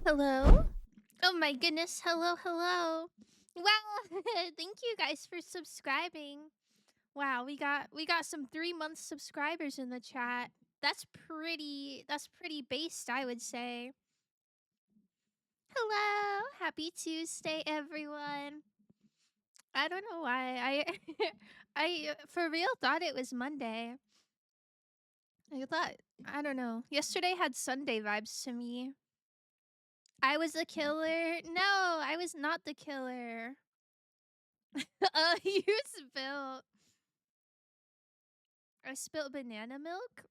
Hello? Oh my goodness, hello, hello. Wow, thank you guys for subscribing. Wow, we got some 3-month subscribers in the chat. That's pretty based, I would say. Hello, happy Tuesday, everyone. I don't know why I for real thought it was Monday. I don't know. Yesterday had Sunday vibes to me. I was the killer. No, I was not the killer. You spilled. I spilled banana milk?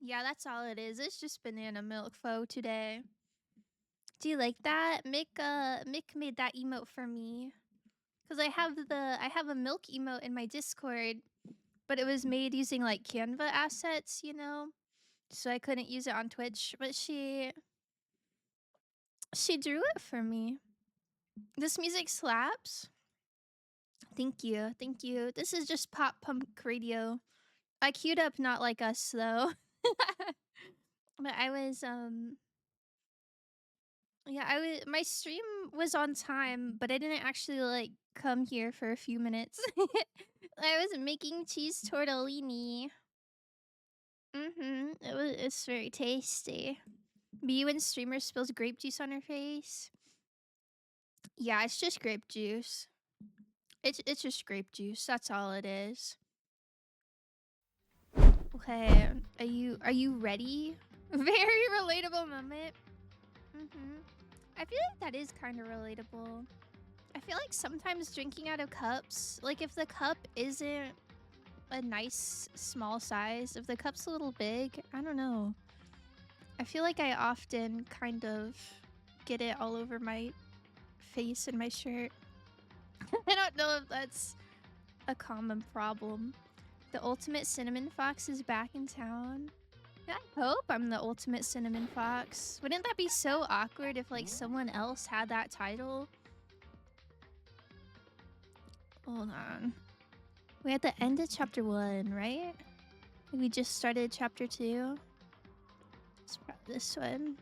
Yeah, that's all it is. It's just banana milk faux today. Do you like that? Mick made that emote for me. Cause I have a milk emote in my Discord, but it was made using like Canva assets, you know? So I couldn't use it on Twitch, but she drew it for me. This music slaps. Thank you. Thank you. This is just pop punk radio. I queued up Not Like Us though. But I was yeah, my stream was on time, but I didn't actually like come here for a few minutes. I was making cheese tortellini. It's very tasty. Me when streamer spills grape juice on her face. Yeah, it's just grape juice. It's just grape juice. That's all it is. Okay, are you ready? Very relatable moment. I feel like that is kind of relatable. I feel like sometimes drinking out of cups, like if the cup isn't a nice small size, if the cup's a little big, I don't know. I feel like I often kind of get it all over my face and my shirt. I don't know if that's a common problem. The ultimate cinnamon fox is back in town. I hope I'm the ultimate cinnamon fox. Wouldn't that be so awkward if like someone else had that title? Hold on. We're at the end of chapter 1, right? We just started chapter 2. Let's grab this one.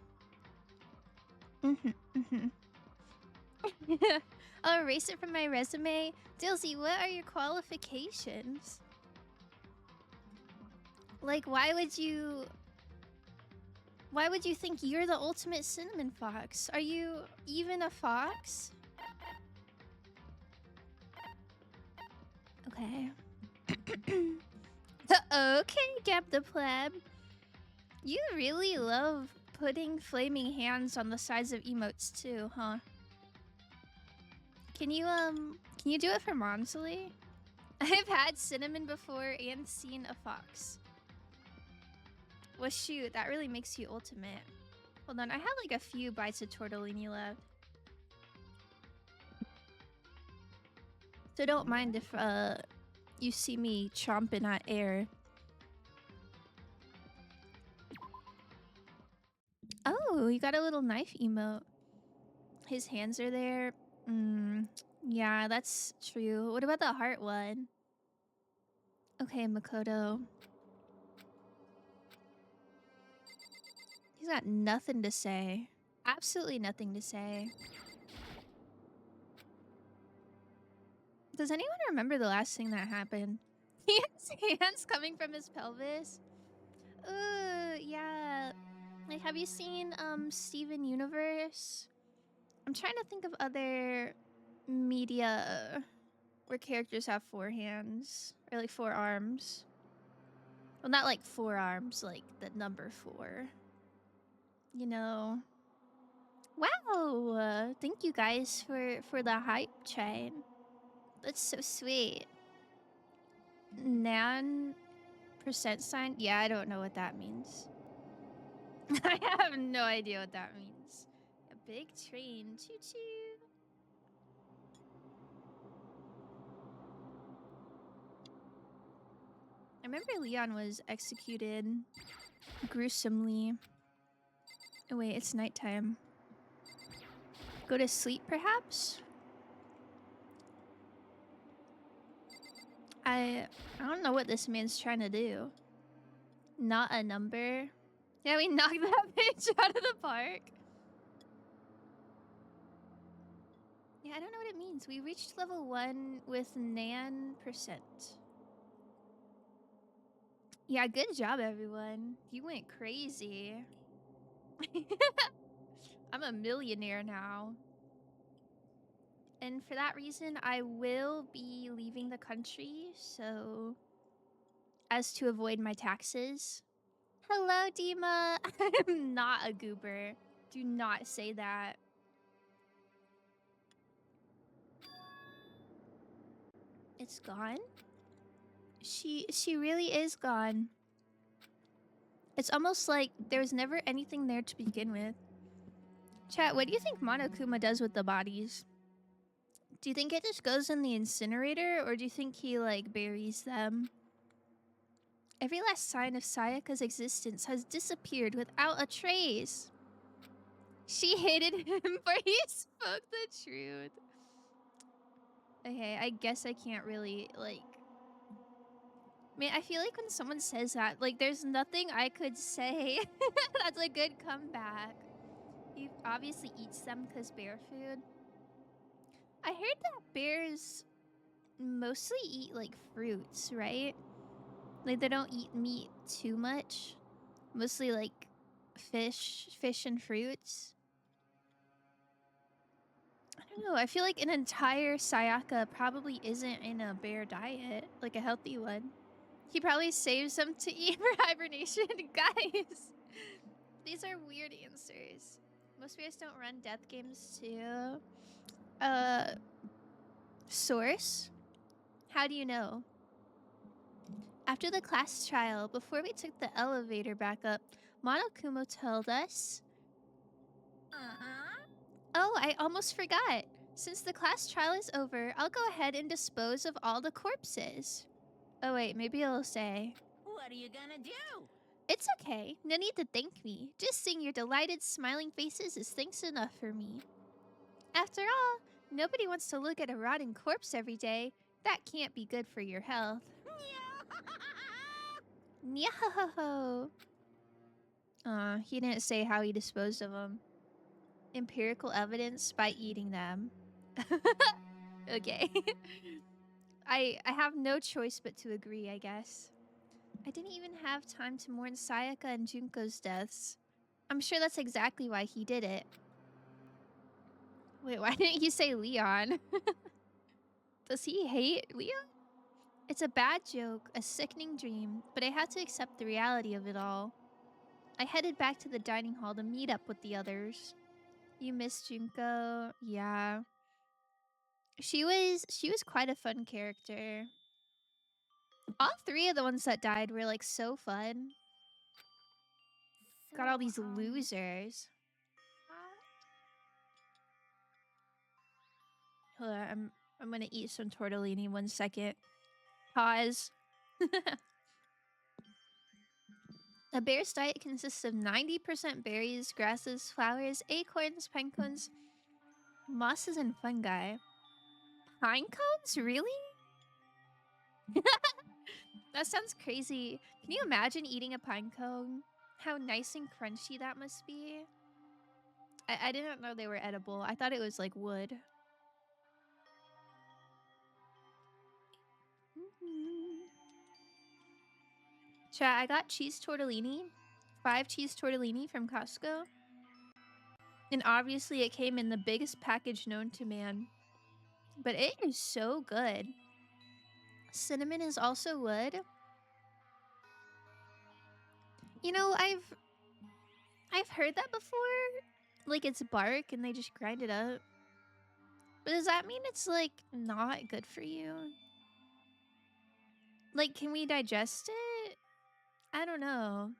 I'll erase it from my resume. Dilsey, what are your qualifications? Like, why would you think you're the ultimate cinnamon fox? Are you even a fox? Okay. Okay, Gab the Pleb. You really love putting flaming hands on the sides of emotes too, huh? Can you do it for Monsley? I've had cinnamon before and seen a fox. Well, shoot, that really makes you ultimate. Hold on, I had like a few bites of tortellini left. So don't mind if you see me chomping at air. Oh, you got a little knife emote. His hands are there. Yeah, that's true. What about the heart one? Okay, Makoto. He's got nothing to say. Absolutely nothing to say. Does anyone remember the last thing that happened? He has hands coming from his pelvis. Yeah. Like, have you seen Steven Universe? I'm trying to think of other media where characters have 4 hands or like 4 arms. Well, not like 4 arms, like the number 4. You know. Wow! Thank you guys for the hype train. That's so sweet. Nan percent sign? Yeah, I don't know what that means. I have no idea what that means. A big train. Choo choo. I remember Leon was executed gruesomely. Oh wait, it's nighttime. Go to sleep, perhaps? I don't know what this man's trying to do. Not a number. Yeah, we knocked that bitch out of the park. I don't know what it means. We reached level 1 with Nan %. Yeah, good job, everyone. You went crazy. I'm a millionaire now. And for that reason, I will be leaving the country, so as to avoid my taxes. Hello, Dima. I'm not a goober. Do not say that. It's gone? She really is gone. It's almost like there was never anything there to begin with. Chat, what do you think Monokuma does with the bodies? Do you think it just goes in the incinerator, or do you think he, like, buries them? Every last sign of Sayaka's existence has disappeared without a trace. She hated him for he spoke the truth. Okay, I guess I can't really, like... Man, I feel like when someone says that, like, there's nothing I could say that's a good comeback. He obviously eats them because bear food. I heard that bears mostly eat, like, fruits, right? Like, they don't eat meat too much. Mostly, like, fish and fruits. I don't know. I feel like an entire Sayaka probably isn't in a bear diet, like a healthy one. He probably saves them to eat for hibernation. Guys, these are weird answers. Most bears don't run death games too. Source? How do you know? After the class trial, before we took the elevator back up, Monokuma told us... Oh, I almost forgot. Since the class trial is over, I'll go ahead and dispose of all the corpses. Oh wait, maybe it'll say... What are you gonna do? It's okay. No need to thank me. Just seeing your delighted, smiling faces is thanks enough for me. After all, nobody wants to look at a rotting corpse every day. That can't be good for your health. Nyaho! He didn't say how he disposed of them. Empirical evidence by eating them. Okay. I have no choice but to agree, I guess. I didn't even have time to mourn Sayaka and Junko's deaths. I'm sure that's exactly why he did it. Wait, why didn't you say Leon? Does he hate Leon? It's a bad joke, a sickening dream, but I had to accept the reality of it all. I headed back to the dining hall to meet up with the others. You miss Junko? Yeah. She was quite a fun character. All 3 of the ones that died were like so fun. Got all these losers. Hold on, I'm gonna eat some tortellini 1 second. Pause. A bear's diet consists of 90% berries, grasses, flowers, acorns, pine cones, mosses, and fungi. Pine cones? Really? That sounds crazy. Can you imagine eating a pine cone? How nice and crunchy that must be. I didn't know they were edible. I thought it was like wood. Chat, I got cheese tortellini. 5 cheese tortellini from Costco. And obviously it came in the biggest package known to man. But it is so good. Cinnamon is also wood. You know, I've heard that before. Like it's bark and they just grind it up. But does that mean it's like not good for you? Like, can we digest it? I don't know.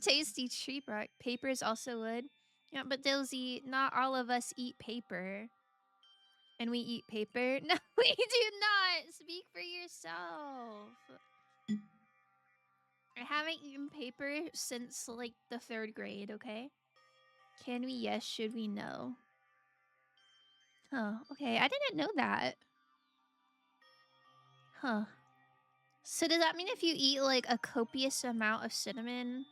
Tasty tree bark. Paper is also wood. Yeah, but Dilsey, not all of us eat paper. And we eat paper? No, we do not! Speak for yourself. I haven't eaten paper since, like, the 3rd grade, okay? Can we? Yes. Should we? No. Oh, okay. I didn't know that. Huh. So does that mean if you eat, like, a copious amount of cinnamon,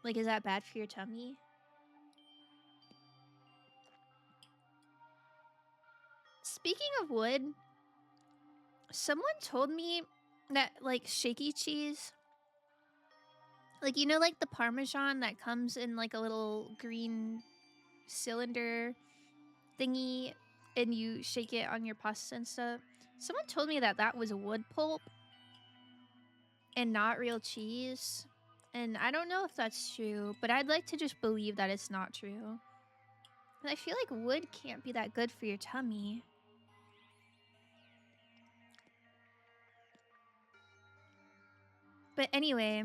like, is that bad for your tummy? Speaking of wood, someone told me that, like, shaky cheese, like, you know, like the Parmesan that comes in like a little green cylinder thingy and you shake it on your pasta and stuff. Someone told me that that was wood pulp and not real cheese. And I don't know if that's true, but I'd like to just believe that it's not true. I feel like wood can't be that good for your tummy. But anyway,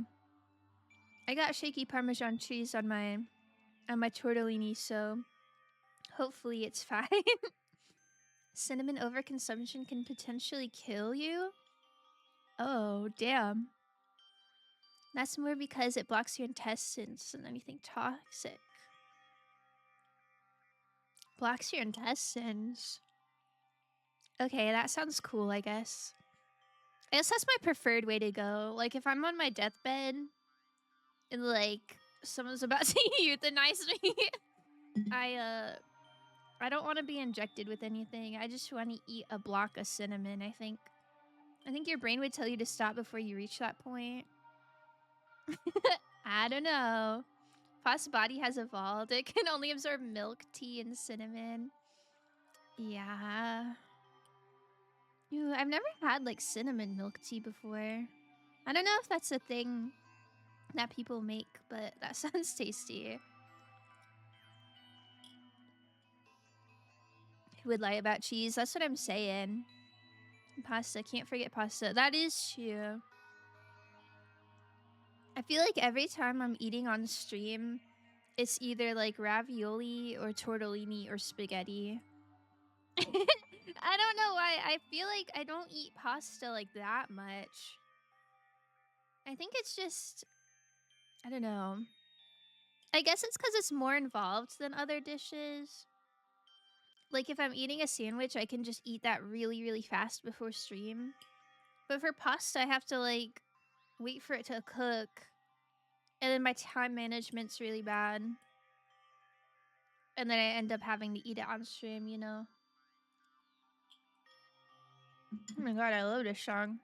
I got shaky Parmesan cheese on my tortellini, so hopefully it's fine. Cinnamon overconsumption can potentially kill you? Oh, damn. That's more because it blocks your intestines than anything toxic. Blocks your intestines. Okay, that sounds cool, I guess. I guess that's my preferred way to go. Like, if I'm on my deathbed and, like, someone's about to euthanize me, I don't want to be injected with anything. I just want to eat a block of cinnamon, I think. I think your brain would tell you to stop before you reach that point. I don't know. Pasta body has evolved. It can only absorb milk, tea, and cinnamon. Yeah. Ooh, I've never had, like, cinnamon milk tea before. I don't know if that's a thing that people make, but that sounds tasty. Who would lie about cheese? That's what I'm saying. Pasta. Can't forget pasta. That is true. I feel like every time I'm eating on stream, it's either like ravioli or tortellini or spaghetti. I don't know why. I feel like I don't eat pasta like that much. I think it's just, I don't know. I guess it's because it's more involved than other dishes. Like if I'm eating a sandwich, I can just eat that really, really fast before stream. But for pasta, I have to like wait for it to cook. And then my time management's really bad. And then I end up having to eat it on stream, you know? Oh my god, I love this song.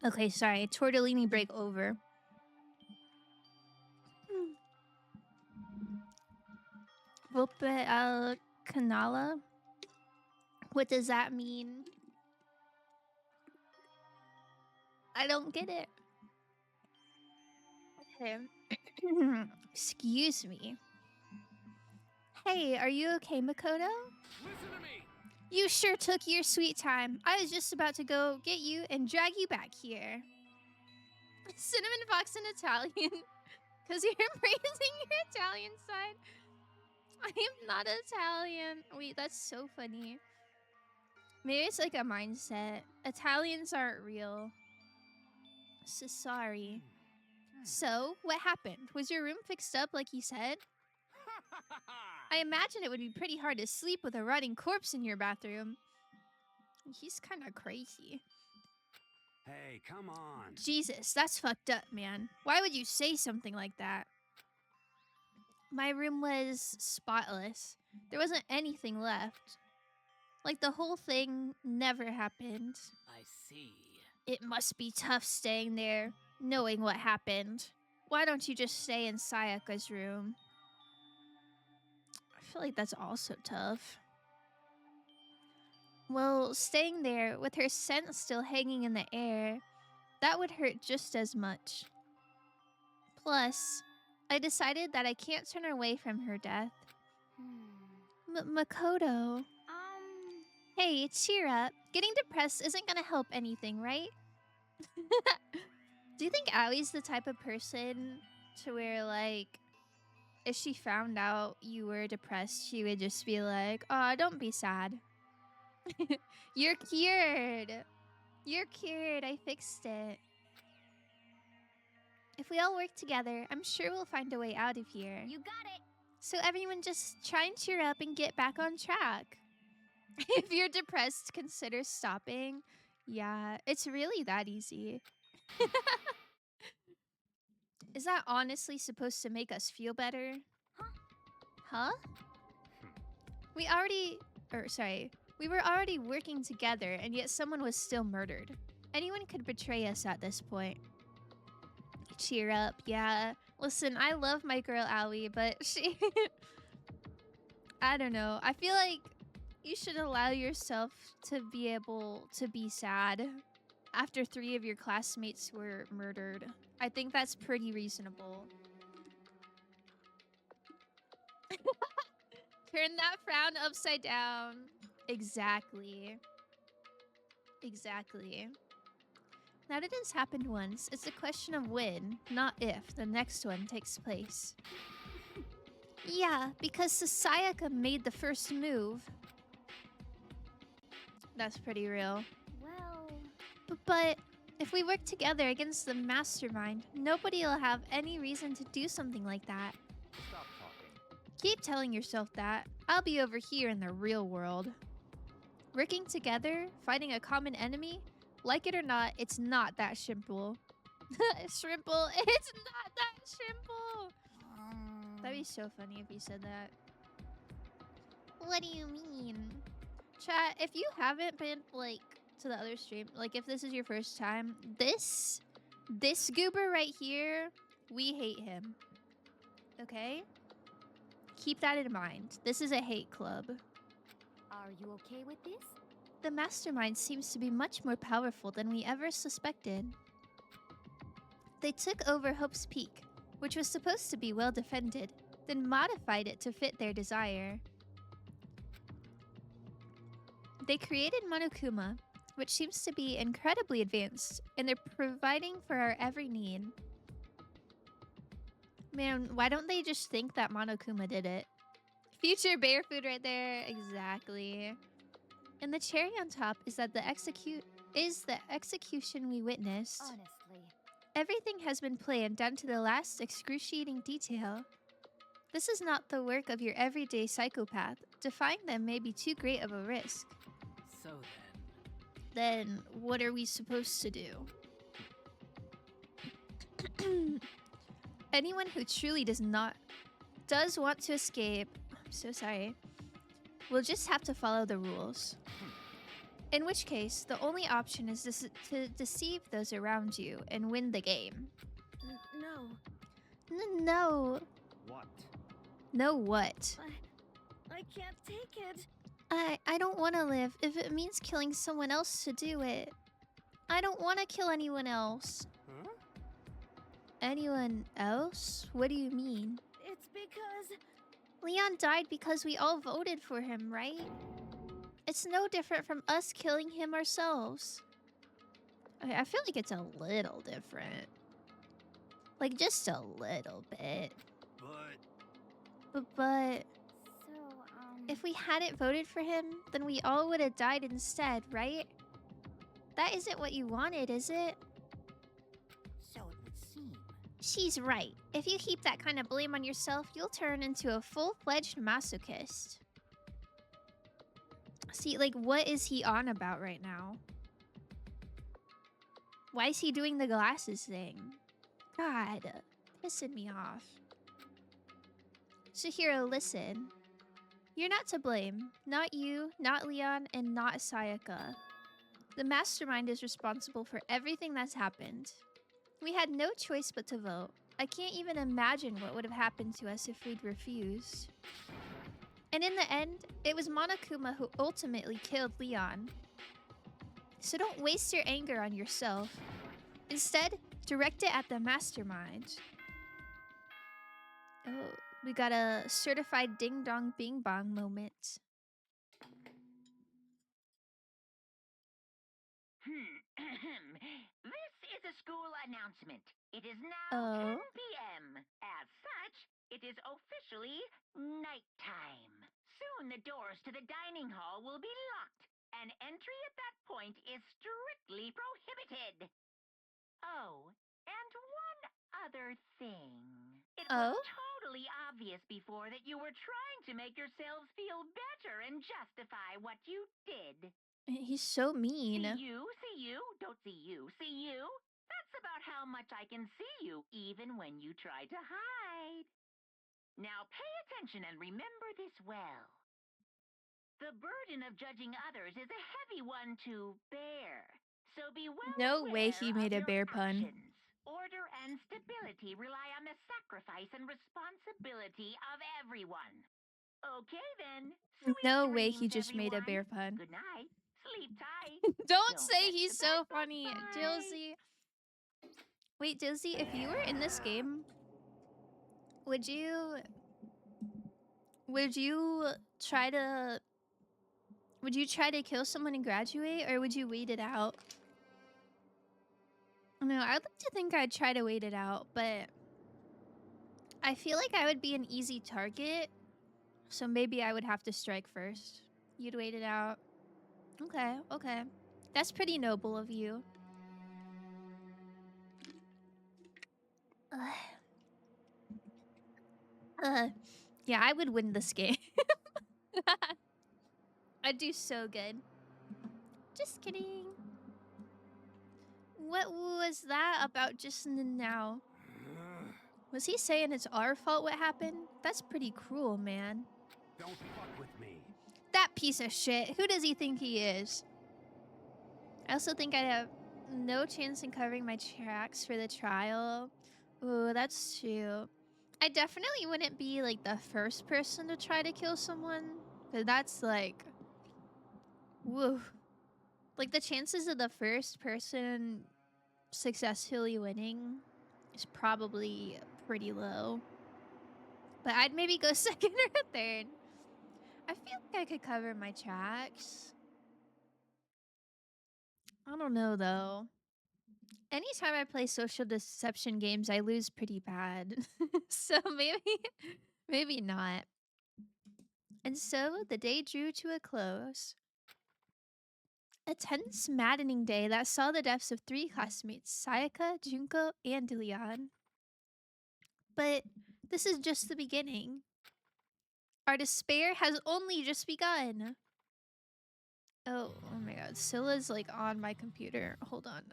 Okay, sorry. Tortellini break over. Volpe al canala? What does that mean? I don't get it. Okay. Excuse me. Hey, are you okay, Makoto? Listen to me! You sure took your sweet time. I was just about to go get you and drag you back here. Cinnamon Fox in Italian. Because you're embracing your Italian side. I am not Italian. Wait, that's so funny. Maybe it's like a mindset. Italians aren't real. So sorry. So, what happened? Was your room fixed up like you said? I imagine it would be pretty hard to sleep with a rotting corpse in your bathroom. He's kind of crazy. Hey, come on. Jesus, that's fucked up, man. Why would you say something like that? My room was spotless. There wasn't anything left. Like the whole thing never happened. I see. It must be tough staying there, knowing what happened. Why don't you just stay in Sayaka's room? I feel like that's also tough. Well, staying there with her scent still hanging in the air, that would hurt just as much. Plus, I decided that I can't turn away from her death. Makoto. Hey, cheer up. Getting depressed isn't gonna help anything, right? Do you think Aoi's the type of person to where, like, if she found out you were depressed, she would just be like, "Aw, don't be sad. You're cured. You're cured. I fixed it." If we all work together, I'm sure we'll find a way out of here. You got it. So everyone just try and cheer up and get back on track. If you're depressed, consider stopping. Yeah, it's really that easy. Is that honestly supposed to make us feel better? Huh? We were already working together, and yet someone was still murdered. Anyone could betray us at this point. Cheer up, yeah. Listen, I love my girl Aoi, but she... I don't know. I feel like you should allow yourself to be able to be sad after 3 of your classmates were murdered. I think that's pretty reasonable. Turn that frown upside down. Exactly. Exactly. Now that it's happened once, it's a question of when, not if, the next one takes place. Yeah, because Sasayaka made the first move. That's pretty real. Well, But if we work together against the mastermind, nobody will have any reason to do something like that. Stop talking. Keep telling yourself that. I'll be over here in the real world. Working together, fighting a common enemy, like it or not, it's not that simple. Shrimple, it's not that simple. That'd be so funny if you said that. What do you mean? Chat, if you haven't been, like, to the other stream, like, if this is your first time, this goober right here, we hate him. Okay? Keep that in mind. This is a hate club. are you okay with this? The mastermind seems to be much more powerful than we ever suspected. They took over Hope's Peak, which was supposed to be well defended, then modified it to fit their desire. They created Monokuma, which seems to be incredibly advanced, and they're providing for our every need. Man, why don't they just think that Monokuma did it? Future bear food right there, exactly. And the cherry on top is that the execution we witnessed. Honestly. Everything has been planned down to the last excruciating detail. This is not the work of your everyday psychopath. Defying them may be too great of a risk. So Then, what are we supposed to do? Anyone who truly does want to escape, I'm so sorry, will just have to follow the rules. In which case, the only option is to deceive those around you and win the game. No. No. what? No what? I can't take it. I don't want to live if it means killing someone else to do it. I don't want to kill anyone else. Huh? Anyone else? What do you mean? It's because... Leon died because we all voted for him, right? It's no different from us killing him ourselves. Okay, I feel like it's a little different. Like, just a little bit. But So, if we hadn't voted for him, then we all would have died instead, right? That isn't what you wanted, is it? So it would seem. She's right. If you heap that kind of blame on yourself, you'll turn into a full-fledged masochist. See, like, what is he on about right now? Why is he doing the glasses thing? God, pissing me off. Shihiro, listen. You're not to blame. Not you, not Leon, and not Sayaka. The mastermind is responsible for everything that's happened. We had no choice but to vote. I can't even imagine what would have happened to us if we'd refused. And in the end, it was Monokuma who ultimately killed Leon. So don't waste your anger on yourself. Instead, direct it at the mastermind. Oh, we got a certified ding-dong bing-bong moment. This is a school announcement. It is now Oh. 10 p.m. As such, it is officially nighttime. Soon the doors to the dining hall will be locked, and entry at that point is strictly prohibited. Oh, and one other thing. It was Oh? totally obvious before that you were trying to make yourselves feel better and justify what you did. He's so mean. See you, don't see you, see you. That's about how much I can see you, even when you try to hide. Now pay attention and remember this well. The burden of judging others is a heavy one to bear. So be well No way aware he of made a your bear pun. actions. Order and stability rely on the sacrifice and responsibility of everyone. Okay then. Sweet No way he dreams, just made a bear everyone. pun. Good night. Sleep tight. Don't Don't say touch he's the so bed funny, bye. Dilsey. Wait, Dilsey, if you were in this game, would you try to kill someone and graduate, or would you wait it out? No, I'd like to think I'd try to wait it out, but I feel like I would be an easy target, so maybe I would have to strike first. You'd wait it out. Okay, okay. That's pretty noble of you. Yeah, I would win this game. I'd do so good. Just kidding. What was that about just now? Was he saying it's our fault what happened? That's pretty cruel, man. Don't fuck with me. That piece of shit. Who does he think he is? I also think I have no chance in covering my tracks for the trial. Ooh, that's true. I definitely wouldn't be like the first person to try to kill someone. Cause that's like... woo. Like the chances of the first person successfully winning is probably pretty low. But I'd maybe go second or third. I feel like I could cover my tracks. I don't know though. Anytime I play social deception games, I lose pretty bad. So maybe not. And so the day drew to a close. A tense, maddening day that saw the deaths of 3 classmates, Sayaka, Junko, and Leon. But this is just the beginning. Our despair has only just begun. Oh my god, Scylla's like on my computer. Hold on,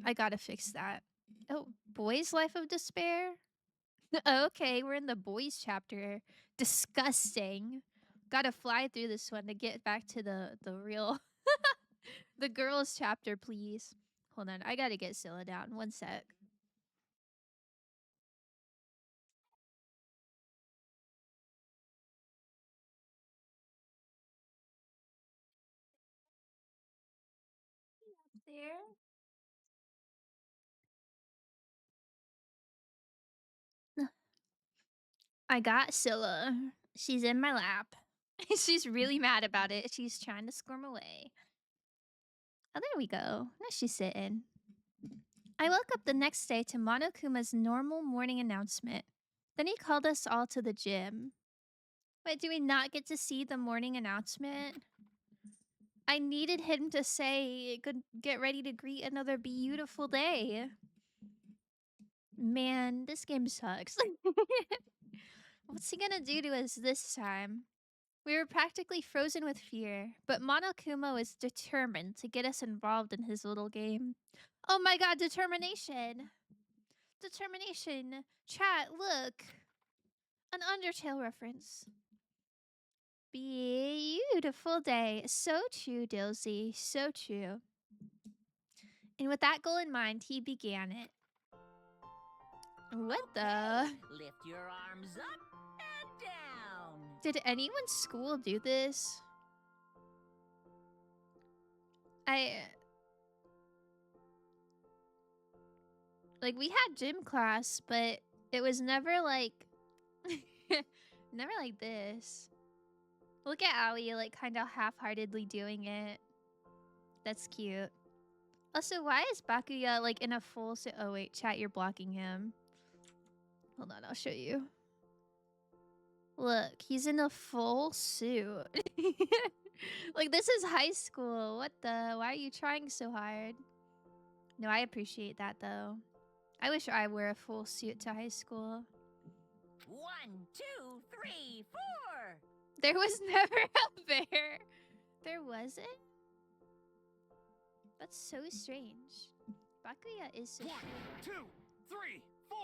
I gotta fix that. Oh, Boy's Life of Despair? Okay, we're in the boys chapter. Disgusting. Gotta fly through this one to get back to the real... the girls chapter, please. Hold on, I gotta get Scylla down. One sec. There. I got Scylla. She's in my lap. She's really mad about it. She's trying to squirm away. Oh, there we go. Now she's sitting. I woke up the next day to Monokuma's normal morning announcement. Then he called us all to the gym. Wait, do we not get to see the morning announcement? I needed him to say, get ready to greet another beautiful day. Man, this game sucks. What's he gonna do to us this time? We were practically frozen with fear, but Monokuma was determined to get us involved in his little game. Oh my god, determination! Determination! Chat, look! An Undertale reference. Beautiful day. So true, Dilsey. So true. And with that goal in mind, he began it. What the? Lift your arms up and down. Did anyone's school do this? Like, we had gym class, but it was never like... never like this. Look at Aoi, like, kind of half-heartedly doing it. That's cute. Also, why is Bakuya, like, in a full suit? Oh, wait, chat, you're blocking him. Hold on, I'll show you. Look, he's in a full suit. Like, this is high school. What the? Why are you trying so hard? No, I appreciate that, though. I wish I wore a full suit to high school. 1, 2, 3, 4. There was never a bear. There wasn't? That's so strange. Bakuya is so 1, 2, 3, 4.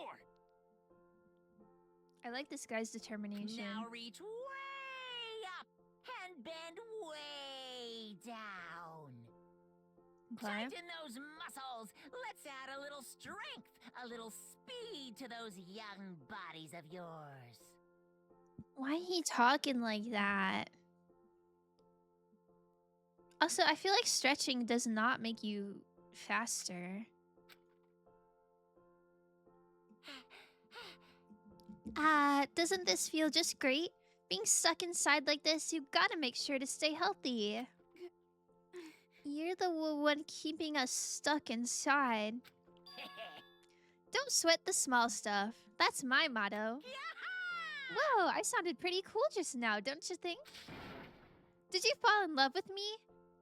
I like this guy's determination. Now reach way up and bend down. Okay. Tighten those muscles. Let's add a little strength, a little speed to those young bodies of yours. Why he talking like that? Also, I feel like stretching does not make you faster. Doesn't this feel just great? Being stuck inside like this, you gotta make sure to stay healthy. You're the one keeping us stuck inside. Don't sweat the small stuff. That's my motto. Whoa, I sounded pretty cool just now, don't you think? Did you fall in love with me?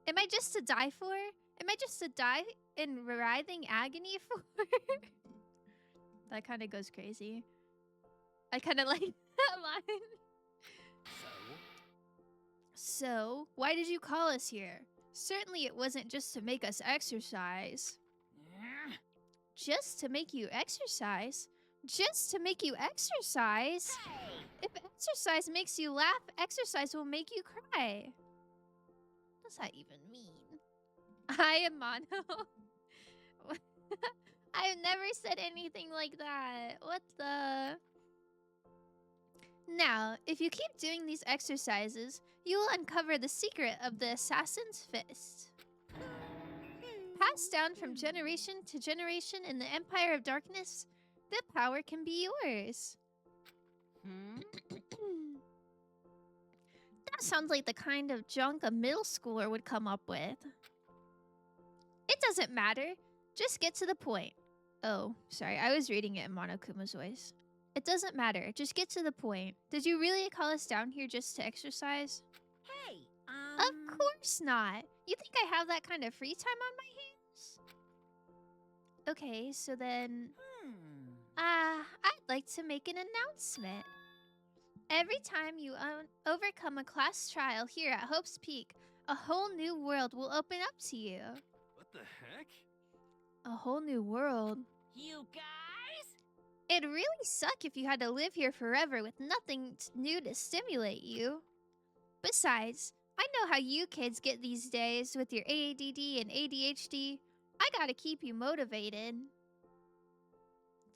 Am I just to die for? Am I just to die in writhing agony for? That kind of goes crazy. I kind of like that line. So, why did you call us here? Certainly it wasn't just to make us exercise. Just to make you exercise? Just to make you exercise? Hey! If exercise makes you laugh, exercise will make you cry. What does that even mean? I am Mono. I've never said anything like that. What the? Now, if you keep doing these exercises, you will uncover the secret of the assassin's fist. Passed down from generation to generation in the Empire of Darkness, the power can be yours. That sounds like the kind of junk a middle schooler would come up with. It doesn't matter. Just get to the point. Oh, sorry. I was reading it in Monokuma's voice. It doesn't matter. Just get to the point. Did you really call us down here just to exercise? Hey, Of course not. You think I have that kind of free time on my hands? Okay, so then... I'd like to make an announcement. Every time you overcome a class trial here at Hope's Peak, a whole new world will open up to you. What the heck? A whole new world? You guys? It'd really suck if you had to live here forever with nothing new to stimulate you. Besides, I know how you kids get these days with your ADD and ADHD. I gotta keep you motivated.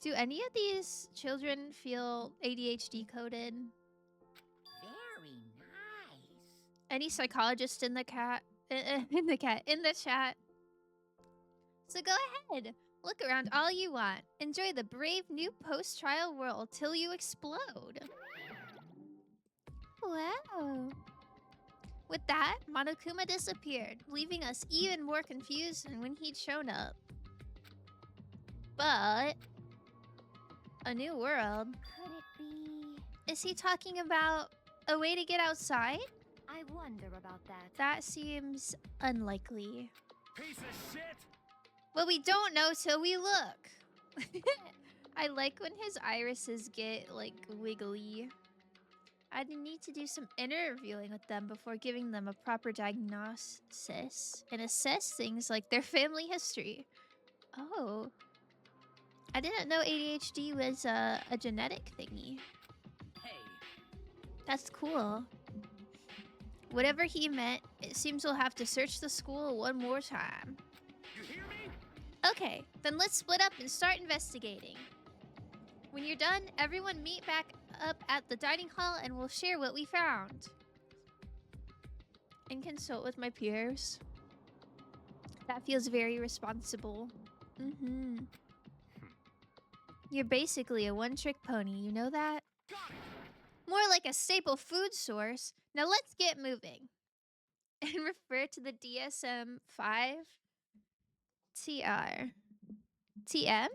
Do any of these children feel ADHD coded? Very nice. Any psychologist in the in the chat? So go ahead. Look around all you want. Enjoy the brave new post-trial world till you explode. Wow. With that, Monokuma disappeared, leaving us even more confused than when he'd shown up. But... a new world? Could it be? Is he talking about a way to get outside? I wonder about that. That seems unlikely. Piece of shit! Well, we don't know till we look. I like when his irises get, like, wiggly. I need to do some interviewing with them before giving them a proper diagnosis and assess things like their family history. Oh. I didn't know ADHD was a genetic thingy. Hey, That's cool. Whatever he meant, it seems we'll have to search the school one more time. You hear me? Okay, then let's split up and start investigating. When you're done, everyone meet back up at the dining hall and we'll share what we found. And consult with my peers. That feels very responsible. Mm-hmm. You're basically a one-trick pony, you know that? Got it! More like a staple food source. Now let's get moving. And refer to the DSM-5 TR. TM?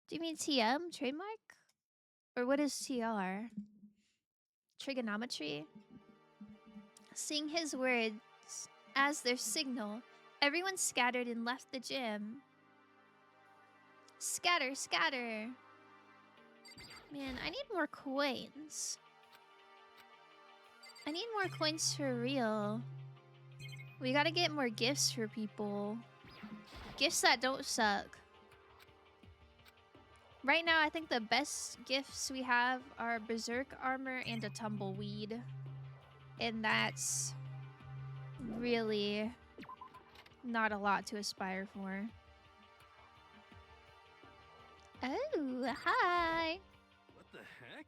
Do you mean TM? Trademark? Or what is TR? Trigonometry? Seeing his words as their signal, everyone scattered and left the gym. Scatter, scatter. Man, I need more coins. I need more coins for real. We gotta get more gifts for people. Gifts that don't suck. Right now, I think the best gifts we have are Berserk Armor and a Tumbleweed. And that's really not a lot to aspire for. Oh, hi. What the heck?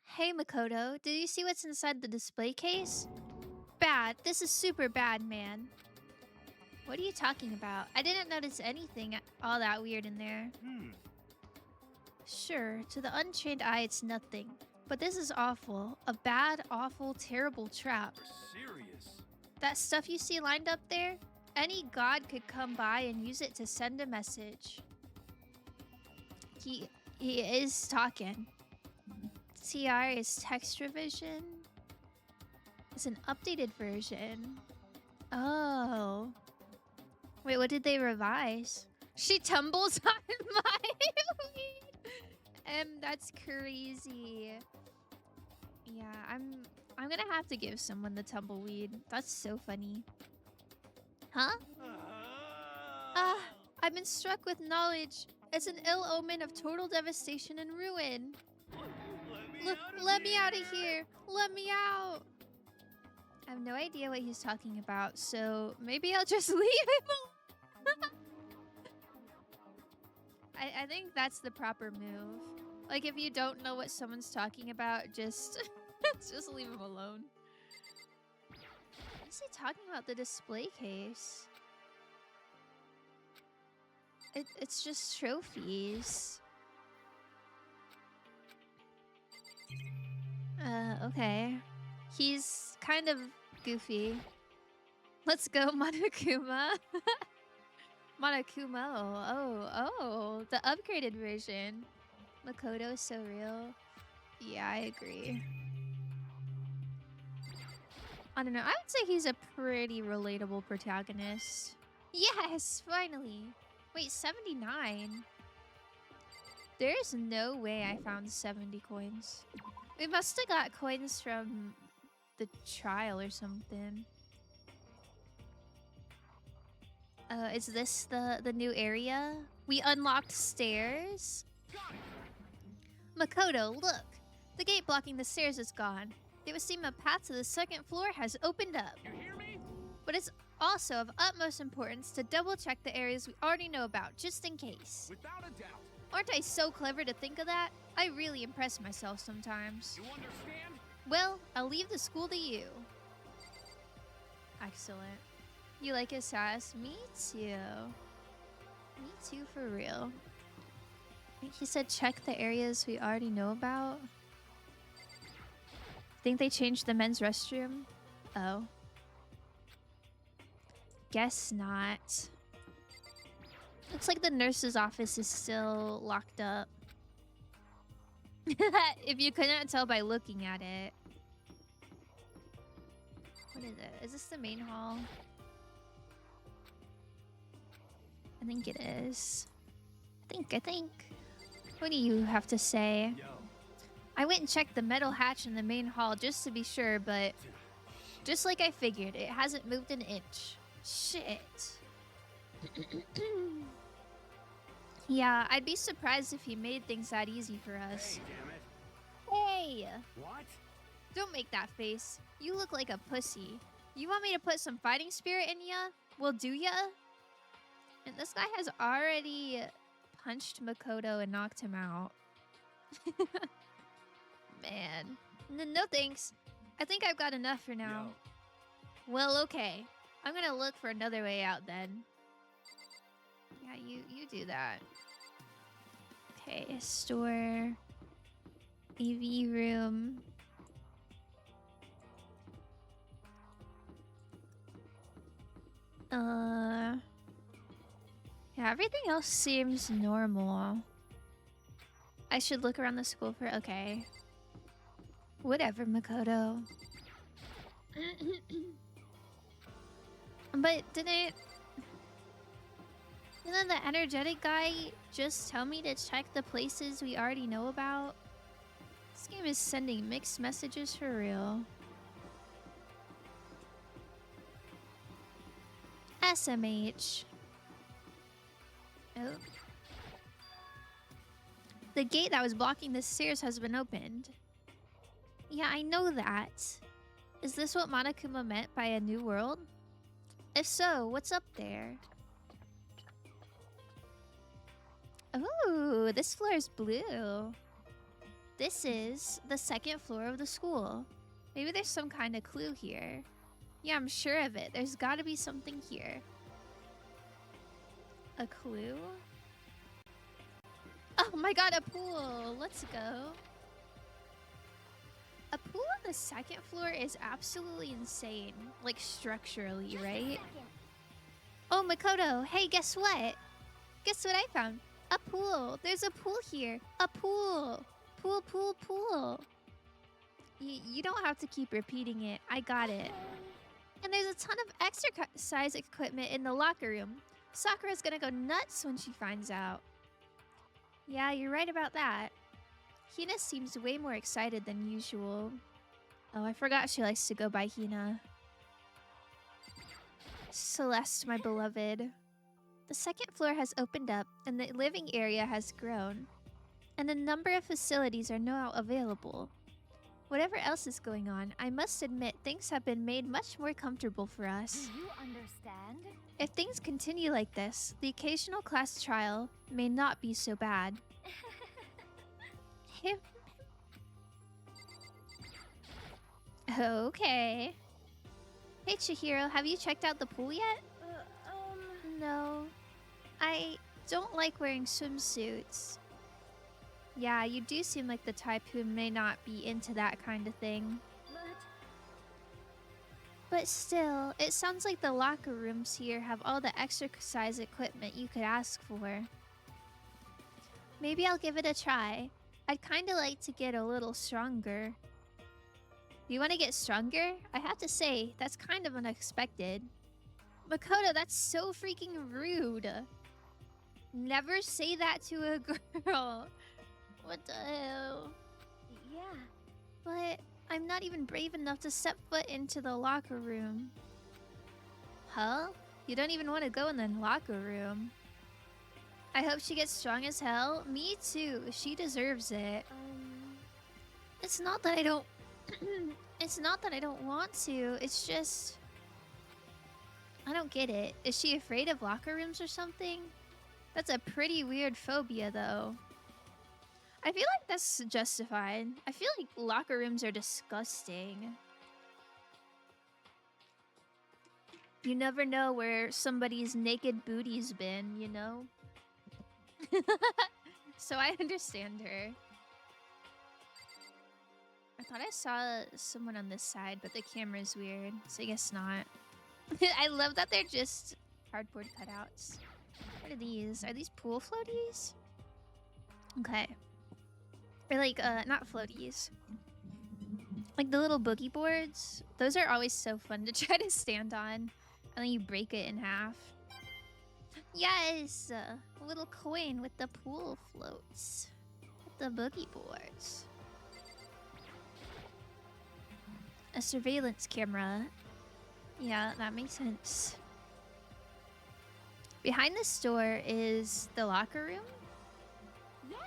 Hey, Makoto. Did you see what's inside the display case? Bad. This is super bad, man. What are you talking about? I didn't notice anything all that weird in there. Sure, to the untrained eye, it's nothing. But this is awful. A bad, awful, terrible trap. You're serious? That stuff you see lined up there? Any god could come by and use it to send a message. He is talking. TR is text revision. It's an updated version. Oh. Wait, what did they revise? She tumbles on my weed. That's crazy. Yeah, I'm gonna have to give someone the tumbleweed. That's so funny. Huh? I've been struck with knowledge. It's an ill omen of total devastation and ruin. Let me out of here. Let me out. I have no idea what he's talking about, so maybe I'll just leave him alone. I think that's the proper move. Like, if you don't know what someone's talking about, just just leave him alone. What is he talking about? The display case. It's just trophies. Okay. He's kind of goofy. Let's go, Monokuma. Monokuma. Oh, the upgraded version. Makoto is so real. Yeah, I agree. I don't know. I would say he's a pretty relatable protagonist. Yes, finally. Wait, 79? There's no way I found 70 coins. We must have got coins from the trial or something. Is this the new area? We unlocked stairs? Makoto, look! The gate blocking the stairs is gone. It would seem a path to the second floor has opened up. You hear me? But it's also of utmost importance to double-check the areas we already know about, just in case. Without a doubt. Aren't I so clever to think of that? I really impress myself sometimes. You understand? Well, I'll leave the school to you. Excellent. You like his sass? Me too. Me too, for real. He said check the areas we already know about. Think they changed the men's restroom? Oh. Guess not. Looks like the nurse's office is still locked up. If you couldn't tell by looking at it. What is it? Is this the main hall? I think it is. I think. What do you have to say? Yo. I went and checked the metal hatch in the main hall just to be sure, but just like I figured, it hasn't moved an inch. Shit. Yeah, I'd be surprised if he made things that easy for us. Hey, damn it. Hey! What? Don't make that face. You look like a pussy. You want me to put some fighting spirit in ya? Well, do ya? And this guy has already punched Makoto and knocked him out. Man. No thanks. I think I've got enough for now. Yo. Well, okay. I'm gonna look for another way out then. Yeah, you do that. Okay, store. AV room. Yeah, everything else seems normal. I should look around the school for... Okay. Whatever, Makoto. But didn't the energetic guy just tell me to check the places we already know about? This game is sending mixed messages for real. SMH. Oh. The gate that was blocking the stairs has been opened. Yeah, I know that. Is this what Monokuma meant by a new world? If so, what's up there? Ooh, this floor is blue. This is the second floor of the school. Maybe there's some kind of clue here. Yeah, I'm sure of it. There's got to be something here. A clue? Oh my god, a pool! Let's go. A pool on the second floor is absolutely insane. Like, structurally, right? Oh, Makoto, hey, guess what? Guess what I found? A pool. There's a pool here. A pool. Pool, pool, pool. You don't have to keep repeating it. I got it. And there's a ton of exercise equipment in the locker room. Sakura's gonna go nuts when she finds out. Yeah, you're right about that. Hina seems way more excited than usual. Oh, I forgot she likes to go by Hina. Celeste, my beloved. The second floor has opened up and the living area has grown. And a number of facilities are now available. Whatever else is going on, I must admit things have been made much more comfortable for us. Do you understand? If things continue like this, the occasional class trial may not be so bad. Okay. Hey Chihiro, have you checked out the pool yet? No. I don't like wearing swimsuits. Yeah, you do seem like the type who may not be into that kind of thing. But still, it sounds like the locker rooms here have all the exercise equipment you could ask for. Maybe I'll give it a try. I'd kinda like to get a little stronger. You want to get stronger? I have to say, that's kind of unexpected. Makoto, that's so freaking rude. Never say that to a girl. What the hell? Yeah. But I'm not even brave enough to step foot into the locker room. Huh? You don't even want to go in the locker room. I hope she gets strong as hell. Me too. She deserves it. It's not that I don't... It's not that I don't want to. It's just... I don't get it. Is she afraid of locker rooms or something? That's a pretty weird phobia, though. I feel like that's justified. I feel like locker rooms are disgusting. You never know where somebody's naked booty's been, you know? So I understand her. I thought I saw someone on this side, but the camera's weird, so I guess not. I love that they're just cardboard cutouts. What are these? Are these pool floaties? Okay. Or like, not floaties. Like the little boogie boards. Those are always so fun to try to stand on. And then you break it in half. Yes! A little coin with the pool floats. With the boogie boards. A surveillance camera. Yeah, that makes sense. Behind this door is the locker room? Yeah.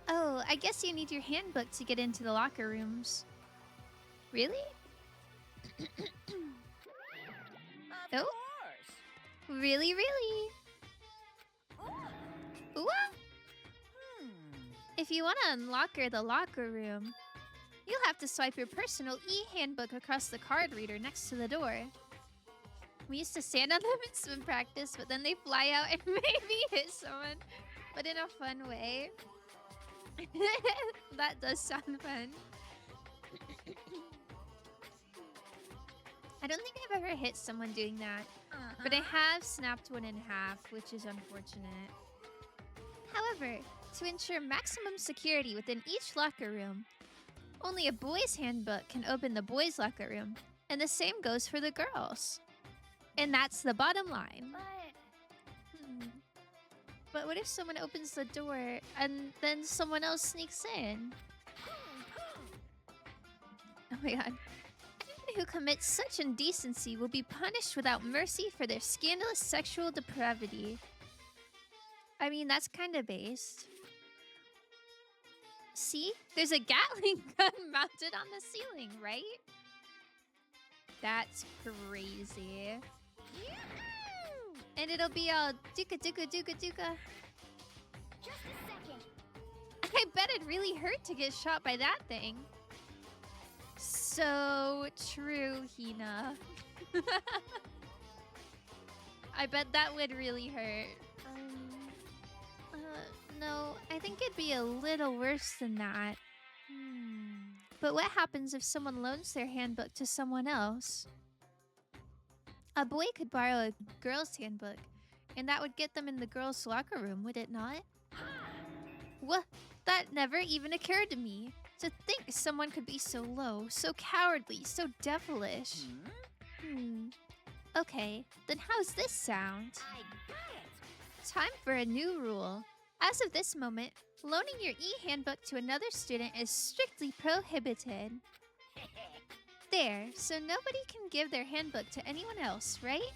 Oh, I guess you need your handbook to get into the locker rooms. Really? Of Oh. course. Really, really? Ooh. If you want to unlock the locker room, you'll have to swipe your personal e-handbook across the card reader next to the door. We used to stand on them in swim practice, but then they fly out and maybe hit someone, but in a fun way. That does sound fun. I don't think I've ever hit someone doing that, but I have snapped one in half, which is unfortunate. However, to ensure maximum security within each locker room, only a boy's handbook can open the boys' locker room, and the same goes for the girls. And that's the bottom line. But what if someone opens the door and then someone else sneaks in? Oh my god. Anyone who commits such indecency will be punished without mercy for their scandalous sexual depravity. I mean, that's kind of based. See? There's a Gatling gun mounted on the ceiling, right? That's crazy. And it'll be all duka duka duka duka. Just a second. I bet it really hurt to get shot by that thing. So true, Hina. I bet that would really hurt. No, I think it'd be a little worse than that. But what happens if someone loans their handbook to someone else? A boy could borrow a girl's handbook, and that would get them in the girls' locker room, would it not? What? That never even occurred to me. To think someone could be so low, so cowardly, so devilish. Okay, then how's this sound? I got it. Time for a new rule. As of this moment, loaning your e-handbook to another student is strictly prohibited. There, so nobody can give their handbook to anyone else, right?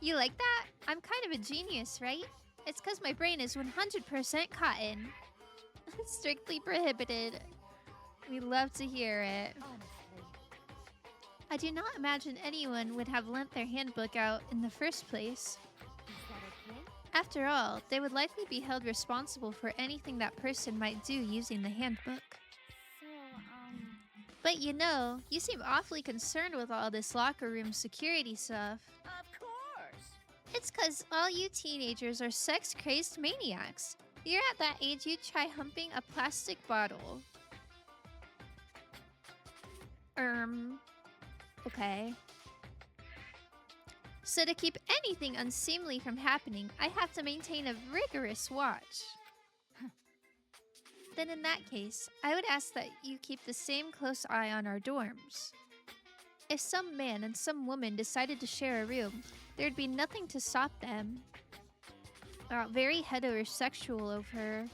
You like that? I'm kind of a genius, right? It's because my brain is 100% cotton. Strictly prohibited. We love to hear it. Honestly. I do not imagine anyone would have lent their handbook out in the first place. Is that okay? After all, they would likely be held responsible for anything that person might do using the handbook. So, But you know, you seem awfully concerned with all this locker room security stuff. Of course. It's 'cause all you teenagers are sex-crazed maniacs. You're at that age you'd try humping a plastic bottle. Okay. So to keep anything unseemly from happening, I have to maintain a rigorous watch. Then in that case, I would ask that you keep the same close eye on our dorms. If some man and some woman decided to share a room, there'd be nothing to stop them. Very heterosexual of her.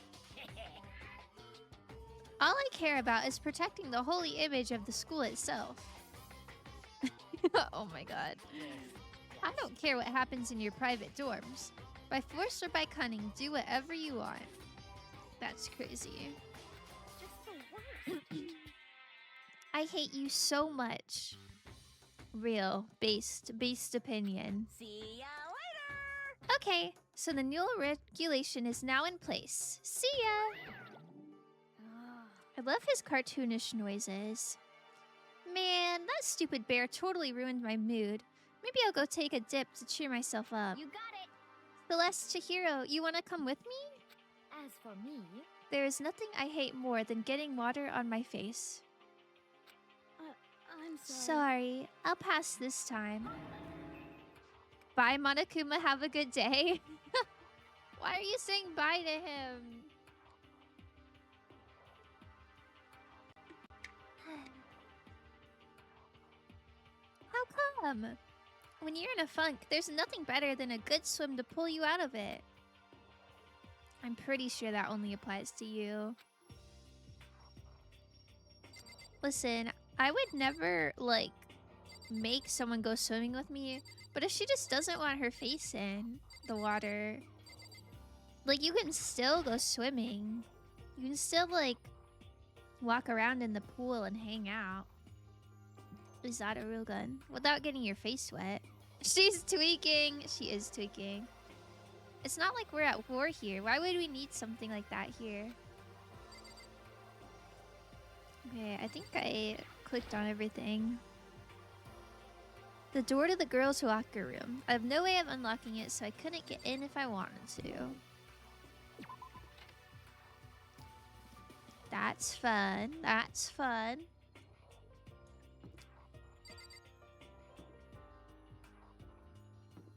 All I care about is protecting the holy image of the school itself. Oh my god. I don't care what happens in your private dorms. By force or by cunning, do whatever you want. That's crazy. just the worst. I hate you so much. Real, based opinion. See ya later. Okay, so the new regulation is now in place. See ya! I love his cartoonish noises. Man, that stupid bear totally ruined my mood. Maybe I'll go take a dip to cheer myself up. You got it. Celeste Chihiro, you wanna come with me? As for me, There is nothing I hate more than getting water on my face. I'm sorry. Sorry, I'll pass this time. Bye, Monokuma, have a good day. Why are you saying bye to him? How come? When you're in a funk, there's nothing better than a good swim to pull you out of it. I'm pretty sure that only applies to you. Listen, I would never, like, make someone go swimming with me, but if she just doesn't want her face in the water, like, you can still go swimming. You can still, like, walk around in the pool and hang out. Is that a real gun? Without getting your face wet. She's tweaking. She is tweaking. It's not like we're at war here. Why would we need something like that here? Okay, I think I clicked on everything. The door to the girls' locker room. I have no way of unlocking it, so I couldn't get in if I wanted to. That's fun. That's fun.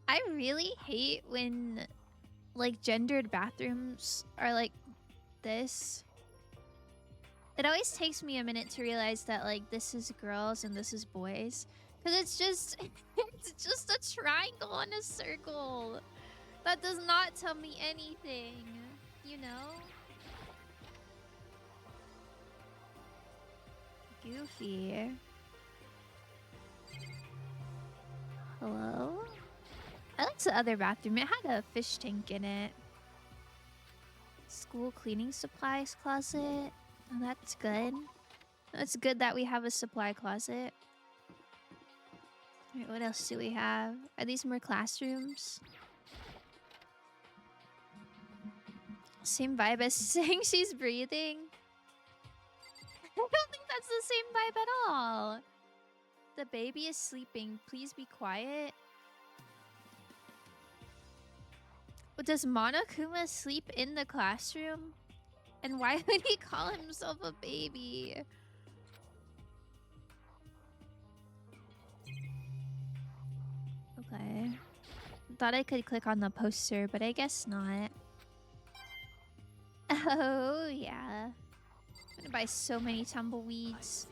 I really hate when, like, gendered bathrooms are like this. It always takes me a minute to realize that, like, this is girls and this is boys. Because it's just, it's just a triangle and a circle. That does not tell me anything, you know? Goofy. Hello? I liked the other bathroom. It had a fish tank in it. School cleaning supplies closet. Oh, that's good. It's good that we have a supply closet. Alright, what else do we have? Are these more classrooms? Same vibe as saying she's breathing. I don't think that's the same vibe at all. The baby is sleeping. Please be quiet. Does Monokuma sleep in the classroom? And why would he call himself a baby? Okay. Thought I could click on the poster, but I guess not. Oh, yeah. I'm gonna buy so many tumbleweeds.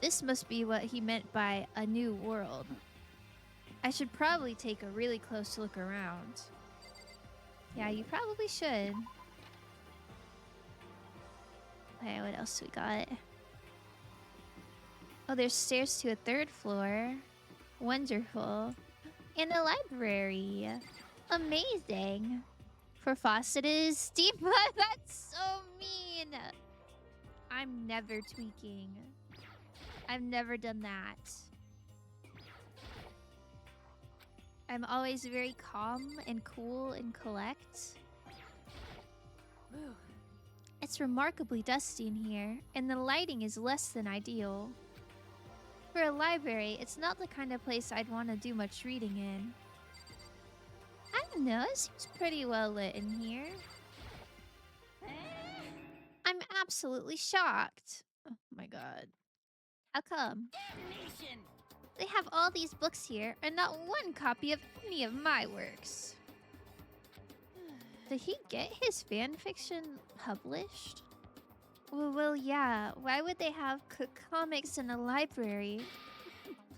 This must be what he meant by a new world. I should probably take a really close look around. Yeah, you probably should. Okay, what else we got? Oh, there's stairs to a third floor. Wonderful. And a library. Amazing. For fauceters, Steve, that's so mean. I'm never tweaking. I've never done that. I'm always very calm and cool and collect. It's remarkably dusty in here, and the lighting is less than ideal. For a library, it's not the kind of place I'd want to do much reading in. I don't know, it seems pretty well lit in here. I'm absolutely shocked. Oh my god. How come? They have all these books here, and not one copy of any of my works. Did he get his fanfiction published? Well, yeah. Why would they have comics in a library?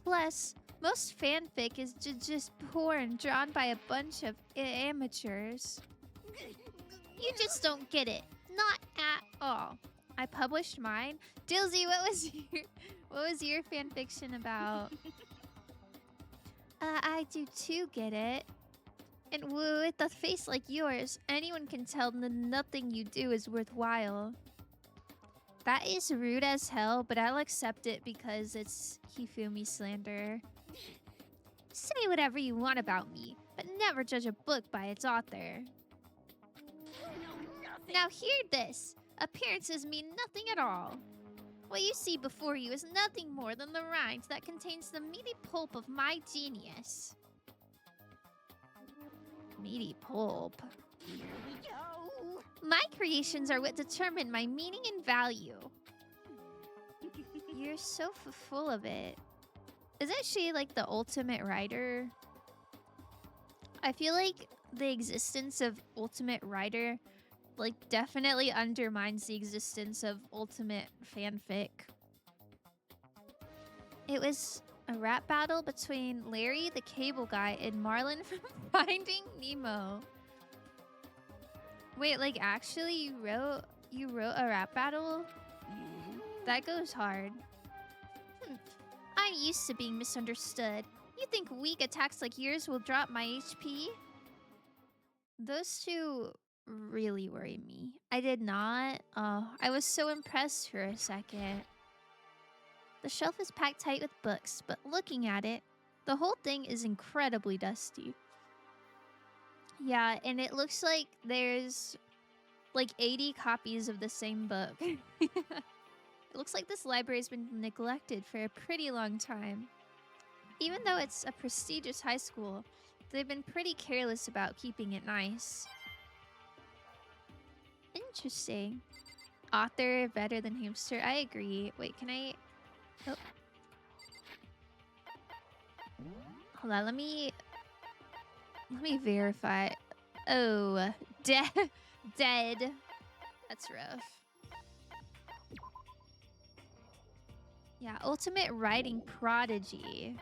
Plus, most fanfic is just porn drawn by a bunch of amateurs. You just don't get it. Not at all. I published mine. Dilsey, what was your fanfiction about? I do too get it. And with a face like yours, anyone can tell that nothing you do is worthwhile. That is rude as hell, but I'll accept it because it's Hifumi slander. Say whatever you want about me, but never judge a book by its author. Now hear this. Appearances mean nothing at all. What you see before you is nothing more than the rind that contains the meaty pulp of my genius. Meaty pulp. Here we go. My creations are what determine my meaning and value. You're so full of it. Isn't she like the ultimate writer? I feel like the existence of ultimate writer like definitely undermines the existence of ultimate fanfic. It was a rap battle between Larry the Cable Guy and Marlin from Finding Nemo. Wait, like actually you wrote a rap battle? That goes hard. I'm used to being misunderstood. You think weak attacks like yours will drop my HP? Those two really worry me. I did not. Oh, I was so impressed for a second. The shelf is packed tight with books, but looking at it, the whole thing is incredibly dusty. Yeah, and it looks like there's like 80 copies of the same book. It looks like this library's been neglected for a pretty long time. Even though it's a prestigious high school, they've been pretty careless about keeping it nice. Interesting. Author better than hamster. I agree. Wait, can I... Oh. Hold on, let me verify. Oh, dead. That's rough. Yeah, ultimate writing prodigy.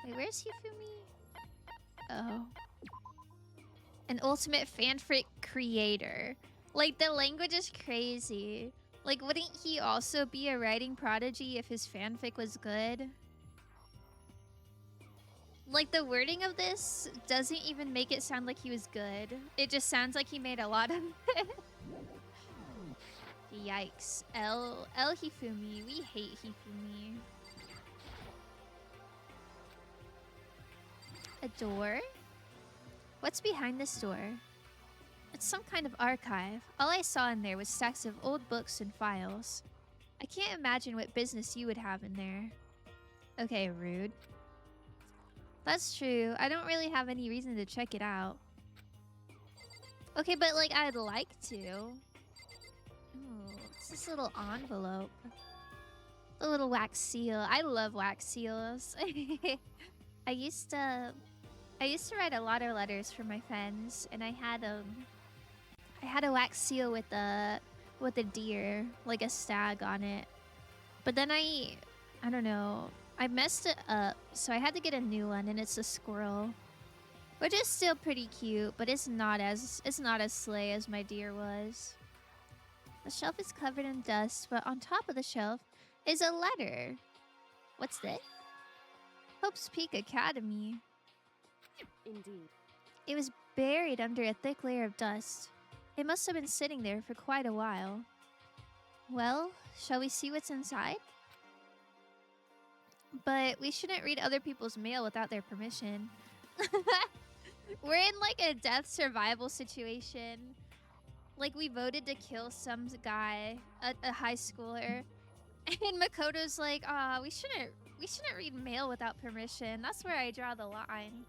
Wait, where's Hifumi? Oh. An ultimate fanfic creator. Like, the language is crazy. Like, wouldn't he also be a writing prodigy if his fanfic was good? Like, the wording of this doesn't even make it sound like he was good. It just sounds like he made a lot of it. Yikes. L Hifumi. We hate Hifumi. A door? What's behind this door? It's some kind of archive. All I saw in there was stacks of old books and files. I can't imagine what business you would have in there. Okay, rude. That's true. I don't really have any reason to check it out. Okay, but like I'd like to. Ooh, it's this little envelope. The little wax seal. I love wax seals. I used to write a lot of letters for my friends, and I had a wax seal with a deer, like a stag on it. But then I don't know, I messed it up, so I had to get a new one, and it's a squirrel, which is still pretty cute, but it's not as slay as my deer was. The shelf is covered in dust, but on top of the shelf is a letter. What's this? Hope's Peak Academy. Indeed. It was buried under a thick layer of dust. It must have been sitting there for quite a while. Well, shall we see what's inside? But we shouldn't read other people's mail without their permission. We're in like a death survival situation. Like we voted to kill some guy, a high schooler. And Makoto's like, we shouldn't read mail without permission. That's where I draw the line.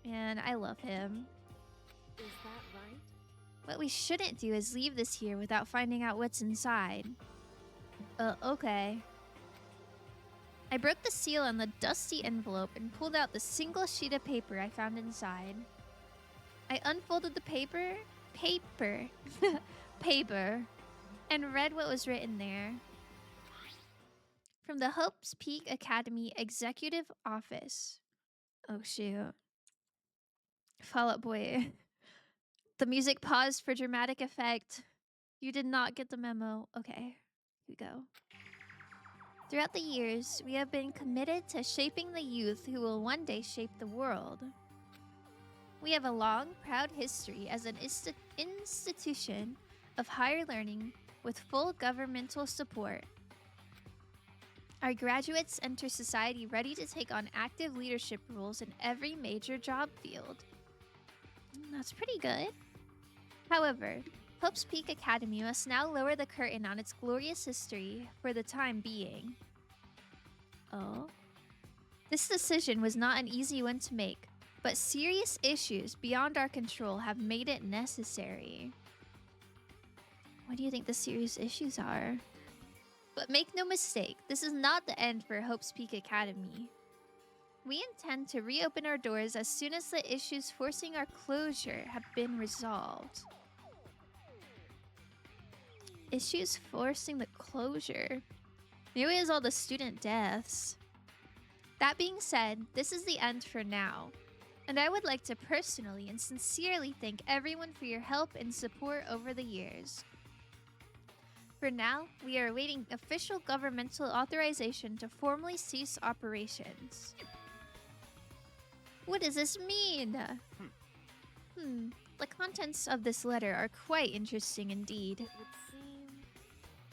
And I love him. Is that right? What we shouldn't do is leave this here without finding out what's inside. Okay. I broke the seal on the dusty envelope and pulled out the single sheet of paper I found inside. I unfolded the paper, and read what was written there. From the Hope's Peak Academy Executive Office. Oh shoot. Fall Out Boy. The music paused for dramatic effect. You did not get the memo. Okay, here we go. Throughout the years, we have been committed to shaping the youth who will one day shape the world. We have a long, proud history as an institution of higher learning with full governmental support. Our graduates enter society ready to take on active leadership roles in every major job field. That's pretty good. However, Hope's Peak Academy must now lower the curtain on its glorious history for the time being. Oh? This decision was not an easy one to make, but serious issues beyond our control have made it necessary. What do you think the serious issues are? But make no mistake, this is not the end for Hope's Peak Academy. We intend to reopen our doors as soon as the issues forcing our closure have been resolved. Issues forcing the closure? Maybe it's all the student deaths. That being said, this is the end for now. And I would like to personally and sincerely thank everyone for your help and support over the years. For now, we are awaiting official governmental authorization to formally cease operations. What does this mean? The contents of this letter are quite interesting indeed.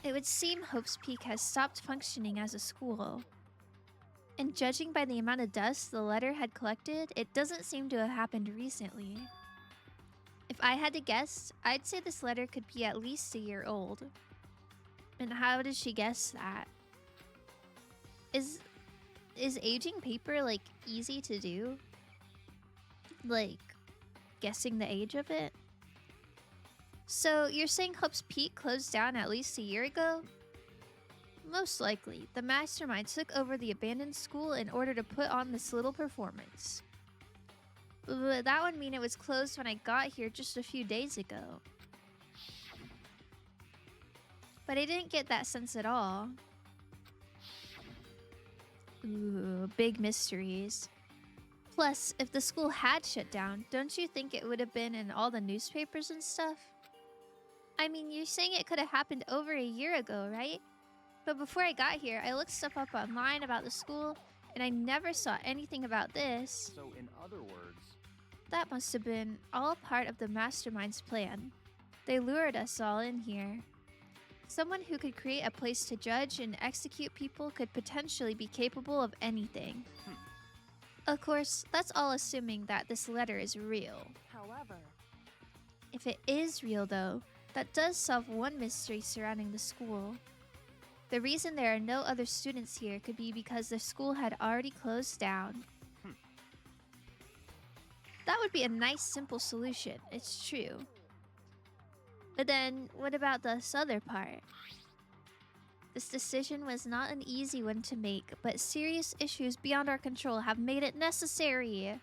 It would seem Hope's Peak has stopped functioning as a school. And judging by the amount of dust the letter had collected, it doesn't seem to have happened recently. If I had to guess, I'd say this letter could be at least a year old. And how did she guess that? Is aging paper, like, easy to do? Like, guessing the age of it? So, you're saying Hope's Peak closed down at least a year ago? Most likely, the mastermind took over the abandoned school in order to put on this little performance. But that would mean it was closed when I got here just a few days ago. But I didn't get that sense at all. Ooh, big mysteries. Plus, if the school had shut down, don't you think it would have been in all the newspapers and stuff? I mean, you're saying it could have happened over a year ago, right? But before I got here, I looked stuff up online about the school, and I never saw anything about this. So, in other words, That must have been all part of the mastermind's plan. They lured us all in here. Someone who could create a place to judge and execute people could potentially be capable of anything. Of course, that's all assuming that this letter is real. However, If it is real, though, that does solve one mystery surrounding the school. The reason there are no other students here could be because the school had already closed down. That would be a nice, simple solution, it's true. But then, what about this other part? This decision was not an easy one to make, but serious issues beyond our control have made it necessary.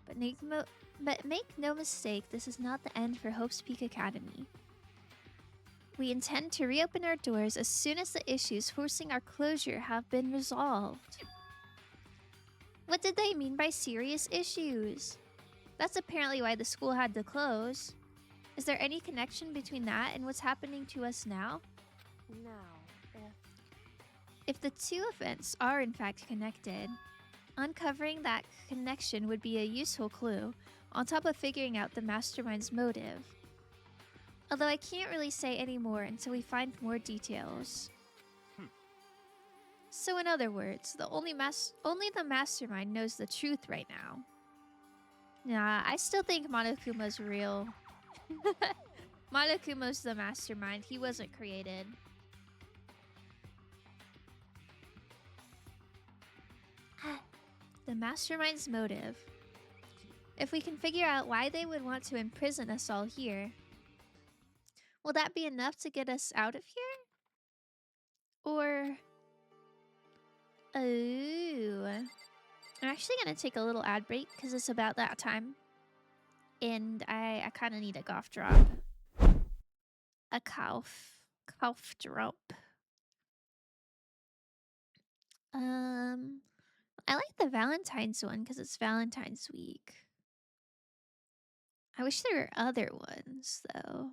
But make no mistake, this is not the end for Hope's Peak Academy. We intend to reopen our doors as soon as the issues forcing our closure have been resolved. What did they mean by serious issues? That's apparently why the school had to close. Is there any connection between that and what's happening to us now? now, If the two events are in fact connected, uncovering that connection would be a useful clue, on top of figuring out the mastermind's motive. Although I can't really say any more until we find more details. So in other words, only the mastermind knows the truth right now. Nah, I still think Monokuma's real. Monokuma's the mastermind. He wasn't created. The mastermind's motive. If we can figure out why they would want to imprison us all here, will that be enough to get us out of here? Or... Oh... I'm actually gonna take a little ad break because it's about that time. And I kind of need a cough drop. A cough drop. I like the Valentine's one because it's Valentine's week. I wish there were other ones, though.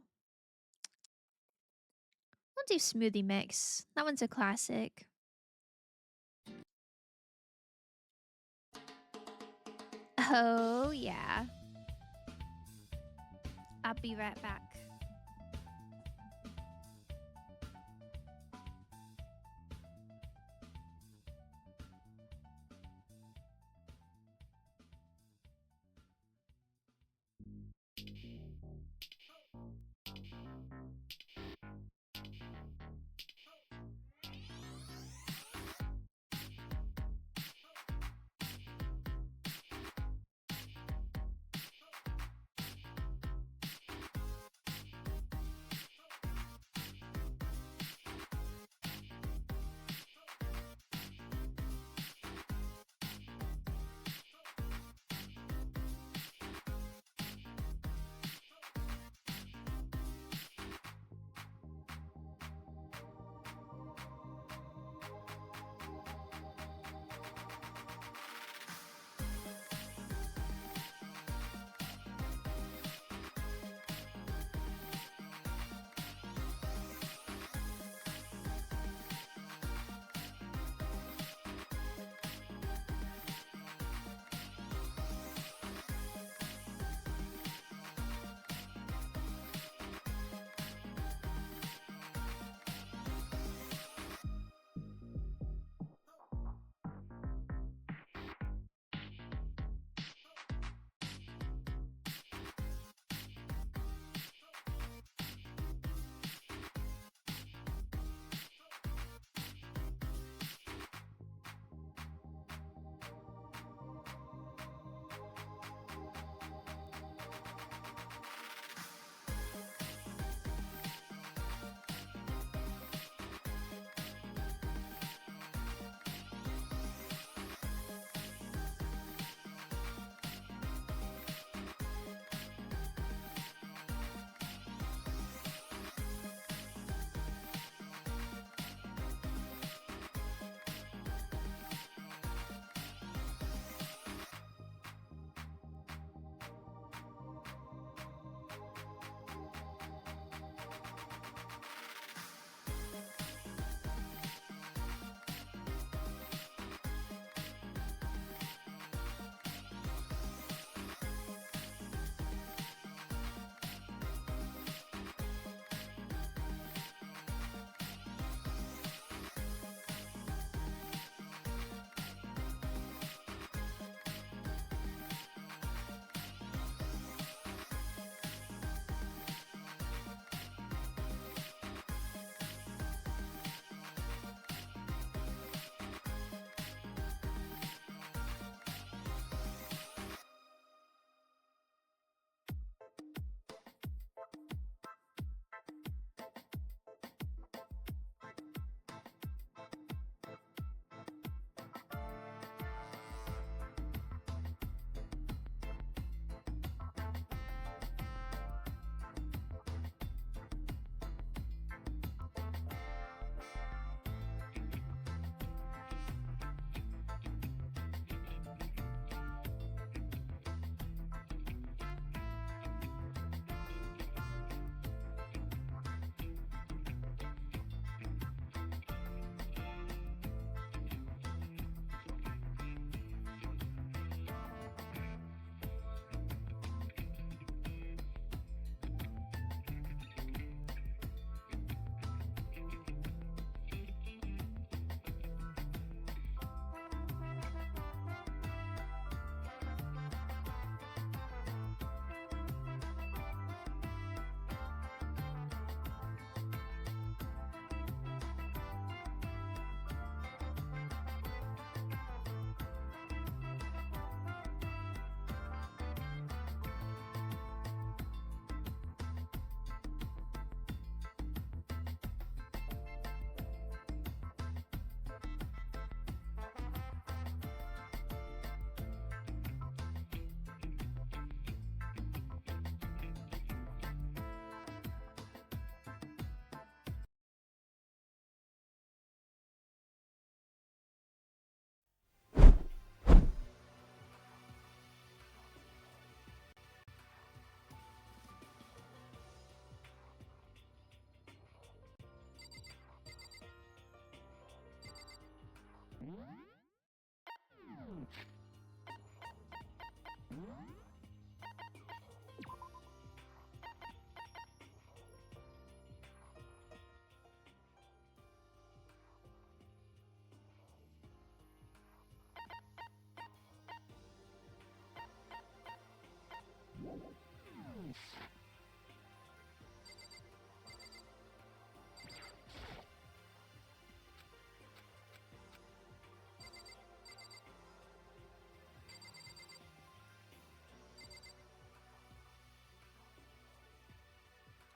We'll do Smoothie Mix. That one's a classic. Oh, yeah. I'll be right back.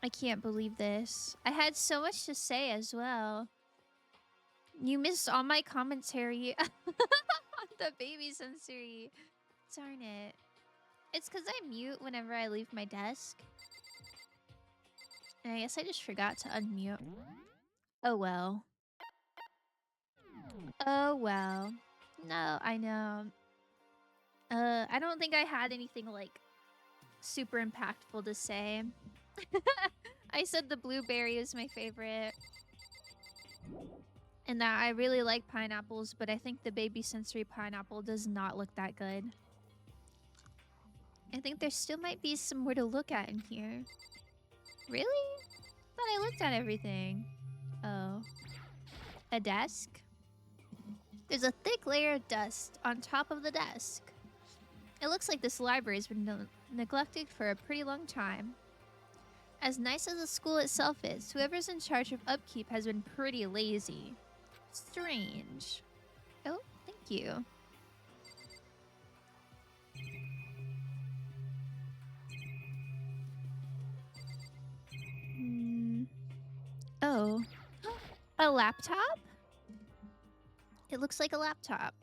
I can't believe this. I had so much to say as well. You missed all my commentary on the baby sensory. Darn it. It's because I mute whenever I leave my desk. And I guess I just forgot to unmute. Oh well. Oh well. No, I know. I don't think I had anything like super impactful to say. I said the blueberry is my favorite. And that I really like pineapples, but I think the baby sensory pineapple does not look that good. I think there still might be some more to look at in here. Really? Thought I looked at everything. Oh. A desk? There's a thick layer of dust on top of the desk. It looks like this library has been neglected for a pretty long time. As nice as the school itself is, whoever's in charge of upkeep has been pretty lazy. Strange. Oh, thank you. Oh. A laptop? It looks like a laptop.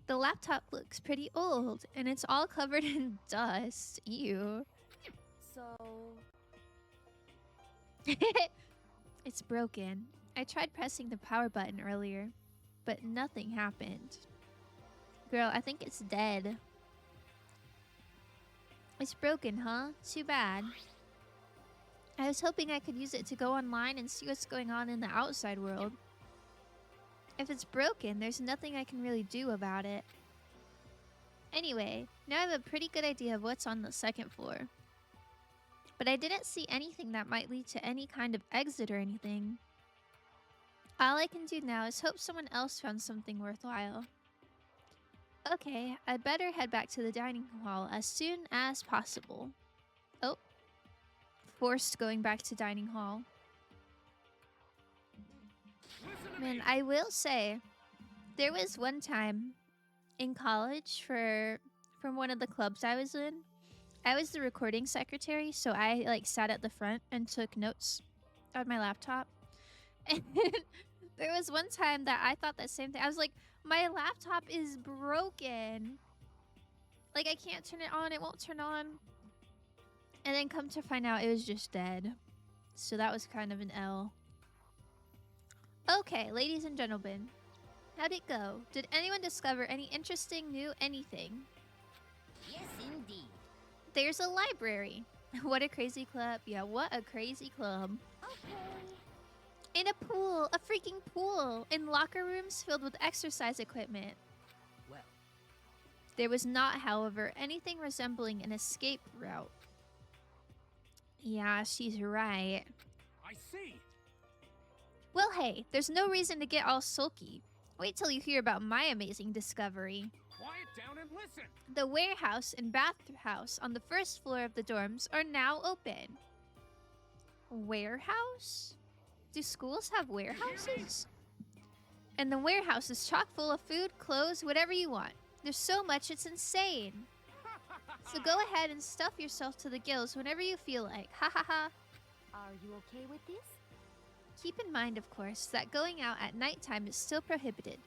The laptop looks pretty old, and it's all covered in dust. Ew. So, It's broken. I tried pressing the power button earlier, but nothing happened. Girl, I think it's dead. It's broken, huh? Too bad. I was hoping I could use it to go online and see what's going on in the outside world. If it's broken, there's nothing I can really do about it. Anyway, now I have a pretty good idea of what's on the second floor. But I didn't see anything that might lead to any kind of exit or anything. All I can do now is hope someone else found something worthwhile. Okay, I'd better head back to the dining hall as soon as possible. Oh. Forced going back to dining hall. Man, I will say, there was one time in college from one of the clubs I was in. I was the recording secretary, so I like sat at the front and took notes on my laptop. And there was one time that I thought that same thing. I was like, my laptop is broken. Like, I can't turn it on. It won't turn on. And then come to find out it was just dead. So that was kind of an L. Okay, ladies and gentlemen. How'd it go? Did anyone discover any interesting new anything? Yes, indeed. There's a library. What a crazy club. Yeah, what a crazy club. Okay. In a pool. A freaking pool. In locker rooms filled with exercise equipment. Well, There was not, however, anything resembling an escape route. Yeah, she's right. I see. Well, hey, there's no reason to get all sulky. Wait till you hear about my amazing discovery. Quiet down and listen. The warehouse and bathhouse on the first floor of the dorms are now open. Warehouse? Do schools have warehouses? And the warehouse is chock full of food, clothes, whatever you want. There's so much, it's insane. So go ahead and stuff yourself to the gills whenever you feel like. Ha ha ha. are you okay with this? Keep in mind, of course, that going out at nighttime is still prohibited.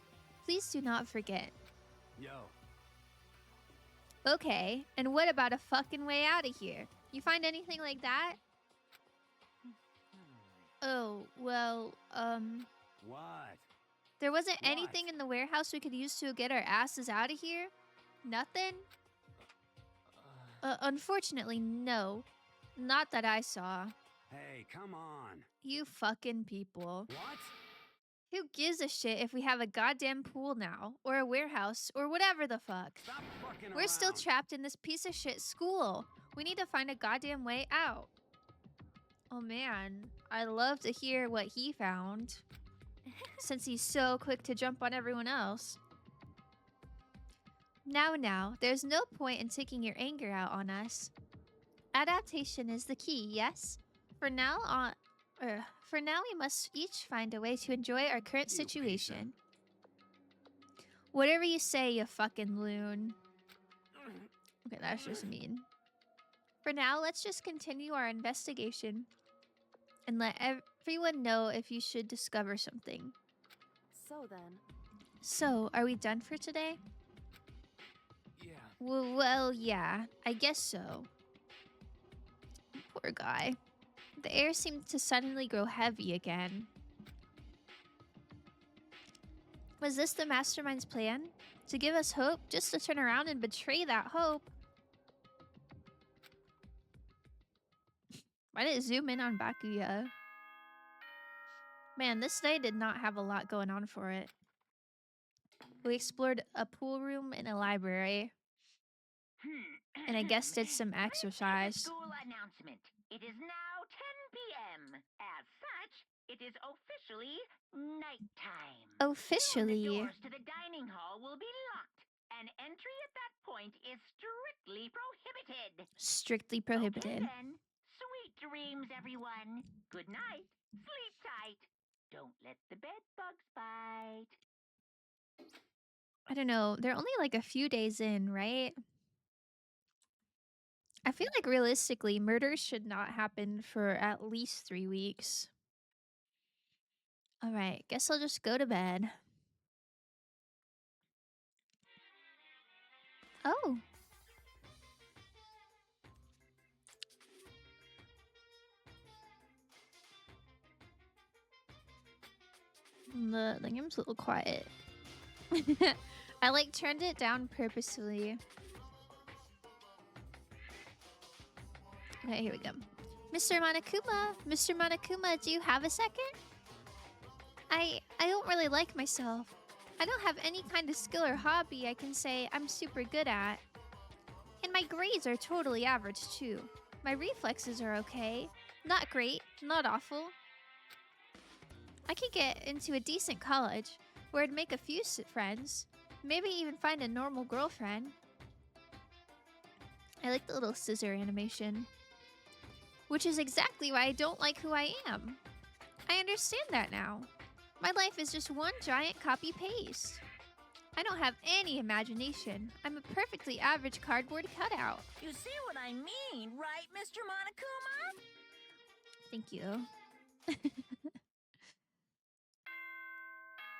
Please do not forget. Yo. Okay, and what about a fucking way out of here? You find anything like that? Oh, well, What? there wasn't What? anything in the warehouse we could use to get our asses out of here? Nothing? Unfortunately, no. Not that I saw. Hey, come on. You fucking people. What? Who gives a shit if we have a goddamn pool now, or a warehouse, or whatever the fuck? Stop fucking We're still around. trapped in this piece of shit school. We need to find a goddamn way out. Oh man, I'd love to hear what he found, since he's so quick to jump on everyone else. Now, there's no point in taking your anger out on us. Adaptation is the key, yes? For now, we must each find a way to enjoy our current You situation. Whatever you say, you fucking loon. Okay, that's just mean. For now, let's just continue our investigation and let everyone know if you should discover something. So then, So, are we done for today? Yeah. Well, yeah, I guess so. Poor guy. The air seemed to suddenly grow heavy again. Was this the mastermind's plan? To give us hope, just to turn around and betray that hope? Why did it zoom in on Bakuya? Man, this day did not have a lot going on for it. We explored a pool room and a library, and I guess did some This is a exercise. school announcement. It is now 10 p.m. As such, it is officially nighttime. Soon the Officially. doors to the dining hall will be locked, and entry at that point is strictly prohibited. Strictly Okay prohibited. then. Sweet dreams, everyone. Good night. Sleep tight. Don't let the bed bugs bite. I don't know, they're only like a few days in, right? I feel like realistically, murders should not happen for at least 3 weeks. Alright, guess I'll just go to bed. Oh. The game's a little quiet. I like turned it down purposefully. Okay, here we go. Mr. Monokuma, do you have a second? I don't really like myself. I don't have any kind of skill or hobby I can say I'm super good at. And my grades are totally average too. My reflexes are okay. Not great, not awful. I could get into a decent college where I'd make a few friends. Maybe even find a normal girlfriend. I like the little scissor animation. Which is exactly why I don't like who I am. I understand that now. My life is just one giant copy-paste. I don't have any imagination. I'm a perfectly average cardboard cutout. You see what I mean, right, Mr. Monokuma? Thank you.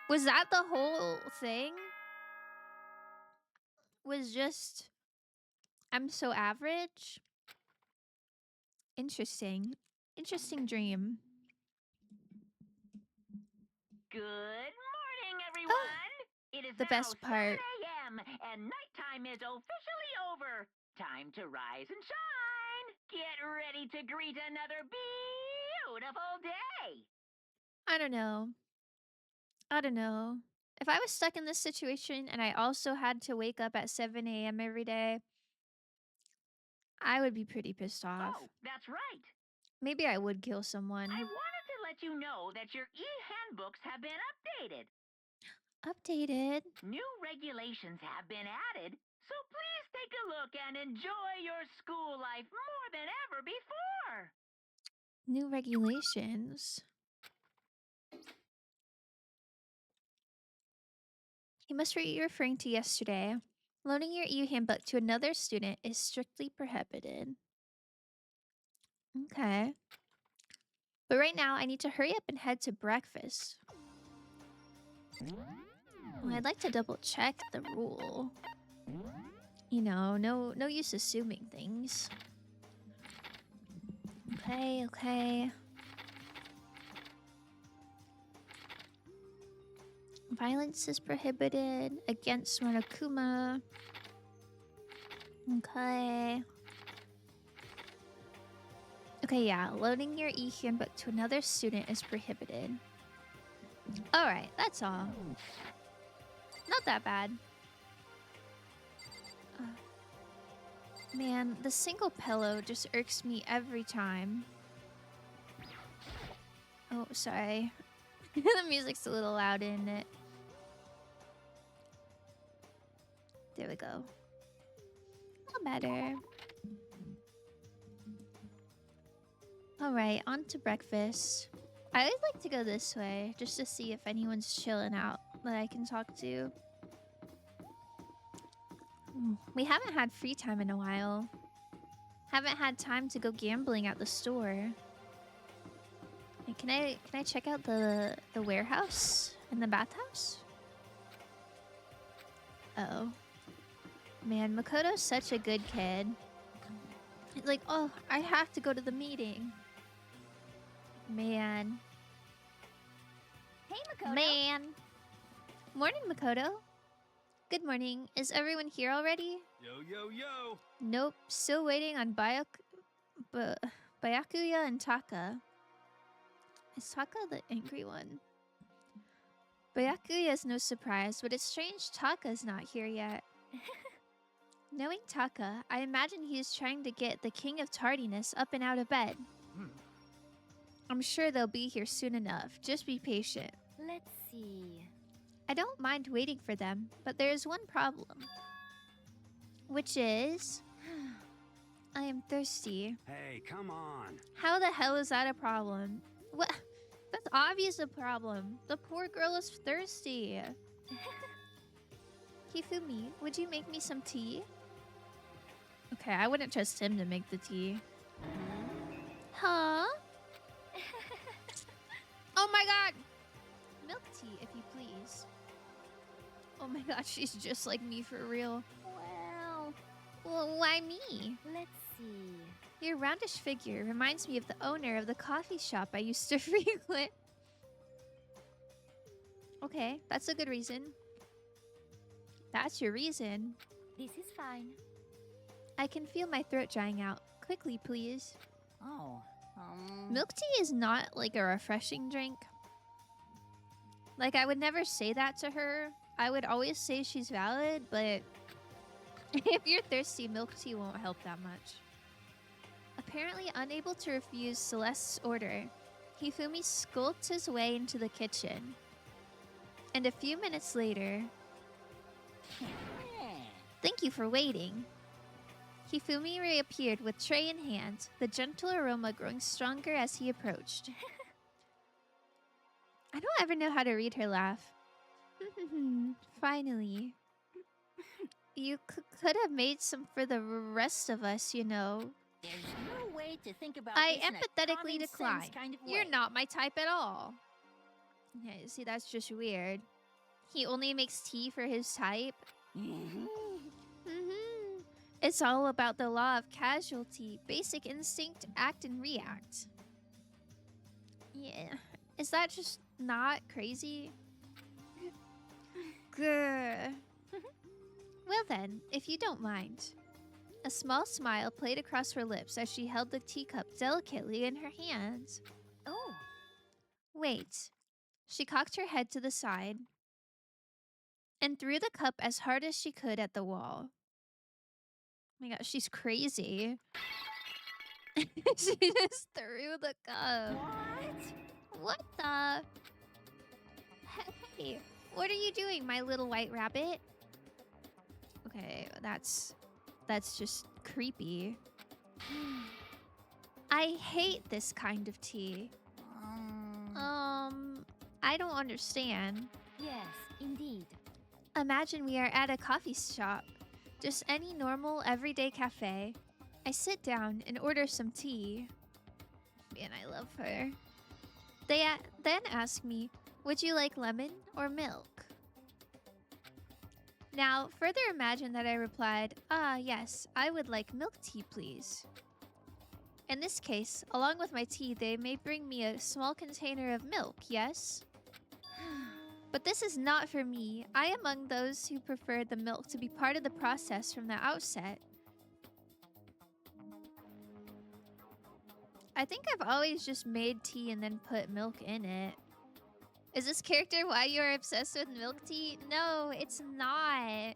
Was that the whole thing? Was just, I'm so average? Interesting. Interesting dream. Good morning, everyone. It is the now best part. 7 a.m. and nighttime is officially over. Time to rise and shine. Get ready to greet another beautiful day. I don't know. If I was stuck in this situation and I also had to wake up at 7 a.m. every day, I would be pretty pissed off. Oh, that's right. Maybe I would kill someone. I wanted to let you know that your e-handbooks have been updated. Updated. New regulations have been added, so please take a look and enjoy your school life more than ever before. New regulations. You must be referring to yesterday. Loaning your e-handbook to another student is strictly prohibited. Okay. But right now, I need to hurry up and head to breakfast. Well, I'd like to double check the rule. You know, no use assuming things. Okay. Violence is prohibited against Monokuma. Okay, yeah, loading your e-handbook to another student is prohibited. Alright, that's all. Not that bad. Man, the single pillow just irks me every time. Oh, sorry. The music's a little loud, isn't it? There we go. A little better. Alright, on to breakfast. I always like to go this way, just to see if anyone's chilling out that I can talk to. We haven't had free time in a while. Haven't had time to go gambling at the store. Hey, can I check out the warehouse and the bathhouse? Uh-oh. Man, Makoto's such a good kid. He's like, oh, I have to go to the meeting. Man. Hey, Makoto. Man. Morning, Makoto. Good morning. Is everyone here already? Yo, yo, yo! Nope. Still waiting on Byakuya and Taka. Is Taka the angry one? Byakuya is no surprise, but it's strange Taka's not here yet. Knowing Taka, I imagine he is trying to get the King of Tardiness up and out of bed. I'm sure they'll be here soon enough. Just be patient. Let's see. I don't mind waiting for them, but there is one problem. Which is... I am thirsty. Hey, come on. How the hell is that a problem? What? That's obvious a problem. The poor girl is thirsty. Hifumi, would you make me some tea? Okay, I wouldn't trust him to make the tea. Huh? Oh my god! Milk tea, if you please. Oh my god, she's just like me for real. Well, why me? Let's see. Your roundish figure reminds me of the owner of the coffee shop I used to frequent. Okay, that's a good reason. That's your reason. This is fine. I can feel my throat drying out. Quickly, please. Oh. Milk tea is not like a refreshing drink. Like, I would never say that to her. I would always say she's valid, but if you're thirsty, milk tea won't help that much. Apparently unable to refuse Celeste's order, Hifumi skulked his way into the kitchen. And a few minutes later... Thank you for waiting. Hifumi reappeared with tray in hand, the gentle aroma growing stronger as he approached. I don't ever know how to read her laugh. Finally. You could have made some for the rest of us, you know. There's no way to think about I this in a empathetically common sense decline. kind of You're way. not my type at all. Okay, see, that's just weird. He only makes tea for his type. It's all about the law of casualty, basic instinct, act and react. Yeah. Is that just not crazy? Grr. Well then, if you don't mind. A small smile played across her lips as she held the teacup delicately in her hands. Oh. Wait. She cocked her head to the side and threw the cup as hard as she could at the wall. Oh my god, she's crazy. She just threw the cup. What the? Hey, what are you doing, my little white rabbit? Okay, that's just creepy. I hate this kind of tea. I don't understand. Yes, indeed. Imagine we are at a coffee shop. Just any normal, everyday cafe. I sit down and order some tea. Man, I love her. They then ask me, would you like lemon or milk? Now, further imagine that I replied, yes, I would like milk tea, please. In this case, along with my tea, they may bring me a small container of milk, yes? But this is not for me. I am among those who prefer the milk to be part of the process from the outset. I think I've always just made tea and then put milk in it. Is this character why you're obsessed with milk tea? No, it's not.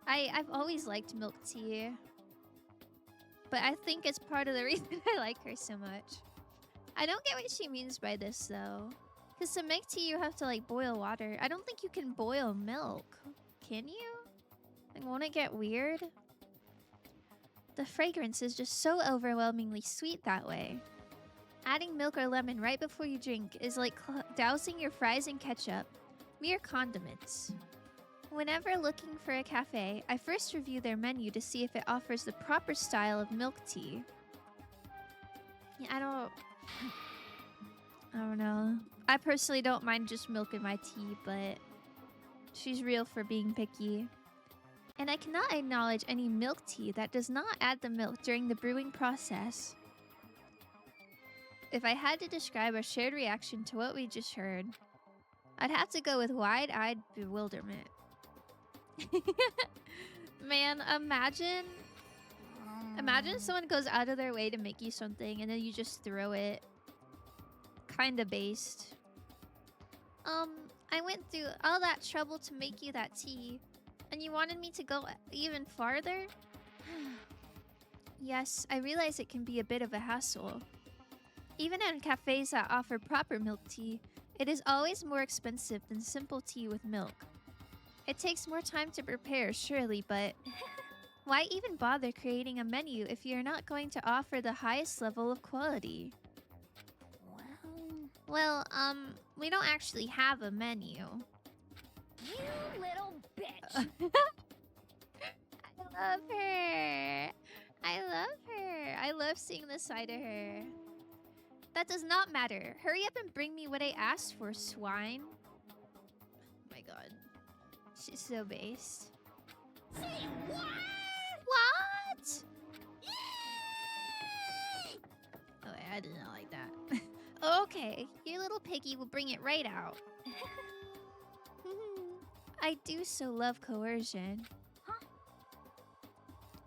I've always liked milk tea. But I think it's part of the reason I like her so much. I don't get what she means by this, though. Because to make tea, you have to, like, boil water. I don't think you can boil milk. Can you? Like, won't it get weird? The fragrance is just so overwhelmingly sweet that way. Adding milk or lemon right before you drink is like dousing your fries in ketchup. Mere condiments. Whenever looking for a cafe, I first review their menu to see if it offers the proper style of milk tea. Yeah, I don't know. I personally don't mind just milk in my tea, but she's real for being picky. And I cannot acknowledge any milk tea that does not add the milk during the brewing process. If I had to describe our shared reaction to what we just heard, I'd have to go with wide-eyed bewilderment. Man, imagine someone goes out of their way to make you something and then you just throw it. Kinda based. I went through all that trouble to make you that tea, and you wanted me to go even farther? Yes, I realize it can be a bit of a hassle. Even in cafes that offer proper milk tea, it is always more expensive than simple tea with milk. It takes more time to prepare, surely, but why even bother creating a menu if you're not going to offer the highest level of quality? Well, we don't actually have a menu. You little bitch. I love her. I love her. I love seeing this side of her. That does not matter. Hurry up and bring me what I asked for, swine. Oh my god. She's so based. Say what? What? Oh, wait, I did not like that. Okay, your little piggy will bring it right out. I do so love coercion. Huh?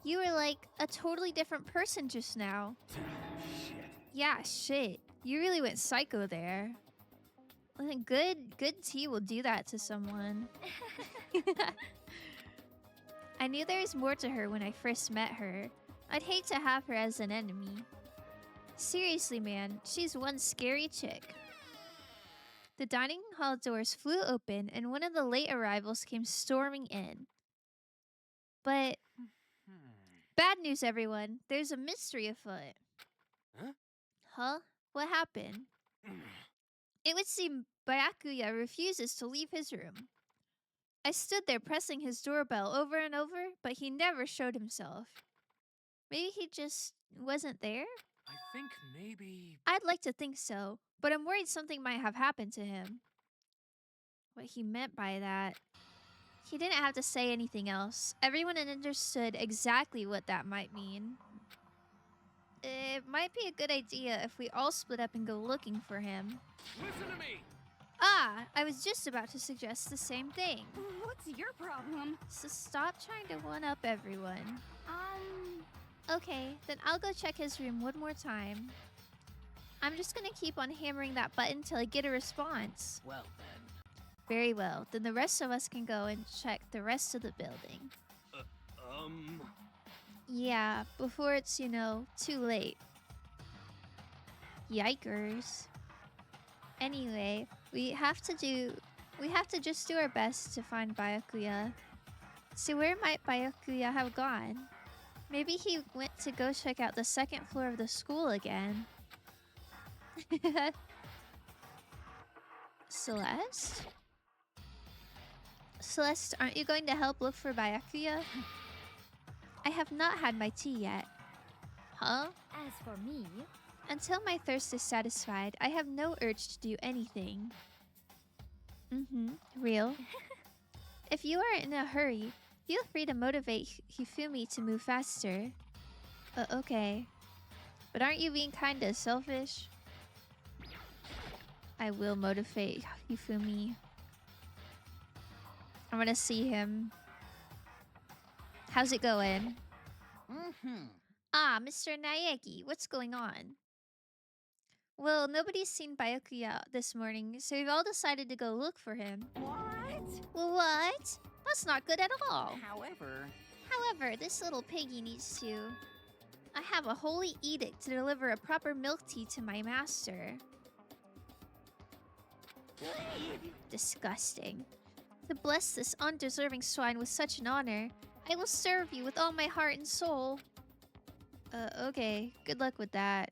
You were like a totally different person just now. Shit. Yeah, shit. You really went psycho there. Good tea will do that to someone. I knew there was more to her when I first met her. I'd hate to have her as an enemy. Seriously, man, she's one scary chick. The dining hall doors flew open and one of the late arrivals came storming in. But bad news, everyone. There's a mystery afoot. Huh? Huh? What happened? It would seem Byakuya refuses to leave his room. I stood there pressing his doorbell over and over, but he never showed himself. Maybe he just wasn't there? I think maybe... I'd like to think so, but I'm worried something might have happened to him. What he meant by that... He didn't have to say anything else. Everyone understood exactly what that might mean. It might be a good idea if we all split up and go looking for him. Listen to me! Ah, I was just about to suggest the same thing. What's your problem? So stop trying to one-up everyone. Okay, then I'll go check his room one more time. I'm just gonna keep on hammering that button till I get a response. Well then. Very well, then the rest of us can go and check the rest of the building. Yeah, before it's, too late. Yikers. Anyway, we have to just do our best to find Byakuya. So where might Byakuya have gone? Maybe he went to go check out the second floor of the school again. Celeste? Celeste, aren't you going to help look for Byakuya? I have not had my tea yet. Huh? As for me, Until my thirst is satisfied, I have no urge to do anything. Real. If you are in a hurry, feel free to motivate Hifumi to move faster. Okay. But aren't you being kinda selfish? I will motivate Hifumi. I want to see him. How's it going? Ah, Mr. Naegi, what's going on? Well, nobody's seen Byakuya this morning, so we've all decided to go look for him. What? What? That's not good at all. However, This little piggy needs to. I have a holy edict to deliver a proper milk tea to my master. Disgusting. To bless this undeserving swine with such an honor, I will serve you with all my heart and soul. Okay. Good luck with that.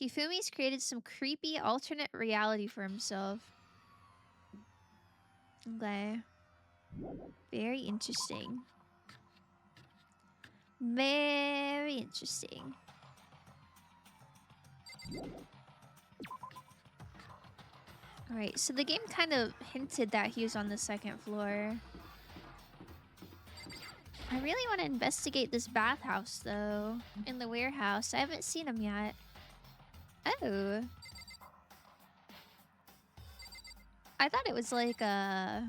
Hifumi's created some creepy alternate reality for himself. Okay. Very interesting. Very interesting. Alright, so the game kind of hinted that he was on the second floor. I really want to investigate this bathhouse, though. In the warehouse. I haven't seen him yet. Oh. I thought it was like a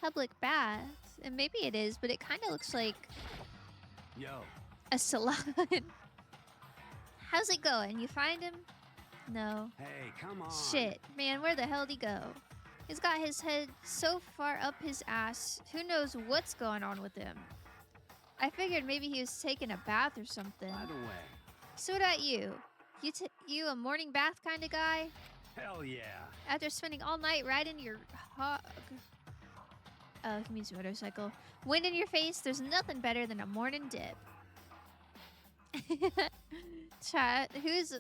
public bath. And maybe it is, but it kind of looks like Yo. a salon. How's it going? You find him? No. Hey, come on. Shit. Man, where the hell'd he go? He's got his head so far up his ass, who knows what's going on with him. I figured maybe he was taking a bath or something. By the way, So what about you? You a morning bath kind of guy? hell yeah. After spending all night riding your hog... Oh, he means motorcycle. Wind in your face, there's nothing better than a morning dip. Chat, who's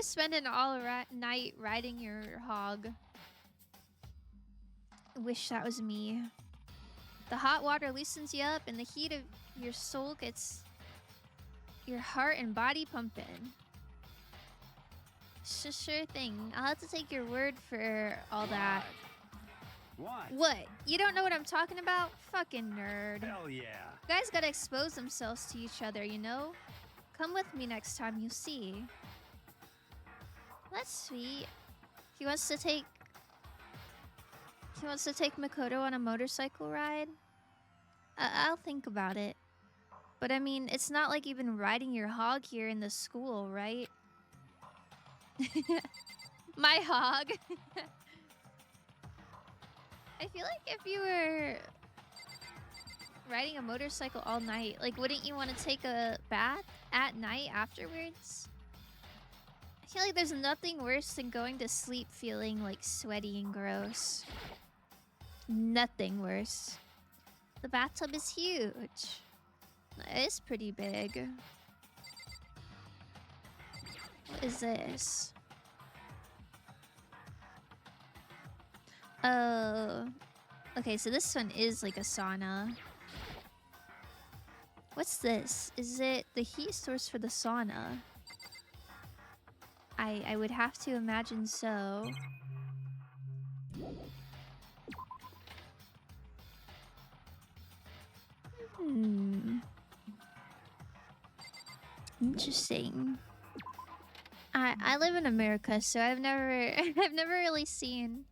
spending all night riding your hog? Wish that was me. The hot water loosens you up, and the heat of your soul gets your heart and body pumping. Sure thing. I'll have to take your word for all that. What? You don't know what I'm talking about? Fucking nerd. Hell yeah. Guys gotta expose themselves to each other, you know? Come with me next time you see. That's sweet. He wants to take Makoto on a motorcycle ride? I'll think about it. But I mean, it's not like you've been riding your hog here in the school, right? My hog. I feel like if you were riding a motorcycle all night, like, wouldn't you want to take a bath at night afterwards? I feel like there's nothing worse than going to sleep feeling, like, sweaty and gross. Nothing worse. The bathtub is huge. It's pretty big. What is this? Oh. Okay, so this one is like a sauna. What's this? Is it the heat source for the sauna? I would have to imagine so. Interesting. I live in America, so I've never really seen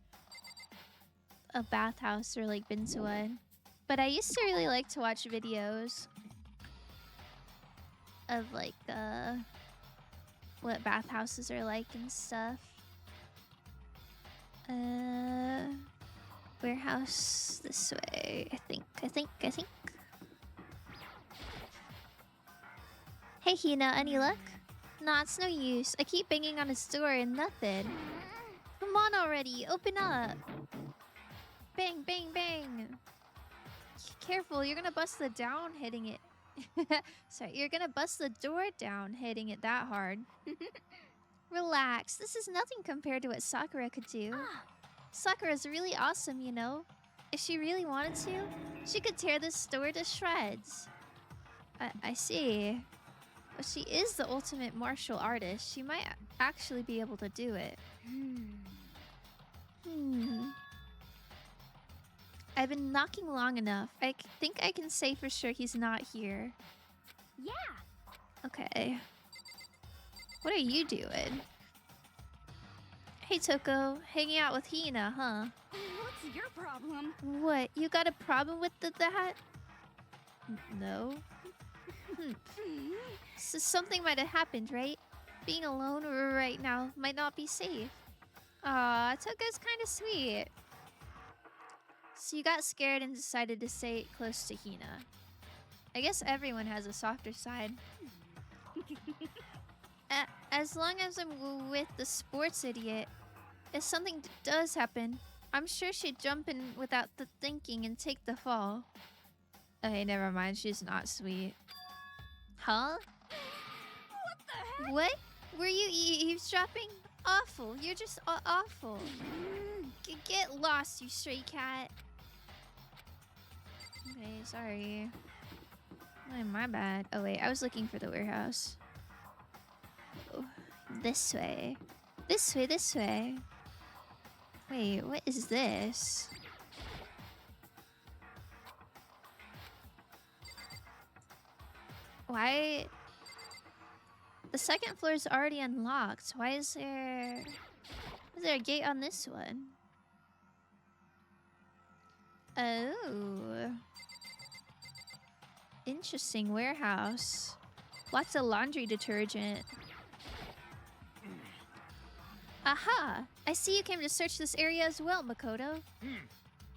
a bathhouse or like been to one. But I used to really like to watch videos of like what bathhouses are like and stuff. Warehouse this way, I think. Hey Hina, any luck? Nah, it's no use. I keep banging on his door and nothing. Come on already, open up. Bang, bang, bang. Careful, you're gonna bust the down hitting it. Sorry, you're gonna bust the door down hitting it that hard. Relax, this is nothing compared to what Sakura could do. Sakura's really awesome, you know. If she really wanted to, she could tear this door to shreds. I see. But she is the ultimate martial artist. She might actually be able to do it. I've been knocking long enough. I think I can say for sure he's not here. Yeah. Okay. What are you doing? Hey Toko, hanging out with Hina, huh? What's your problem? What, you got a problem with that? No. So something might have happened, right? being alone right now might not be safe. Aw, Toka's kind of sweet. So you got scared and decided to stay close to Hina. I guess everyone has a softer side. As long as I'm with the sports idiot, if something does happen, I'm sure she'd jump in without the thinking and take the fall. Okay, never mind. She's not sweet. Huh? What the heck? What? Were you eavesdropping? Awful. You're just awful. Get lost, you stray cat. Okay, sorry. My bad. Oh wait, I was looking for the warehouse. Oh, this way. This way, this way. Wait, what is this? Why? The second floor is already unlocked. Why is there a gate on this one? Oh. Interesting warehouse. Lots of laundry detergent. Aha! I see you came to search this area as well, Makoto.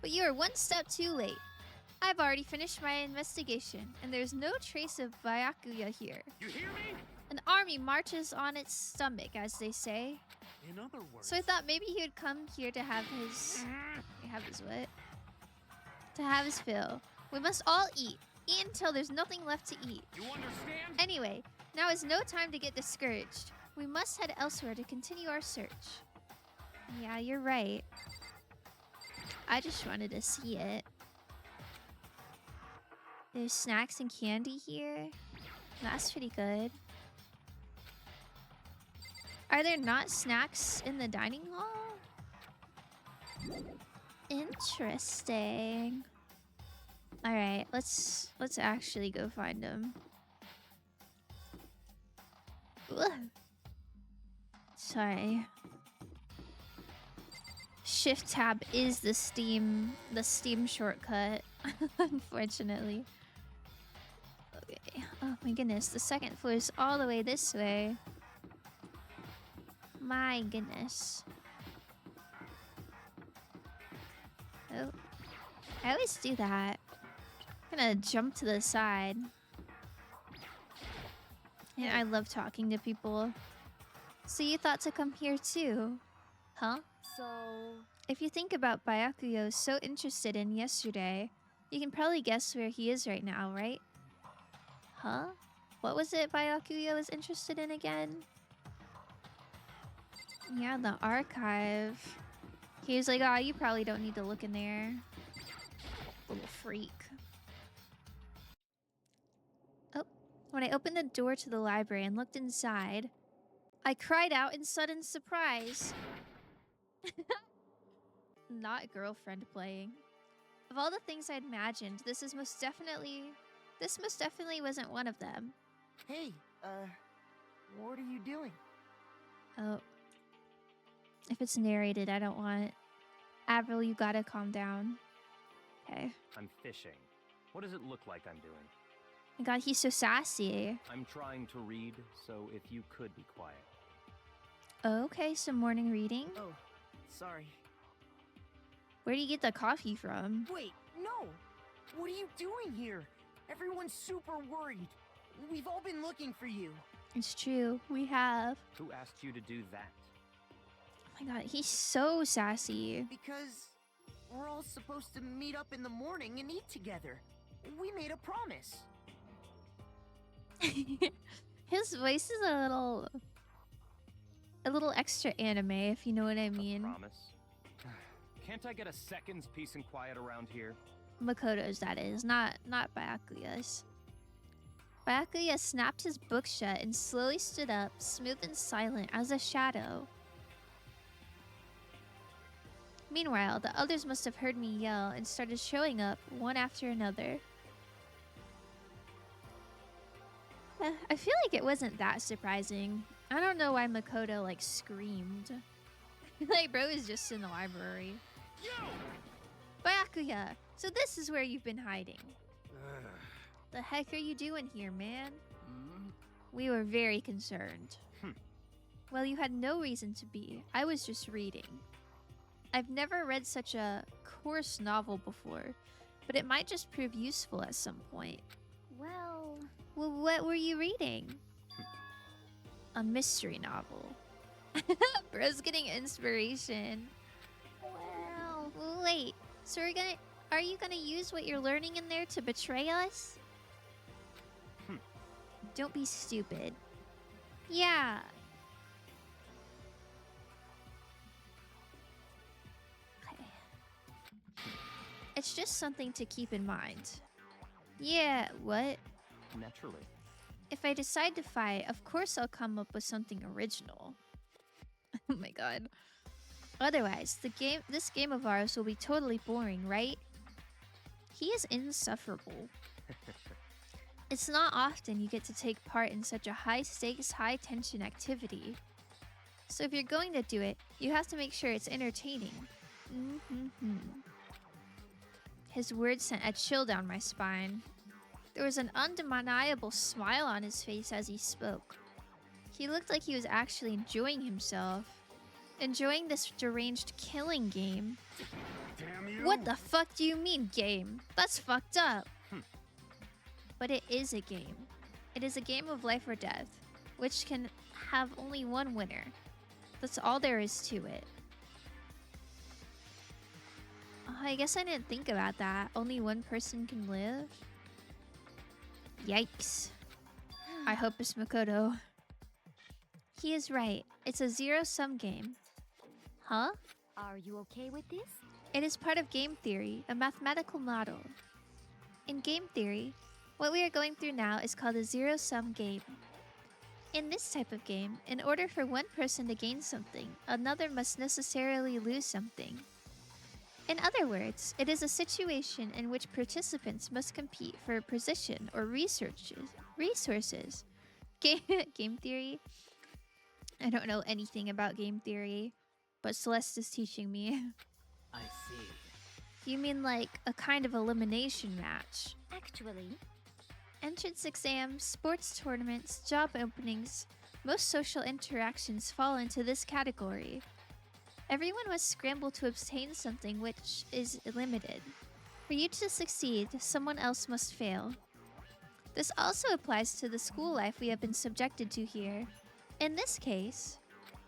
But you are one step too late. I've already finished my investigation, and there's no trace of Byakuya here. You hear me? An army marches on its stomach, as they say. In other words. So I thought maybe he would come here to have his... what? To have his fill. We must all eat. Eat until there's nothing left to eat. You understand? Anyway, now is no time to get discouraged. We must head elsewhere to continue our search. Yeah, you're right. I just wanted to see it. There's snacks and candy here. That's pretty good. Are there not snacks in the dining hall? Interesting. All right, let's actually go find them. Ugh. Sorry. Shift tab is the Steam shortcut, unfortunately. Okay. Oh my goodness, the second floor is all the way this way. My goodness. Oh. I always do that. I'm gonna jump to the side. And I love talking to people. So you thought to come here too? Huh? So... If you think about Byakuya so interested in yesterday, you can probably guess where he is right now, right? Huh? What was it Byakuya was interested in again? Yeah, the archive. He was like, oh, you probably don't need to look in there. Little freak. Oh, when I opened the door to the library and looked inside, I cried out in sudden surprise. Not girlfriend playing. Of all the things I'd imagined, this most definitely wasn't one of them. Hey, what are you doing? Oh. If it's narrated, I don't want it. Avril, you gotta calm down. Okay. I'm fishing. What does it look like I'm doing? My god, he's so sassy. I'm trying to read, so if you could be quiet. Okay, some morning reading. Oh, sorry. Where do you get the coffee from? Wait, no! What are you doing here? Everyone's super worried. We've all been looking for you. It's true, we have. Who asked you to do that? Oh my god, he's so sassy. Because we're all supposed to meet up in the morning and eat together. We made a promise. His voice is a little extra anime, if you know what I mean. A promise? Can't I get a second's peace and quiet around here? Makoto's, that is, not Byakuya's. Byakuya snapped his book shut and slowly stood up, smooth and silent as a shadow. Meanwhile, the others must have heard me yell and started showing up one after another. I feel like it wasn't that surprising. I don't know why Makoto, like, screamed. Like, bro is just in the library. Yo! Byakuya, so this is where you've been hiding. The heck are you doing here, man? We were very concerned. Well, you had no reason to be. I was just reading. I've never read such a coarse novel before, but it might just prove useful at some point. Well, Well, what were you reading? A mystery novel. Bro's getting inspiration. well, Wait, so are you gonna use what you're learning in there to betray us? Don't be stupid. Yeah. Okay. It's just something to keep in mind. Yeah, what? Naturally. If I decide to fight, of course I'll come up with something original. Oh my god. Otherwise, this game of ours will be totally boring, right? He is insufferable. It's not often you get to take part in such a high-stakes, high-tension activity. So if you're going to do it, you have to make sure it's entertaining. His words sent a chill down my spine. There was an undeniable smile on his face as he spoke. He looked like he was actually enjoying himself. Enjoying this deranged killing game. Damn you! What the fuck do you mean, game? That's fucked up. But it is a game. It is a game of life or death, which can have only one winner. That's all there is to it. Oh, I guess I didn't think about that. Only one person can live? Yikes. I hope it's Makoto. He is right. It's a zero-sum game. Huh? are you okay with this? It is part of game theory, a mathematical model. In game theory, what we are going through now is called a zero-sum game. In this type of game, in order for one person to gain something, another must necessarily lose something. In other words, it is a situation in which participants must compete for a position or resources. Game theory? I don't know anything about game theory, but Celeste is teaching me. I see. You mean like a kind of elimination match? Actually, Entrance exams, sports tournaments, job openings, most social interactions fall into this category. Everyone must scramble to obtain something which is limited. For you to succeed, someone else must fail. This also applies to the school life we have been subjected to here. In this case,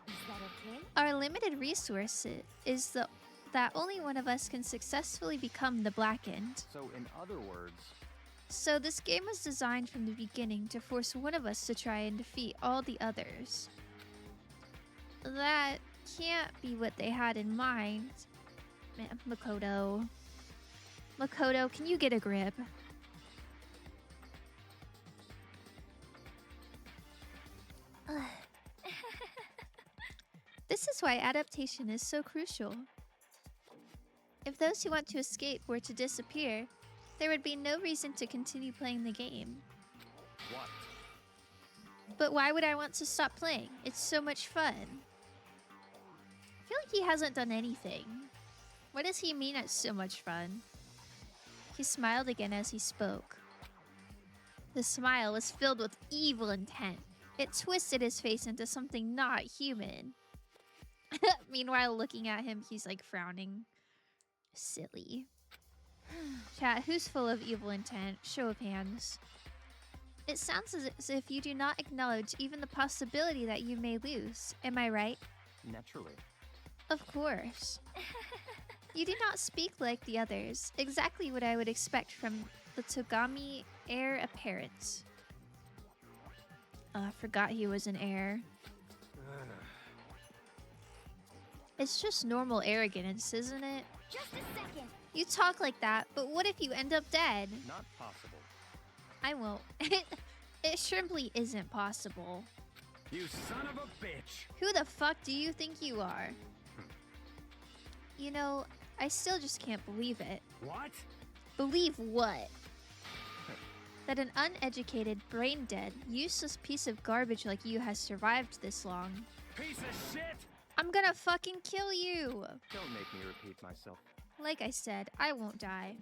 is that okay? our limited resource is that only one of us can successfully become the Blackened. So, in other words, So this game was designed from the beginning to force one of us to try and defeat all the others. That can't be what they had in mind. Man, Makoto. Makoto, can you get a grip? This is why adaptation is so crucial. If those who want to escape were to disappear, there would be no reason to continue playing the game. what? But why would I want to stop playing? It's so much fun. I feel like he hasn't done anything. What does he mean it's so much fun? He smiled again as he spoke. The smile was filled with evil intent. It twisted his face into something not human. Meanwhile, looking at him, he's like frowning. Silly. Chat, who's full of evil intent? Show of hands. It sounds as if you do not acknowledge even the possibility that you may lose. Am I right? Naturally. Of course. You do not speak like the others. Exactly what I would expect from the Togami heir apparent. I forgot he was an heir. It's just normal arrogance, isn't it? Just a second. You talk like that, but what if you end up dead? Not possible. I won't. It simply isn't possible. You son of a bitch! Who the fuck do you think you are? You know, I still just can't believe it. What? Believe what? That an uneducated, brain-dead, useless piece of garbage like you has survived this long. Piece of shit! I'm gonna fucking kill you! Don't make me repeat myself. Like I said, I won't die.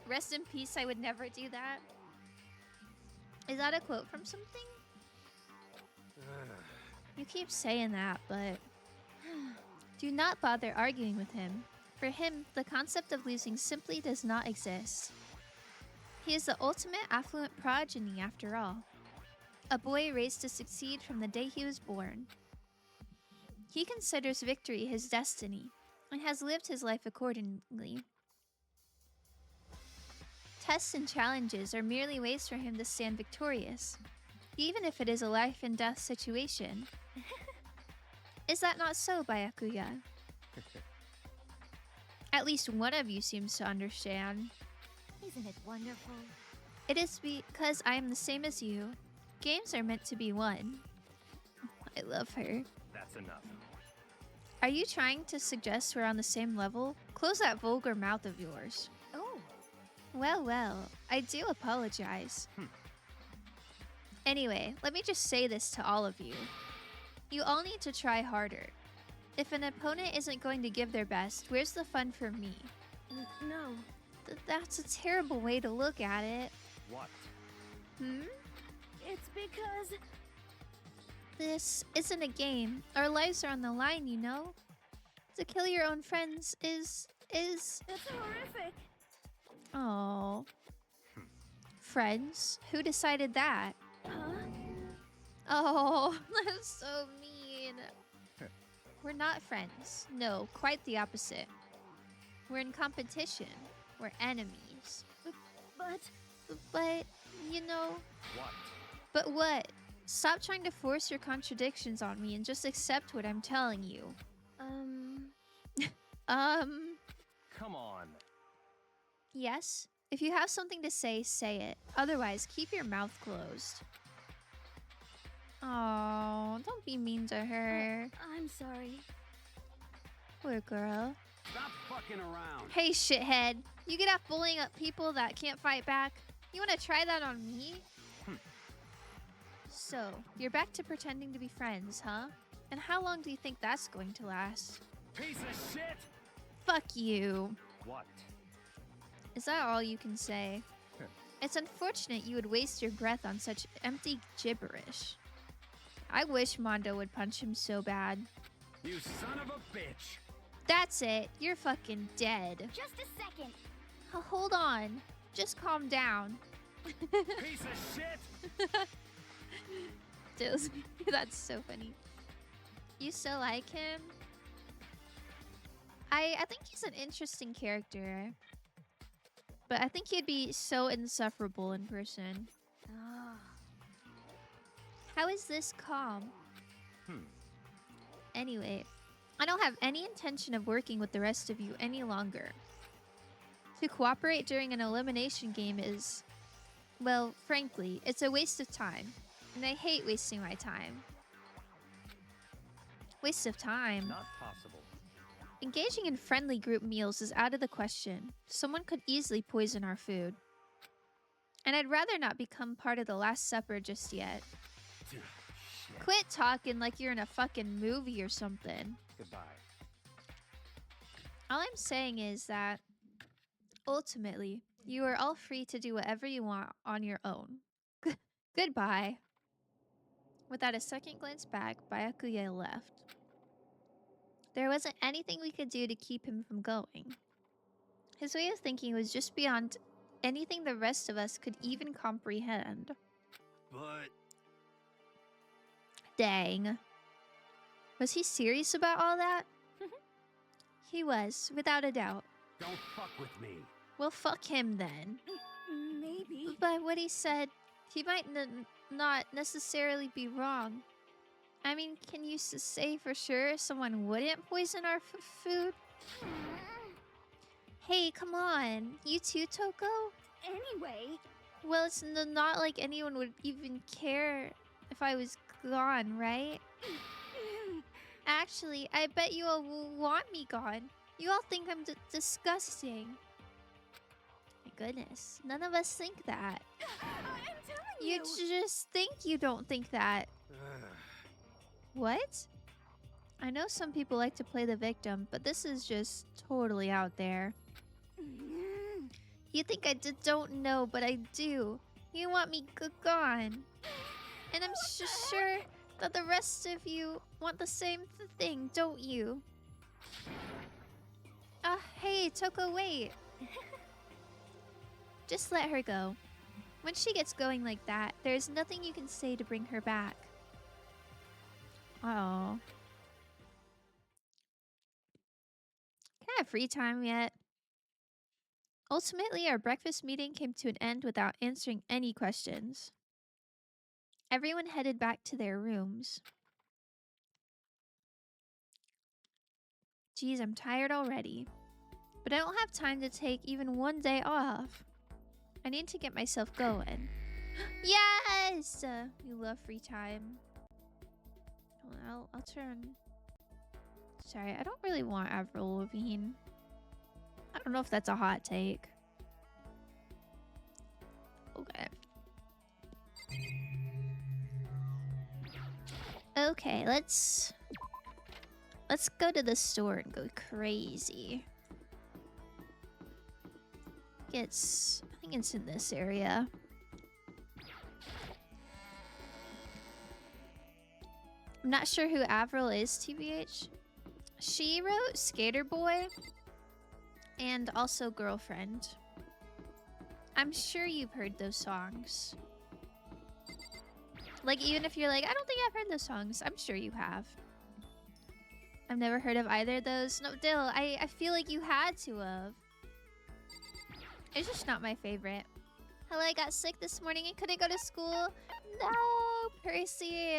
Rest in peace, I would never do that. Is that a quote from something? You keep saying that, but do not bother arguing with him. For him, the concept of losing simply does not exist. He is the ultimate affluent progeny, after all. A boy raised to succeed from the day he was born. He considers victory his destiny, and has lived his life accordingly. Tests and challenges are merely ways for him to stand victorious, even if it is a life and death situation. Is that not so, Byakuya? At least one of you seems to understand. Isn't it wonderful? It is because I am the same as you. Games are meant to be won. I love her. That's enough. Are you trying to suggest we're on the same level? Close that vulgar mouth of yours. Oh, Well, well, I do apologize. Anyway, let me just say this to all of you. You all need to try harder. If an opponent isn't going to give their best, where's the fun for me? no. That's a terrible way to look at it. What? It's because... This isn't a game. Our lives are on the line, you know? To kill your own friends is... It's horrific. Oh. Friends? Who decided that? Huh? Oh, that's so mean. We're not friends. No, quite the opposite. We're in competition. We're enemies. But... But, you know... What? But what? Stop trying to force your contradictions on me and just accept what I'm telling you. Come on. Yes? If you have something to say, say it. Otherwise, keep your mouth closed. Oh, don't be mean to her. I'm sorry. Poor girl. Stop fucking around. Hey, shithead. You get off bullying up people that can't fight back? You want to try that on me? So, you're back to pretending to be friends, huh? And how long do you think that's going to last? Piece of shit! Fuck you. What? Is that all you can say? It's unfortunate you would waste your breath on such empty gibberish. I wish Mondo would punch him so bad. You son of a bitch! That's it. You're fucking dead. Just a second. Hold on. Just calm down. Piece of shit! Dude, that's so funny. You still like him? I think he's an interesting character. But I think he'd be so insufferable in person. Ah. How is this calm? Anyway, I don't have any intention of working with the rest of you any longer. To cooperate during an elimination game is... Well, frankly, it's a waste of time. And I hate wasting my time. Waste of time? Not possible. Engaging in friendly group meals is out of the question. Someone could easily poison our food. And I'd rather not become part of the Last Supper just yet. Quit talking like you're in a fucking movie or something. Goodbye. All I'm saying is that, ultimately, you are all free to do whatever you want on your own. Goodbye. Without a second glance back, Byakuya left. There wasn't anything we could do to keep him from going. His way of thinking was just beyond anything the rest of us could even comprehend. But... Dang. Was he serious about all that? He was, without a doubt. don't fuck with me. Well, fuck him then. Maybe. By what he said, he might not necessarily be wrong. I mean, can you say for sure someone wouldn't poison our food? Hey, come on. You too, Toko? Anyway. Well, it's not like anyone would even care if I was gone, right? Actually, I bet you all want me gone. You all think I'm disgusting. My goodness, none of us think that. I'm telling You just think you don't think that. What? I know some people like to play the victim, but this is just totally out there. You think I don't know, but I do. You want me gone. And I'm sure that the rest of you want the same thing, don't you? Hey, Toko, wait. Just let her go. When she gets going like that, there's nothing you can say to bring her back. Oh. Can I have free time yet? Ultimately, our breakfast meeting came to an end without answering any questions. Everyone headed back to their rooms. Geez, I'm tired already. But I don't have time to take even one day off. I need to get myself going. Yes! You love free time. Well, I'll turn... Sorry, I don't really want Avril Lavigne. I don't know if that's a hot take. Okay. Okay, let's go to the store and go crazy. I think it's in this area. I'm not sure who Avril is, TBH. She wrote Skater Boy and also Girlfriend. I'm sure you've heard those songs. Like, even if you're like, I don't think I've heard those songs, I'm sure you have. I've never heard of either of those. No, Dill, I feel like you had to have. It's just not my favorite. Hello, I got sick this morning and couldn't go to school. No, Percy.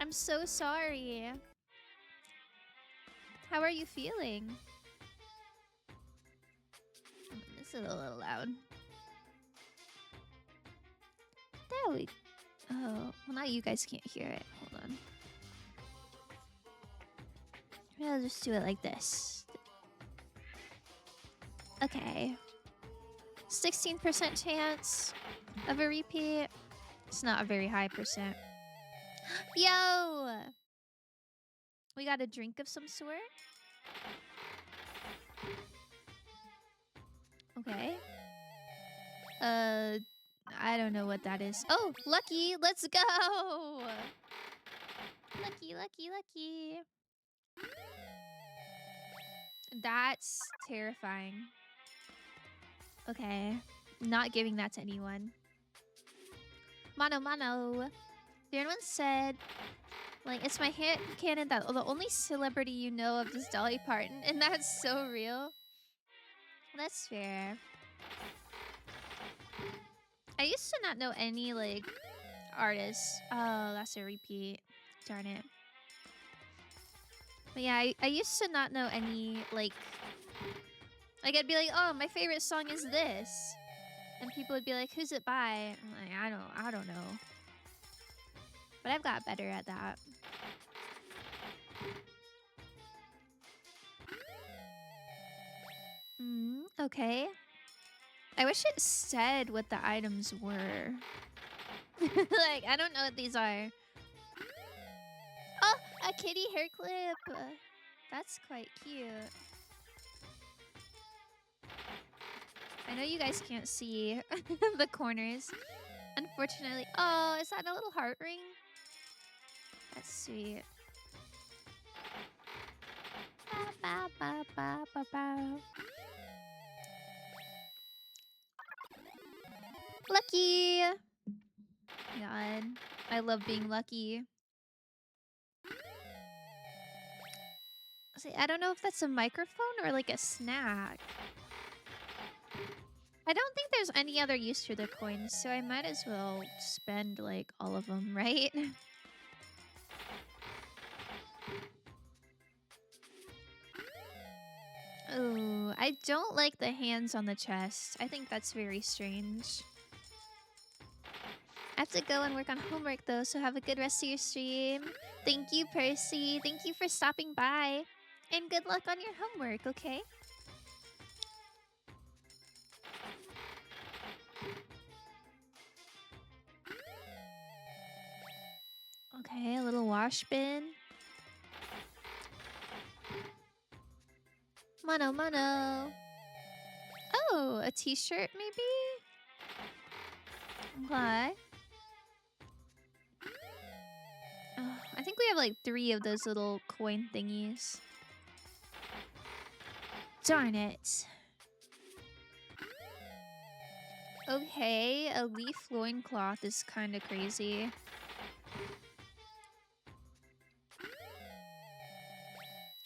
I'm so sorry. How are you feeling? This is a little loud. There we... Oh, well now you guys can't hear it. Hold on. Maybe I'll just do it like this. Okay. 16% chance of a repeat. It's not a very high percent. Yo! We got a drink of some sort. Okay. I don't know what that is. Oh, Lucky! Let's go! Lucky, Lucky, Lucky. That's terrifying. Okay. Not giving that to anyone. Mano, mano. Darren once said, like, it's my hit canon that the only celebrity you know of is Dolly Parton, and that's so real. That's fair. I used to not know any, like, artists. Oh, that's a repeat. Darn it. But yeah, I used to not know any, like, I'd be like, oh, my favorite song is this. And people would be like, who's it by? I'm like, I don't know. But I've got better at that. Okay. I wish it said what the items were. Like, I don't know what these are. Oh, a kitty hair clip. That's quite cute. I know you guys can't see the corners. Unfortunately. Oh, is that a little heart ring? That's sweet. Ba, ba, ba, ba, ba. Lucky! God, I love being lucky. See, I don't know if that's a microphone or like a snack. I don't think there's any other use for the coins, so I might as well spend like all of them, right? Oh, I don't like the hands on the chest. I think that's very strange. I have to go and work on homework though, so have a good rest of your stream. Thank you, Percy. Thank you for stopping by. And good luck on your homework, okay? Okay, a little wash bin. Mono, mono. Oh, a t-shirt maybe? Okay. I think we have like 3 of those little coin thingies. Darn it. Okay, a leaf loincloth is kind of crazy.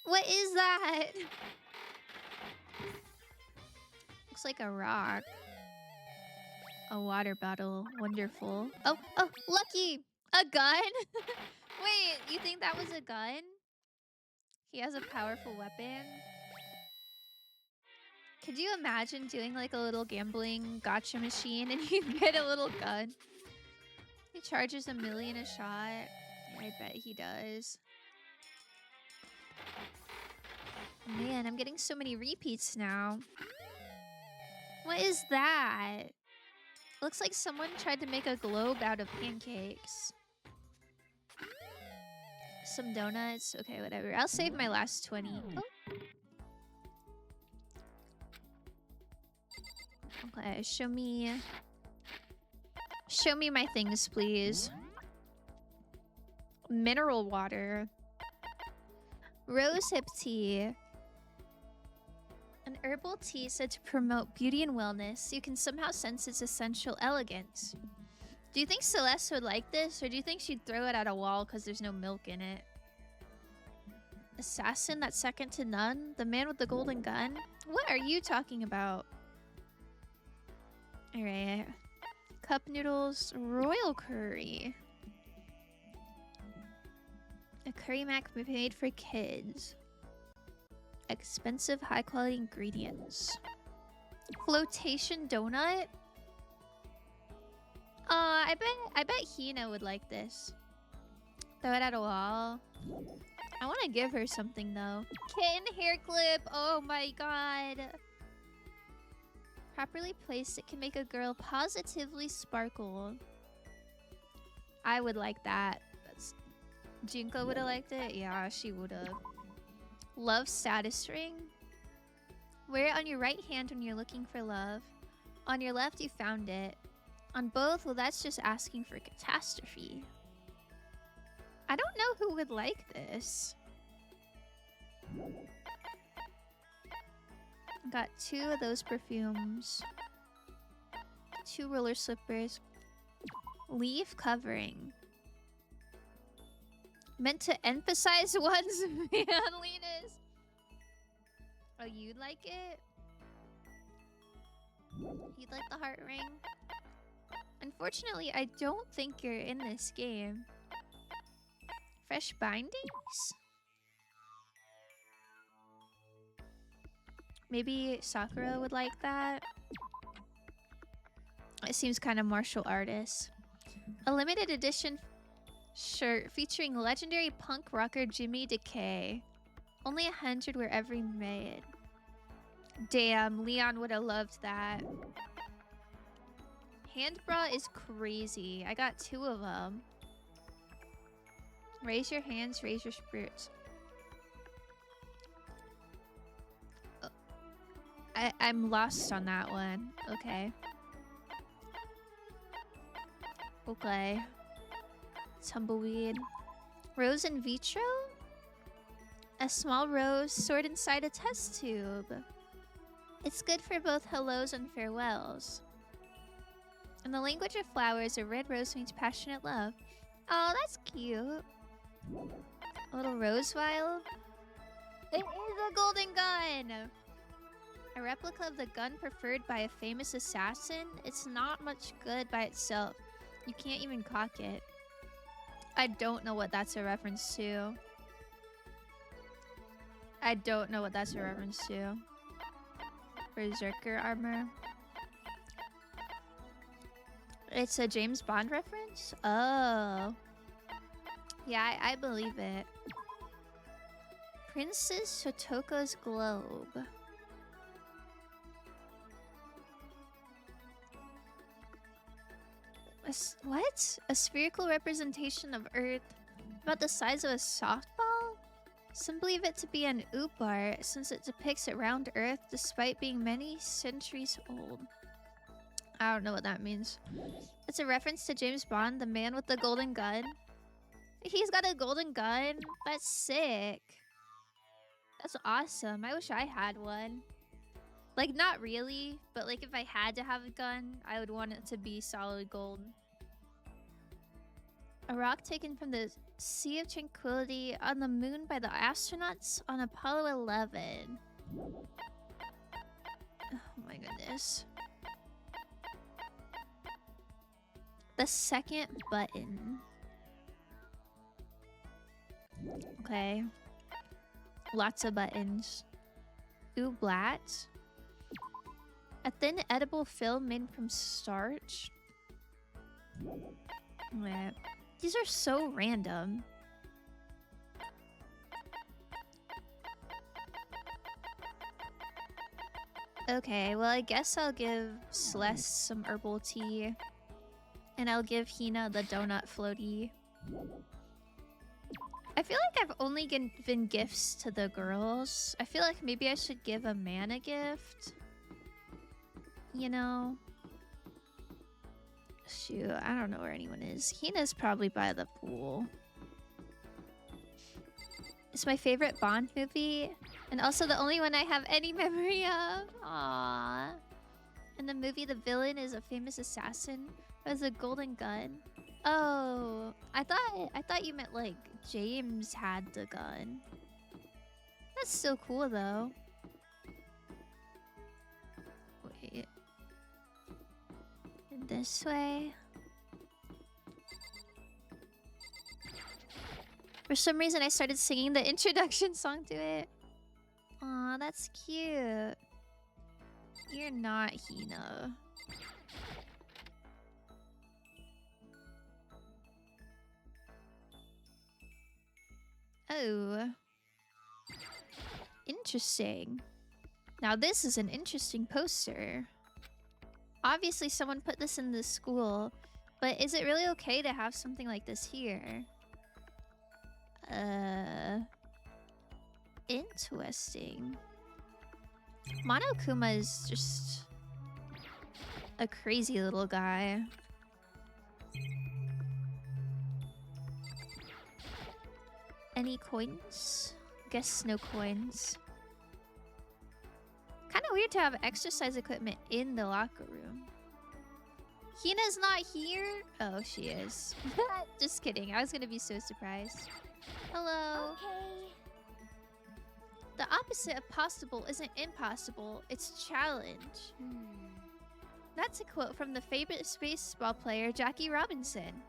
What is that? Looks like a rock. A water bottle. Wonderful. Oh, Lucky! A gun? Wait, you think that was a gun? He has a powerful weapon? Could you imagine doing like a little gambling gotcha machine and you get a little gun? He charges $1 million a shot. Yeah, I bet he does. Man, I'm getting so many repeats now. What is that? Looks like someone tried to make a globe out of pancakes. Some donuts. Okay, whatever. I'll save my last 20. Oh. Okay, show me my things, please. Mineral water. Rosehip tea. An herbal tea said to promote beauty and wellness. You can somehow sense its essential elegance. Do you think Celeste would like this, or do you think she'd throw it at a wall because there's no milk in it? Assassin that's second to none? The man with the golden gun? What are you talking about? Alright. Cup noodles. Royal curry. A curry mac made for kids. Expensive, high-quality ingredients. Flotation donut? I bet Hina would like this. Throw it at a wall. I want to give her something, though. Kitten hair clip! Oh my god. Properly placed, it can make a girl positively sparkle. I would like that. Junko would have liked it? Yeah, she would have. Love status ring. Wear it on your right hand when you're looking for love. On your left, you found it. On both, well, that's just asking for catastrophe. I don't know who would like this. Got 2 of those perfumes. 2 roller slippers. Leaf covering. Meant to emphasize one's manliness. Oh, you'd like it? You'd like the heart ring? Unfortunately, I don't think you're in this game. Fresh bindings? Maybe Sakura would like that. It seems kind of martial artist. A limited edition shirt featuring legendary punk rocker Jimmy Decay. Only 100 were ever made. Damn, Leon would have loved that. Hand bra is crazy. I got 2 of them. Raise your hands, raise your spirits. I'm lost on that one. Okay. Okay. Tumbleweed. Rose in vitro? A small rose stored inside a test tube. It's good for both hellos and farewells. In the language of flowers, a red rose means passionate love. Oh, that's cute. A little rose vial. It is a golden gun! A replica of the gun preferred by a famous assassin. It's not much good by itself. You can't even cock it. I don't know what that's a reference to. I don't know what that's a reference to. Berserker armor. It's a James Bond reference? Oh. Yeah, I believe it. Princess Shotoko's globe. What? A spherical representation of Earth about the size of a softball? Some believe it to be an oop art since it depicts a round Earth despite being many centuries old. I don't know what that means. It's a reference to James Bond, the man with the golden gun. He's got a golden gun. That's sick. That's awesome. I wish I had one. Like, not really, but like if I had to have a gun, I would want it to be solid gold. A rock taken from the Sea of Tranquility on the moon by the astronauts on Apollo 11. Oh my goodness. The second button. Okay. Lots of buttons. Ooblat. A thin edible film made from starch. Yeah. These are so random. Okay, well I guess I'll give Celeste some herbal tea. And I'll give Hina the donut floaty. I feel like I've only given gifts to the girls. I feel like maybe I should give a man a gift. You know? Shoot, I don't know where anyone is. Hina's probably by the pool. It's my favorite Bond movie. And also the only one I have any memory of. Aww. In the movie, the villain is a famous assassin who has a golden gun. Oh, I thought you meant like James had the gun. That's so cool though. Wait. This way. For some reason I started singing the introduction song to it. Aw, that's cute. You're not Hina. Oh. Interesting. Now this is an interesting poster. Obviously someone put this in the school, but is it really okay to have something like this here? Interesting. Monokuma is just a crazy little guy. Any coins? Guess no coins. Kind of weird to have exercise equipment in the locker room. Hina's not here? Oh, she is. Just kidding. I was gonna be so surprised. Hello. Okay. The opposite of possible isn't impossible. It's challenge. That's a quote from the favorite baseball player, Jackie Robinson.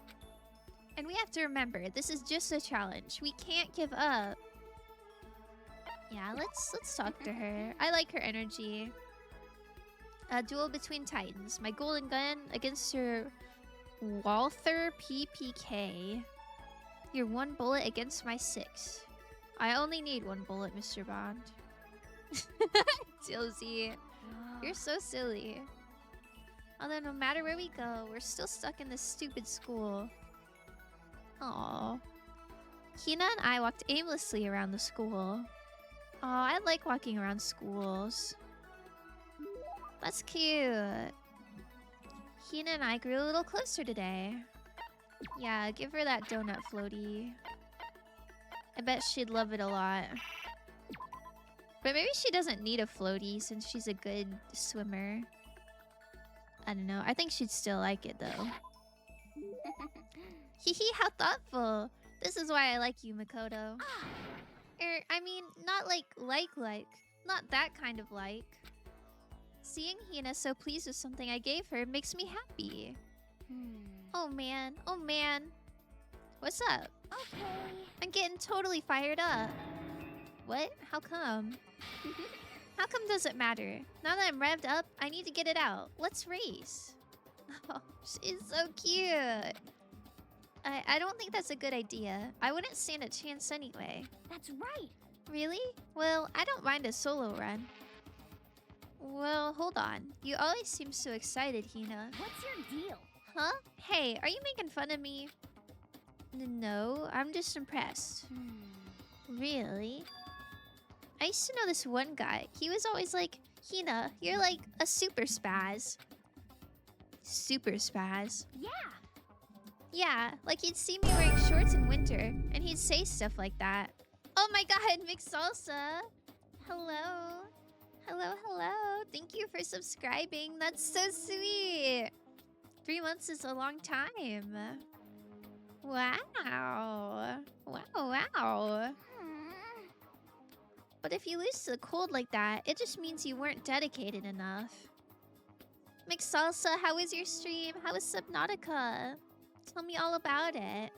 And we have to remember, this is just a challenge. We can't give up. Yeah, let's talk to her. I like her energy. A duel between titans. My golden gun against your Walther PPK. Your one bullet against my 6. I only need one bullet, Mr. Bond. Dilsey. You're so silly. Although no matter where we go, we're still stuck in this stupid school. Aww. Hina and I walked aimlessly around the school. Aw, I like walking around schools. That's cute. Hina and I grew a little closer today. Yeah, give her that donut floaty. I bet she'd love it a lot. But maybe she doesn't need a floaty since she's a good swimmer. I don't know. I think she'd still like it though. Hehe, how thoughtful. This is why I like you, Makoto. I mean, not like. Not that kind of like. Seeing Hina so pleased with something I gave her makes me happy. Oh man, oh man. What's up? Okay. I'm getting totally fired up. What? How come? How come does it matter? Now that I'm revved up, I need to get it out. Let's race. Oh, she's so cute. I don't think that's a good idea. I wouldn't stand a chance anyway. That's right. Really? Well, I don't mind a solo run. Well, hold on. You always seem so excited, Hina. What's your deal? Huh? Hey, are you making fun of me? No, I'm just impressed. Really? I used to know this one guy. He was always like, Hina, you're like a super spaz. Super spaz? Yeah. Yeah, like he'd see me wearing shorts in winter, and he'd say stuff like that. Oh my god, mixed salsa. Hello. Hello, hello. Thank you for subscribing. That's so sweet. 3 months is a long time. Wow. Wow, wow. But if you lose to the cold like that, it just means you weren't dedicated enough. Mixed salsa, how was your stream? How was Subnautica? Tell me all about it.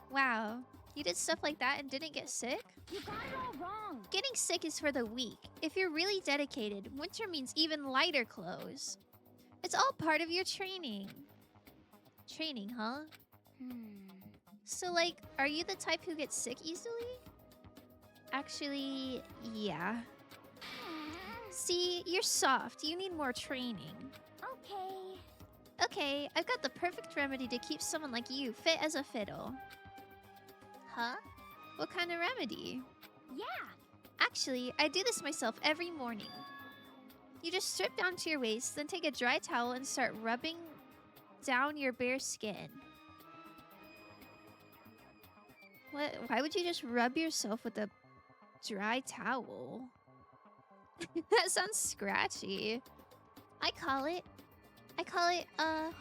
Wow. You did stuff like that and didn't get sick? You got it all wrong. Getting sick is for the weak. If you're really dedicated, winter means even lighter clothes. It's all part of your training. Training, huh? So, like, are you the type who gets sick easily? Actually, yeah. See, you're soft. You need more training. Okay. Okay, I've got the perfect remedy to keep someone like you fit as a fiddle. Huh? What kind of remedy? Yeah. Actually, I do this myself every morning. You just strip down to your waist, then take a dry towel and start rubbing down your bare skin. What? Why would you just rub yourself with a dry towel? That sounds scratchy. I call it, Huh?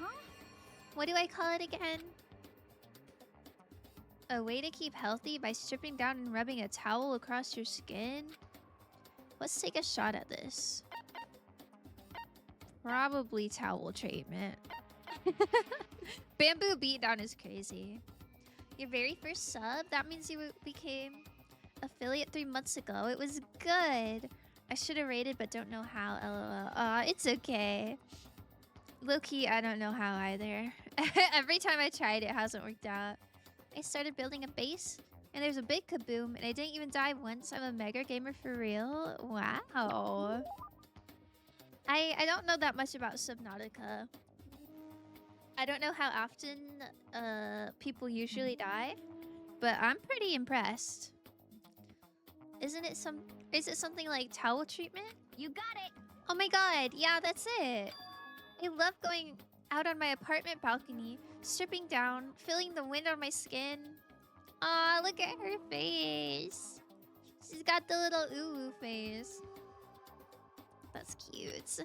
what do I call it again? A way to keep healthy by stripping down and rubbing a towel across your skin? Let's take a shot at this. Probably towel treatment. Bamboo beatdown is crazy. Your very first sub? That means you became affiliate 3 months ago. It was good. I should have rated but don't know how, lol. It's okay. Low-key, I don't know how either. Every time I tried, it hasn't worked out. I started building a base, and there's a big kaboom, and I didn't even die once. I'm a mega gamer for real. Wow. I don't know that much about Subnautica. I don't know how often people usually die, but I'm pretty impressed. Is it something like towel treatment? You got it. Oh my god, yeah, that's it. I love going out on my apartment balcony, stripping down, feeling the wind on my skin. Aw, look at her face. She's got the little ooh face. That's cute.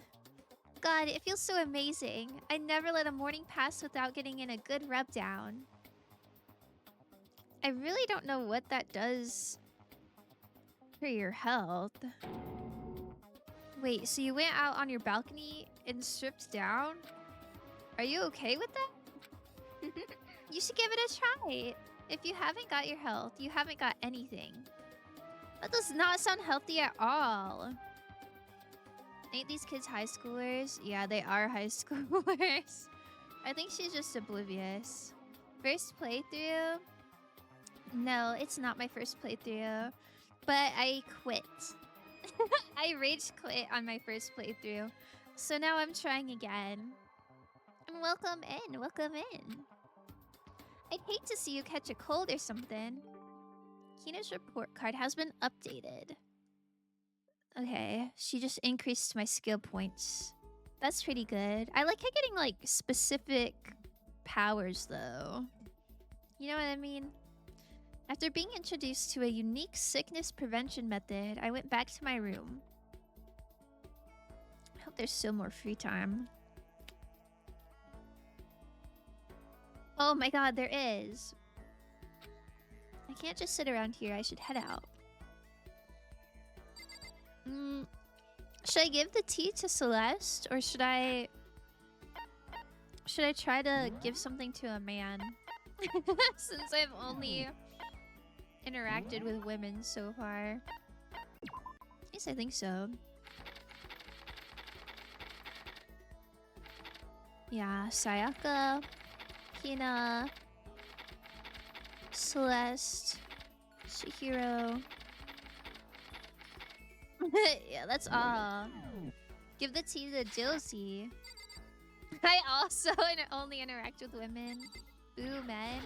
God, it feels so amazing. I never let a morning pass without getting in a good rub down. I really don't know what that does for your health. Wait, so you went out on your balcony and stripped down? Are you okay with that? You should give it a try. If you haven't got your health, you haven't got anything. That does not sound healthy at all. Ain't these kids high schoolers? Yeah, they are high schoolers. I think she's just oblivious. First playthrough? No, it's not my first playthrough. But I quit. I rage quit on my first playthrough. So now I'm trying again. And welcome in, welcome in. I'd hate to see you catch a cold or something. Kina's report card has been updated. Okay, she just increased my skill points. That's pretty good. I like getting, like, specific powers, though. You know what I mean? After being introduced to a unique sickness prevention method, I went back to my room. I hope there's still more free time. Oh my god, there is. I can't just sit around here. I should head out. Should I give the tea to Celeste, or should I try to give something to a man? Since I've only interacted with women so far. Yes, I think so. Yeah, Sayaka, Hina, Celeste, Chihiro. Yeah, that's all. Give the tea to Jilzy. I also only interact with women. Boo, men.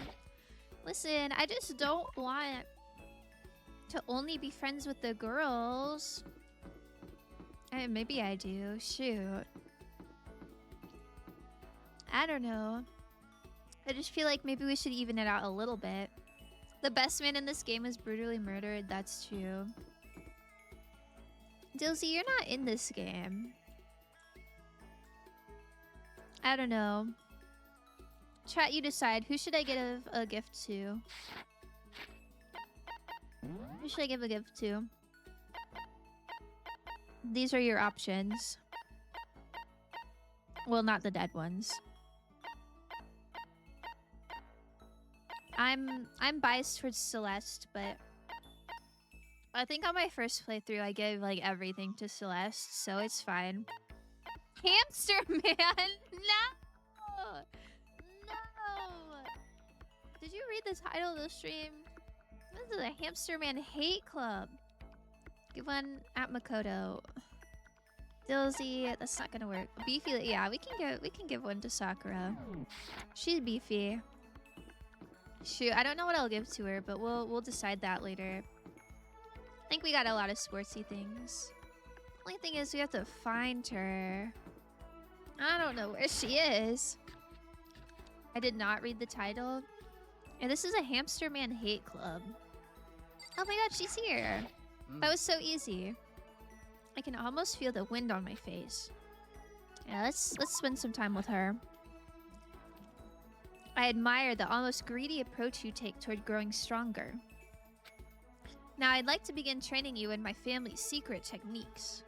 Listen, I just don't want to only be friends with the girls. Maybe I do. Shoot. I don't know. I just feel like maybe we should even it out a little bit. The best man in this game was brutally murdered. That's true. Dilsey, you're not in this game. I don't know. Chat, you decide. Who should I give a gift to? Who should I give a gift to? These are your options. Well, not the dead ones. I'm biased towards Celeste, but I think on my first playthrough I gave like everything to Celeste, so it's fine. Hamster man! No! No! Did you read the title of the stream? This is a Hamster Man hate club. Give one at Makoto. Dilsey, that's not gonna work. Beefy, yeah, we can give one to Sakura. She's beefy. Shoot, I don't know what I'll give to her, but we'll decide that later. I think we got a lot of sportsy things. Only thing is we have to find her. I don't know where she is. I did not read the title. And this is a Hamster Man hate club. Oh my god, she's here. That was so easy. I can almost feel the wind on my face. Yeah, let's spend some time with her. I admire the almost greedy approach you take toward growing stronger. Now I'd like to begin training you in my family's secret techniques.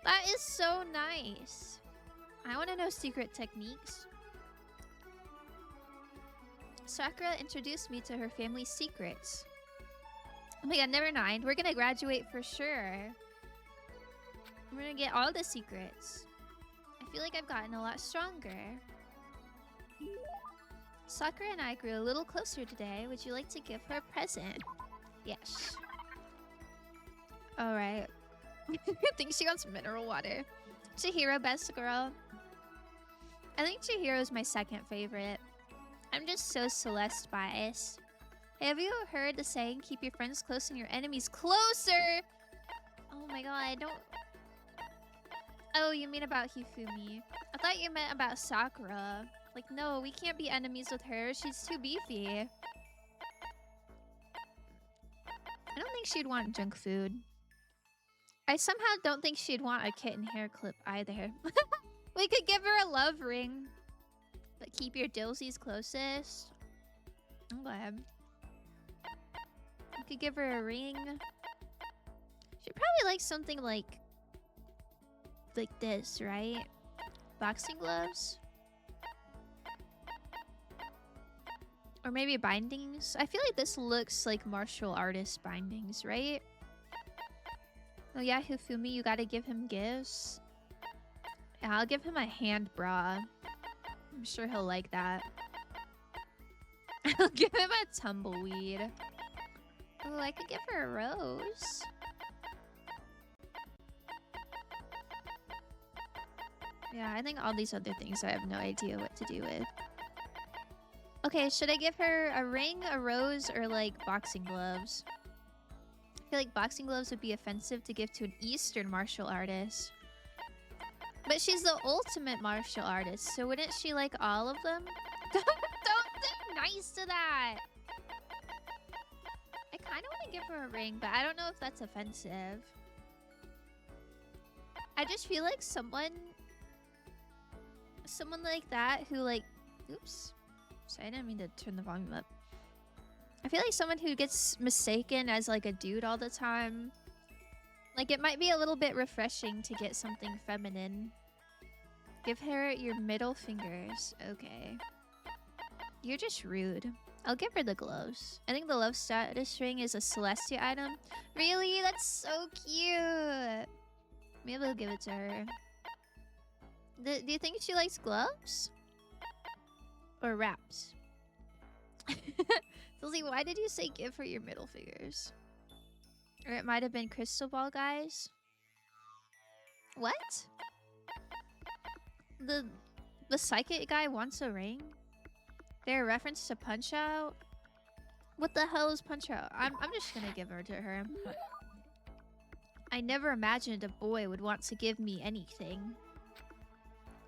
That is so nice. I want to know secret techniques. Sakura introduced me to her family's secrets. Oh my god, never mind. We're gonna graduate for sure. We're gonna get all the secrets. I feel like I've gotten a lot stronger. Sakura and I grew a little closer today. Would you like to give her a present? Yes. Alright. I think she wants mineral water. Chihiro, best girl. I think Chihiro's my second favorite. I'm just so Celeste biased. Hey, have you heard the saying, keep your friends close and your enemies closer? Oh my god, I don't... Oh, you mean about Hifumi. I thought you meant about Sakura. Like, no, we can't be enemies with her. She's too beefy. I don't think she'd want junk food. I somehow don't think she'd want a kitten hair clip either. We could give her a love ring. But keep your Dilsies closest. Okay. We could give her a ring. She'd probably like something like this, right? Boxing gloves? Or maybe bindings? I feel like this looks like martial artist bindings, right? Oh yeah, Hifumi, you gotta give him gifts. Yeah, I'll give him a hand bra. I'm sure he'll like that. I'll give him a tumbleweed. Oh, I could give her a rose. Yeah, I think all these other things I have no idea what to do with. Okay, should I give her a ring, a rose, or like boxing gloves? I feel like boxing gloves would be offensive to give to an Eastern martial artist. But she's the ultimate martial artist, so wouldn't she like all of them? Don't be nice to that! I kind of want to give her a ring, but I don't know if that's offensive. I just feel like someone like that who like... Oops. Sorry, I didn't mean to turn the volume up. I feel like someone who gets mistaken as like a dude all the time. Like, it might be a little bit refreshing to get something feminine. Give her your middle fingers. Okay. You're just rude. I'll give her the gloves. I think the love status ring is a Celestia item. Really? That's so cute. Maybe I'll give it to her. Do you think she likes gloves? Or wraps? Lizzie, why did you say give her your middle fingers? Or it might have been crystal ball guys. What? The psychic guy wants a ring? They're a reference to Punch Out? What the hell is Punch Out? I'm just gonna give her to her. I never imagined a boy would want to give me anything.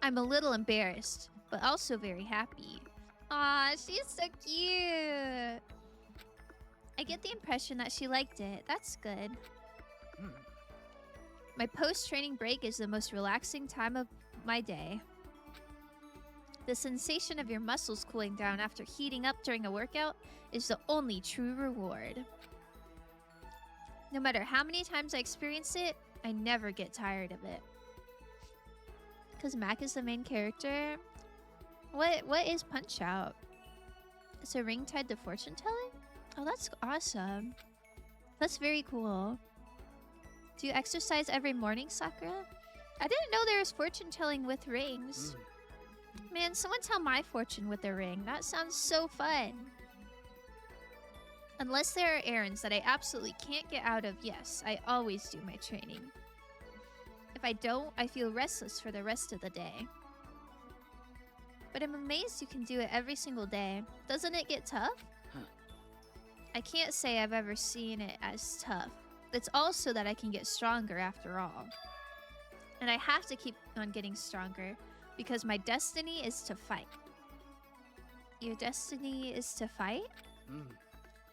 I'm a little embarrassed, but also very happy. Aw, she's so cute. I get the impression that she liked it. That's good. My post-training break is the most relaxing time of my day. The sensation of your muscles cooling down after heating up during a workout is the only true reward. No matter how many times I experience it, I never get tired of it. Because Mac is the main character? What is Punch-Out? It's a ring tied to fortune telling? Oh, that's awesome. That's very cool. Do you exercise every morning, Sakura? I didn't know there was fortune telling with rings. Man, someone tell my fortune with a ring. That sounds so fun. Unless there are errands that I absolutely can't get out of, yes, I always do my training. If I don't, I feel restless for the rest of the day. But I'm amazed you can do it every single day. Doesn't it get tough? I can't say I've ever seen it as tough. It's also that I can get stronger after all. And I have to keep on getting stronger because my destiny is to fight. Your destiny is to fight?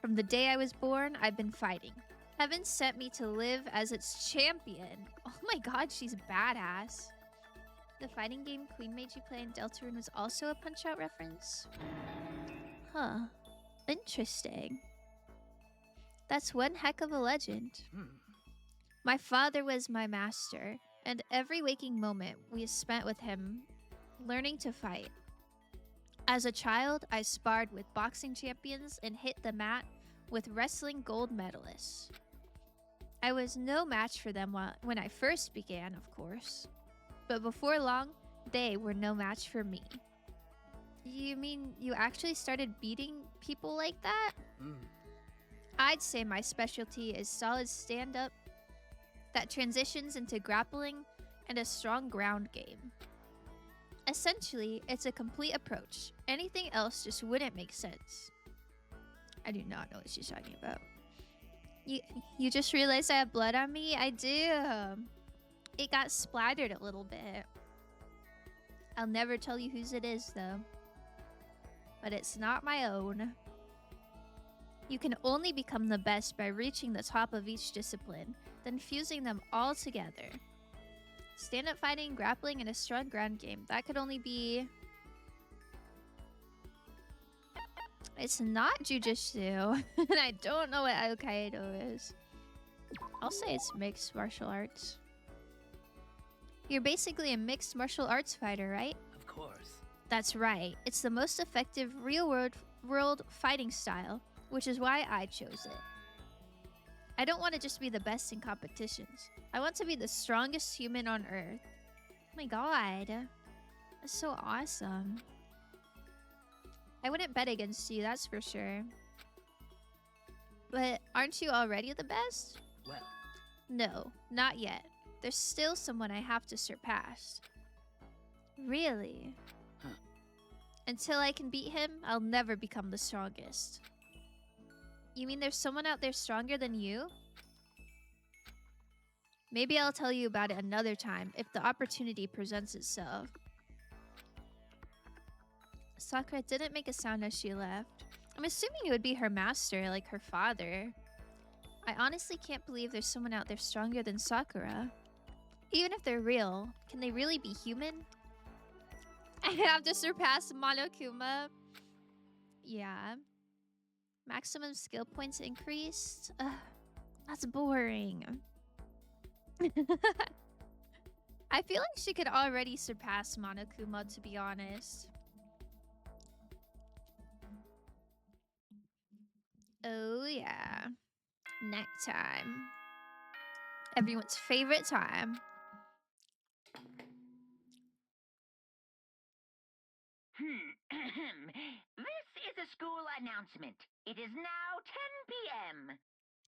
From the day I was born, I've been fighting. Heaven sent me to live as its champion. Oh my god, she's badass. The fighting game Queen made you play in Deltarune was also a Punch-Out reference? Huh. Interesting. That's one heck of a legend. My father was my master, and every waking moment we spent with him learning to fight. As a child, I sparred with boxing champions and hit the mat with wrestling gold medalists. I was no match for them when I first began, of course. But before long, they were no match for me. You mean you actually started beating people like that? I'd say my specialty is solid stand-up that transitions into grappling and a strong ground game. Essentially, it's a complete approach. Anything else just wouldn't make sense. I do not know what she's talking about. You just realized I have blood on me? I do. It got splattered a little bit. I'll never tell you whose it is, though. But it's not my own. You can only become the best by reaching the top of each discipline, then fusing them all together. Stand-up fighting, grappling, and a strong ground game. That could only be... It's not jujitsu. And I don't know what Aikido is. I'll say it's mixed martial arts. You're basically a mixed martial arts fighter, right? Of course. That's right. It's the most effective real-world fighting style, which is why I chose it. I don't want to just be the best in competitions. I want to be the strongest human on Earth. Oh my god. That's so awesome. I wouldn't bet against you, that's for sure. But aren't you already the best? Well, No, not yet. There's still someone I have to surpass. Really? Huh. Until I can beat him, I'll never become the strongest. You mean there's someone out there stronger than you? Maybe I'll tell you about it another time if the opportunity presents itself. Sakura didn't make a sound as she left. I'm assuming it would be her master, like her father. I honestly can't believe there's someone out there stronger than Sakura. Even if they're real, can they really be human? I have to surpass Monokuma. Yeah. Maximum skill points increased? Ugh, that's boring. I feel like she could already surpass Monokuma, to be honest. Oh yeah. Nighttime. Everyone's favorite time. This is a school announcement. It is now 10 p.m.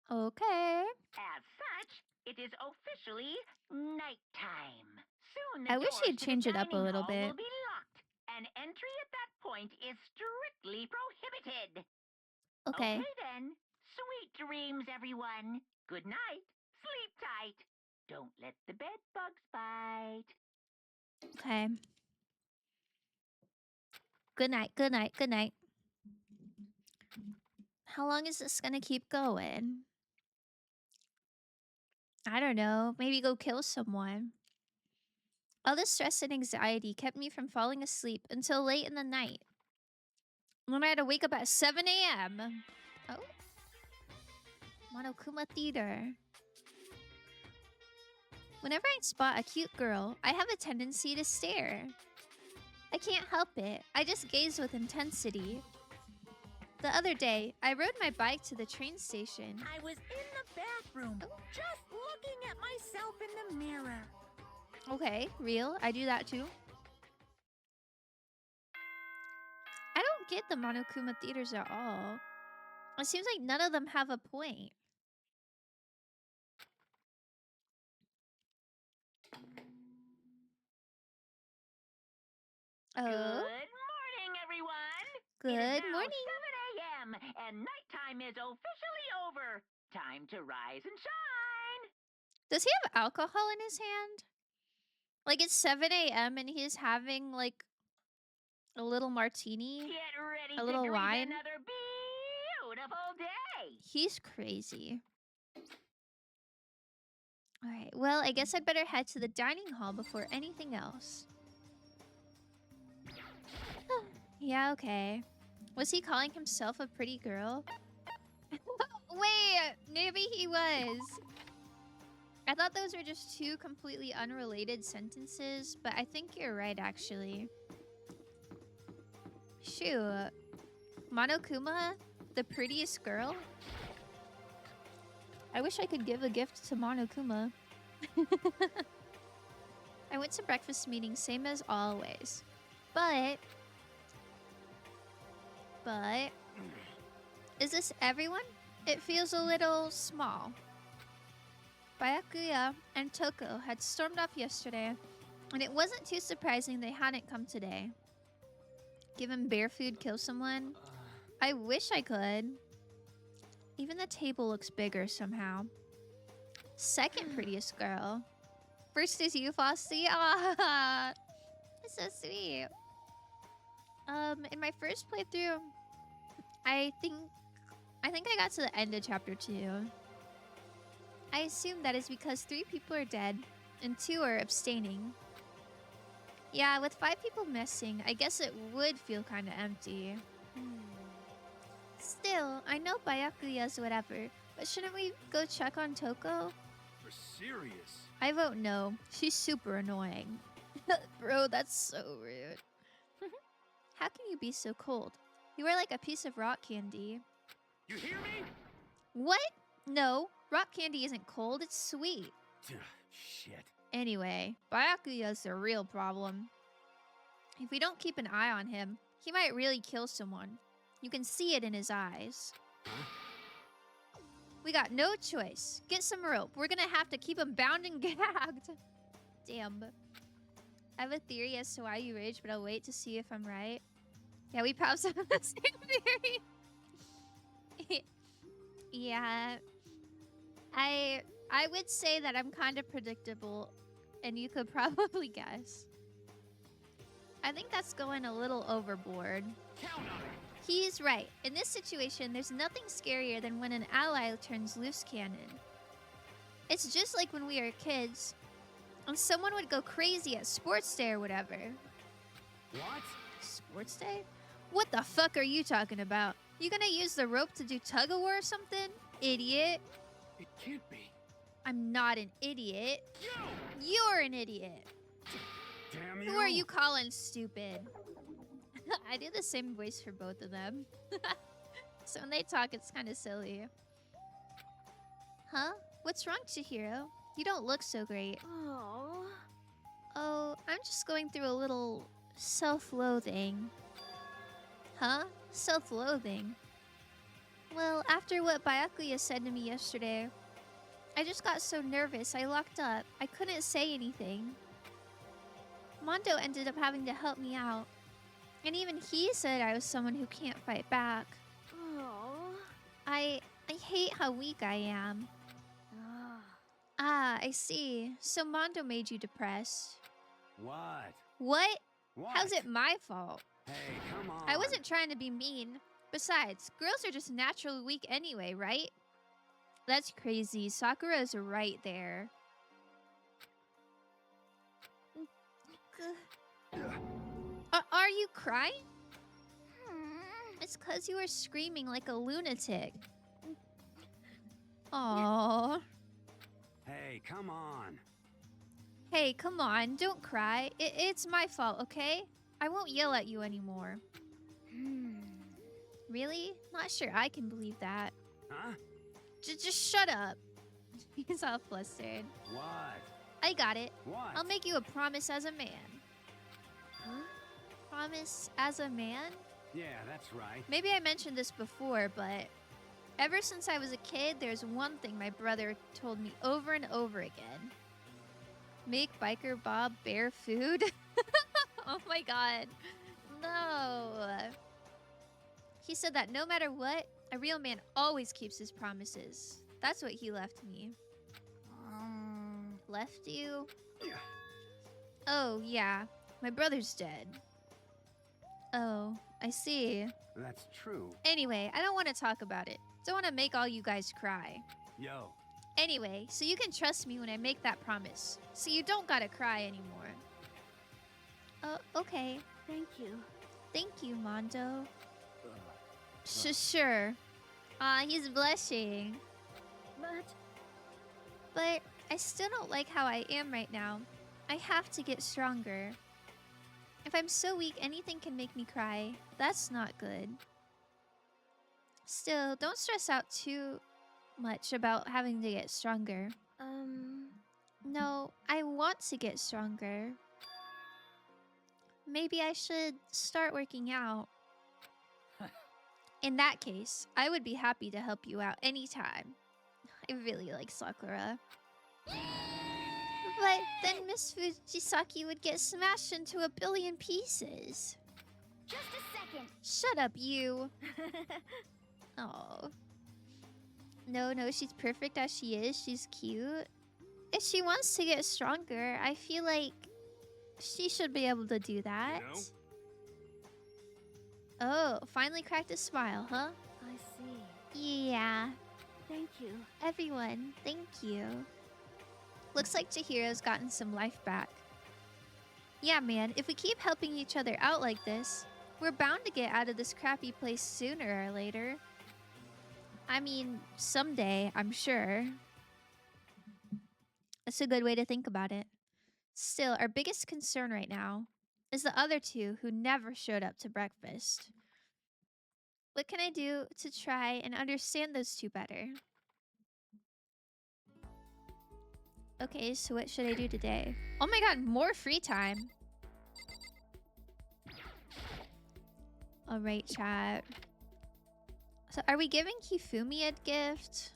Okay. As such, it is officially nighttime. Soon I the wish doors he'd to change the it up a dining little hall bit. will be locked, and entry at that point is strictly prohibited. Okay. Okay then. Sweet dreams, everyone. Good night. Sleep tight. Don't let the bed bugs bite. Okay. Good night, good night, good night. How long is this gonna keep going? I don't know. Maybe go kill someone. All the stress and anxiety kept me from falling asleep until late in the night. When I had to wake up at 7 a.m. Oh. Monokuma Theater. Whenever I spot a cute girl, I have a tendency to stare. I can't help it. I just gaze with intensity. The other day, I rode my bike to the train station. I was in the bathroom, just looking at myself in the mirror. Okay, real. I do that too. I don't get the Monokuma theaters at all. It seems like none of them have a point. Oh, Good morning, everyone. good It is now morning. 7 a.m. and nighttime is officially over. Time to rise and shine. Does he have alcohol in his hand? Like it's 7 a.m. and he's having like a little martini? Get ready A to little greet wine? another beautiful day. He's crazy. Alright, well, I guess I'd better head to the dining hall before anything else. Yeah, okay. Was he calling himself a pretty girl? Wait, maybe he was. I thought those were just two completely unrelated sentences, but I think you're right, actually. Shoot. Monokuma, the prettiest girl? I wish I could give a gift to Monokuma. I went to breakfast meeting, same as always. But... Is this everyone? It feels a little small. Byakuya and Toko had stormed off yesterday, and it wasn't too surprising they hadn't come today. Given bear food kill someone? I wish I could. Even the table looks bigger somehow. Second prettiest girl. First is you, Fossy. Ah, it's so sweet. In my first playthrough, I think I got to the end of chapter 2. I assume that is because 3 people are dead and 2 are abstaining. Yeah, with 5 people missing, I guess it would feel kind of empty. Still, I know Byakuya's whatever, but shouldn't we go check on Toko? For serious. I vote no. She's super annoying. Bro, that's so rude. How can you be so cold? You are like a piece of rock candy. You hear me? What? No, rock candy isn't cold, it's sweet. Shit. Anyway, Byakuya's the real problem. If we don't keep an eye on him, he might really kill someone. You can see it in his eyes. Huh? We got no choice. Get some rope. We're gonna have to keep him bound and gagged. Damn. I have a theory as to why you rage, but I'll wait to see if I'm right. Yeah, we perhaps have the same theory. Yeah. I would say that I'm kind of predictable, and you could probably guess. I think that's going a little overboard. Count on it. He's right. In this situation, there's nothing scarier than when an ally turns loose cannon. It's just like when we were kids, and someone would go crazy at sports day or whatever. What? Sports day? What the fuck are you talking about? You gonna use the rope to do tug-of-war or something? Idiot. It can't be. I'm not an idiot. You! You're an idiot. Damn you! Who are you calling stupid? I do the same voice for both of them. So when they talk, it's kind of silly. Huh? What's wrong, Chihiro? You don't look so great. Oh. Oh, I'm just going through a little self-loathing. Huh? Self-loathing? Well, after what Byakuya said to me yesterday, I just got so nervous I locked up. I couldn't say anything. Mondo ended up having to help me out. And even he said I was someone who can't fight back. Oh. I hate how weak I am. Ah. Ah, I see. So Mondo made you depressed. What? What? What? How's it my fault? Hey, come on. I wasn't trying to be mean. Besides, girls are just naturally weak anyway, right? That's crazy. Sakura's right there. Are you crying? It's because you were screaming like a lunatic. Aww. Hey, come on. Hey, come on. Don't cry. It's my fault, okay? I won't yell at you anymore. Really? Not sure I can believe that. Huh? Just shut up. He's all flustered. What? I got it. What? I'll make you a promise as a man. Huh? Promise as a man? Yeah, that's right. Maybe I mentioned this before, but ever since I was a kid, there's one thing my brother told me over and over again. Make Biker Bob bear food? Oh my god. No. He said that no matter what, a real man always keeps his promises. That's what he left me. Left you? Oh, yeah. My brother's dead. Oh, I see. That's true. Anyway, I don't want to talk about it. Don't want to make all you guys cry. Yo. Anyway, so you can trust me when I make that promise. So you don't gotta cry anymore. Oh, okay. Thank you. Thank you, Mondo. Sure. He's blushing. But I still don't like how I am right now. I have to get stronger. If I'm so weak, anything can make me cry. That's not good. Still, don't stress out too much about having to get stronger. No, I want to get stronger. Maybe I should start working out. In that case, I would be happy to help you out anytime. I really like Sakura. But then Miss Fujisaki would get smashed into a billion pieces. Just a second. Shut up, you. Oh. No, she's perfect as she is. She's cute. If she wants to get stronger, I feel like she should be able to do that. You know? Oh, finally cracked a smile, huh? I see. Yeah. Thank you. Everyone, thank you. Looks like Chihiro's gotten some life back. Yeah, man, if we keep helping each other out like this, we're bound to get out of this crappy place sooner or later. I mean, someday, I'm sure. That's a good way to think about it. Still, our biggest concern right now is the other two who never showed up to breakfast. What can I do to try and understand those two better? Okay, so what should I do today? Oh my god, more free time. Alright, chat. So are we giving Hifumi a gift?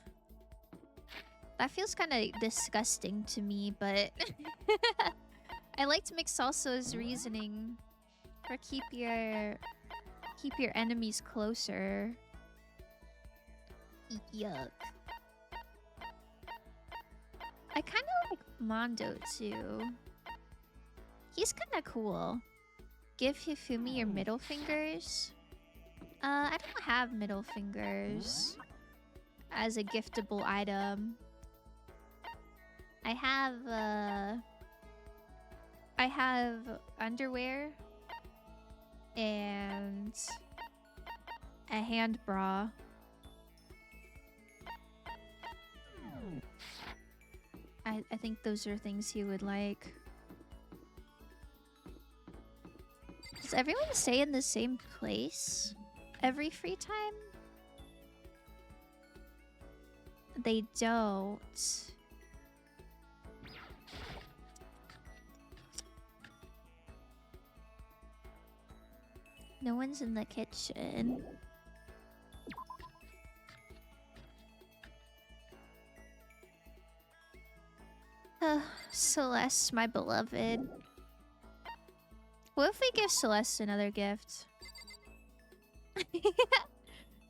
That feels kind of disgusting to me, but I liked McSalsa's reasoning for keep your enemies closer. Yuck. I kind of like Mondo too. He's kind of cool. Give Hifumi your middle fingers. I don't have middle fingers as a giftable item. I have underwear and a hand bra. I think those are things he would like. Does everyone stay in the same place every free time? They don't. No one's in the kitchen. Celeste, my beloved. What if we give Celeste another gift?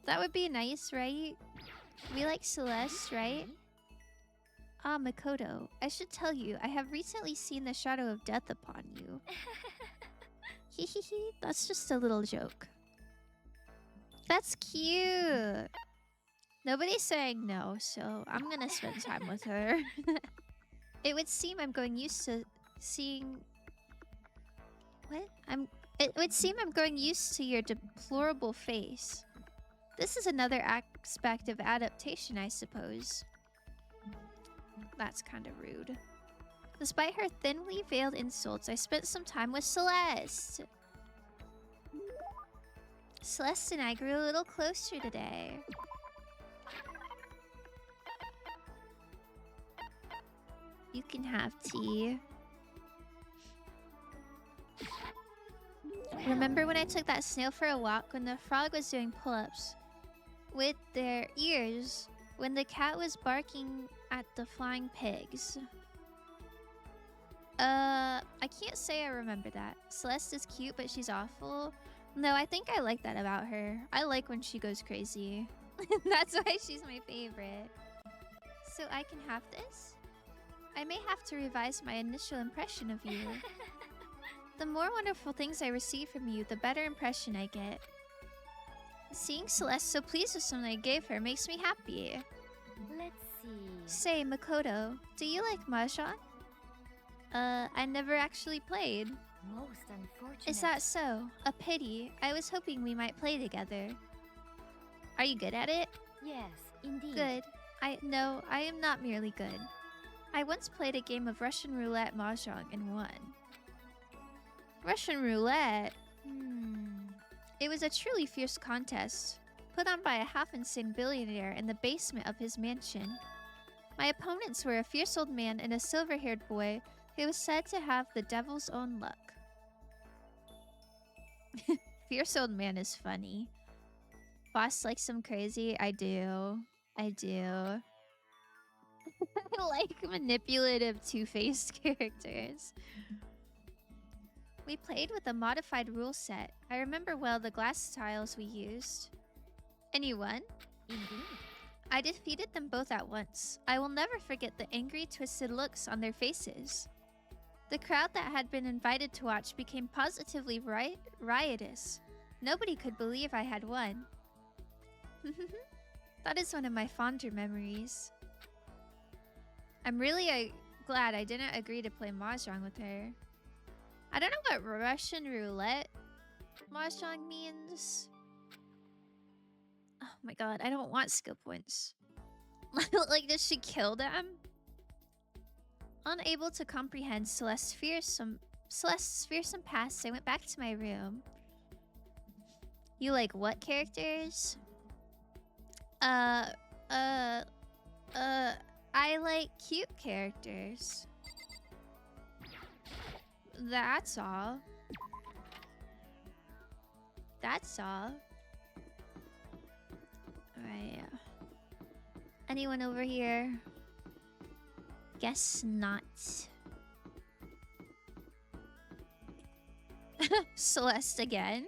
That would be nice, right? We like Celeste, right? Ah, Makoto, I should tell you, I have recently seen the shadow of death upon you. Hehehe, that's just a little joke. That's cute. Nobody's saying no, so I'm gonna spend time with her. It would seem I'm going used to seeing... What? It would seem I'm growing used to your deplorable face. This is another aspect of adaptation, I suppose. That's kind of rude. Despite her thinly veiled insults, I spent some time with Celeste. Celeste and I grew a little closer today. You can have tea. Remember when I took that snail for a walk when the frog was doing pull-ups with their ears when the cat was barking at the flying pigs? I can't say I remember that. Celeste is cute, but she's awful. No, I think I like that about her. I like when she goes crazy. That's why she's my favorite. So I can have this? I may have to revise my initial impression of you. The more wonderful things I receive from you, the better impression I get. Seeing Celeste so pleased with something I gave her makes me happy. Let's see. Say, Makoto, do you like Mahjong? I never actually played. Most unfortunate. Is that so? A pity. I was hoping we might play together. Are you good at it? Yes, indeed. Good. No, I am not merely good. I once played a game of Russian roulette mahjong and won. Russian roulette? It was a truly fierce contest, put on by a half-insane billionaire in the basement of his mansion. My opponents were a fierce old man and a silver-haired boy who was said to have the devil's own luck. Fierce old man is funny. Boss likes him crazy? I do. I do. I like manipulative, two-faced characters. We played with a modified rule set. I remember well the glass tiles we used. And you won? Indeed. I defeated them both at once. I will never forget the angry, twisted looks on their faces. The crowd that had been invited to watch became positively riotous. Nobody could believe I had won. That is one of my fonder memories. I'm really glad I didn't agree to play Mahjong with her. I don't know what Russian roulette Mahjong means. Oh my god, I don't want skill points. Like, did she kill them? Unable to comprehend Celeste's fearsome past, I went back to my room. You like what characters? I like cute characters. That's all. That's all. Alright. Anyone over here? Guess not. Celeste again?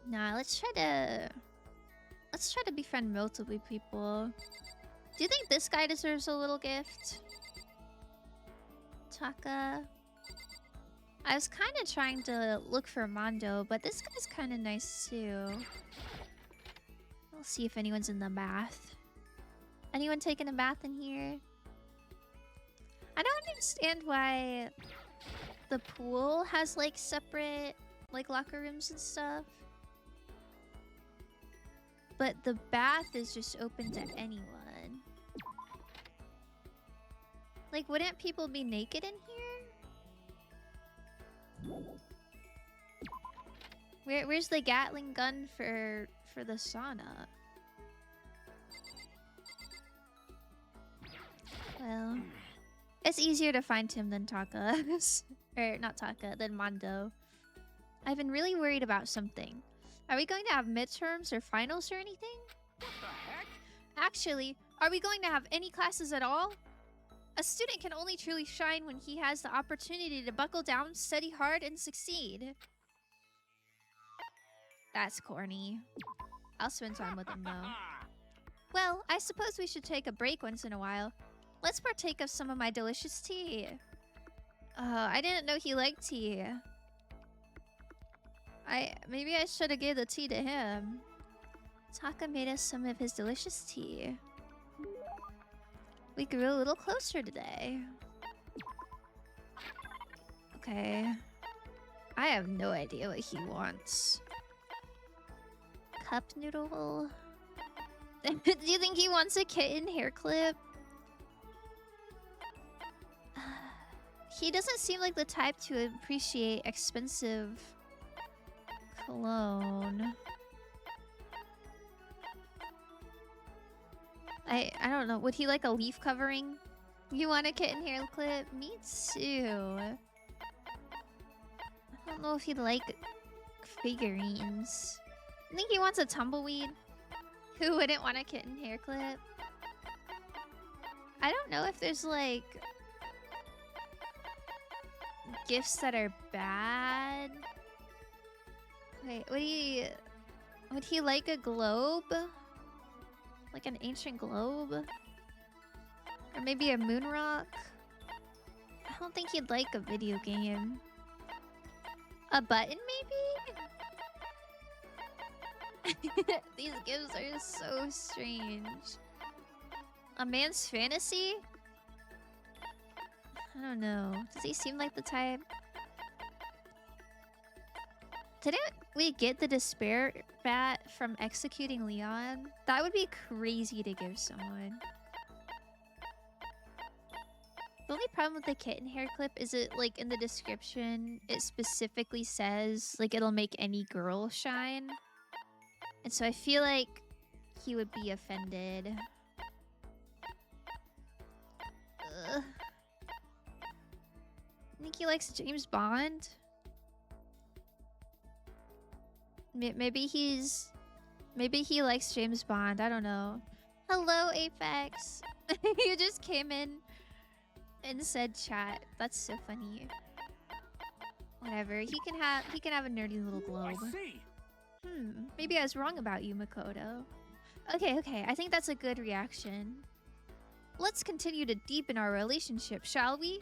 Nah, let's try to befriend multiple people. Do you think this guy deserves a little gift? Taka. I was kind of trying to look for Mondo, but this guy's kind of nice too. We'll see if anyone's in the bath. Anyone taking a bath in here? I don't understand why the pool has like separate like locker rooms and stuff. But the bath is just open to anyone. Like, wouldn't people be naked in here? Where's the Gatling gun for the sauna? Well, it's easier to find him than Taka. Or not Taka, than Mondo. I've been really worried about something. Are we going to have midterms or finals or anything? What the heck? Actually, are we going to have any classes at all? A student can only truly shine when he has the opportunity to buckle down, study hard, and succeed. That's corny. I'll spend time with him though. Well, I suppose we should take a break once in a while. Let's partake of some of my delicious tea. I didn't know he liked tea. Maybe I should have gave the tea to him. Taka made us some of his delicious tea. We grew a little closer today. Okay. I have no idea what he wants. Cup noodle? Do you think he wants a kitten hair clip? He doesn't seem like the type to appreciate expensive cologne. I don't know. Would he like a leaf covering? You want a kitten hair clip? Me too. I don't know if he'd like figurines. I think he wants a tumbleweed. Who wouldn't want a kitten hair clip? I don't know if there's like gifts that are bad. Wait, would he like a globe? Like an ancient globe? Or maybe a moon rock? I don't think he'd like a video game. A button, maybe? These gifts are so strange. A man's fantasy? I don't know. Does he seem like the type? Didn't we get the despair bat from executing Leon? That would be crazy to give someone. The only problem with the kitten hair clip is it, like, in the description, it specifically says, like, it'll make any girl shine. And so I feel like he would be offended. Ugh. I think he likes James Bond. Maybe he likes James Bond. I don't know. Hello, Apex. You just came in and said chat. That's so funny. Whatever. He can have a nerdy little globe. I see. Maybe I was wrong about you, Makoto. Okay. I think that's a good reaction. Let's continue to deepen our relationship, shall we?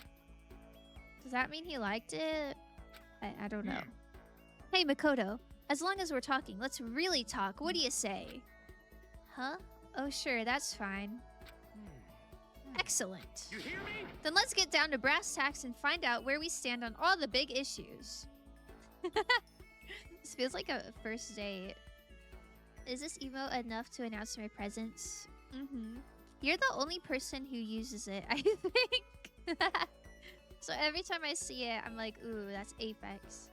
Does that mean he liked it? I don't know. Hey, Makoto. As long as we're talking, let's really talk. What do you say? Huh? Oh, sure, that's fine. Excellent. You hear me? Then let's get down to brass tacks and find out where we stand on all the big issues. This feels like a first date. Is this emote enough to announce my presence? You're the only person who uses it, I think. So every time I see it, I'm like, ooh, that's Apex.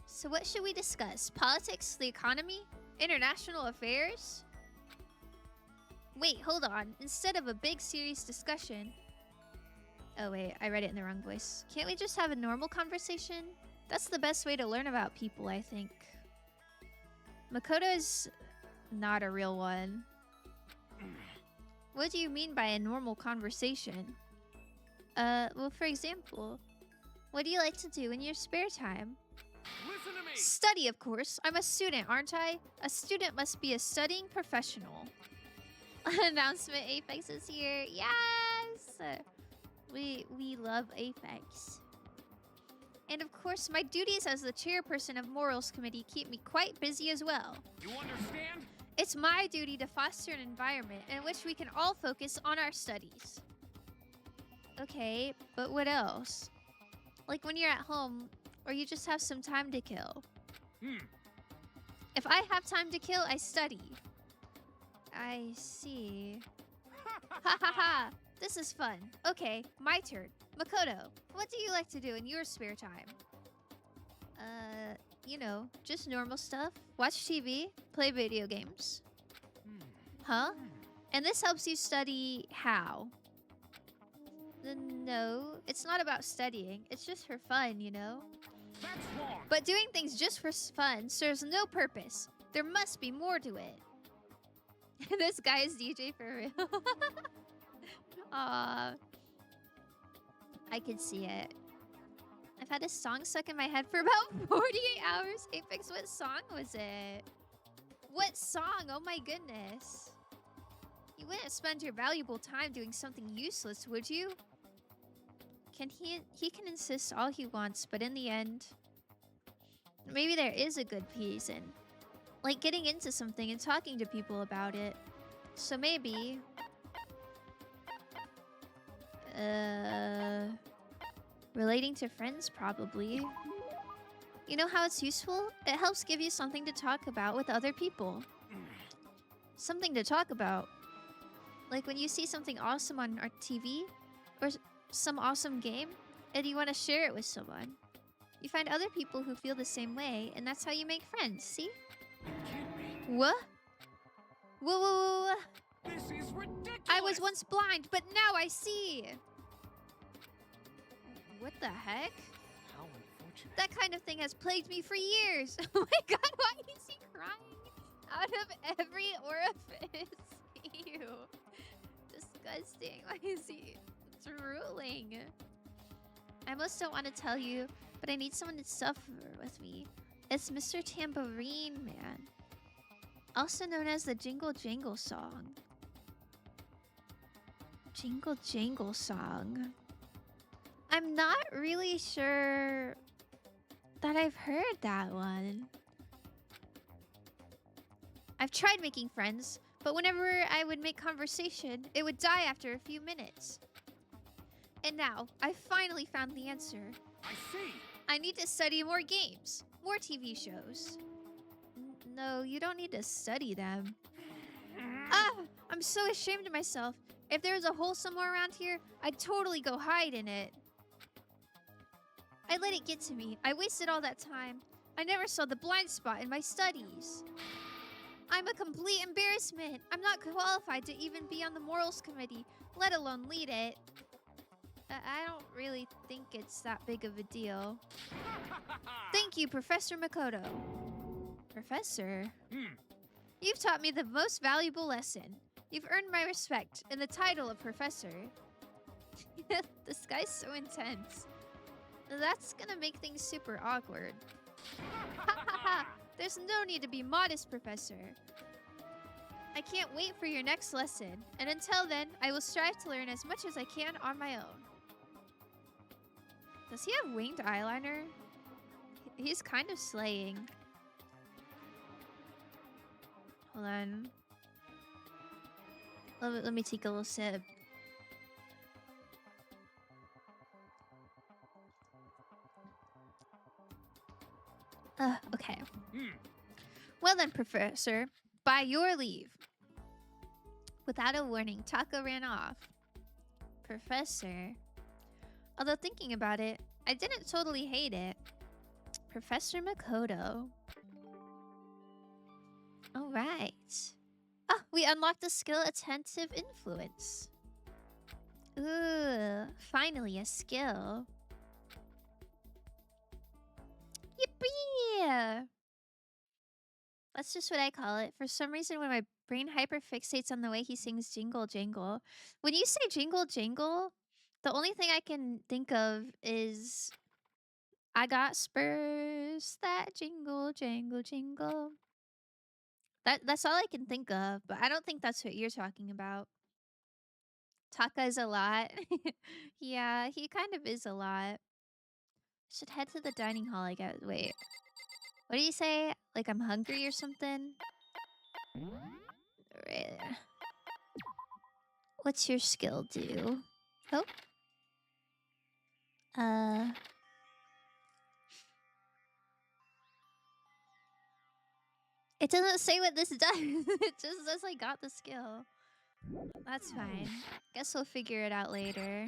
So what should we discuss? Politics, the economy, international affairs? Wait, hold on. Instead of a big serious discussion... Oh wait, I read it in the wrong voice. Can't we just have a normal conversation? That's the best way to learn about people, I think. Makoto is not a real one. What do you mean by a normal conversation? Well, for example, what do you like to do in your spare time? Listen to me. Study, of course. I'm a student, aren't I? A student must be a studying professional. Announcement, Apex is here. Yes! We love Apex. And of course, my duties as the chairperson of Morals Committee keep me quite busy as well. You understand? It's my duty to foster an environment in which we can all focus on our studies. Okay, but what else? Like when you're at home, or you just have some time to kill. If I have time to kill, I study. I see. Ha ha ha! This is fun. Okay, my turn. Makoto, what do you like to do in your spare time? You know, just normal stuff. Watch TV, play video games. Huh? And this helps you study how? No, it's not about studying. It's just for fun, you know? That's wrong. But doing things just for fun serves no purpose. There must be more to it. This guy is DJ for real. Aw. I can see it. I've had a song stuck in my head for about 48 hours. Apex, what song was it? What song? Oh my goodness. You wouldn't spend your valuable time doing something useless, would you? He can insist all he wants, but in the end, maybe there is a good reason. Like getting into something and talking to people about it. So maybe... relating to friends, probably. You know how it's useful? It helps give you something to talk about with other people. Something to talk about. Like when you see something awesome on our TV, or some awesome game, and you want to share it with someone. You find other people who feel the same way, and that's how you make friends, see? What? Whoa, whoa, whoa, whoa. This is ridiculous! I was once blind, but now I see! What the heck? How unfortunate. That kind of thing has plagued me for years. Oh my god, why is he crying? Out of every orifice. Ew. Disgusting. Why is he drooling? I almost don't want to tell you, but I need someone to suffer with me. It's Mr. Tambourine Man. Also known as the Jingle Jangle Song. Jingle Jangle Song. I'm not really sure that I've heard that one. I've tried making friends, but whenever I would make conversation, it would die after a few minutes. And now, I finally found the answer. I see! I need to study more games, more TV shows. No, you don't need to study them. Ah! I'm so ashamed of myself. If there was a hole somewhere around here, I'd totally go hide in it. I let it get to me. I wasted all that time. I never saw the blind spot in my studies. I'm a complete embarrassment. I'm not qualified to even be on the morals committee, let alone lead it. I don't really think it's that big of a deal. Thank you, Professor Makoto. Professor? You've taught me the most valuable lesson. You've earned my respect and the title of Professor. This guy's so intense. That's gonna make things super awkward. Ha ha ha! There's no need to be modest, Professor. I can't wait for your next lesson, and until then, I will strive to learn as much as I can on my own. Does he have winged eyeliner? He's kind of slaying. Hold on. Let me take a little sip. Okay. Well then, Professor, by your leave. Without a warning, Taka ran off. Professor. Although thinking about it, I didn't totally hate it. Professor Makoto. Alright. Oh, we unlocked the skill Attentive Influence. Ooh, finally a skill. Yippee! That's just what I call it. For some reason, when my brain hyperfixates on the way he sings Jingle Jangle, when you say Jingle Jangle, the only thing I can think of is I got spurs that jingle, jangle, jingle. That's all I can think of, but I don't think that's what you're talking about. Taka is a lot. Yeah, he kind of is a lot. Should head to the dining hall, I guess. Wait. What do you say? Like I'm hungry or something? Right. What's your skill do? Oh. It doesn't say what this does. It just says I got the skill. That's fine. Guess we'll figure it out later.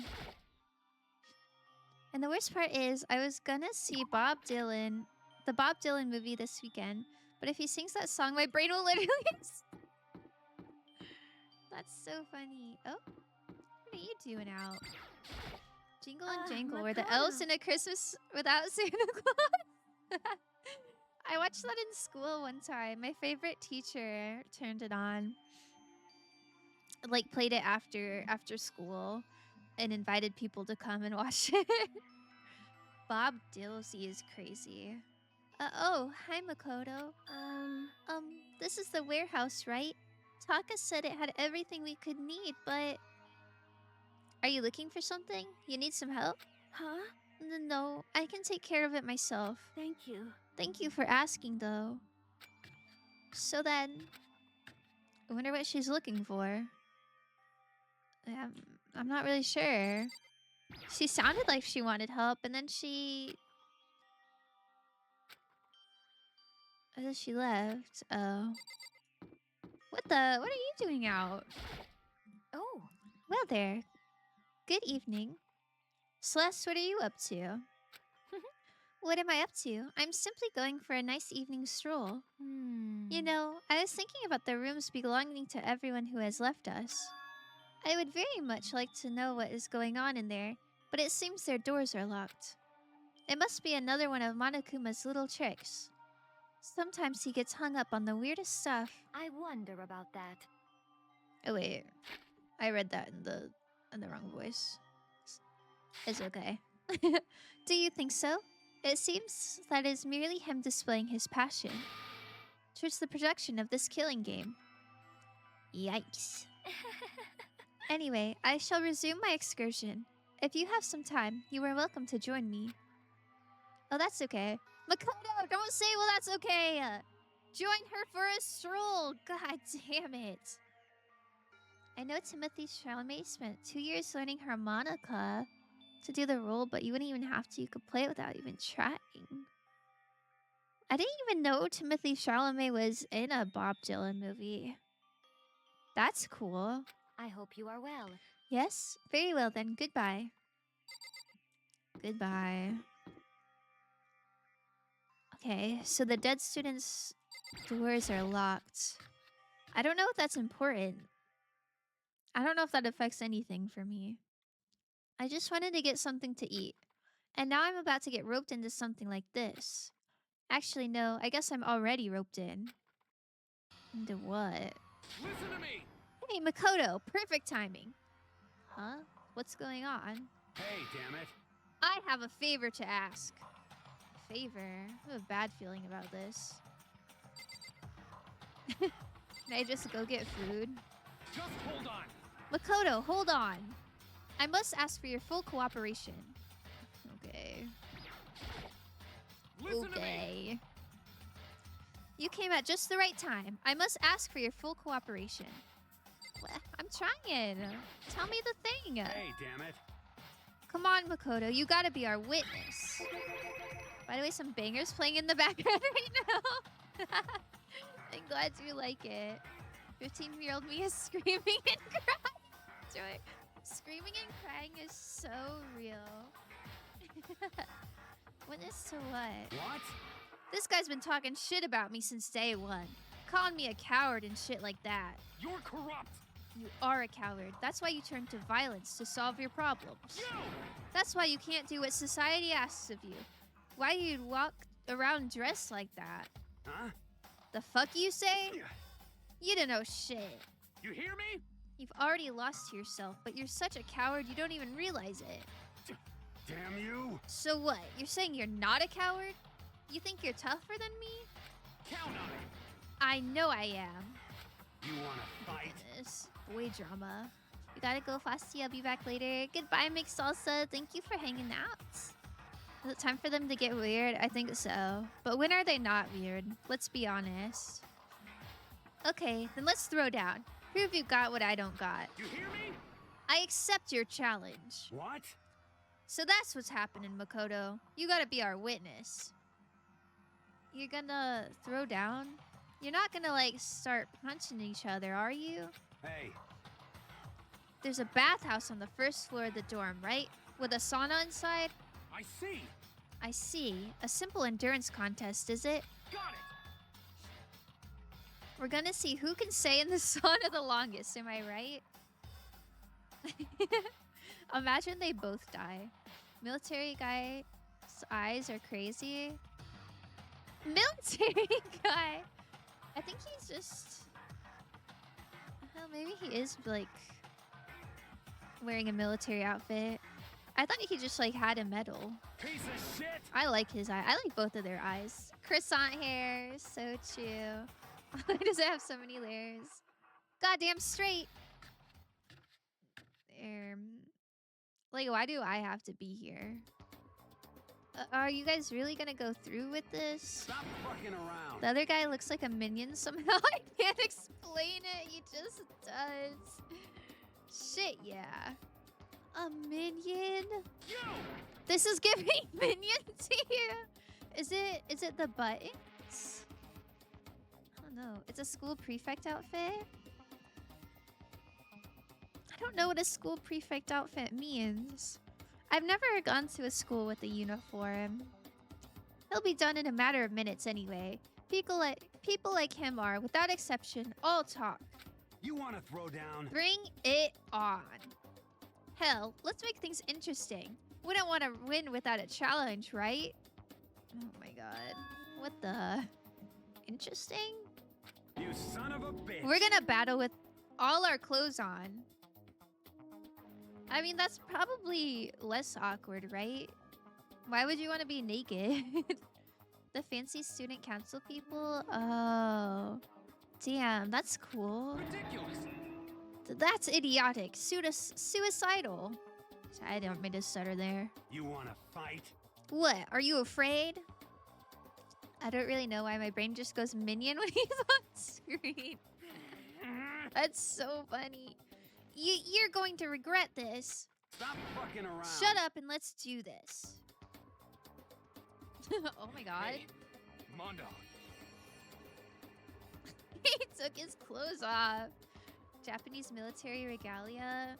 And the worst part is, I was gonna see Bob Dylan, the Bob Dylan movie this weekend, but if he sings that song, my brain will literally... That's so funny. Oh, what are you doing out? Jingle and Jangle, where the elves in A Christmas Without Santa Claus. I watched that in school one time. My favorite teacher turned it on. Like, played it after school and invited people to come and watch it. Bob Dylan is crazy. Oh, hi, Makoto. This is the warehouse, right? Taka said it had everything we could need, but... Are you looking for something? You need some help? Huh? No, I can take care of it myself. Thank you. Thank you for asking, though. So then, I wonder what she's looking for. I'm not really sure. She sounded like she wanted help, and then she left. Oh. What are you doing out? Oh, Well there. Good evening. Celeste, what are you up to? What am I up to? I'm simply going for a nice evening stroll. You know, I was thinking about the rooms belonging to everyone who has left us. I would very much like to know what is going on in there, but it seems their doors are locked. It must be another one of Monokuma's little tricks. Sometimes he gets hung up on the weirdest stuff. I wonder about that. Oh wait, I read that in the wrong voice. It's okay. Do you think so? It seems that is merely him displaying his passion towards the production of this killing game. Yikes. Anyway, I shall resume my excursion. If you have some time, you are welcome to join me. Oh, that's okay. Makoto, don't say, well, that's okay. Join her for a stroll. God damn it. I know Timothy Chalamet spent 2 years learning harmonica to do the role, but you wouldn't even have to. You could play it without even trying. I didn't even know Timothy Chalamet was in a Bob Dylan movie. That's cool. I hope you are well. Yes? Very well then. Goodbye. Goodbye. Okay, so the dead students' doors are locked. I don't know if that's important. I don't know if that affects anything for me. I just wanted to get something to eat. And now I'm about to get roped into something like this. Actually, no, I guess I'm already roped in. Into what? Listen to me! Hey, Makoto, perfect timing. Huh? What's going on? Hey, damn it. I have a favor to ask. Favor? I have a bad feeling about this. Can I just go get food? Just hold on. Makoto, hold on. I must ask for your full cooperation. Okay. Listen to me! Okay. You came at just the right time. I must ask for your full cooperation. I'm trying. Tell me the thing. Hey, damn it. Come on, Makoto. You gotta be our witness. By the way, some bangers playing in the background right now. I'm glad you like it. 15-year-old me is screaming and crying. Joy. Screaming and crying is so real. Witness to what? What? This guy's been talking shit about me since day one. Calling me a coward and shit like that. You're corrupt! You are a coward. That's why you turn to violence to solve your problems. You! That's why you can't do what society asks of you. Why you'd walk around dressed like that. Huh? The fuck you say? You don't know shit. You hear me? You've already lost to yourself, but you're such a coward you don't even realize it. Damn you. So what? You're saying you're not a coward? You think you're tougher than me? Count on it! I know I am. You wanna fight? Goodness. Boy drama. You gotta go, Fasty. I'll be back later. Goodbye, Mix Salsa. Thank you for hanging out. Is it time for them to get weird? I think so. But when are they not weird? Let's be honest. Okay, then let's throw down. Prove you got what I don't got. You hear me? I accept your challenge. What? So that's what's happening, Makoto. You gotta be our witness. You're gonna throw down? You're not gonna, like, start punching each other, are you? Hey, There's a bathhouse on the first floor of the dorm, right? With a sauna inside? I see! I see. A simple endurance contest, is it? Got it! We're gonna see who can stay in the sauna the longest, am I right? Imagine they both die. Military guy's eyes are crazy. Military guy! I think he's just... Well, maybe he is, like, wearing a military outfit. I thought he just, like, had a medal. Piece of shit! I like his eye. I like both of their eyes. Croissant hair, so chew. Why does it have so many layers? Goddamn straight. Like, why do I have to be here? Are you guys really gonna go through with this? Stop fucking around. The other guy looks like a minion somehow. I can't explain it. He just does. Shit, yeah. A minion? This is giving minion to you. Is it the buttons? I don't know. It's a school prefect outfit? I don't know what a school prefect outfit means. I've never gone to a school with a uniform. He'll be done in a matter of minutes anyway. People like him are, without exception, all talk. You want to throw down? Bring it on. Hell, let's make things interesting. We don't want to win without a challenge, right? Oh my god. What the? Interesting? You son of a bitch. We're gonna battle with all our clothes on. I mean, that's probably less awkward, right? Why would you want to be naked? The fancy student council people? Oh. Damn, that's cool. Ridiculous. That's idiotic. Suicidal. I don't mean to stutter there. You want to fight? What? Are you afraid? I don't really know why my brain just goes minion when he's on screen. That's so funny. You're going to regret this. Stop fucking around. Shut up and let's do this. Oh my god. Hey, Mondo. He took his clothes off. Japanese military regalia.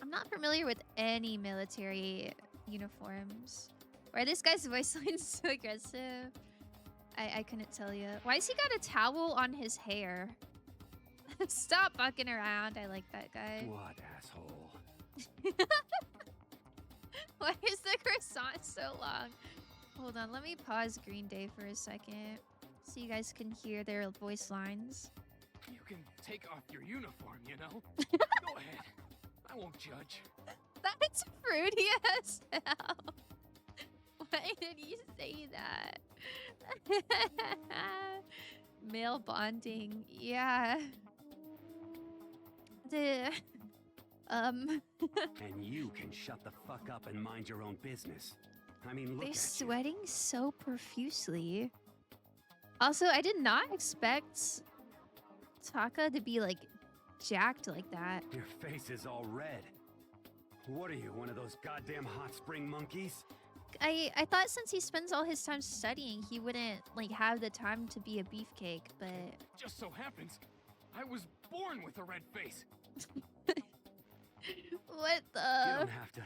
I'm not familiar with any military uniforms. Why are this guy's voice line so aggressive? I couldn't tell you. Why has he got a towel on his hair? Stop fucking around. I like that guy. What, asshole? Why is the croissant so long? Hold on, let me pause Green Day for a second so you guys can hear their voice lines. You can take off your uniform, you know? Go ahead. I won't judge. That's fruity as hell. Why did you say that? Male bonding, yeah. And you can shut the fuck up and mind your own business. I mean, look They're at sweating so profusely. Also, I did not expect Taka to be like jacked like that. you. Your face is all red. What are you, one of those goddamn hot spring monkeys? I thought since he spends all his time studying, he wouldn't like have the time to be a beefcake, but Just so happens, I was born with a red face. what You the? don't have to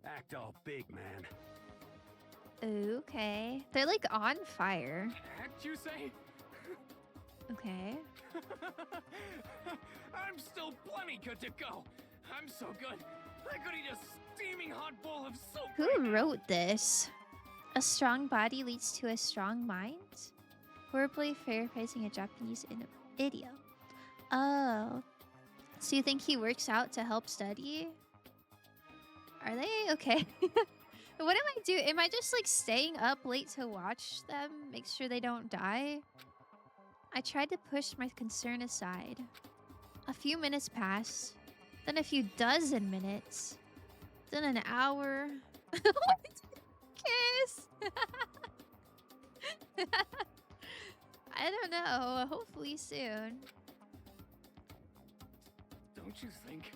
act all big, man. Okay, they're like on fire. Act, you say? Okay. I'm still plenty good to go. I'm so good. I could eat a steaming hot bowl of soup. Who right now. wrote this? A strong body leads to a strong mind? Horribly paraphrasing a Japanese idiom. Oh. So you think he works out to help study? Are they okay? What am I doing? Am I just like staying up late to watch them? Make sure they don't die? I tried to push my concern aside. A few minutes passed. Then a few dozen minutes. Then an hour. What? Kiss? I don't know. Hopefully soon. Don't you think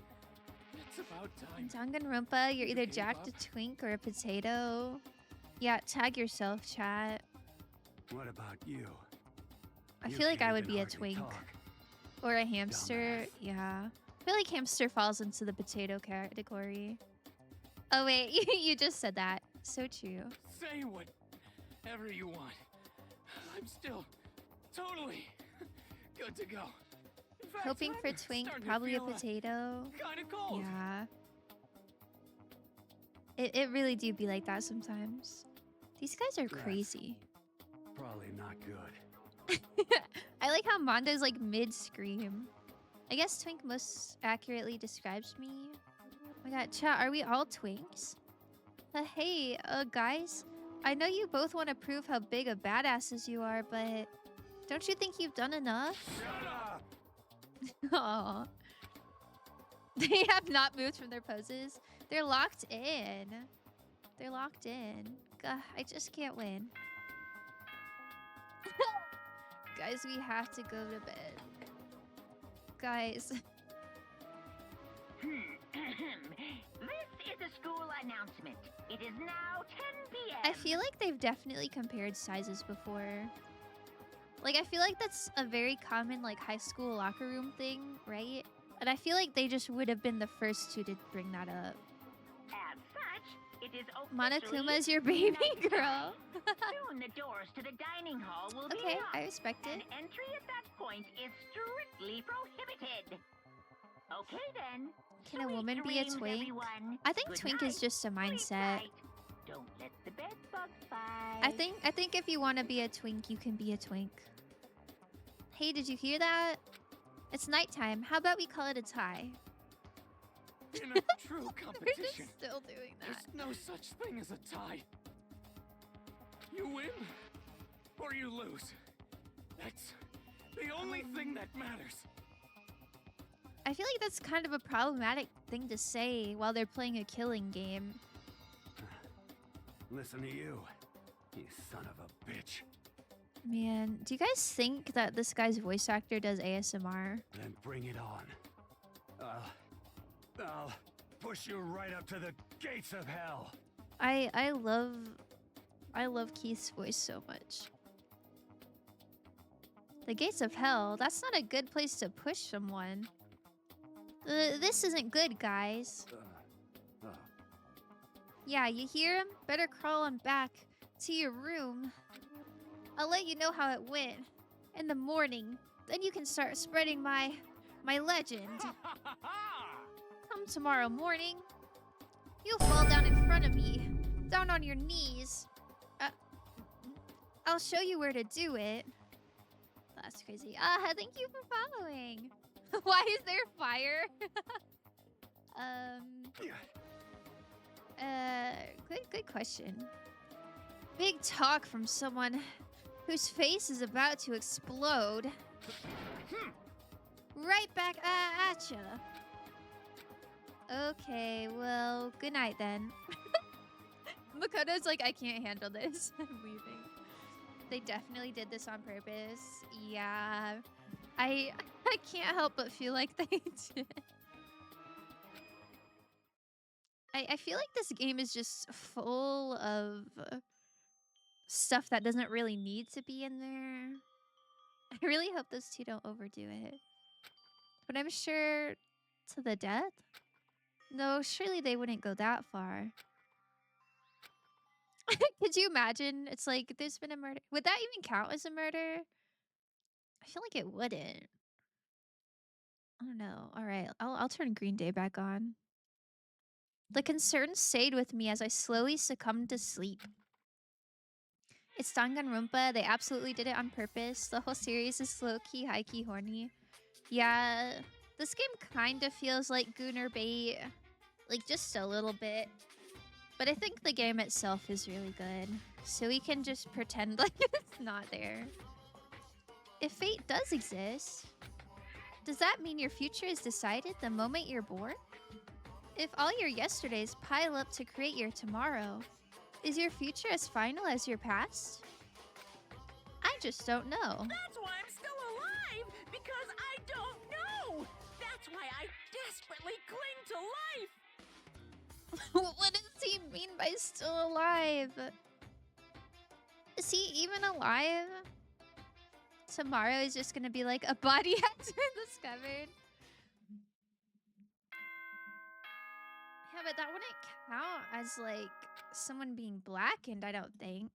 it's about In time? Danganronpa, you're either Gave jacked a up? twink or a potato. Yeah, tag yourself, chat. What about you? I You feel like I can't would even be a hardly twink. talk. Or a hamster. Dumbass. Yeah. I feel like hamster falls into the potato category. Oh wait, you just said that. So true. Say whatever you want. I'm still totally good to go. In fact, Hoping for I'm twink, starting to probably a feel, potato. Kinda cold. Yeah. It really do be like that sometimes. These guys are That's- crazy. Probably not good. I like how Mondo's like mid-scream. I guess twink most accurately describes me. Oh my god, chat, are we all twinks? Hey, guys, I know you both want to prove how big of badasses you are, but don't you think you've done enough? Shut up! Aw. They have not moved from their poses. They're locked in. They're locked in. Gah, I just can't win. Guys, we have to go to bed. Guys. This is a school announcement. It is now 10 p.m. I feel like they've definitely compared sizes before. Like, I feel like that's a very common, like, high school locker room thing, right? And I feel like they just would have been the first two to bring that up. As such, it is Monokuma's your baby girl. Soon the doors to the dining hall will be Okay, locked, I respect it. and entry at that point is strictly prohibited. Okay then. Can a Sweet woman be a dreams, twink? everyone. I think Good twink night. is just a Sleep mindset. tight. Don't let the bed bugs bite. I think if you want to be a twink, you can be a twink. Hey, did you hear that? It's nighttime. How about we call it a tie? In a true They're competition, just still doing that. there's no such thing as a tie. You win or you lose. That's the only thing that matters. I feel like that's kind of a problematic thing to say while they're playing a killing game. Listen to you, you son of a bitch. Man, do you guys think that this guy's voice actor does ASMR? Then bring it on. I'll push you right up to the gates of hell. I love Keith's voice so much. The gates of hell, that's not a good place to push someone. This isn't good, guys. Yeah, you hear him? Better crawl on back to your room. I'll let you know how it went in the morning. Then you can start spreading my legend. Come tomorrow morning, you'll fall down in front of me, down on your knees. I'll show you where to do it. That's crazy. Thank you for following. Why is there fire? Good question. Big talk from someone whose face is about to explode. Right back at ya. Okay, well, good night then. Makoto's like, I can't handle this. I'm leaving. They definitely did this on purpose. Yeah. I can't help but feel like they did. I feel like this game is just full of stuff that doesn't really need to be in there. I really hope those two don't overdo it. But I'm sure to the death? No, surely they wouldn't go that far. Could you imagine? It's like, there's been a murder. Would that even count as a murder? I feel like it wouldn't. I don't know. All right, I'll turn Green Day back on. The concern stayed with me as I slowly succumbed to sleep. It's Danganronpa. They absolutely did it on purpose. The whole series is low-key, high-key horny. Yeah, this game kind of feels like Gooner bait. Like, just a little bit. But I think the game itself is really good. So we can just pretend like it's not there. If fate does exist, does that mean your future is decided the moment you're born? If all your yesterdays pile up to create your tomorrow, is your future as final as your past? I just don't know. That's why I'm still alive, because I don't know. That's why I desperately cling to life. What does he mean by still alive? Is he even alive? Tomorrow is just gonna be like a body has been discovered. Yeah, but that wouldn't count as like someone being blackened, I don't think.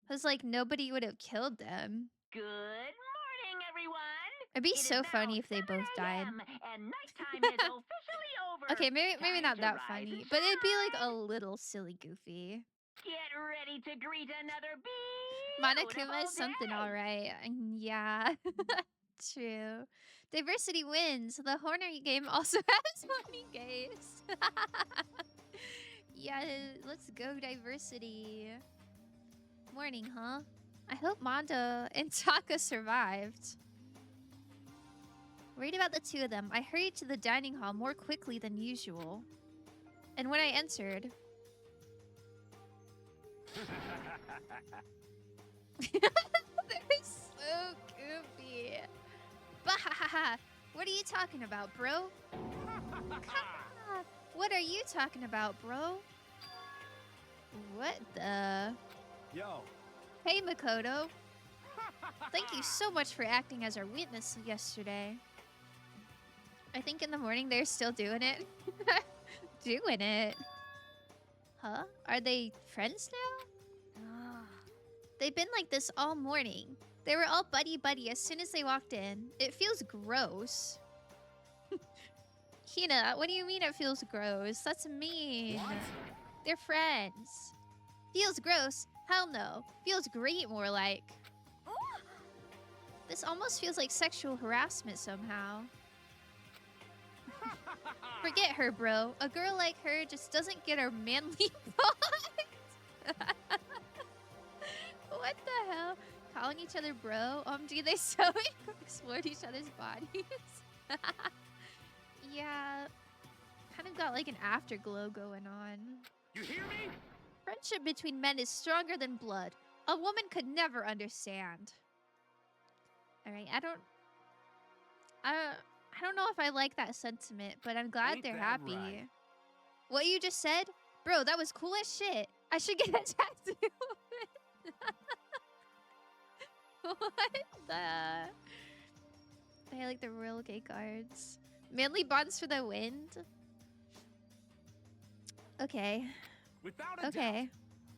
Because like nobody would have killed them. Good morning, everyone. It'd be It is so now funny if they 7 both died. a.m., and nighttime is officially over. Okay, maybe Time not to that rise funny, and but it'd be like a shine. little silly goofy. Get ready to greet another Monokuma is beautiful something day. alright. Yeah. True. Diversity wins. The Horner game also has horny gays. Yeah, let's go diversity. Morning, huh? I hope Mondo and Taka survived. Worried about the two of them, I hurried to the dining hall more quickly than usual. And when I entered... They're so goofy. Bahahaha! What are you talking about, bro? What are you talking about, bro? What the... Yo. Hey, Makoto. Thank you so much for acting as our witness yesterday. I think in the morning they're still doing it. Doing it. Huh? Are they friends now? They've been like this all morning. They were all buddy-buddy as soon as they walked in. It feels gross. Hina, what do you mean it feels gross? That's mean. What? They're friends. Feels gross? Hell no. Feels great, more like. This almost feels like sexual harassment somehow. Forget her, bro. A girl like her just doesn't get her manly thought. What the hell? Calling each other bro? Do they so explored each other's bodies? Yeah. Kind of got like an afterglow going on. You hear me? Friendship between men is stronger than blood. A woman could never understand. Alright, I don't know if I like that sentiment, but I'm glad Ain't they're that happy. right? What you just said? Bro, that was cool as shit. I should get a tattoo. What the... I like the royal gay guards. Manly bonds for the wind? Okay. Without a Okay.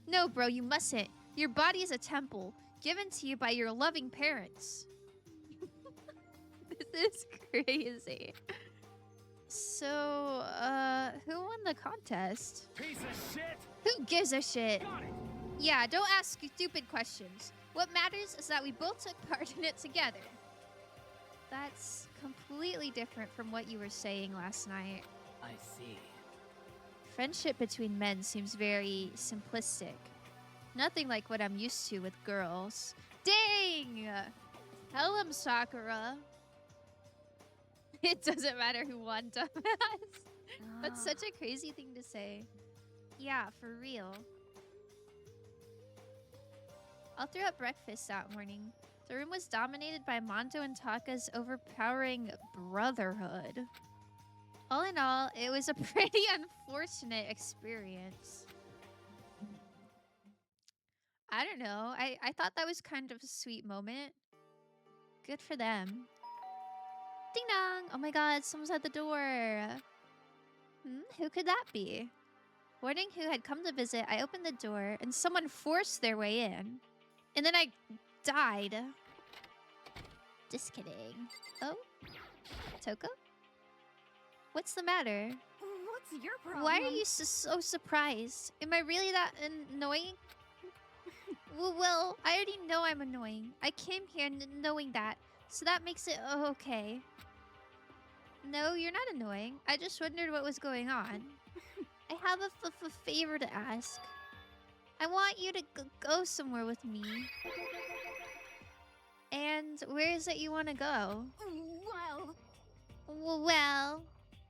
No, bro, you mustn't. Your body is a temple, given to you by your loving parents. This is crazy. So, who won the contest? Piece of shit. Who gives a shit? Got it. Yeah, don't ask stupid questions. What matters is that we both took part in it together. That's completely different from what you were saying last night. I see. Friendship between men seems very simplistic. Nothing like what I'm used to with girls. Dang! Tell him, Sakura. It doesn't matter who won, dumbass. That's such a crazy thing to say. Yeah, for real. All throughout breakfast that morning, the room was dominated by Mondo and Taka's overpowering brotherhood. All in all, it was a pretty unfortunate experience. I don't know. I thought that was kind of a sweet moment. Good for them. Ding dong! Oh my god, someone's at the door. Who could that be? Wondering who had come to visit, I opened the door and someone forced their way in. And then I died. Just kidding. Oh? Toko? What's the matter? What's your problem? Why are you so surprised? Am I really that annoying? Well, I already know I'm annoying. I came here knowing that, so that makes it okay. No, you're not annoying. I just wondered what was going on. I have a favor to ask. I want you to go somewhere with me. And where is it you want to go? Well,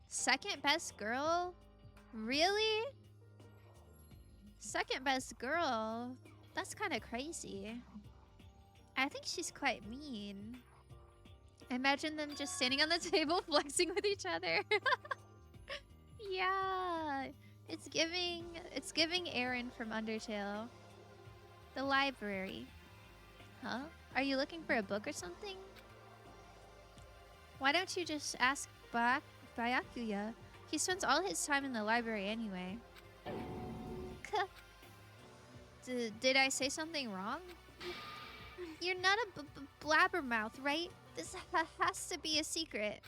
second best girl? Really? Second best girl? That's kind of crazy. I think she's quite mean. Imagine them just standing on the table flexing with each other. Yeah. It's giving Aaron from Undertale. The library. Huh? Are you looking for a book or something? Why don't you just ask Byakuya? He spends all his time in the library anyway. Did I say something wrong? You're not a blabbermouth, right? This has to be a secret.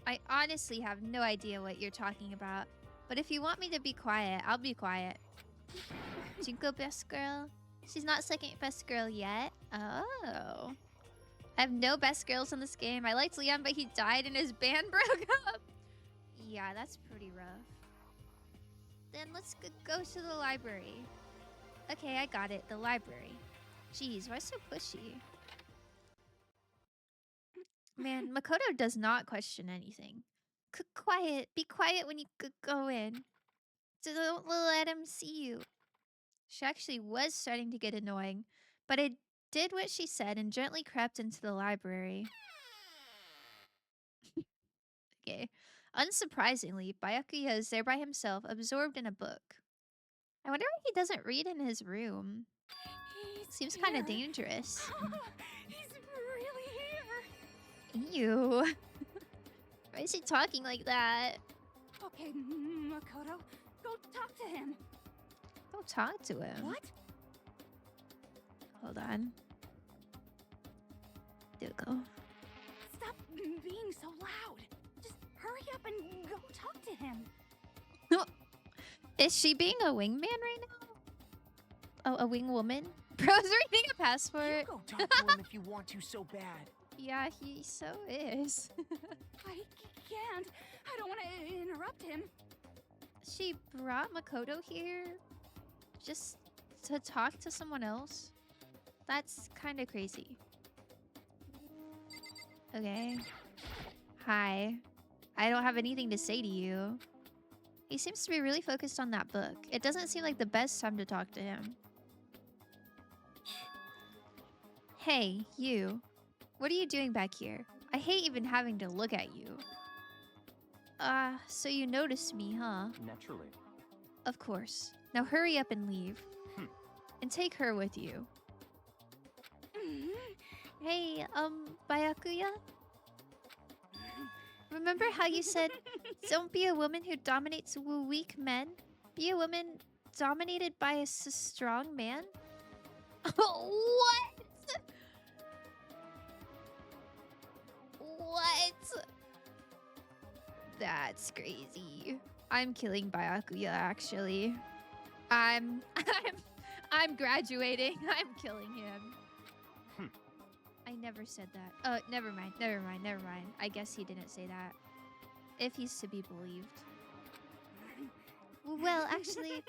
I honestly have no idea what you're talking about. But if you want me to be quiet, I'll be quiet. Junko best girl? She's not second best girl yet? Oh. I have no best girls in this game. I liked Leon, but he died and his band broke up. Yeah, that's pretty rough. Then let's go to the library. Okay, I got it. The library. Jeez, why so pushy? Man, Makoto does not question anything. Quiet. Be quiet when you go in. Don't let him see you. She actually was starting to get annoying, but I did what she said and gently crept into the library. Okay. Unsurprisingly, Byakuya is there by himself, absorbed in a book. I wonder why he doesn't read in his room. Seems kind of dangerous. He's really here. Ew. Why is he talking like that? Okay, Makoto, go talk to him. Don't talk to him. What? Hold on. There we go. Stop being so loud. Just hurry up and go talk to him. Is she being a wingman right now? Oh, a wing woman? Bro's reading a You passport. go talk to him if you want to so bad. Yeah, he so is. I can't. I don't want to interrupt him. She brought Makoto here just to talk to someone else? That's kind of crazy. Okay. Hi. I don't have anything to say to you. He seems to be really focused on that book. It doesn't seem like the best time to talk to him. Hey, you. What are you doing back here? I hate even having to look at you. So you noticed me, huh? Naturally. Of course. Now hurry up and leave. And take her with you. Hey, Byakuya? Remember how you said, don't be a woman who dominates weak men? Be a woman dominated by a strong man? What? What? That's crazy. I'm killing Byakuya, actually. I'm graduating. I'm killing him. I never said that. Oh, never mind. I guess he didn't say that. If he's to be believed. Well, actually,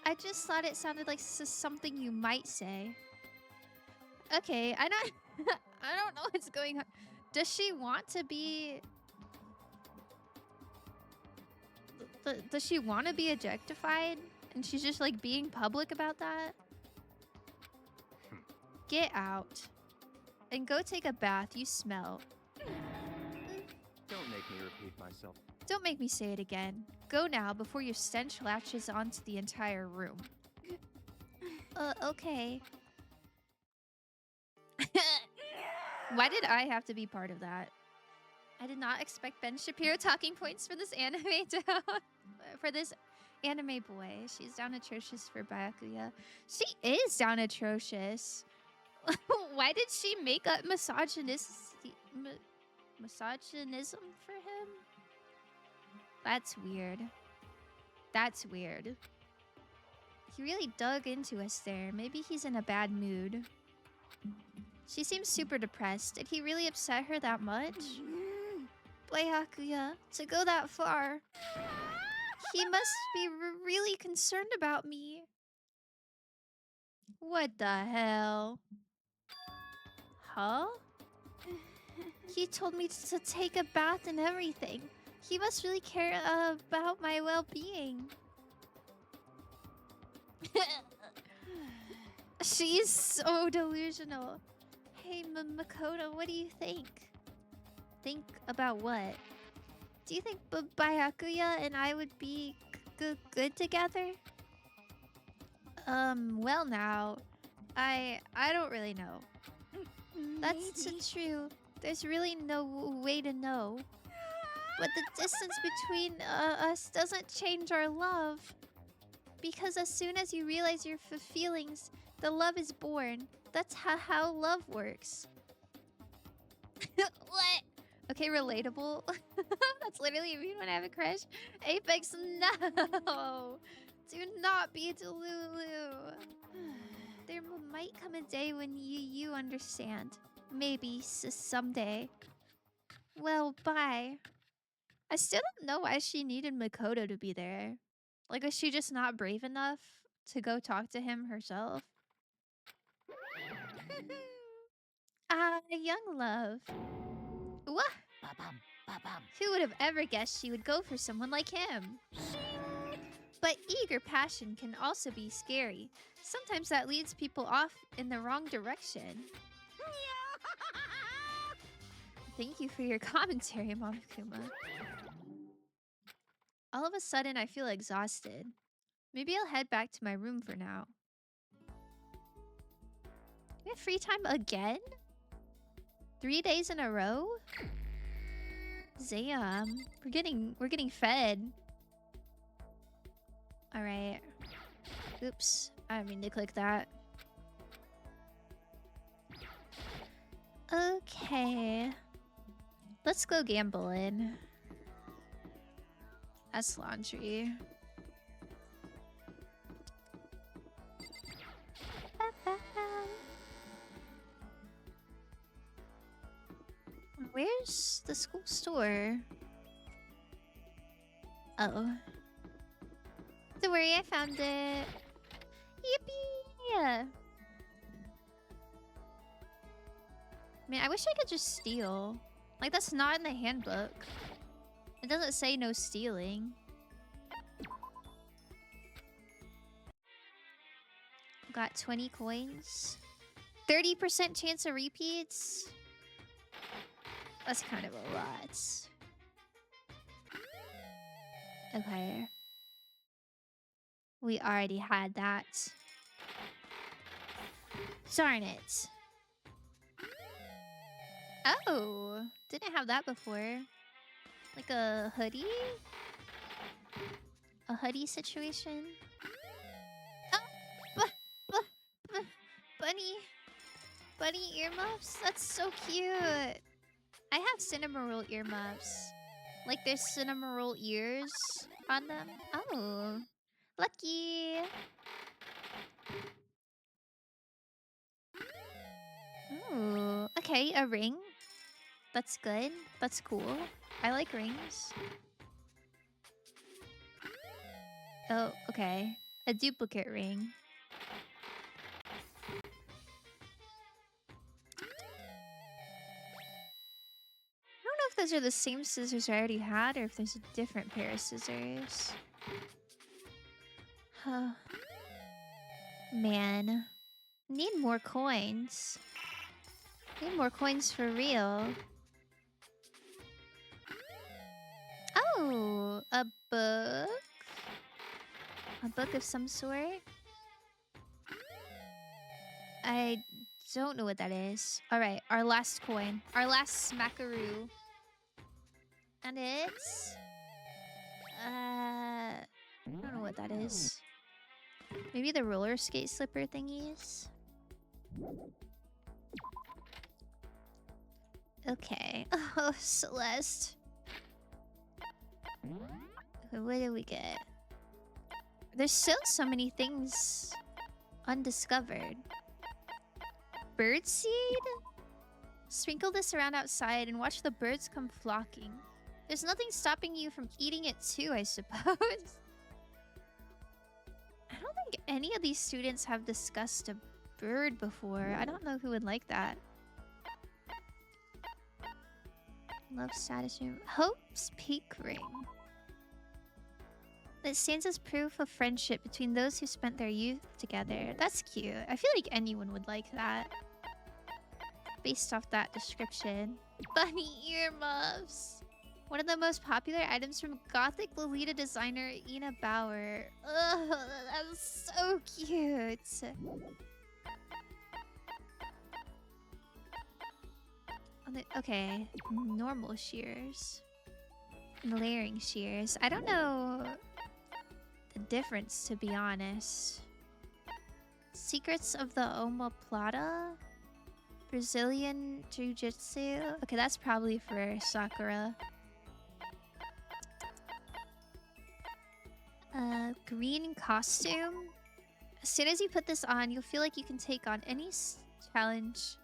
I just thought it sounded like something you might say. Okay, I don't know what's going on. Does she want to be... Does she want to be objectified? And she's just like being public about that? Get out. And go take a bath, you smell. Don't make me repeat myself. Don't make me say it again. Go now before your stench latches onto the entire room. Okay. Why did I have to be part of that? I did not expect Ben Shapiro talking points for this anime down. For this anime boy. She's down atrocious for Byakuya. She is down atrocious. Why did she make up misogynism for him? That's weird. That's weird. He really dug into us there. Maybe he's in a bad mood. She seems super depressed. Did he really upset her that much? Byakuya, to go that far. He must be really concerned about me. What the hell? Huh? He told me to take a bath and everything. He must really care about my well-being. She's so delusional. Hey, Makoto, what do you think? Think about what? Do you think Byakuya and I would be good together? Well now, I don't really know. That's true. There's really no way to know. But the distance between us doesn't change our love. Because as soon as you realize your feelings, the love is born. That's how love works. What? Okay, relatable. That's literally me when I have a crush. Apex, no! Do not be a delulu. There might come a day when you understand. Maybe someday. Well, bye. I still don't know why she needed Makoto to be there. Like, was she just not brave enough to go talk to him herself? Young love. What? Ba-bum, ba-bum. Who would have ever guessed she would go for someone like him? But eager passion can also be scary. Sometimes that leads people off in the wrong direction. Thank you for your commentary, Monokuma. All of a sudden, I feel exhausted. Maybe I'll head back to my room for now. We have free time again? 3 days in a row? Damn. We're getting fed. Alright. Oops. I didn't mean to click that. Okay. Let's go gambling. That's laundry. Where's the school store? Oh. Don't worry, I found it. Yippee! Man, I wish I could just steal. Like, that's not in the handbook. It doesn't say no stealing. Got 20 coins. 30% chance of repeats? That's kind of a lot. Okay. We already had that. Darn it. Oh, didn't have that before. Like a hoodie? A hoodie situation? Oh, bunny earmuffs? That's so cute. I have cinema roll earmuffs. Like there's cinema roll ears on them. Oh, lucky. Oh, okay, a ring. That's good. That's cool. I like rings. Oh, okay. A duplicate ring. I don't know if those are the same scissors I already had or if there's a different pair of scissors. Huh. Man. Need more coins. Need more coins for real. Oh, a book? A book of some sort? I don't know what that is. Alright, our last coin. Our last smackaroo. And it's... I don't know what that is. Maybe the roller skate slipper thingies? Okay. Oh, Celeste. What do we get? There's still so many things undiscovered. Birdseed? Sprinkle this around outside and watch the birds come flocking. There's nothing stopping you from eating it too, I suppose. I don't think any of these students have discussed a bird before. I don't know who would like that. Love status room. Hope's Peak Ring. It stands as proof of friendship between those who spent their youth together. That's cute. I feel like anyone would like that. Based off that description. Bunny earmuffs. One of the most popular items from Gothic Lolita designer Ina Bauer. Ugh, that's so cute. Okay, normal shears. And layering shears. I don't know the difference, to be honest. Secrets of the Omoplata? Brazilian Jiu-Jitsu? Okay, that's probably for Sakura. Green costume? As soon as you put this on, you'll feel like you can take on any challenge.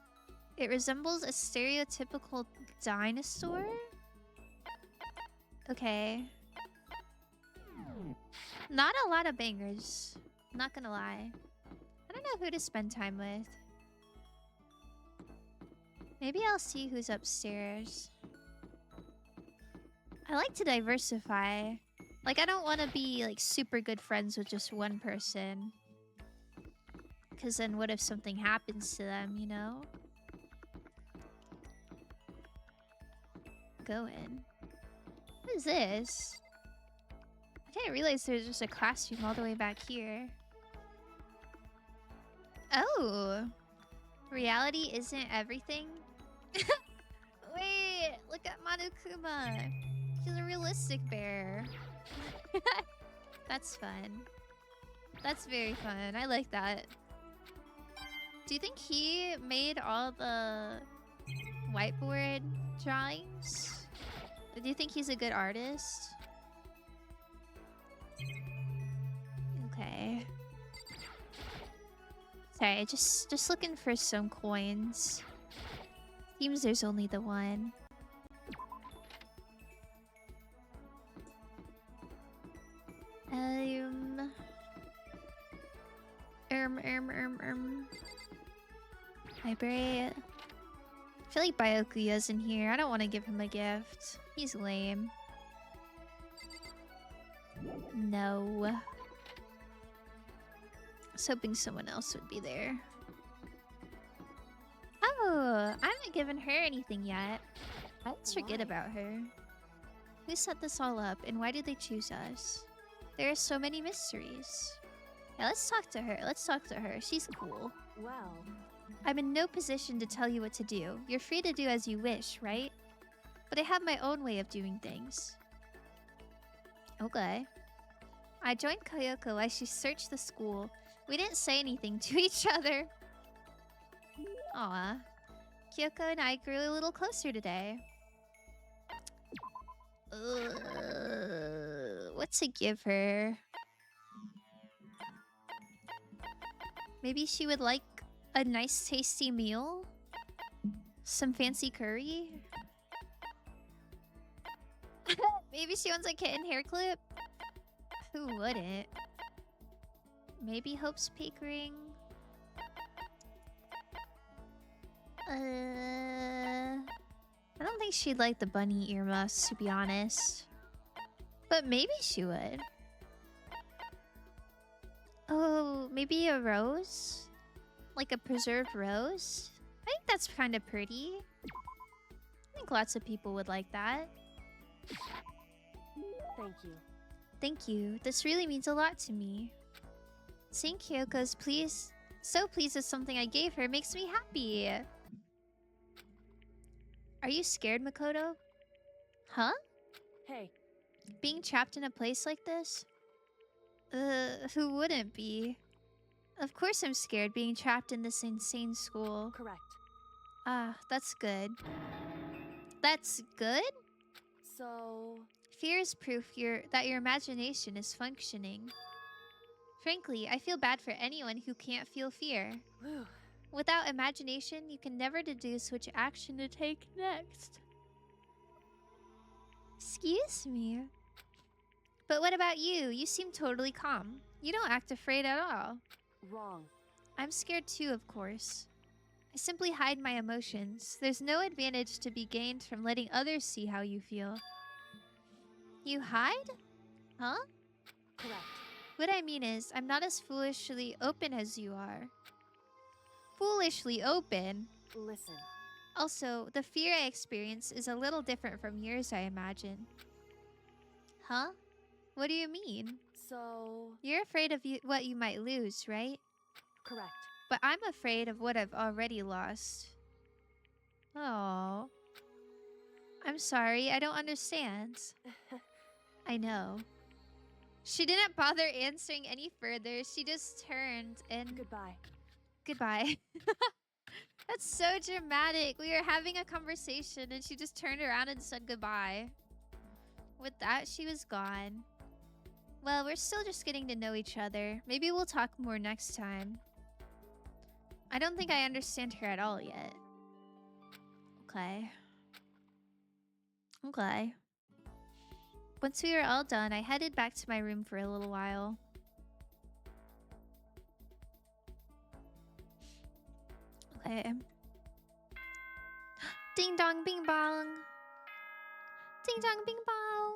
It resembles a stereotypical dinosaur? Okay. Not a lot of bangers. Not gonna lie. I don't know who to spend time with. Maybe I'll see who's upstairs. I like to diversify. Like, I don't want to be, like, super good friends with just one person. Because then what if something happens to them, you know? Go in. What is this? I didn't realize there's just a classroom all the way back here. Oh! Reality isn't everything? Wait! Look at Monokuma! She's a realistic bear. That's fun. That's very fun. I like that. Do you think he made all the whiteboard drawings? Do you think he's a good artist? Okay. Sorry, just looking for some coins. Seems there's only the one. Library. I feel like Byakuya's in here. I don't want to give him a gift. He's lame. No. I was hoping someone else would be there. Oh, I haven't given her anything yet. Let's forget about her. Who set this all up, and why did they choose us? There are so many mysteries. Yeah, let's talk to her. Let's talk to her. She's cool. Well, I'm in no position to tell you what to do. You're free to do as you wish, right? But I have my own way of doing things. Okay. I joined Kayoko as she searched the school. We didn't say anything to each other. Aw. Kyoko and I grew a little closer today. What to give her? Maybe she would like a nice tasty meal? Some fancy curry? Maybe she wants a kitten hair clip? Who wouldn't? Maybe Hope's Peak ring? I don't think she'd like the bunny earmuffs, to be honest. But maybe she would. Oh, maybe a rose? Like a preserved rose? I think that's kind of pretty. I think lots of people would like that. thank you. Thank you. This really means a lot to me. Seeing Kyoko's so pleased with something I gave her makes me happy. Are you scared, Makoto? Huh? Hey, Being trapped in a place like this? Who wouldn't be? Of course I'm scared being trapped in this insane school. correct. Ah, that's good. That's good? So, Fear is proof that your imagination is functioning. Frankly, I feel bad for anyone who can't feel fear. whew, Without imagination, you can never deduce which action to take next. Excuse me. But what about you? You seem totally calm. You don't act afraid at all. wrong. I'm scared too, of course. I simply hide my emotions. There's no advantage to be gained from letting others see how you feel. You hide? Huh? Correct. What I mean is, I'm not as foolishly open as you are. Foolishly open? Listen, Also, the fear I experience is a little different from yours, I imagine. Huh? What do you mean? so, You're afraid of what you might lose, right? correct. But I'm afraid of what I've already lost. Oh. I'm sorry, I don't understand. I know. She didn't bother answering any further. She just turned and... Goodbye. Goodbye. That's so dramatic. We were having a conversation and she just turned around and said goodbye. With that, she was gone. Well, we're still just getting to know each other. Maybe we'll talk more next time. I don't think I understand her at all yet. Okay. Okay. Once we were all done, I headed back to my room for a little while. Okay. Ding dong bing bong. Ding dong bing bong.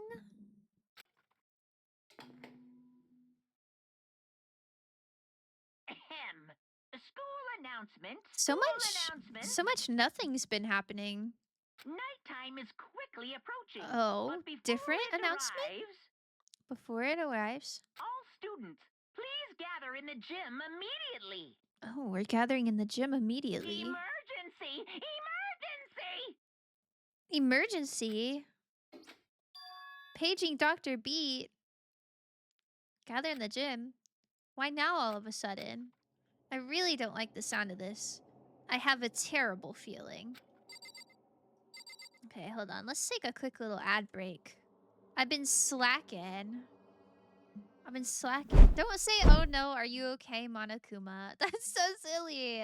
Ahem. School announcement. So School much, announcement. so much nothing's been happening. Nighttime is quickly approaching. Oh, but before different it announcement? arrives, Before it arrives. all students, please gather in the gym immediately. Oh, we're gathering in the gym immediately. Emergency! Emergency! Emergency. Paging Dr. Beat. Gather in the gym. Why now all of a sudden? I really don't like the sound of this. I have a terrible feeling. Okay, hold on. Let's take a quick little ad break. I've been slacking. Don't say, oh no, are you okay, Monokuma? That's so silly.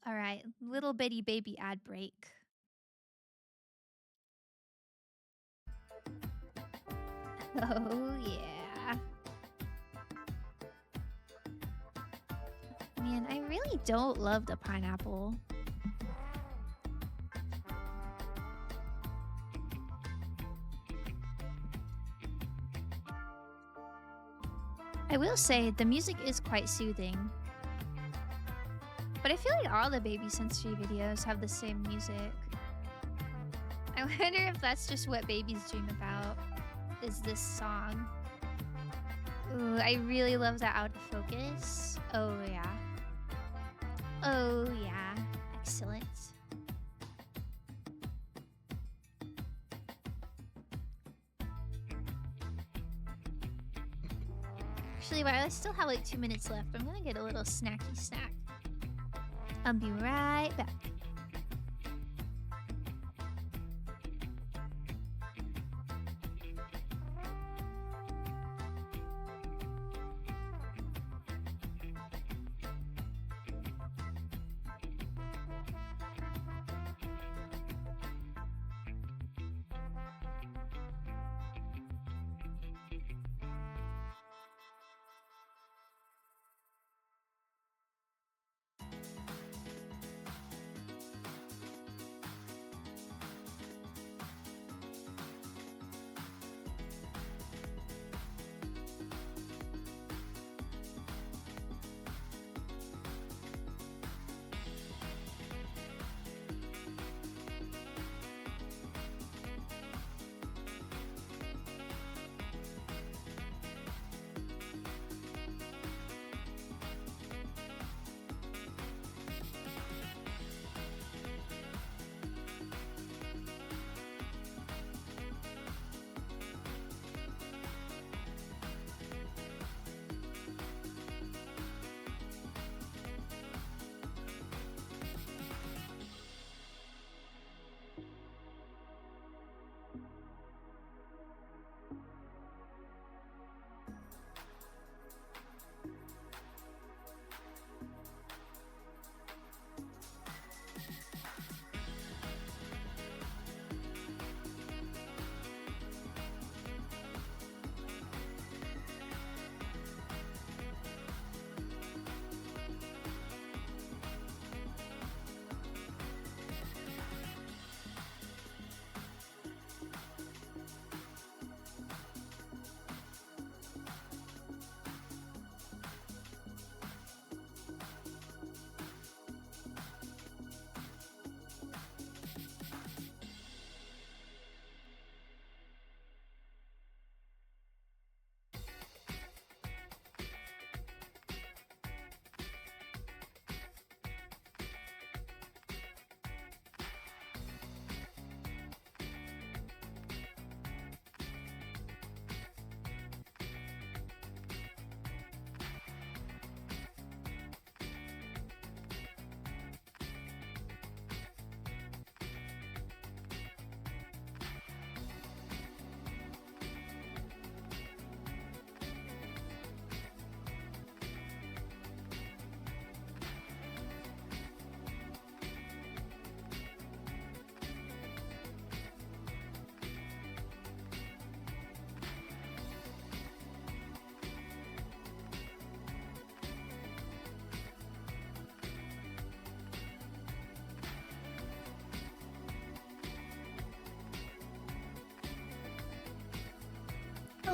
Alright, little bitty baby ad break. Oh yeah. Man, I really don't love the pineapple. I will say, the music is quite soothing. But I feel like all the Baby Sensory videos have the same music. I wonder if that's just what babies dream about, is this song. Ooh, I really love that out of focus. Oh yeah. Oh yeah. Excellent. Actually, while I still have like 2 minutes left, I'm gonna get a little snacky snack. I'll be right back.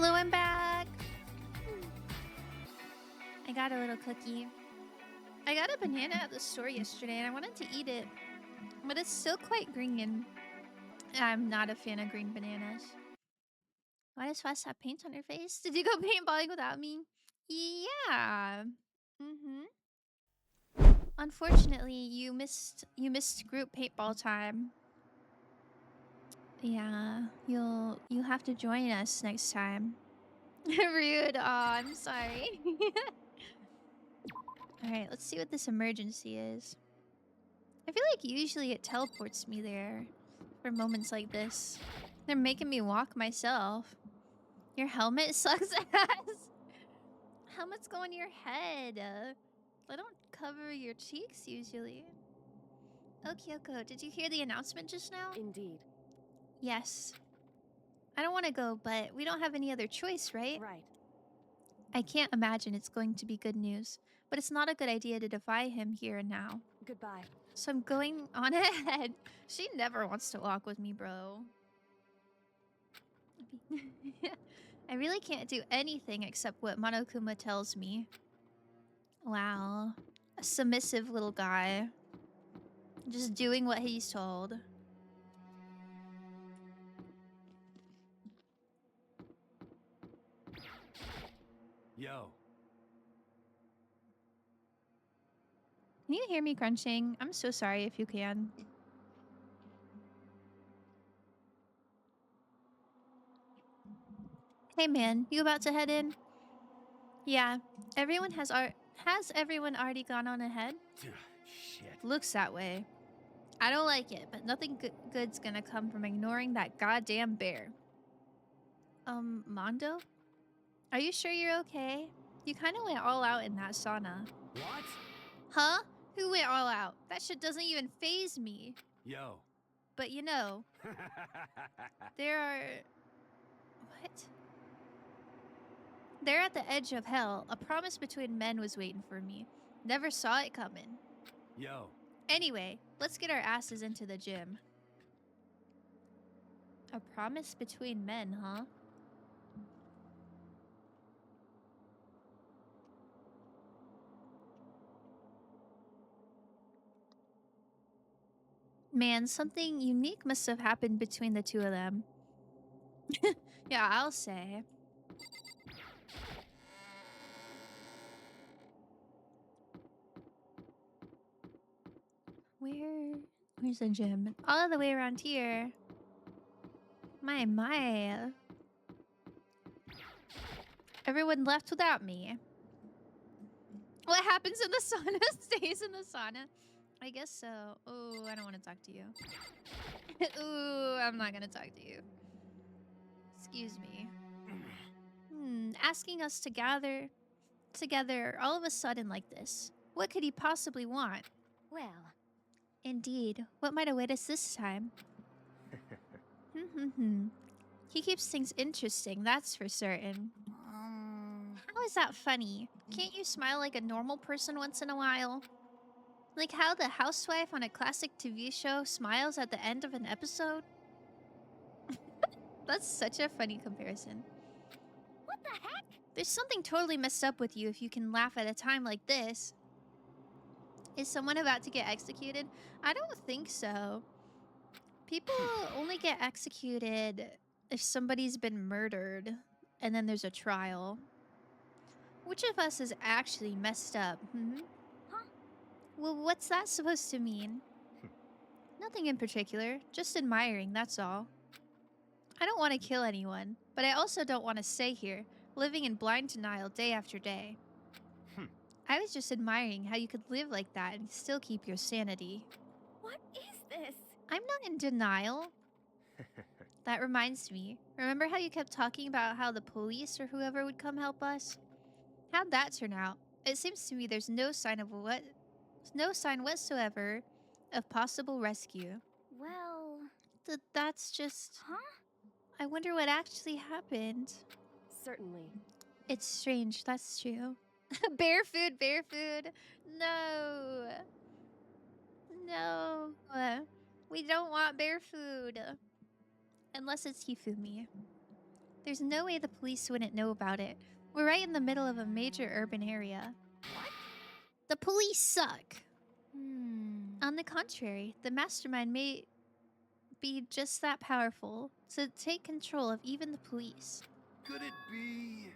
Hello, I'm back. I got a little cookie. I got a banana at the store yesterday and I wanted to eat it, but it's still quite green. I'm not a fan of green bananas. Why does Wes have paint on her face? Did you go paintballing without me? Yeah. Unfortunately, you missed group paintball time. Yeah, you'll have to join us next time. Rude. Aw, I'm sorry. Alright, let's see what this emergency is. I feel like usually it teleports me there for moments like this. They're making me walk myself. Your helmet sucks ass. Helmets go on your head. They don't cover your cheeks usually. Oh, Kyoko, did you hear the announcement just now? Indeed. Yes. I don't want to go, but we don't have any other choice, right? Right. I can't imagine it's going to be good news, but it's not a good idea to defy him here and now. Goodbye. So I'm going on ahead. She never wants to walk with me, bro. I really can't do anything except what Monokuma tells me. Wow. A submissive little guy. Just doing what he's told. Yo. Can you hear me crunching? I'm so sorry if you can. Hey man, you about to head in? Yeah. Everyone has everyone already gone on ahead? Shit. Looks that way. I don't like it, but nothing good's gonna come from ignoring that goddamn bear. Mondo? Are you sure you're okay? You kind of went all out in that sauna. What? Huh? Who went all out? That shit doesn't even faze me. Yo. But you know, there are... What? There at the edge of hell, a promise between men was waiting for me. Never saw it coming. Yo. Anyway, let's get our asses into the gym. A promise between men, huh? Man, something unique must have happened between the two of them. Yeah, I'll say. Where's the gym? All the way around here. My. Everyone left without me. What happens in the sauna stays in the sauna. I guess so. Oh, I don't want to talk to you. Ooh, I'm not gonna talk to you. Excuse me. Asking us to gather together all of a sudden like this. What could he possibly want? Well, Indeed. What might await us this time? He keeps things interesting, that's for certain. How is that funny? Can't you smile like a normal person once in a while? Like how the housewife on a classic TV show smiles at the end of an episode? That's such a funny comparison. What the heck? There's something totally messed up with you if you can laugh at a time like this. Is someone about to get executed? I don't think so. People only get executed if somebody's been murdered and then there's a trial. Which of us is actually messed up? Huh? Well, what's that supposed to mean? Nothing in particular, just admiring, that's all. I don't want to kill anyone, but I also don't want to stay here, living in blind denial day after day. I was just admiring how you could live like that and still keep your sanity. What is this? I'm not in denial. That reminds me. Remember how you kept talking about how the police or whoever would come help us? How'd that turn out? It seems to me there's no sign whatsoever of possible rescue. Well... That's just... Huh? I wonder what actually happened. Certainly. It's strange, that's true. Bear food, bear food. No. No. We don't want bear food. Unless it's Hifumi. There's no way the police wouldn't know about it. We're right in the middle of a major urban area. What? The police suck. Hmm. On the contrary, the mastermind may be just that powerful to take control of even the police. Could it be?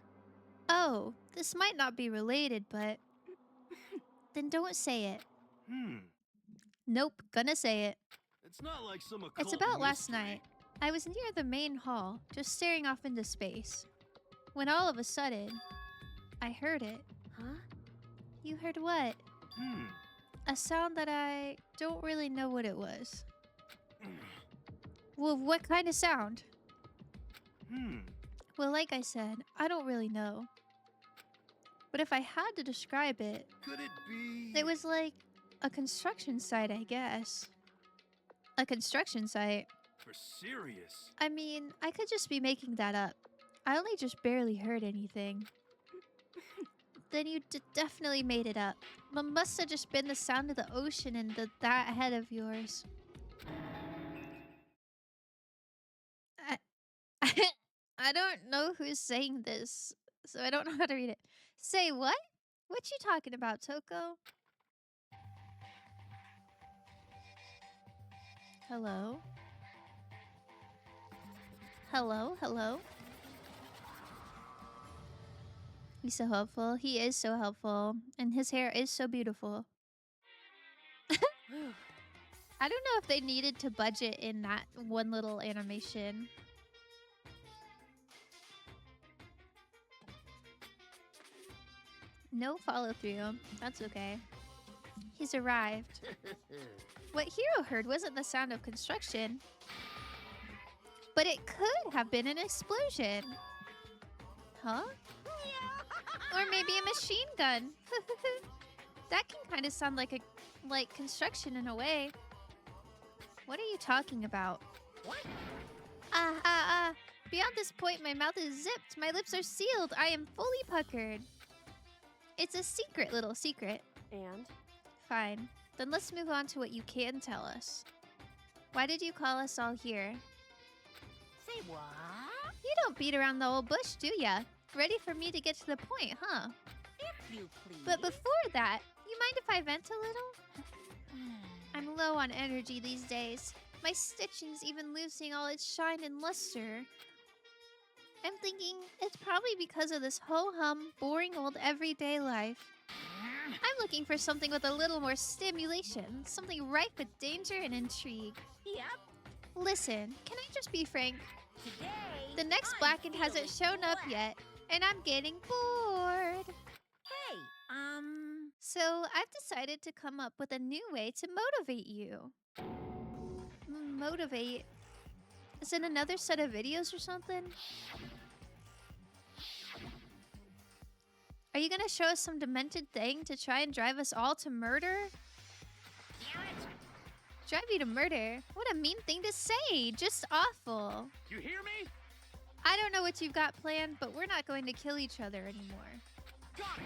Oh, this might not be related, but... then don't say it. Nope, gonna say it. It's not like some occult It's about last mystery. night. I was near the main hall, just staring off into space. When all of a sudden, I heard it. Huh? You heard what? A sound that I don't really know what it was. Well, what kind of sound? Well, like I said, I don't really know. But if I had to describe it, Could it be? it was like a construction site, I guess. A construction site. For serious. I mean, I could just be making that up. I only just barely heard anything. Then you definitely made it up. It must have just been the sound of the ocean and that head of yours. I don't know who's saying this, so I don't know how to read it. Say what? What you talking about, Toko? Hello? Hello? Hello? He's so helpful. He is so helpful. And his hair is so beautiful. I don't know if they needed to budget in that one little animation. No follow through. That's okay. He's arrived. What Hiro heard wasn't the sound of construction, but it could have been an explosion. Huh? Or maybe a machine gun. That can kind of sound like construction in a way. What are you talking about? What? Beyond this point, my mouth is zipped. My lips are sealed. I am fully puckered. It's a secret, little secret. And? Fine. Then let's move on to what you can tell us. Why did you call us all here? Say what? You don't beat around the old bush, do ya? Ready for me to get to the point, huh? If you please. But before that, you mind if I vent a little? I'm low on energy these days. My stitching's even losing all its shine and luster. I'm thinking it's probably because of this ho-hum, boring old everyday life. I'm looking for something with a little more stimulation, something ripe with danger and intrigue. Yep. Listen, can I just be frank? Today. The next I'm Blackened hasn't feeling shown up blessed. yet, and I'm getting bored. Hey, So I've decided to come up with a new way to motivate you. Motivate? Is it another set of videos or something? Are you gonna show us some demented thing to try and drive us all to murder? damn it. Drive you to murder? What a mean thing to say! Just awful. You hear me? I don't know what you've got planned, but we're not going to kill each other anymore. Got it.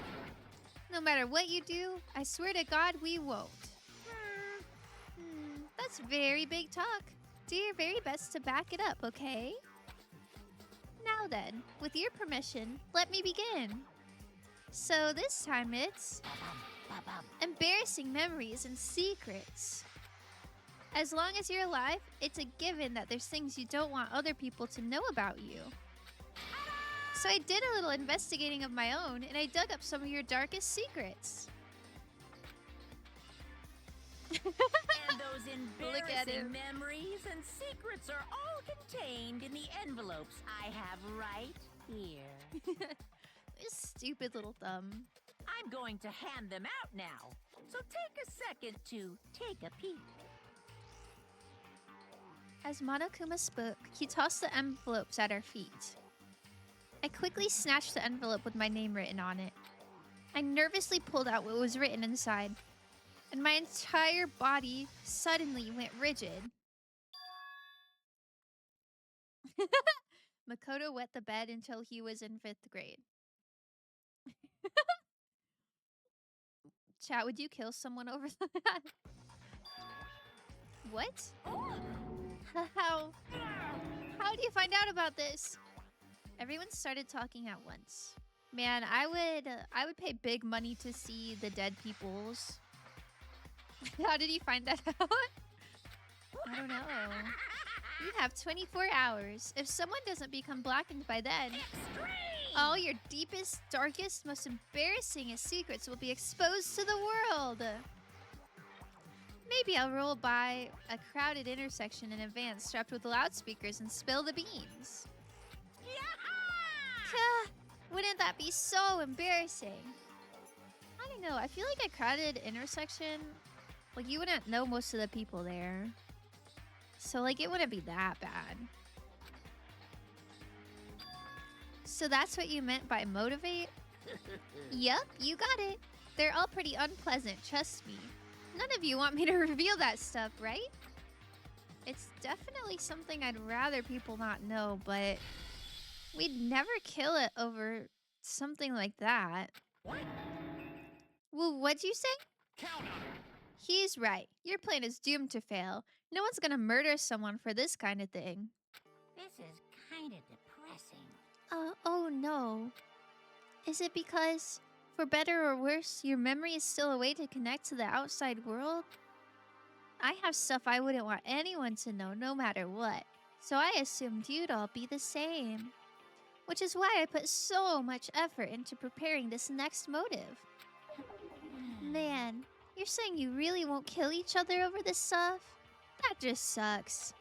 No matter what you do, I swear to God we won't. That's very big talk. Do your very best to back it up, okay? Now then, with your permission, let me begin. So this time it's embarrassing memories and secrets. As long as you're alive, it's a given that there's things you don't want other people to know about you. So I did a little investigating of my own, and I dug up some of your darkest secrets. And those Look at embarrassing him. memories and secrets are all contained in the envelopes I have right here. This stupid little thumb. I'm going to hand them out now, so take a second to take a peek. As Monokuma spoke, he tossed the envelopes at our feet. I quickly snatched the envelope with my name written on it. I nervously pulled out what was written inside, and my entire body suddenly went rigid. Makoto wet the bed until he was in 5th grade. Chat, would you kill someone over that? What? How do you find out about this? Everyone started talking at once. Man, I would pay big money to see the dead peoples. How did you find that out? I don't know. You have 24 hours. If someone doesn't become blackened by then, all your deepest, darkest, most embarrassing secrets will be exposed to the world. Maybe I'll roll by a crowded intersection in a van strapped with loudspeakers and spill the beans. Wouldn't that be so embarrassing? I don't know. I feel like a crowded intersection, like you wouldn't know most of the people there. So like it wouldn't be that bad. So that's what you meant by motivate? Yup, you got it. They're all pretty unpleasant, trust me. None of you want me to reveal that stuff, right? It's definitely something I'd rather people not know, but we'd never kill it over something like that. What? Well, what'd you say? Count on it. He's right. Your plan is doomed to fail. No one's gonna murder someone for this kind of thing. This is kind of depressing. Oh no. Is it because, for better or worse, your memory is still a way to connect to the outside world? I have stuff I wouldn't want anyone to know, no matter what. So I assumed you'd all be the same. Which is why I put so much effort into preparing this next motive. Man, you're saying you really won't kill each other over this stuff? That just sucks.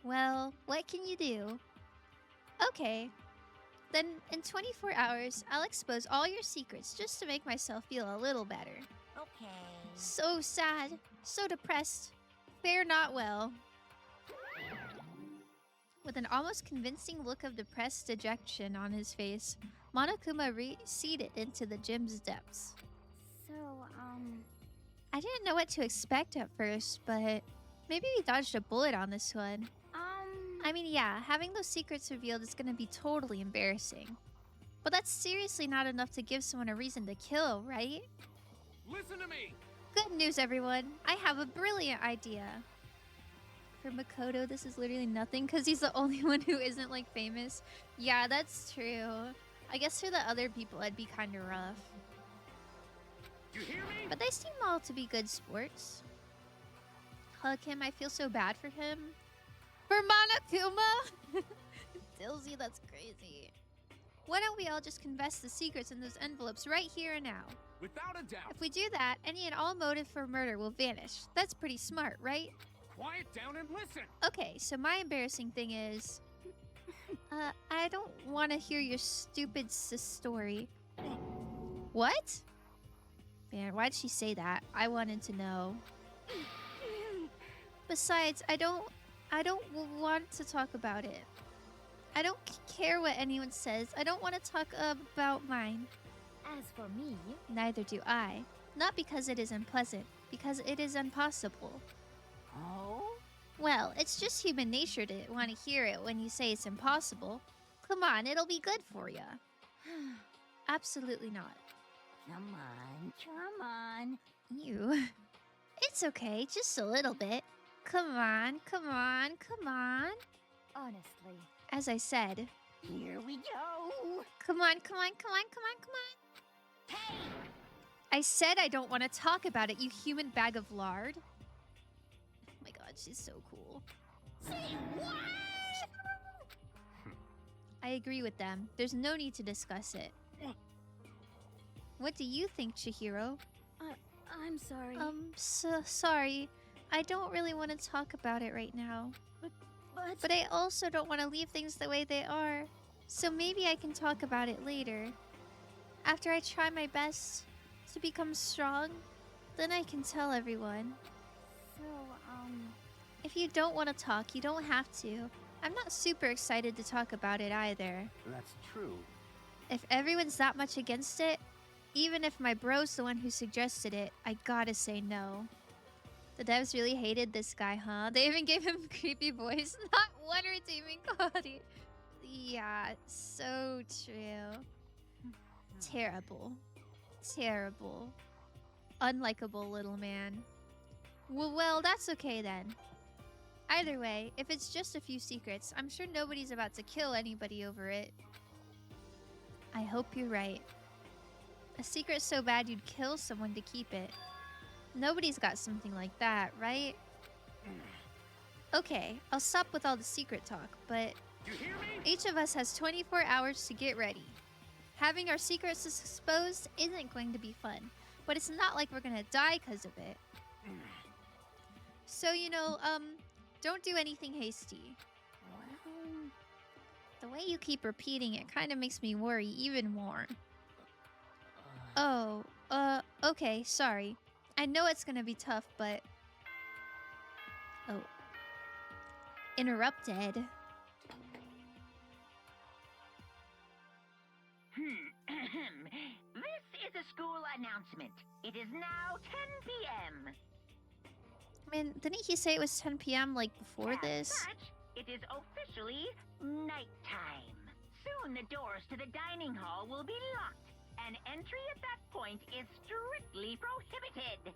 Well, what can you do? Okay. Then, in 24 hours, I'll expose all your secrets just to make myself feel a little better. Okay. So sad. So depressed. Fare not well. With an almost convincing look of depressed dejection on his face, Monokuma receded into the gym's depths. So, I didn't know what to expect at first, but maybe we dodged a bullet on this one. I mean, yeah, having those secrets revealed is gonna be totally embarrassing. But that's seriously not enough to give someone a reason to kill, right? Listen to me. Good news, everyone. I have a brilliant idea. For Makoto, this is literally nothing because he's the only one who isn't, like, famous. Yeah, that's true. I guess for the other people, it'd be kind of rough. You hear me? But they seem all to be good sports. Hug him, I feel so bad for him. For Monokuma? Dilsey, that's crazy. Why don't we all just confess the secrets in those envelopes right here and now? Without a doubt. If we do that, any and all motive for murder will vanish. That's pretty smart, right? Quiet down and listen. Okay, so my embarrassing thing is... I don't want to hear your stupid story. What? Man, why'd she say that? I wanted to know. Besides, I don't want to talk about it. I don't care what anyone says. I don't want to talk about mine. As for me, Neither do I. Not because it is unpleasant, because it is impossible. Oh? Well, it's just human nature to want to hear it when you say it's impossible. Come on, it'll be good for you. Absolutely not. Come on. You. It's okay, just a little bit. Come on, come on, come on. honestly, As I said, Here we go. come on, come on, come on, come on, come on. Hey! I said I don't want to talk about it, you human bag of lard. Oh my god, she's so cool. Say what? I agree with them. There's no need to discuss it. What do you think, Chihiro? I'm sorry. Sorry. I don't really want to talk about it right now. But I also don't want to leave things the way they are. So maybe I can talk about it later. After I try my best to become strong, then I can tell everyone. So, If you don't want to talk, you don't have to. I'm not super excited to talk about it either. That's true. If everyone's that much against it, even if my bro's the one who suggested it, I gotta say no. The devs really hated this guy, huh? They even gave him a creepy voice. Not one redeeming quality. Yeah, so true. Terrible. Terrible. Unlikable little man. Well, that's okay then. Either way, if it's just a few secrets, I'm sure nobody's about to kill anybody over it. I hope you're right. A secret so bad you'd kill someone to keep it. Nobody's got something like that, right? Okay, I'll stop with all the secret talk, but You hear me? each of us has 24 hours to get ready. Having our secrets exposed isn't going to be fun, but it's not like we're gonna die because of it. So, don't do anything hasty. Well, the way you keep repeating it kind of makes me worry even more. Oh, okay, sorry. I know it's gonna be tough, but... Oh. Interrupted. This is a school announcement. It is now 10 p.m. Man, didn't he say it was 10 p.m. like before As this? such, it is officially nighttime. Soon the doors to the dining hall will be locked, and entry at that point is strictly prohibited.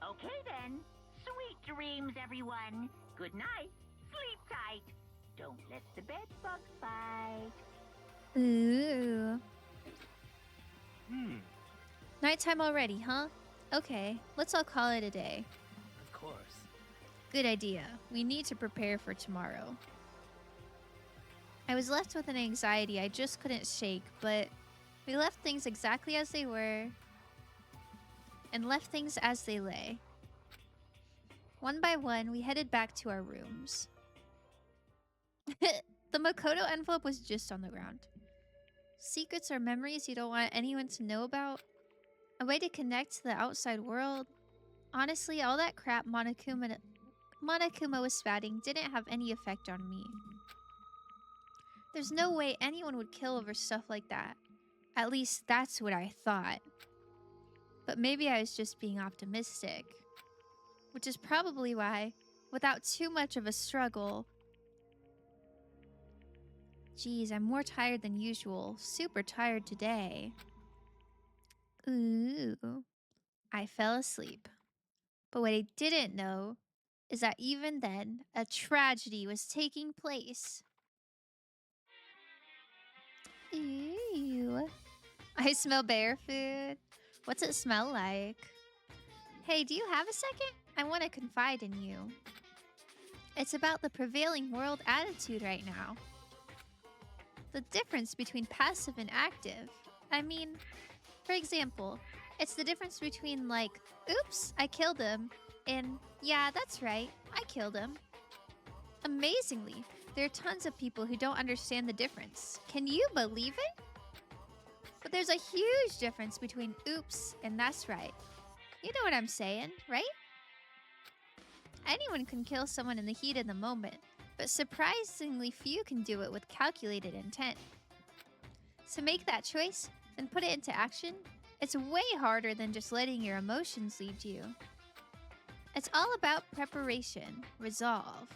Okay then. Sweet dreams, everyone. Good night. Sleep tight. Don't let the bed bugs bite. Ooh. Nighttime already, huh? Okay, let's all call it a day. Of course. Good idea. We need to prepare for tomorrow. I was left with an anxiety I just couldn't shake, but we left things exactly as they were and left things as they lay. One by one, we headed back to our rooms. The Makoto envelope was just on the ground. Secrets or memories you don't want anyone to know about? A way to connect to the outside world? Honestly, all that crap Monokuma was spouting didn't have any effect on me. There's no way anyone would kill over stuff like that. At least that's what I thought. But maybe I was just being optimistic. Which is probably why, without too much of a struggle... Geez, I'm more tired than usual. Super tired today. Ooh. I fell asleep. But what I didn't know is that even then, a tragedy was taking place. Ew. I smell bear food. What's it smell like? Hey, do you have a second? I want to confide in you. It's about the prevailing world attitude right now. The difference between passive and active. I mean, for example, it's the difference between like, oops, I killed him, and yeah, that's right, I killed him. Amazingly, there are tons of people who don't understand the difference. Can you believe it? But there's a huge difference between oops and that's right. You know what I'm saying, right? Anyone can kill someone in the heat of the moment, but surprisingly few can do it with calculated intent. To make that choice and put it into action, it's way harder than just letting your emotions lead you. It's all about preparation, resolve.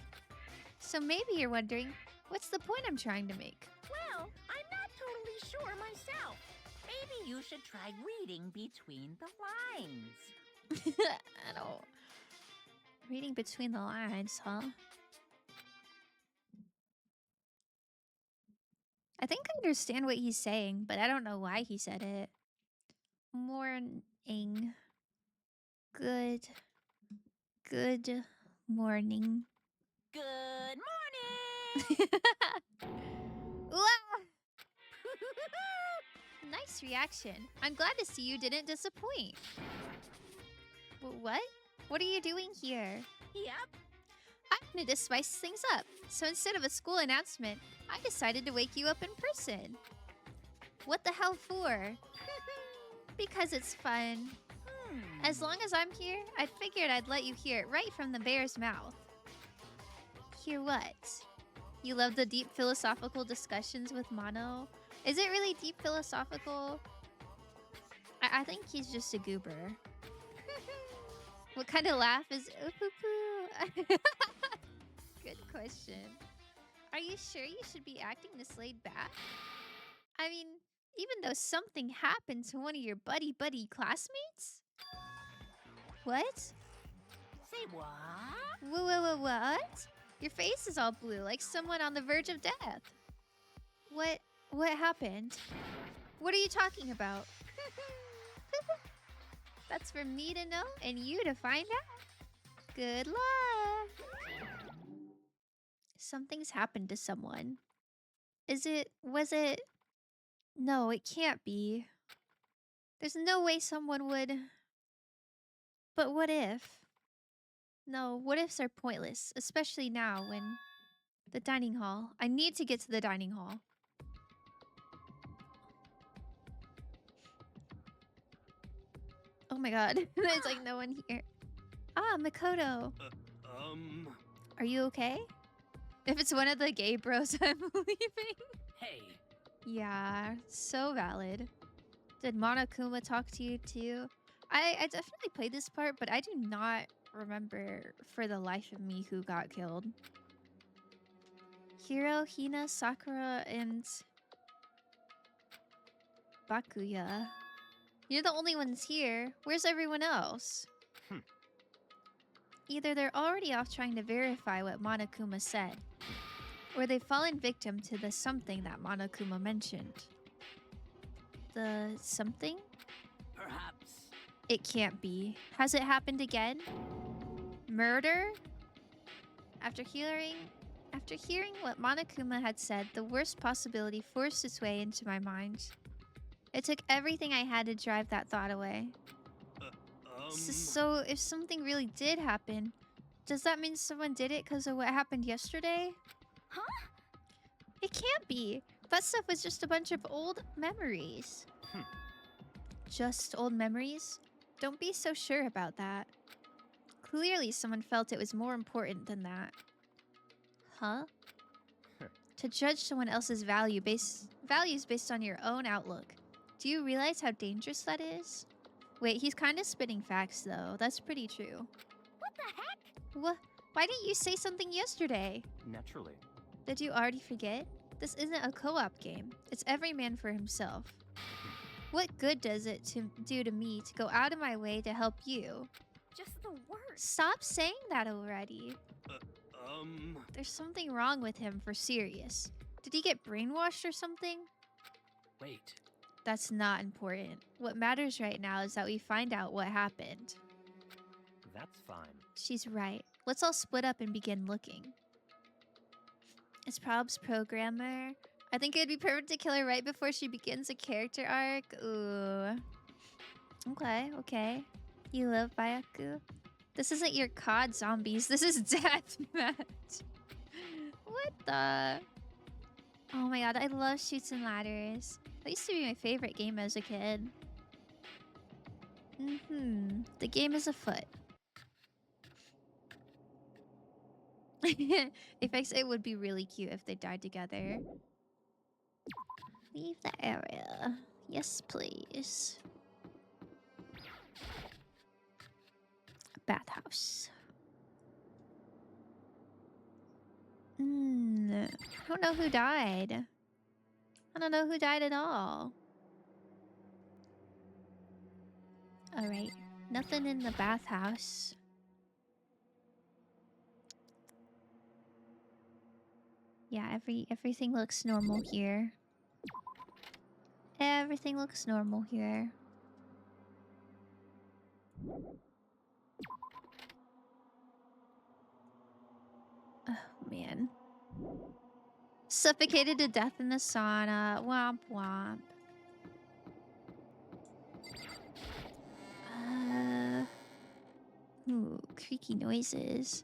So maybe you're wondering, what's the point I'm trying to make? Well, I'm not totally sure myself. Maybe you should try reading between the lines. I don't... Reading between the lines, huh? I think I understand what he's saying, but I don't know why he said it. Morning. Good morning. Good morning! Wah! Nice reaction. I'm glad to see you didn't disappoint. What? What are you doing here? Yep. I wanted to spice things up, so instead of a school announcement, I decided to wake you up in person. What the hell for? Because it's fun. As long as I'm here, I figured I'd let you hear it right from the bear's mouth. Hear what? You love the deep philosophical discussions with Mono? Is it really deep philosophical? I think he's just a goober. What kind of laugh is ooh-poo-poo? Good question. Are you sure you should be acting this laid back? I mean, even though something happened to one of your buddy classmates? What? Say what? What? Your face is all blue, like someone on the verge of death. What happened? What are you talking about? That's for me to know and you to find out. Good luck. Something's happened to someone. Was it? No, it can't be. There's no way someone would. But what if? No, what ifs are pointless, especially now when the dining hall. I need to get to the dining hall. Oh my god, there's like no one here. Ah, Makoto. Are you okay? If it's one of the gay bros, I'm leaving. Hey. Yeah, so valid. Did Monokuma talk to you too? I definitely played this part, but I do not remember for the life of me who got killed. Hiro, Hina, Sakura, and Bakuya. You're the only ones here. Where's everyone else? Either they're already off trying to verify what Monokuma said, or they've fallen victim to the something that Monokuma mentioned. The something? Perhaps. It can't be. Has it happened again? Murder? After hearing what Monokuma had said, the worst possibility forced its way into my mind. It took everything I had to drive that thought away. So if something really did happen, does that mean someone did it because of what happened yesterday? Huh? It can't be. That stuff was just a bunch of old memories. Just old memories? Don't be so sure about that. Clearly someone felt it was more important than that. Huh? To judge someone else's values based on your own outlook. Do you realize how dangerous that is? Wait, he's kind of spitting facts though. That's pretty true. What the heck? What? Why didn't you say something yesterday? Naturally. Did you already forget? This isn't a co-op game. It's every man for himself. What good does it do to me to go out of my way to help you? Just the worst. Stop saying that already. There's something wrong with him for serious. Did he get brainwashed or something? Wait. That's not important. What matters right now is that we find out what happened. That's fine. She's right. Let's all split up and begin looking. Is Prob's programmer? I think it'd be perfect to kill her right before she begins a character arc. Ooh. Okay. You love Byaku? This isn't your COD zombies. This is deathmatch. What the? Oh my god, I love Shoots and Ladders. That used to be my favorite game as a kid. The game is afoot. It would be really cute if they died together. Leave the area. Yes, please. A bathhouse. I don't know who died. I don't know who died at all. Alright. Nothing in the bathhouse. Yeah, everything looks normal here. Everything looks normal here. Oh, man. Suffocated to death in the sauna. Womp womp. Ooh, creaky noises.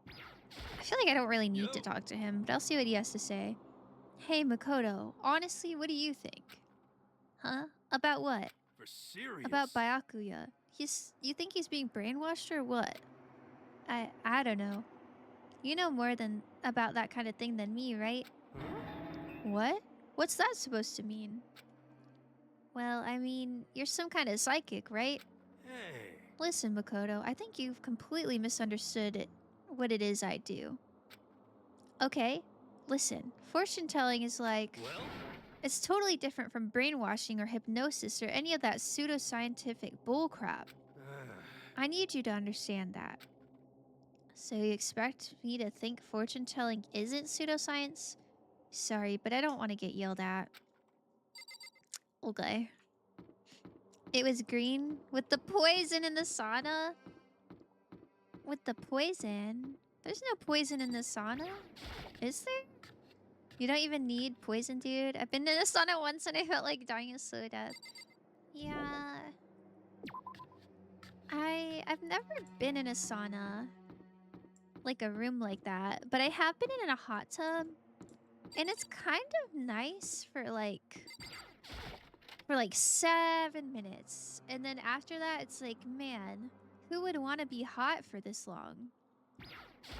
I feel like I don't really need to talk to him, but I'll see what he has to say. Hey, Makoto. Honestly, what do you think? Huh? About what? For serious? About Byakuya. You think he's being brainwashed or what? I don't know. You know more about that kind of thing than me, right? What? What's that supposed to mean? Well, I mean, you're some kind of psychic, right? Hey. Listen, Makoto, I think you've completely misunderstood what it is I do. Okay, listen. Fortune telling is like... Well? It's totally different from brainwashing or hypnosis or any of that pseudoscientific bullcrap. I need you to understand that. So you expect me to think fortune telling isn't pseudoscience? Sorry, but I don't want to get yelled at. Okay. It was green with the poison in the sauna. With the poison? There's no poison in the sauna. Is there? You don't even need poison, dude. I've been in a sauna once and I felt like dying of slow death. Yeah. I've never been in a sauna. Like a room like that. But I have been in a hot tub. And it's kind of nice for like 7 minutes. And then after that, it's like, man, who would want to be hot for this long?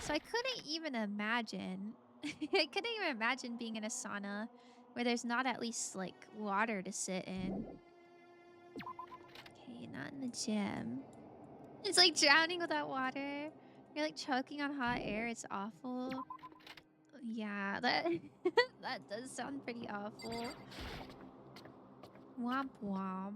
So I couldn't even imagine. I couldn't even imagine being in a sauna where there's not at least like water to sit in. Okay, not in the gym. It's like drowning without water. You're like choking on hot air. It's awful. Yeah, that that does sound pretty awful. Womp womp.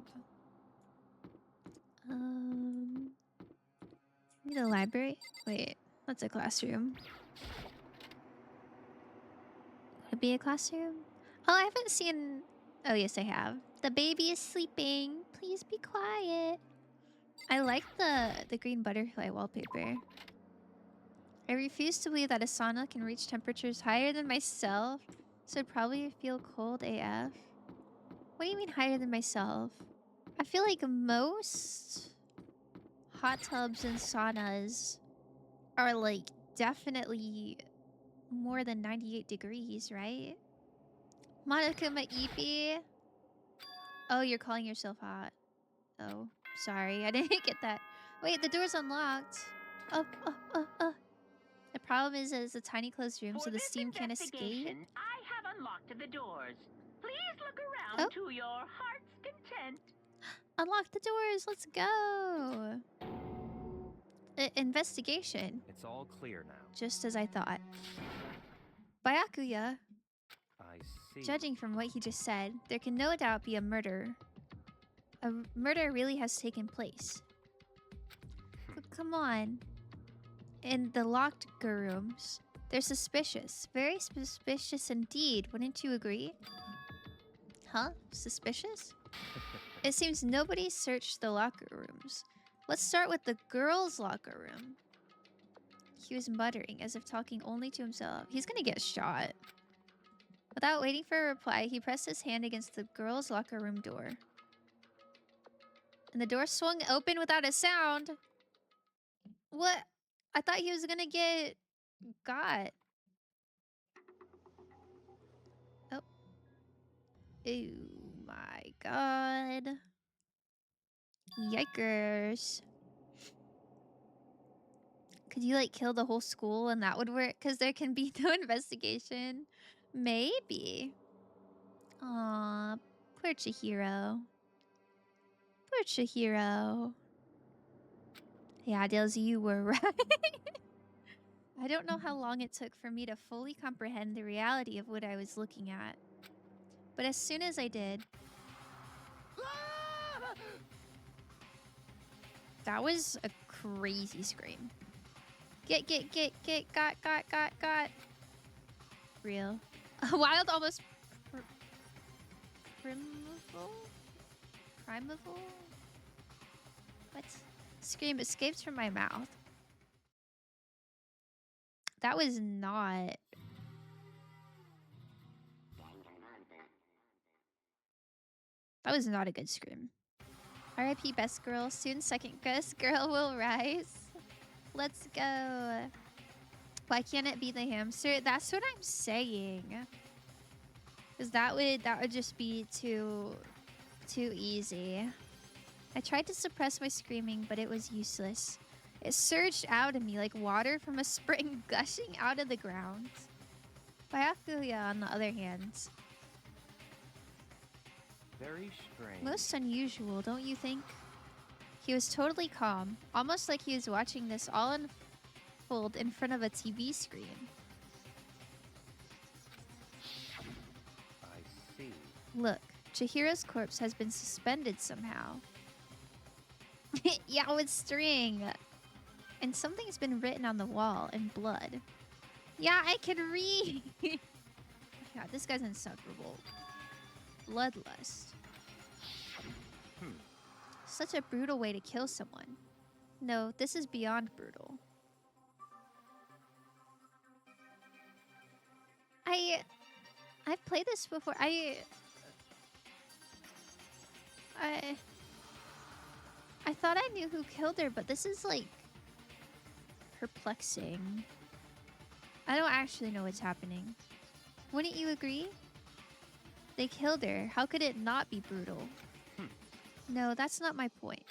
Need a library? Wait, that's a classroom. Would it be a classroom? Oh, I haven't seen... Oh, yes, I have. The baby is sleeping. Please be quiet. I like the green butterfly wallpaper. I refuse to believe that a sauna can reach temperatures higher than myself, so I'd probably feel cold AF. What do you mean higher than myself? I feel like most hot tubs and saunas are like definitely more than 98 degrees, right? Monokuma Ippy. Oh, you're calling yourself hot. Oh, sorry. I didn't get that. Wait, the door's unlocked. Oh. The problem is that it's a tiny closed room, so the steam can't escape. I have unlocked the doors. Please look around to your heart's content. Unlock the doors. Let's go. Investigation. It's all clear now. Just as I thought. Byakuya. I see. Judging from what he just said, there can no doubt be a murder. A murder really has taken place. Come on. In the locked rooms, they're suspicious. Very suspicious indeed, wouldn't you agree? Huh? Suspicious? It seems nobody searched the locker rooms. Let's start with the girls' locker room. He was muttering, as if talking only to himself. He's gonna get shot. Without waiting for a reply, he pressed his hand against the girls' locker room door. And the door swung open without a sound. What? I thought he was gonna get got. Oh. Oh my god. Yikers. Could you like kill the whole school and that would work? Because there can be no investigation. Maybe. Aw, poor Chihiro. Poor Chihiro. Yeah, Dills, you were right. I don't know how long it took for me to fully comprehend the reality of what I was looking at. But as soon as I did... That was a crazy scream. Get, got. Real. Wild, almost... Primeval? What? Scream escaped from my mouth. That was not... That was not a good scream. R.I.P. best girl. Soon second best girl will rise. Let's go. Why can't it be the hamster? That's what I'm saying. Because that would just be too easy. I tried to suppress my screaming, but it was useless. It surged out of me like water from a spring gushing out of the ground. Byakuya, on the other hand. Very strange. Most unusual, don't you think? He was totally calm, almost like he was watching this all unfold in front of a TV screen. I see. Look, Chihiro's corpse has been suspended somehow. Yeah, with string. And something's been written on the wall in blood. Yeah, I can read. Yeah, this guy's insufferable. Bloodlust. Such a brutal way to kill someone. No, this is beyond brutal. I've played this before. I thought I knew who killed her, but this is like perplexing. I don't actually know what's happening. Wouldn't you agree? They killed her. How could it not be brutal? No, that's not my point.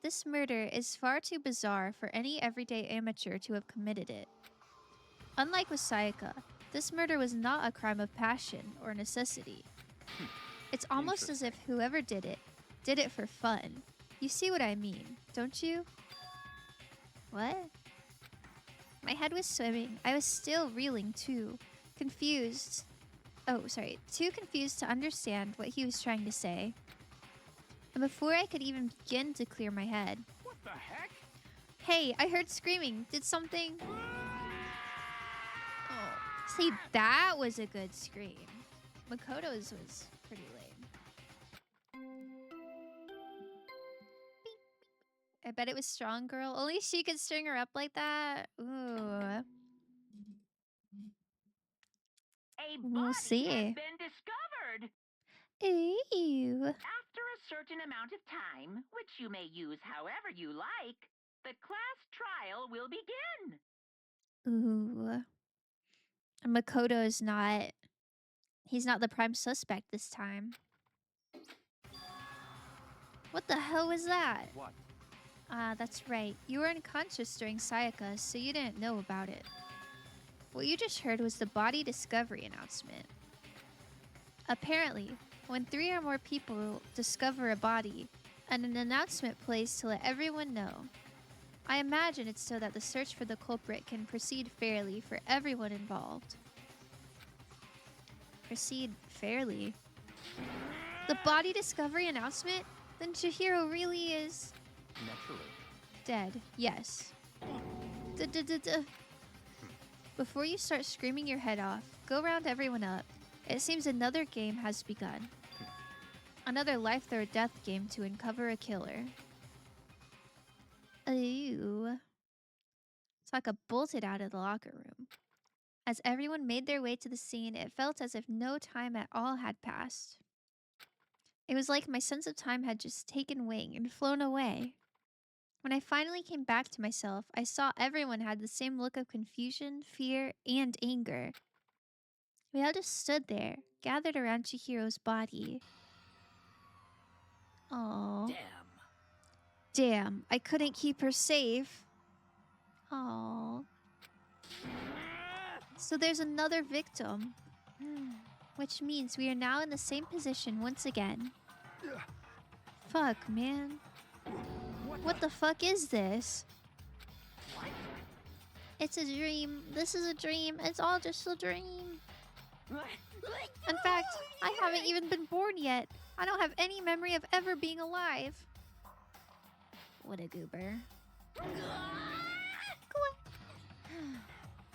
This murder is far too bizarre for any everyday amateur to have committed it. Unlike with Sayaka, this murder was not a crime of passion or necessity. It's almost as if whoever did it for fun. You see what I mean, don't you? What? My head was swimming. I was still reeling too. Confused. Oh, sorry. Too confused to understand what he was trying to say. And before I could even begin to clear my head. What the heck? Hey, I heard screaming. Did something... Oh. See, that was a good scream. Makoto's was pretty lame. I bet it was Strong Girl. Only she could string her up like that. Ooh. A We'll body see. has been discovered. Ew. After a certain amount of time, which you may use however you like, the class trial will begin. Ooh. And Makoto is not... He's not the prime suspect this time. What the hell was that? What? Ah, that's right. You were unconscious during Sayaka, so you didn't know about it. What you just heard was the body discovery announcement. Apparently, when 3 or more people discover a body, and an announcement plays to let everyone know. I imagine it's so that the search for the culprit can proceed fairly for everyone involved. Proceed fairly? The body discovery announcement? Then Chihiro really is... Naturally. Dead. Yes. Duh. Before you start screaming your head off, go round everyone up. It seems another game has begun. Another life or death game to uncover a killer. Ooh. Sokka bolted out of the locker room. As everyone made their way to the scene, it felt as if no time at all had passed. It was like my sense of time had just taken wing and flown away. When I finally came back to myself, I saw everyone had the same look of confusion, fear, and anger. We all just stood there, gathered around Chihiro's body. Aww. Damn, I couldn't keep her safe. Aww. So there's another victim. Which means we are now in the same position once again. Fuck, man. What the fuck is this? It's a dream. This is a dream. It's all just a dream. In fact, I haven't even been born yet. I don't have any memory of ever being alive. What a goober. Go on.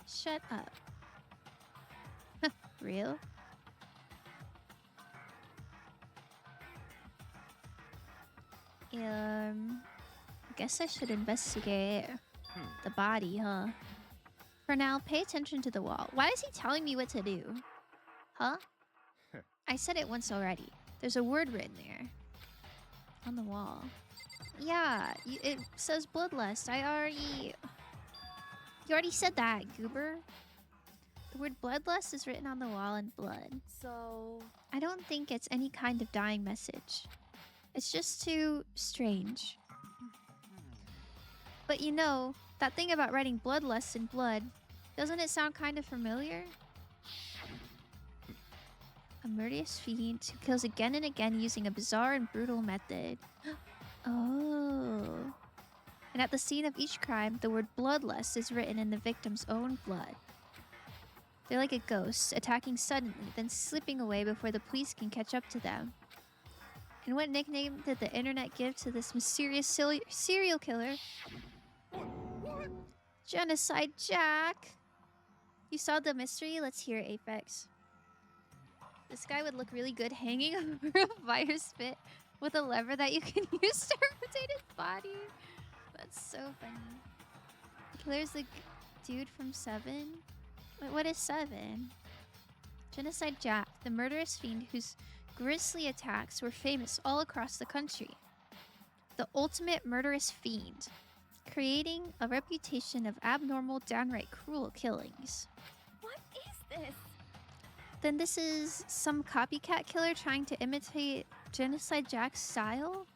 Shut up. Real? Guess I should investigate the body, huh? For now, pay attention to the wall. Why is he telling me what to do? Huh? I said it once already. There's a word written there. On the wall. Yeah, it says bloodlust. You already said that, goober. The word bloodlust is written on the wall in blood. So... I don't think it's any kind of dying message. It's just too strange. But you know, that thing about writing bloodlust in blood, doesn't it sound kind of familiar? A murderous fiend who kills again and again using a bizarre and brutal method. Oh. And at the scene of each crime, the word bloodlust is written in the victim's own blood. They're like a ghost, attacking suddenly, then slipping away before the police can catch up to them. And what nickname did the internet give to this mysterious serial killer? Genocide Jack. You solved the mystery? Let's hear it, Apex. This guy would look really good hanging over a fire spit with a lever that you can use to rotate his body. That's so funny. The killer's the dude from 7? Wait, what is 7? Genocide Jack, the murderous fiend whose grisly attacks were famous all across the country. The ultimate murderous fiend, creating a reputation of abnormal, downright cruel killings. What is this? Then this is some copycat killer trying to imitate Genocide Jack's style?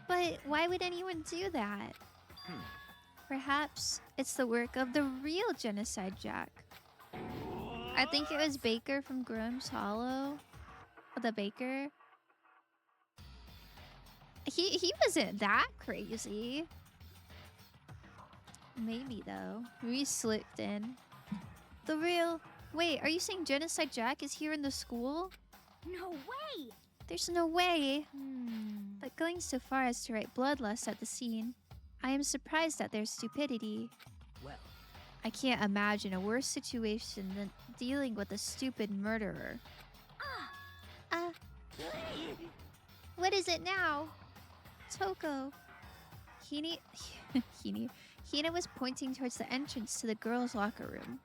But why would anyone do that? Perhaps it's the work of the real Genocide Jack. I think it was Baker from Grimm's Hollow. The Baker. He wasn't that crazy. Maybe though. We slipped in. The real... Wait, are you saying Genocide Jack is here in the school? No way! There's no way. But going so far as to write bloodlust at the scene, I am surprised at their stupidity. Well, I can't imagine a worse situation than dealing with a stupid murderer. What is it now? Toko. Hina was pointing towards the entrance to the girls' locker room.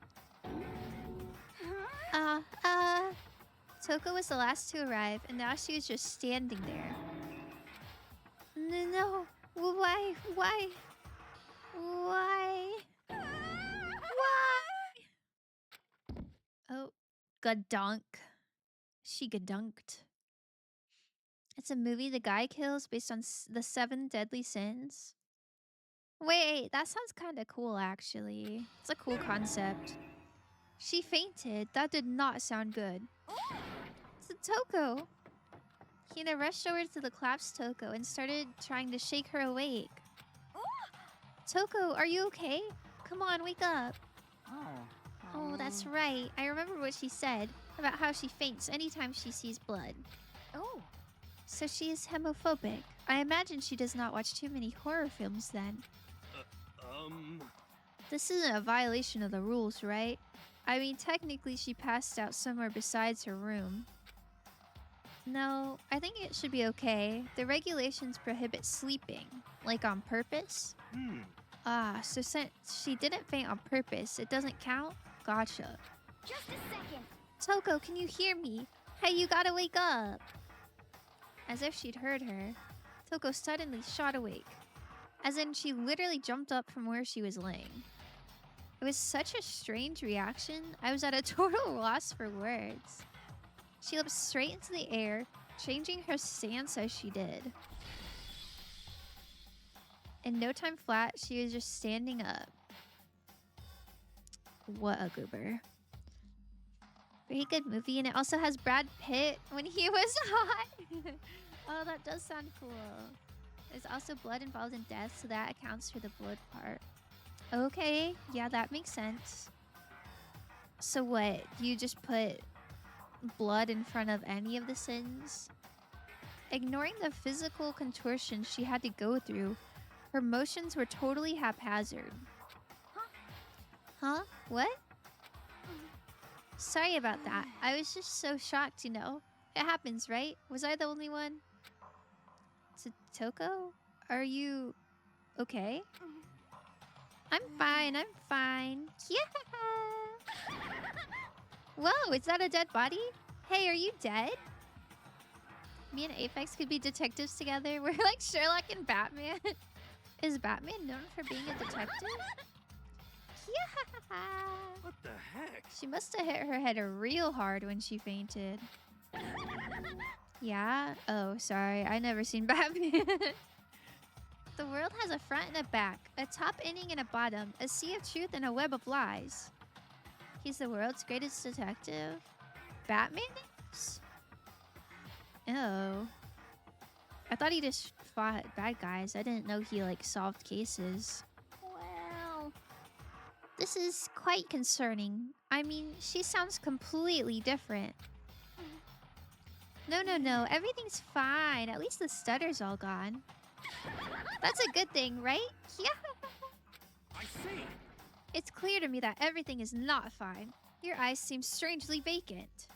Toko was the last to arrive, and now she was just standing there. No, why? Why? Oh, gadunk. She gadunked. It's a movie the guy kills based on the 7 deadly sins. Wait, that sounds kind of cool, actually. It's a cool concept. She fainted. That did not sound good. It's a Toko. Hina rushed over to the collapsed Toko and started trying to shake her awake. Toko, are you okay? Come on, wake up. Oh, that's right. I remember what she said about how she faints anytime she sees blood. Oh. So she is homophobic. I imagine she does not watch too many horror films then. This isn't a violation of the rules, right? I mean, technically she passed out somewhere besides her room. No, I think it should be okay. The regulations prohibit sleeping. Like on purpose? So since she didn't faint on purpose, it doesn't count? Gotcha. Just a second. Toko, can you hear me? Hey, you gotta wake up. As if she'd heard her, Toko suddenly shot awake. As in, she literally jumped up from where she was laying. It was such a strange reaction, I was at a total loss for words. She leapt straight into the air, changing her stance as she did. In no time flat, she was just standing up. What a goober. Very good movie, and it also has Brad Pitt when he was hot. Oh, that does sound cool. There's also blood involved in death, so that accounts for the blood part. Okay, yeah, that makes sense. So what, you just put blood in front of any of the sins? Ignoring the physical contortion she had to go through, her motions were totally haphazard. Huh? What? Sorry about that. I was just so shocked, you know. It happens, right? Was I the only one? Toko? Are you okay? I'm fine, I'm fine. Yeah! Whoa, is that a dead body? Hey, are you dead? Me and Apex could be detectives together. We're like Sherlock and Batman. Is Batman known for being a detective? Yeah! What the heck? She must have hit her head real hard when she fainted. Yeah? Oh, sorry. I never seen Batman. The world has a front and a back, a top inning and a bottom, a sea of truth and a web of lies. He's the world's greatest detective? Batman is? Oh. I thought he just fought bad guys. I didn't know he, like, solved cases. Well, this is quite concerning. I mean, she sounds completely different. No. Everything's fine. At least the stutter's all gone. That's a good thing, right? Yeah. I see. It's clear to me that everything is not fine. Your eyes seem strangely vacant.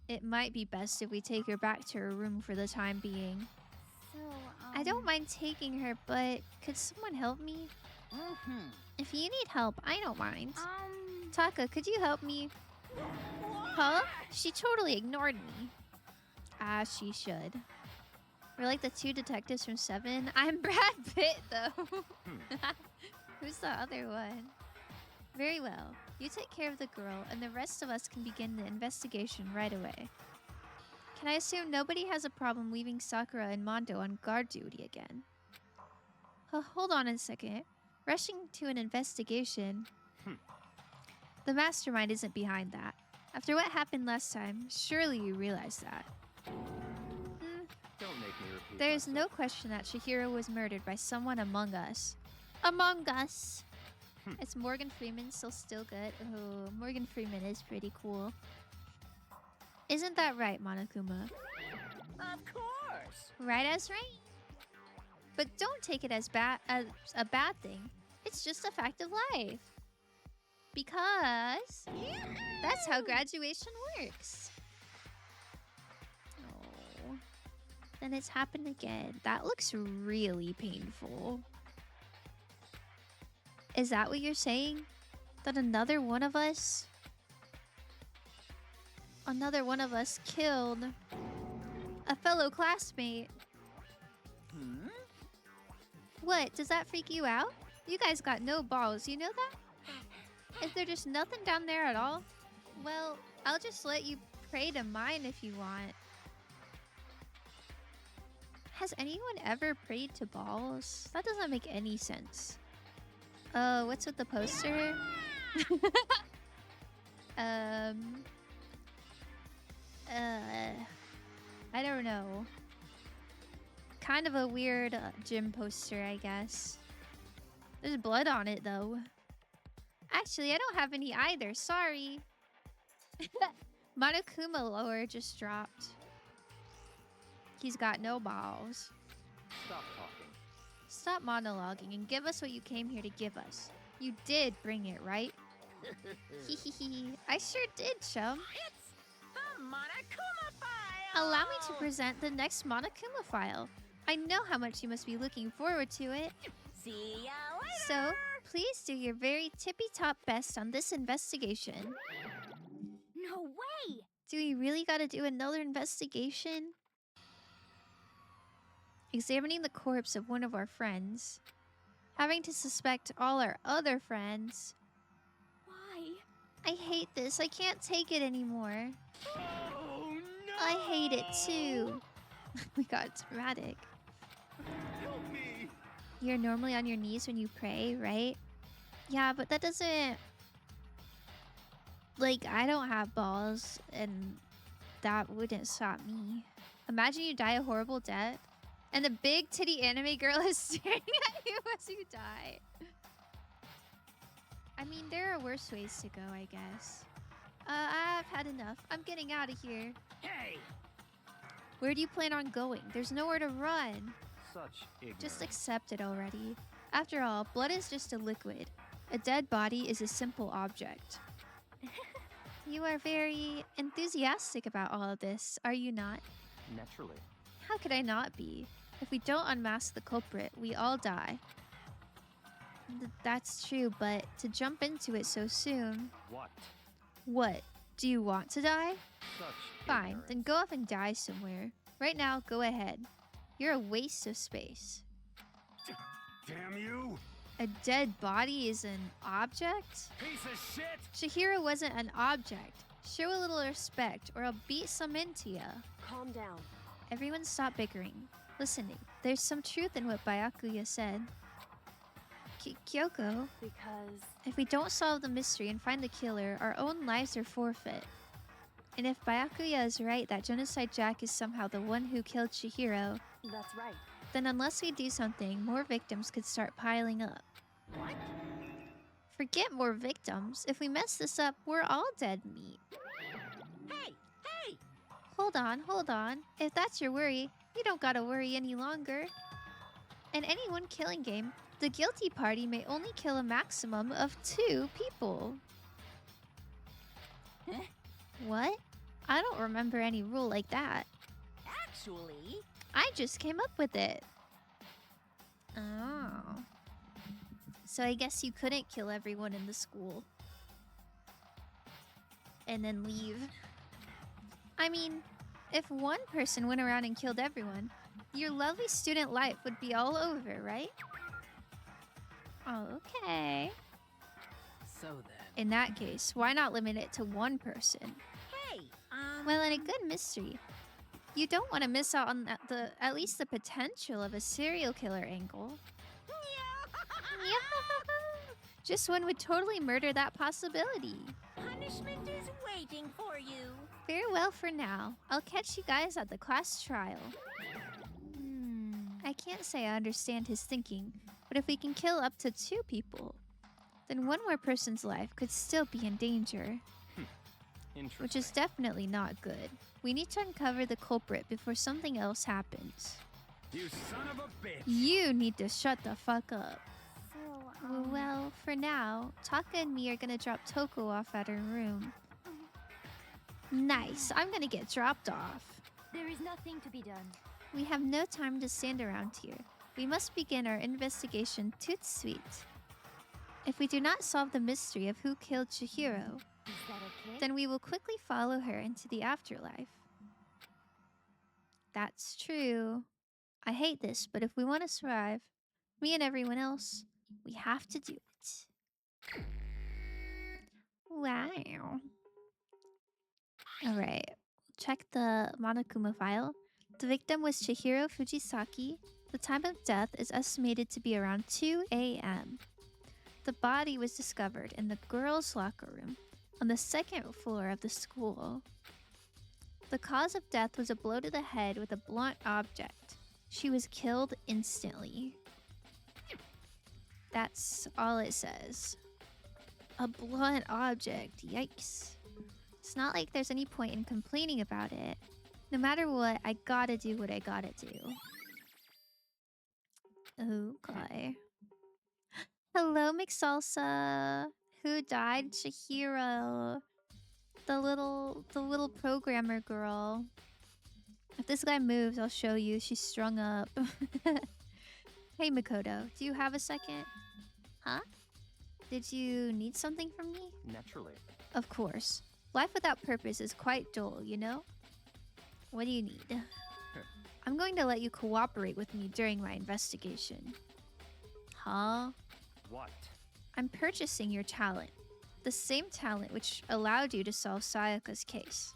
It might be best if we take her back to her room for the time being. So, I don't mind taking her, but could someone help me? If you need help, I don't mind. Taka, could you help me? Huh? She totally ignored me. As she should. We're like the two detectives from Seven. I'm Brad Pitt, though. Who's the other one? Very well. You take care of the girl, and the rest of us can begin the investigation right away. Can I assume nobody has a problem leaving Sakura and Mondo on guard duty again? Hold on a second. Rushing to an investigation? The mastermind isn't behind that. After what happened last time, surely you realize that. Don't make me repeat There is myself. no question that Chihiro was murdered by someone among us. Among us! Is Morgan Freeman still good? Oh, Morgan Freeman is pretty cool. Isn't that right, Monokuma? Of course! Right as right. But don't take it as a bad thing. It's just a fact of life. Because that's how graduation works. Oh. Then it's happened again. That looks really painful. Is that what you're saying? That another one of us killed a fellow classmate? What? Does that freak you out? You guys got no balls, you know that? Is there just nothing down there at all? Well, I'll just let you pray to mine if you want. Has anyone ever prayed to balls? That doesn't make any sense. What's with the poster? I don't know. Kind of a weird gym poster, I guess. There's blood on it, though. Actually, I don't have any either. Sorry. Monokuma lore just dropped. He's got no balls. Stop talking. Stop monologuing and give us what you came here to give us. You did bring it, right? Hehehe. I sure did, chum. It's the Monokuma file! Allow me to present the next Monokuma file. I know how much you must be looking forward to it. See ya later! So, please do your very tippy-top best on this investigation. no way! Do we really gotta do another investigation? Examining the corpse of one of our friends. Having to suspect all our other friends. Why? I hate this. I can't take it anymore. Oh no! I hate it too. We got dramatic. Help me! You're normally on your knees when you pray, right? Yeah, but that doesn't... Like, I don't have balls, and that wouldn't stop me. Imagine you die a horrible death, and the big titty anime girl is staring at you as you die. I mean, there are worse ways to go, I guess. I've had enough. I'm getting out of here. Hey! Where do you plan on going? There's nowhere to run. Such ignorance. Just accept it already. After all, blood is just a liquid. A dead body is a simple object. You are very enthusiastic about all of this, are you not? Naturally. How could I not be? If we don't unmask the culprit, we all die. That's true, but to jump into it so soon... What? What? Do you want to die? Such Fine, ignorance. then go off and die somewhere. Right now, go ahead. You're a waste of space. Damn you! A dead body is an object? Piece of shit! Chihiro wasn't an object. Show a little respect, or I'll beat some into ya. Calm down. Everyone stop bickering. Listening, there's some truth in what Byakuya said. Kyoko, Because if we don't solve the mystery and find the killer, our own lives are forfeit. And if Byakuya is right that Genocide Jack is somehow the one who killed Chihiro, that's right. then unless we do something, more victims could start piling up. What? Forget more victims. If we mess this up, we're all dead meat. Hey! Hey! Hold on, hold on. If that's your worry, you don't gotta worry any longer. In any one killing game, the guilty party may only kill a maximum of 2 people. Huh? What? I don't remember any rule like that. Actually, I just came up with it. Oh. So I guess you couldn't kill everyone in the school. And then leave. I mean, if one person went around and killed everyone, your lovely student life would be all over, right? Okay. So then. In that case, why not limit it to 1 person? hey, Well, in a good mystery, you don't want to miss out on at least the potential of a serial killer angle. Just one would totally murder that possibility. punishment is waiting for you. Farewell for now. I'll catch you guys at the class trial. I can't say I understand his thinking, but if we can kill up to 2 people, then 1 more person's life could still be in danger, Interesting. which is definitely not good. We need to uncover the culprit before something else happens. You son of a bitch! You need to shut the fuck up. So, Well, for now, Taka and me are gonna drop Toko off at her room. Nice, I'm gonna get dropped off. there is nothing to be done. We have no time to stand around here. We must begin our investigation tout de suite. If we do not solve the mystery of who killed Chihiro, Is that okay? then we will quickly follow her into the afterlife. That's true. I hate this, but if we want to survive, me and everyone else, we have to do it. Wow. Alright, check the Monokuma file. The victim was Chihiro Fujisaki. The time of death is estimated to be around 2 a.m. The body was discovered in the girls' locker room on the 2nd floor of the school. The cause of death was a blow to the head with a blunt object. She was killed instantly. That's all it says. A blunt object, yikes. It's not like there's any point in complaining about it. No matter what, I gotta do what I gotta do. Okay. Hello, McSalsa. Who died? Chihiro. The little programmer girl. If this guy moves, I'll show you. She's strung up. Hey, Makoto. Do you have a second? Huh? Did you need something from me? Naturally. Of course. Life without purpose is quite dull, you know? What do you need? I'm going to let you cooperate with me during my investigation. Huh? What? I'm purchasing your talent. The same talent which allowed you to solve Sayaka's case.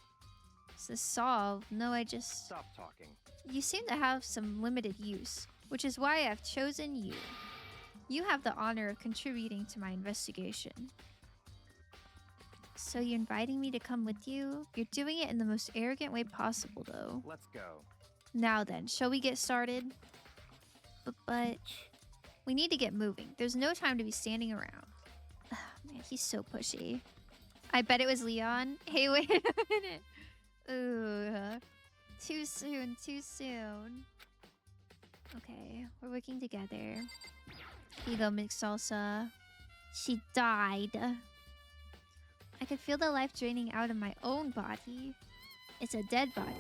To solve? No, I just... Stop talking. You seem to have some limited use, which is why I've chosen you. You have the honor of contributing to my investigation. So you're inviting me to come with you? You're doing it in the most arrogant way possible, though. Let's go. Now then, shall we get started? But we need to get moving. There's no time to be standing around. Man, he's so pushy. I bet it was Leon. Hey, wait a minute. Ooh. Too soon, too soon. Okay, we're working together. Here you go, mixed salsa. She died. I could feel the life draining out of my own body. It's a dead body.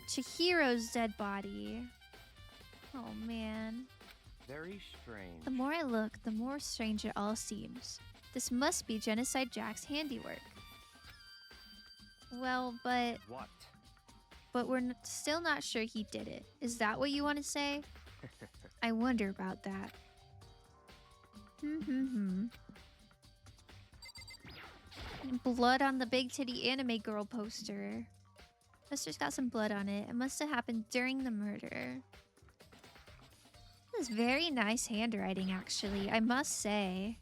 Chihiro's dead body. Oh, man. Very strange. The more I look, the more strange it all seems. This must be Genocide Jack's handiwork. Well, but What? we're still not sure he did it. Is that what you want to say? I wonder about that. Blood on the big titty anime girl poster. Poster's got some blood on it. It must have happened during the murder. This is very nice handwriting, actually, I must say.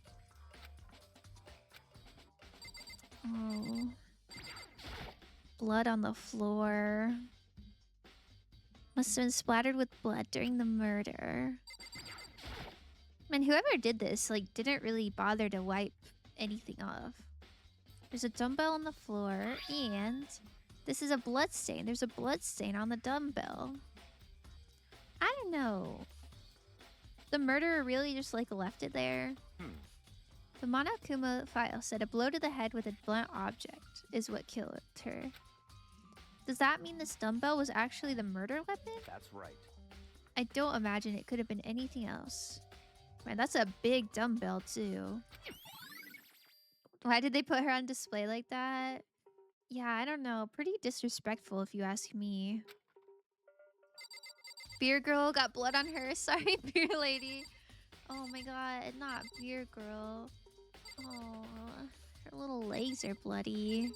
Oh. Blood on the floor. Must have been splattered with blood during the murder. Man, whoever did this, like, didn't really bother to wipe anything off. There's a dumbbell on the floor, and This is a blood stain. There's a blood stain on the dumbbell. I don't know. The murderer really just like left it there. The Monokuma file said a blow to the head with a blunt object is what killed her. Does that mean this dumbbell was actually the murder weapon? That's right. I don't imagine it could have been anything else. Man, that's a big dumbbell too. Why did they put her on display like that? Yeah, I don't know. Pretty disrespectful if you ask me. Beer girl got blood on her. Sorry, beer lady. Oh my god, not beer girl. Oh, her little legs are bloody.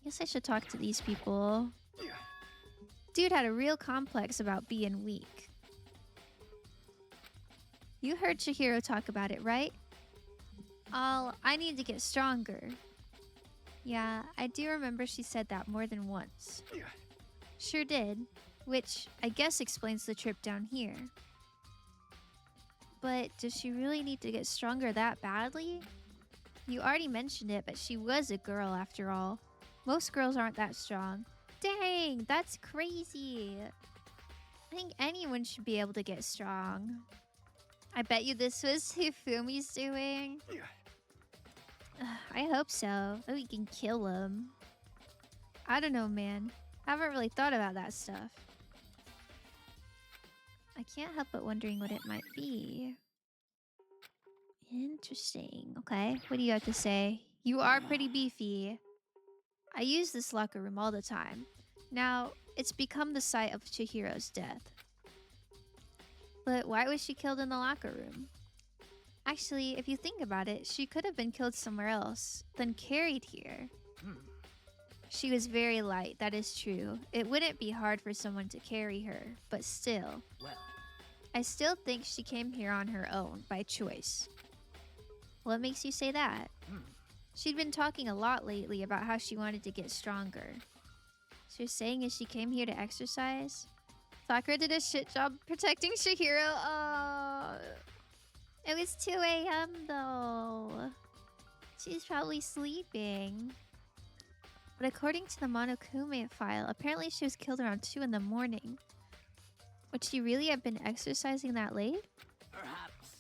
Guess I should talk to these people. Dude had a real complex about being weak. You heard Chihiro talk about it, right? I need to get stronger. Yeah, I do remember she said that more than once. Sure did. Which, I guess explains the trip down here. But does she really need to get stronger that badly? You already mentioned it, but she was a girl after all. Most girls aren't that strong. Dang, that's crazy. I think anyone should be able to get strong. I bet you this was Hifumi's doing. I hope so. Oh, we can kill him. I don't know, man. I haven't really thought about that stuff. I can't help but wondering what it might be. Interesting. Okay, what do you have to say? You are pretty beefy. I use this locker room all the time. Now, it's become the site of Chihiro's death. But why was she killed in the locker room? Actually, if you think about it, she could have been killed somewhere else, then carried here. She was very light, that is true. It wouldn't be hard for someone to carry her, but still. Well, I still think she came here on her own, by choice. What makes you say that? She'd been talking a lot lately about how she wanted to get stronger. So you're saying is she came here to exercise? Sakura did a shit job protecting Chihiro. Oh, it was 2 a.m. though. She's probably sleeping. But according to the Monokuma file, apparently she was killed around 2 in the morning. Would she really have been exercising that late? perhaps.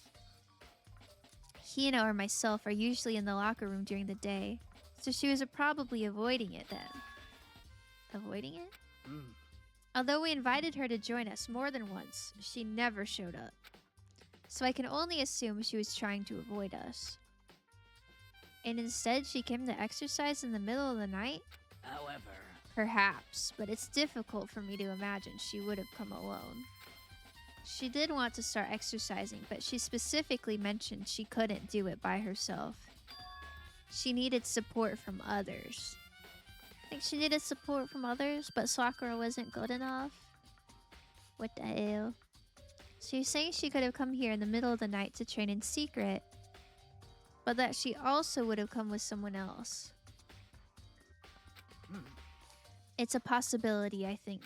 Hina or myself are usually in the locker room during the day, so she was probably avoiding it then. Avoiding it? Although we invited her to join us more than once, she never showed up. So I can only assume she was trying to avoid us. And instead she came to exercise in the middle of the night? However, Perhaps, but it's difficult for me to imagine she would have come alone. She did want to start exercising, but she specifically mentioned she couldn't do it by herself. She needed support from others. I think she needed support from others, but Sakura wasn't good enough? What the hell? So you're saying she could have come here in the middle of the night to train in secret, but that she also would have come with someone else. It's a possibility, I think.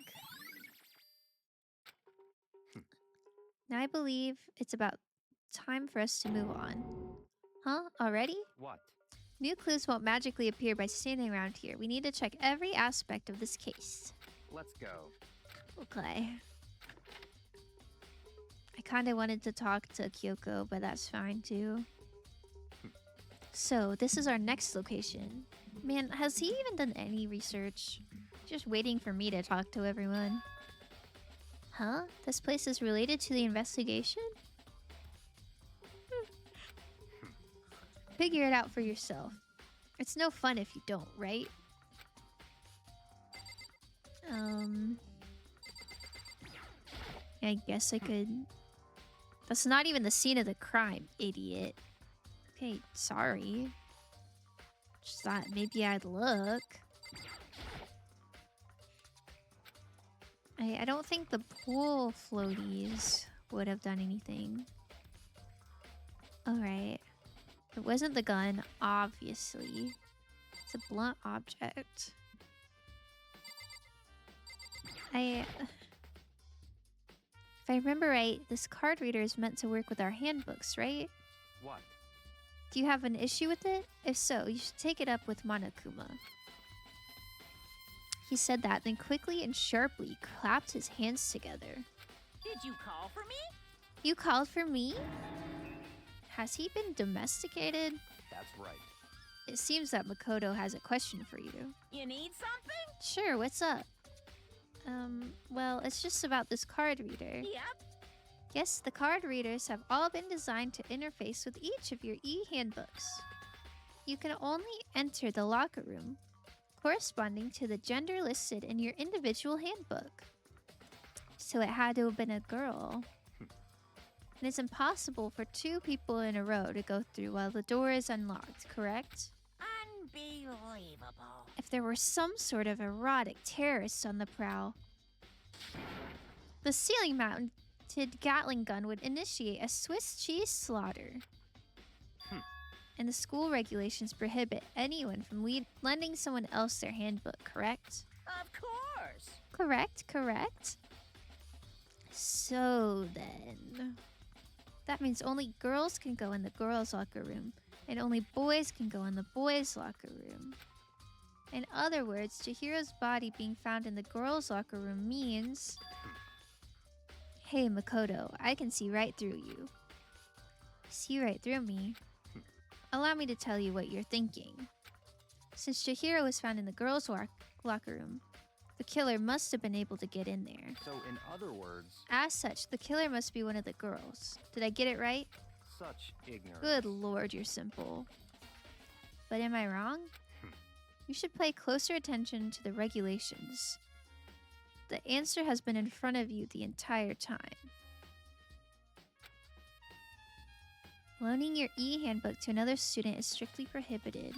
Now I believe it's about time for us to move on. Huh? Already? what? New clues won't magically appear by standing around here. We need to check every aspect of this case. Let's go. Okay. I kind of wanted to talk to Kyoko, but that's fine too. So, this is our next location. Man, has he even done any research? Just waiting for me to talk to everyone. Huh? This place is related to the investigation? Figure it out for yourself. It's no fun if you don't, right? I guess I could... That's not even the scene of the crime, idiot. Okay, sorry. Just thought maybe I'd look. I don't think the pool floaties would have done anything. Alright. It wasn't the gun, obviously. It's a blunt object. If I remember right, this card reader is meant to work with our handbooks, right? What? Do you have an issue with it? If so, you should take it up with Monokuma. He said that, then quickly and sharply clapped his hands together. Did you call for me? You called for me? Has he been domesticated? That's right. It seems that Makoto has a question for you. You need something? Sure, what's up? Well, it's just about this card reader. Yep. Yes, the card readers have all been designed to interface with each of your e-handbooks. You can only enter the locker room corresponding to the gender listed in your individual handbook. So it had to have been a girl. And it's impossible for two people in a row to go through while the door is unlocked, correct? Unbelievable. If there were some sort of erotic terrorist on the prowl, the ceiling-mounted Gatling gun would initiate a Swiss cheese slaughter. And the school regulations prohibit anyone from lending someone else their handbook, correct? Of course. Correct. So then, that means only girls can go in the girls' locker room, and only boys can go in the boys' locker room. In other words, Chihiro's body being found in the girls' locker room means... Hey, Makoto, I can see right through you. See right through me? Allow me to tell you what you're thinking. Since Chihiro was found in the girls' locker room, the killer must have been able to get in there. So, in other words, As such, the killer must be one of the girls. Did I get it right? such ignorance. Good lord, you're simple. But am I wrong? You should pay closer attention to the regulations. The answer has been in front of you the entire time. Loaning your e-handbook to another student is strictly prohibited.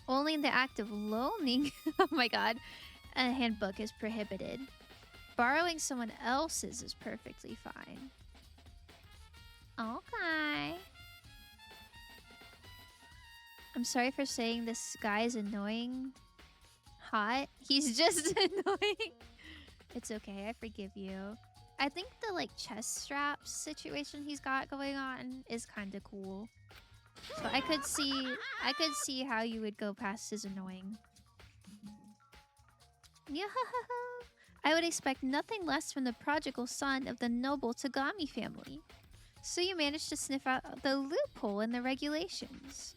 Only the act of loaning, oh my god, a handbook is prohibited. Borrowing someone else's is perfectly fine. Okay. I'm sorry for saying this guy is annoying. Hot. He's just annoying. It's okay, I forgive you. I think the like chest straps situation he's got going on is kind of cool. So I could see how you would go past his annoying. Yeah, I would expect nothing less from the prodigal son of the noble Tagami family. So you managed to sniff out the loophole in the regulations.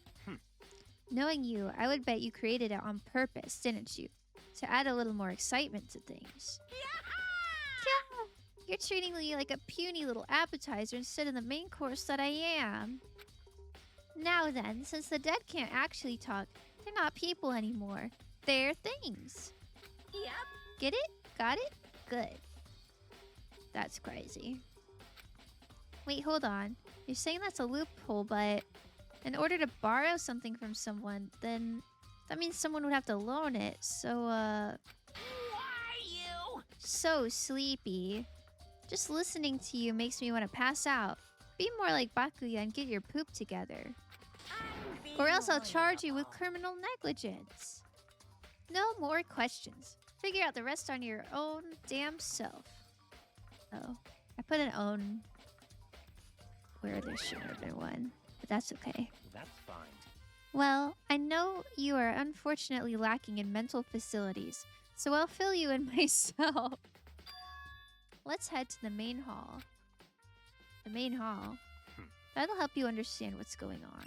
Knowing you, I would bet you created it on purpose, didn't you? To add a little more excitement to things. Yeah, you're treating me like a puny little appetizer instead of the main course that I am. Now then, since the dead can't actually talk, they're not people anymore. They're things. Yep. Get it? Got it? Good. That's crazy. Wait, hold on. You're saying that's a loophole, but in order to borrow something from someone, then that means someone would have to loan it. So, Why you? so sleepy. Just listening to you makes me want to pass out. Be more like Bakuya and get your poop together. Or else I'll charge you with criminal negligence. No more questions. Figure out the rest on your own damn self. Oh, I put an own where there shouldn't have been one, but that's okay. That's fine. Well, I know you are unfortunately lacking in mental facilities, so I'll fill you in myself. Let's head to the main hall. The main hall. That'll help you understand what's going on.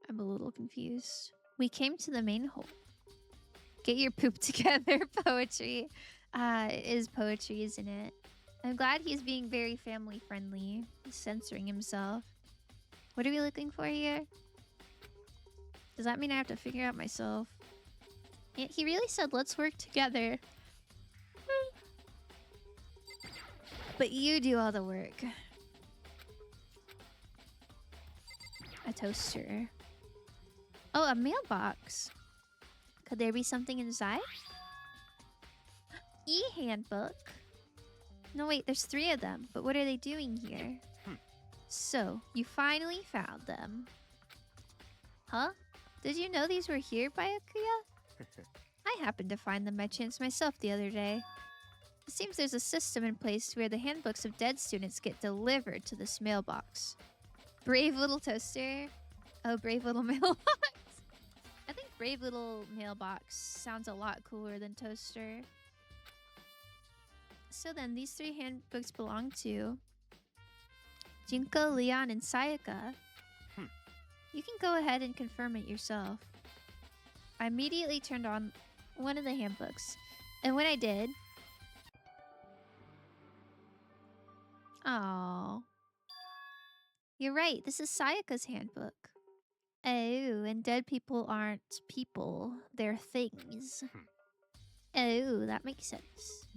I'm a little confused. We came to the main hall. Get your poop together, poetry. It is poetry, isn't it? I'm glad he's being very family friendly. He's censoring himself. What are we looking for here? Does that mean I have to figure out myself? He really said, let's work together. But you do all the work. A toaster. Oh, a mailbox. Could there be something inside? E-handbook. No, wait, there's 3 of them. But what are they doing here? So, you finally found them. Huh? Did you know these were here, Byakuya? I happened to find them by chance myself the other day. It seems there's a system in place where the handbooks of dead students get delivered to this mailbox. Brave little toaster. Oh, brave little mailbox. I think brave little mailbox sounds a lot cooler than toaster. So then, these 3 handbooks belong to Junko, Leon, and Sayaka. You can go ahead and confirm it yourself. I immediately turned on one of the handbooks, and when I did... Oh, you're right. This is Sayaka's handbook. Oh, and dead people aren't people. They're things. Oh, that makes sense.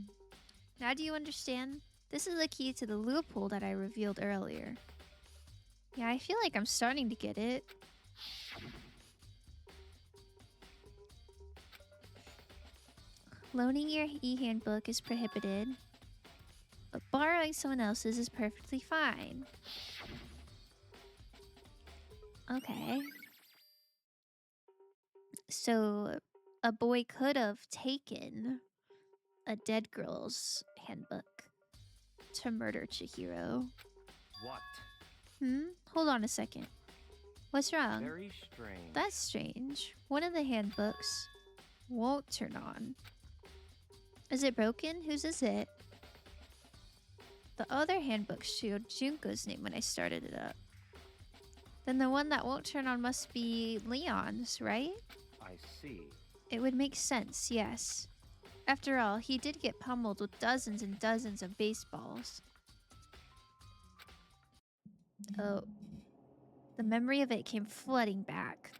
Now do you understand? This is the key to the loophole that I revealed earlier. Yeah, I feel like I'm starting to get it. Loaning your e-handbook is prohibited, but borrowing someone else's is perfectly fine. Okay. So, a boy could have taken a dead girl's handbook to murder Chihiro. What? Hold on a second. What's wrong? Very strange. That's strange. One of the handbooks won't turn on. Is it broken? Whose is it? The other handbook showed Junko's name when I started it up. Then the one that won't turn on must be Leon's, right? I see. It would make sense, yes. After all, he did get pummeled with dozens and dozens of baseballs. Oh. The memory of it came flooding back.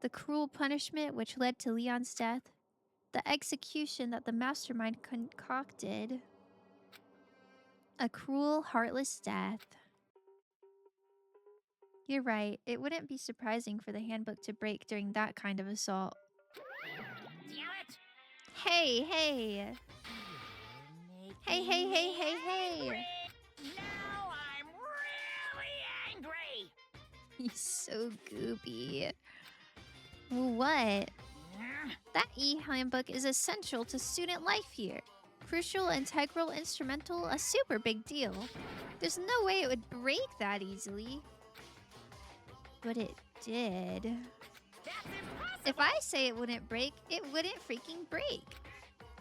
The cruel punishment which led to Leon's death. The execution that the mastermind concocted. A cruel, heartless death. You're right. It wouldn't be surprising for the handbook to break during that kind of assault. Damn it! Hey, hey! Hey, hey, hey, hey, hey! Now I'm really angry! He's so goopy. What? That e-handbook is essential to student life here. Crucial, integral, instrumental, a super big deal. There's no way it would break that easily. But it did. That's impossible! If I say it wouldn't break, it wouldn't freaking break.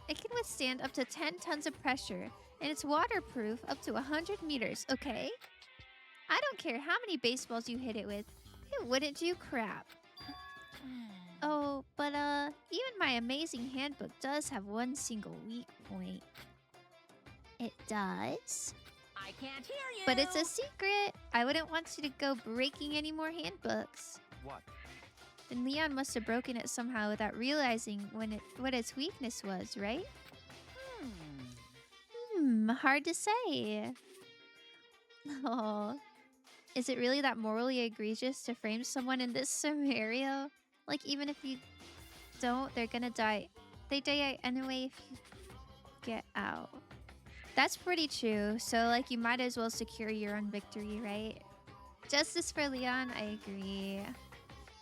It can withstand up to 10 tons of pressure, and it's waterproof up to 100 meters, okay? I don't care how many baseballs you hit it with, it wouldn't do crap. Oh, but even my amazing handbook does have one single weak point. It does? I can't hear you! But it's a secret. I wouldn't want you to go breaking any more handbooks. What? Then Leon must have broken it somehow without realizing what its weakness was, right? Hard to say. Oh, is it really that morally egregious to frame someone in this scenario? Like, even if you don't, they're gonna die. They die anyway if you get out. That's pretty true. So, like, you might as well secure your own victory, right? Justice for Leon, I agree.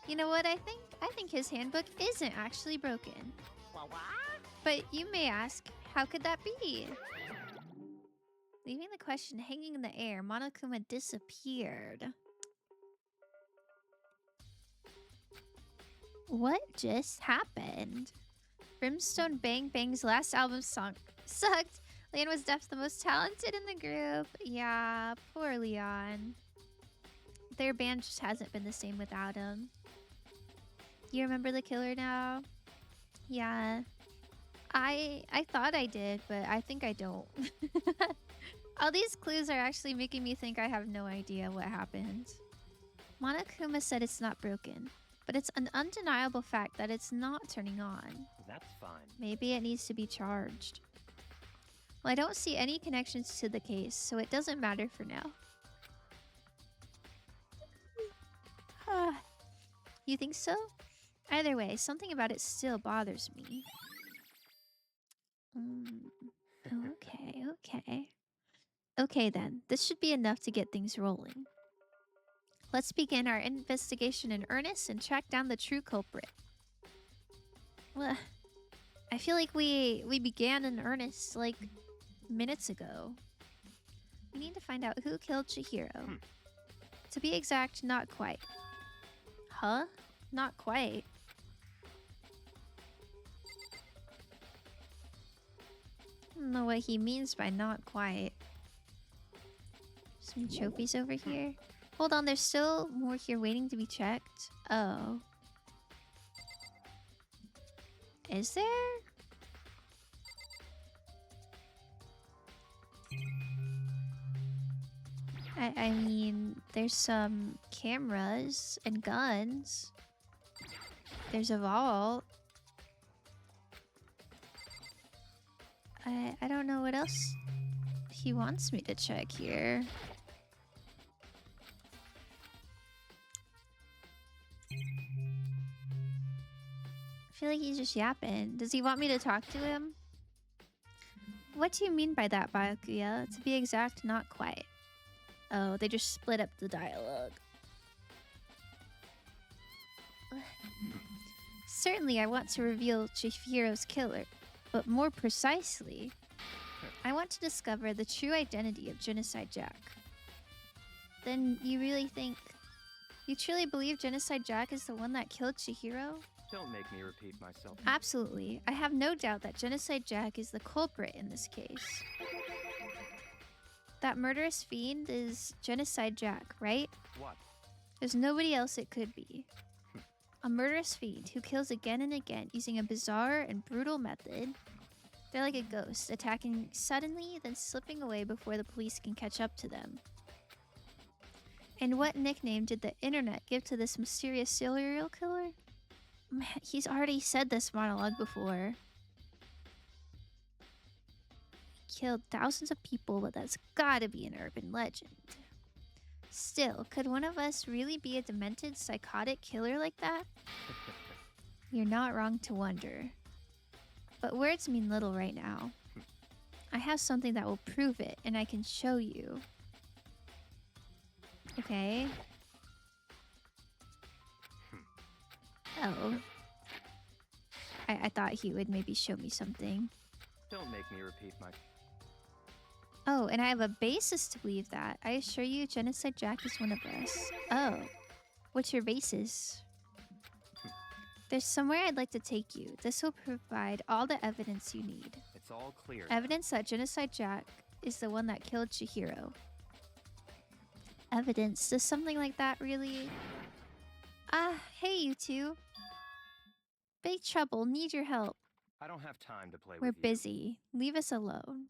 You know what I think? I think his handbook isn't actually broken. What? But you may ask, how could that be? Leaving the question hanging in the air, Monokuma disappeared. What just happened? Brimstone Bang Bang's last album song sucked. Leon was definitely the most talented in the group. Yeah, poor Leon. Their band just hasn't been the same without him. You remember the killer now? Yeah. I thought I did, but I think I don't. All these clues are actually making me think I have no idea what happened. Monokuma said it's not broken, but it's an undeniable fact that it's not turning on. That's fine. Maybe it needs to be charged. Well, I don't see any connections to the case, so it doesn't matter for now. You think so? Either way, something about it still bothers me. Okay. Okay then, this should be enough to get things rolling. Let's begin our investigation in earnest and track down the true culprit. Well, I feel like we began in earnest like minutes ago. We need to find out who killed Chihiro. To be exact, not quite. Huh? Not quite. I don't know what he means by not quite. Some trophies over here. Hold on, there's still more here waiting to be checked. Oh. Is there? I mean, there's some cameras and guns. There's a vault. I don't know what else he wants me to check here. I feel like he's just yapping. Does he want me to talk to him? What do you mean by that, Byakuya? To be exact, not quite. Oh, they just split up the dialogue. Certainly, I want to reveal Chihiro's killer, but more precisely, I want to discover the true identity of Genocide Jack. Then you really think... You truly believe Genocide Jack is the one that killed Chihiro? Don't make me repeat myself. Absolutely. I have no doubt that Genocide Jack is the culprit in this case. That murderous fiend is Genocide Jack, right? What? There's nobody else it could be. A murderous fiend who kills again and again using a bizarre and brutal method. They're like a ghost, attacking suddenly, then slipping away before the police can catch up to them. And what nickname did the internet give to this mysterious serial killer? Man, he's already said this monologue before. He killed thousands of people, but that's gotta be an urban legend. Still, could one of us really be a demented, psychotic killer like that? You're not wrong to wonder. But words mean little right now. I have something that will prove it, and I can show you. Okay. Oh. I thought he would maybe show me something. Don't make me repeat my... Oh, and I have a basis to believe that. I assure you, Genocide Jack is one of us. Oh. What's your basis? There's somewhere I'd like to take you. This will provide all the evidence you need. It's all clear. Evidence that Genocide Jack is the one that killed Chihiro. Evidence? Does something like that really... Hey you two. Big trouble. Need your help. I don't have time to play We're with you. busy. Leave us alone.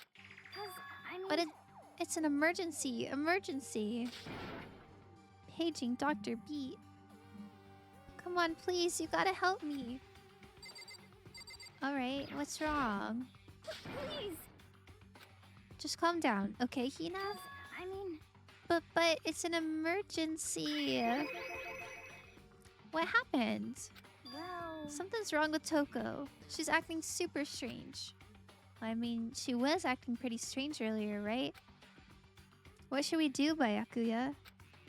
'Cause, I mean... But it's an emergency. Emergency. Paging Dr. Beat. Come on, please. You gotta help me. Alright, what's wrong? Please! Just calm down, okay, Hina? I mean... But it's an emergency. What happened? Well... Something's wrong with Toko. She's acting super strange. I mean, she was acting pretty strange earlier, right? What should we do, Byakuya?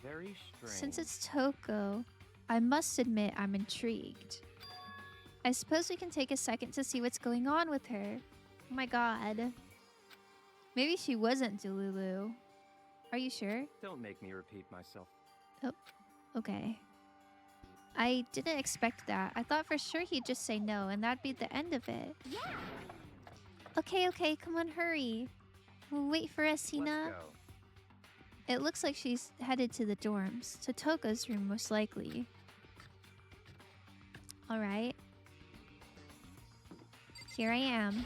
Very strange. Since it's Toko, I must admit I'm intrigued. I suppose we can take a second to see what's going on with her. Oh my god. Maybe she wasn't Delulu. Are you sure? Don't make me repeat myself. Oh, okay. I didn't expect that. I thought for sure he'd just say no, and that'd be the end of it. Yeah! Okay, come on, hurry. We'll wait for us, Hina. Let's go. It looks like she's headed to the dorms. To Toko's room, most likely. Alright. Here I am.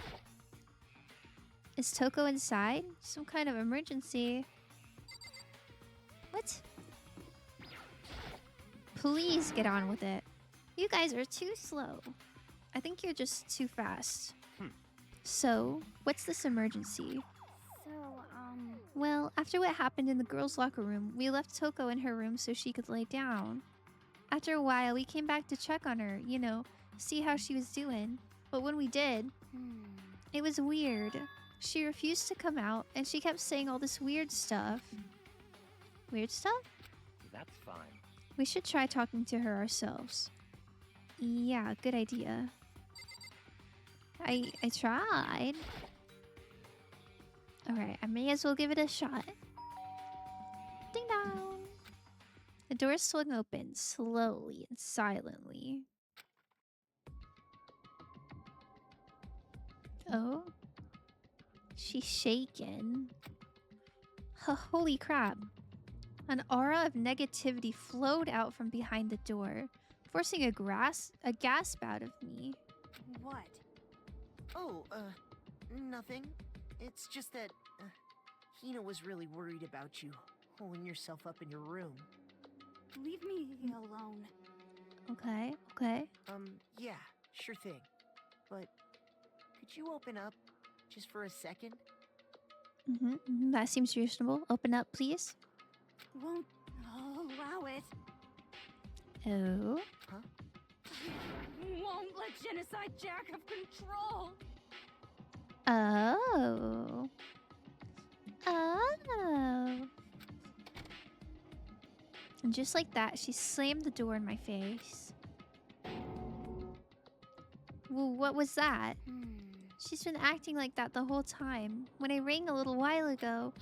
Is Toko inside? Some kind of emergency. What? Please get on with it. You guys are too slow. I think you're just too fast. So, what's this emergency? So, Well, after what happened in the girls' locker room, we left Toko in her room so she could lay down. After a while, we came back to check on her, you know, see how she was doing. But when we did, it was weird. She refused to come out, and she kept saying all this weird stuff. Weird stuff? That's fine. We should try talking to her ourselves. Yeah, good idea. I tried. Alright, I may as well give it a shot. Ding dong! The door swung open slowly and silently. Oh? She's shaken. Holy crap. An aura of negativity flowed out from behind the door, forcing a gasp out of me. What? Oh, nothing. It's just that, Hina was really worried about you, holding yourself up in your room. Leave me alone. Okay, okay. Yeah, sure thing. But, could you open up, just for a second? That seems reasonable. Open up, please. Won't allow it. Oh? Won't let Genocide Jack have control. Oh. Oh. And just like that, she slammed the door in my face. Well, what was that? She's been acting like that the whole time. When I rang a little while ago...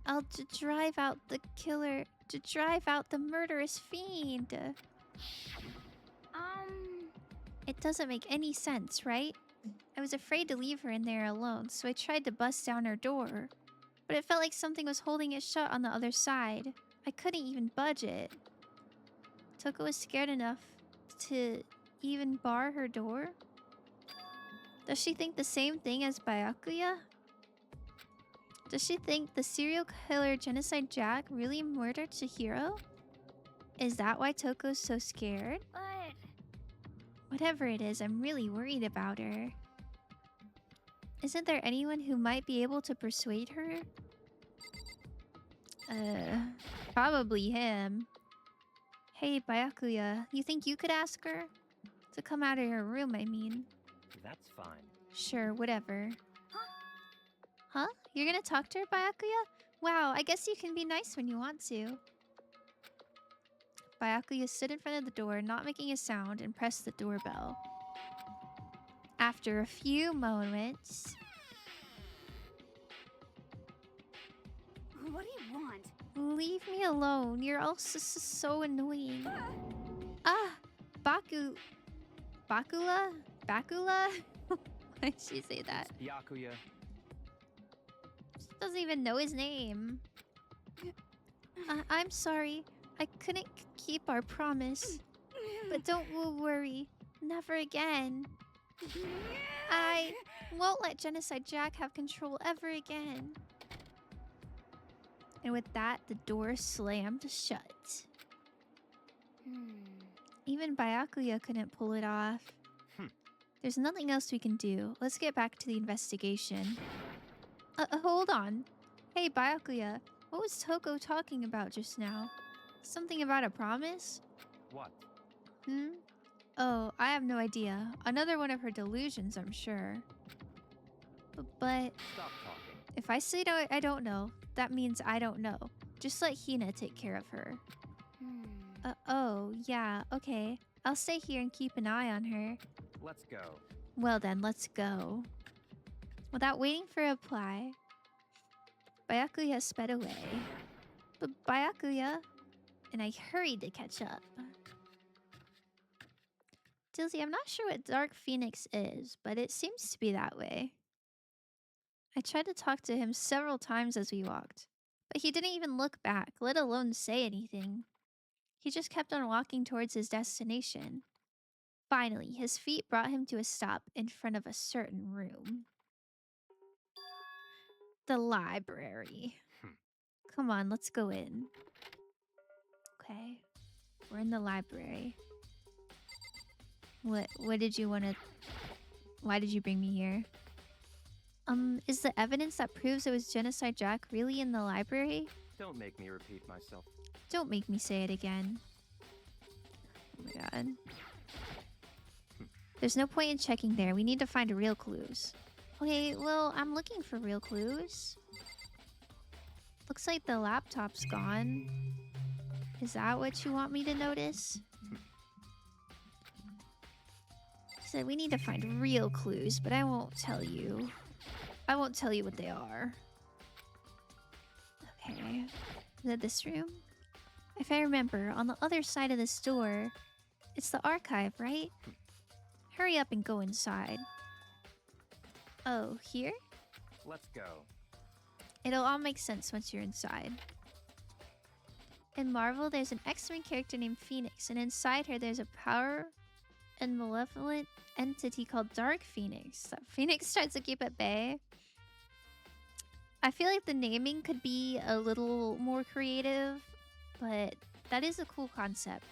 I'll drive out the killer... to drive out the murderous fiend. It doesn't make any sense, right? I was afraid to leave her in there alone, so I tried to bust down her door. But it felt like something was holding it shut on the other side. I couldn't even budge it. Toko was scared enough to even bar her door? Does she think the same thing as Byakuya? Does she think the serial killer Genocide Jack really murdered Chihiro? Is that why Toko's so scared? But Whatever it is, I'm really worried about her. Isn't there anyone who might be able to persuade her? Probably him. Hey, Byakuya, you think you could ask her? To come out of her room, I mean. That's fine. Sure, whatever. Huh? You're gonna talk to her, Byakuya? Wow, I guess you can be nice when you want to. Byakuya stood in front of the door, not making a sound, and pressed the doorbell. After a few moments... what do you want? Leave me alone. You're all so annoying. Bakula? Bakula? Why did she say that? Byakuya. She doesn't even know his name. I'm sorry. I couldn't keep our promise. But don't worry. Never again. I won't let Genocide Jack have control ever again. And with that, the door slammed shut. Even Byakuya couldn't pull it off. There's nothing else we can do. Let's get back to the investigation. Hold on. Hey, Byakuya. What was Toko talking about just now? Something about a promise? What? Oh, I have no idea. Another one of her delusions, I'm sure. But Stop talking. if I say I don't know, that means I don't know. Just let Hina take care of her. Oh, yeah, okay. I'll stay here and keep an eye on her. Let's go. Well then, let's go. Without waiting for a reply, Byakuya sped away. But Byakuya... And I hurried to catch up. Dilsey, I'm not sure what Dark Phoenix is, but it seems to be that way. I tried to talk to him several times as we walked, but he didn't even look back, let alone say anything. He just kept on walking towards his destination. Finally, his feet brought him to a stop in front of a certain room. The library. Come on, let's go in. Okay, we're in the library. What did you want to... Why did you bring me here? Is the evidence that proves it was Genocide Jack really in the library? Don't make me repeat myself. Don't make me say it again. Oh my god. There's no point in checking there. We need to find real clues. Okay, well, I'm looking for real clues. Looks like the laptop's gone. Is that what you want me to notice? He said we need to find real clues, but I won't tell you. I won't tell you what they are. Okay. Is it this room? If I remember, on the other side of this door, it's the archive, right? Hurry up and go inside. Oh, here? Let's go. It'll all make sense once you're inside. In Marvel, there's an X-Men character named Phoenix, and inside her there's a power and malevolent entity called Dark Phoenix that Phoenix tries to keep at bay. I feel like the naming could be a little more creative, but that is a cool concept.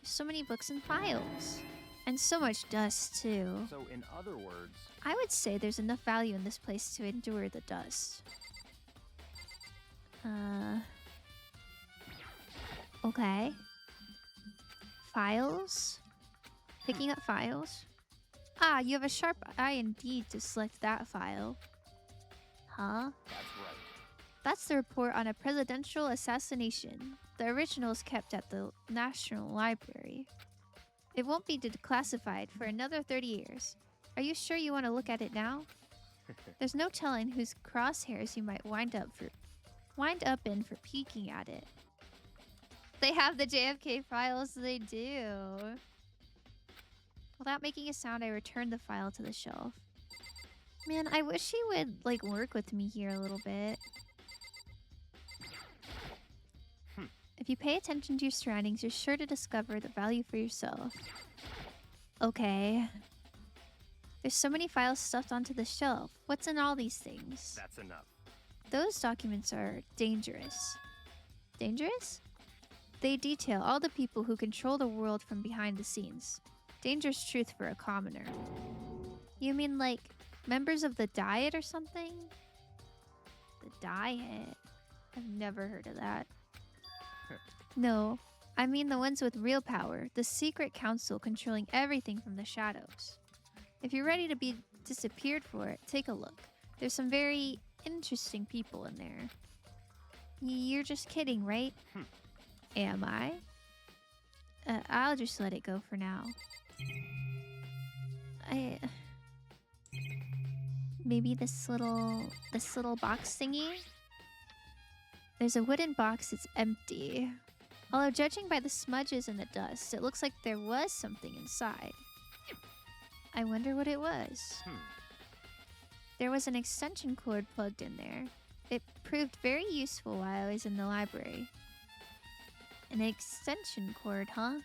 There's so many books and files. And so much dust, too. So, in other words, I would say there's enough value in this place to endure the dust. Okay. Files? Picking up files? Ah, you have a sharp eye indeed to select that file. Huh? that's right. That's the report on a presidential assassination. The original is kept at the National Library. It won't be declassified for another 30 years. Are you sure you want to look at it now? There's no telling whose crosshairs you might wind up in for peeking at it. They have the JFK files, they do. Without making a sound, I returned the file to the shelf. Man, I wish he would, like, work with me here a little bit. If you pay attention to your surroundings, you're sure to discover the value for yourself. Okay. There's so many files stuffed onto the shelf. What's in all these things? That's enough. Those documents are dangerous. Dangerous? They detail all the people who control the world from behind the scenes. Dangerous truth for a commoner. You mean like members of the Diet or something? The Diet? I've never heard of that. No, I mean the ones with real power, the secret council controlling everything from the shadows. If you're ready to be disappeared for it, take a look. There's some very interesting people in there. You're just kidding, right? Am I? I'll just let it go for now. Maybe this little box thingy? There's a wooden box that's empty. Although judging by the smudges and the dust, it looks like there was something inside. I wonder what it was. There was an extension cord plugged in there. It proved very useful while I was in the library. An extension cord, huh?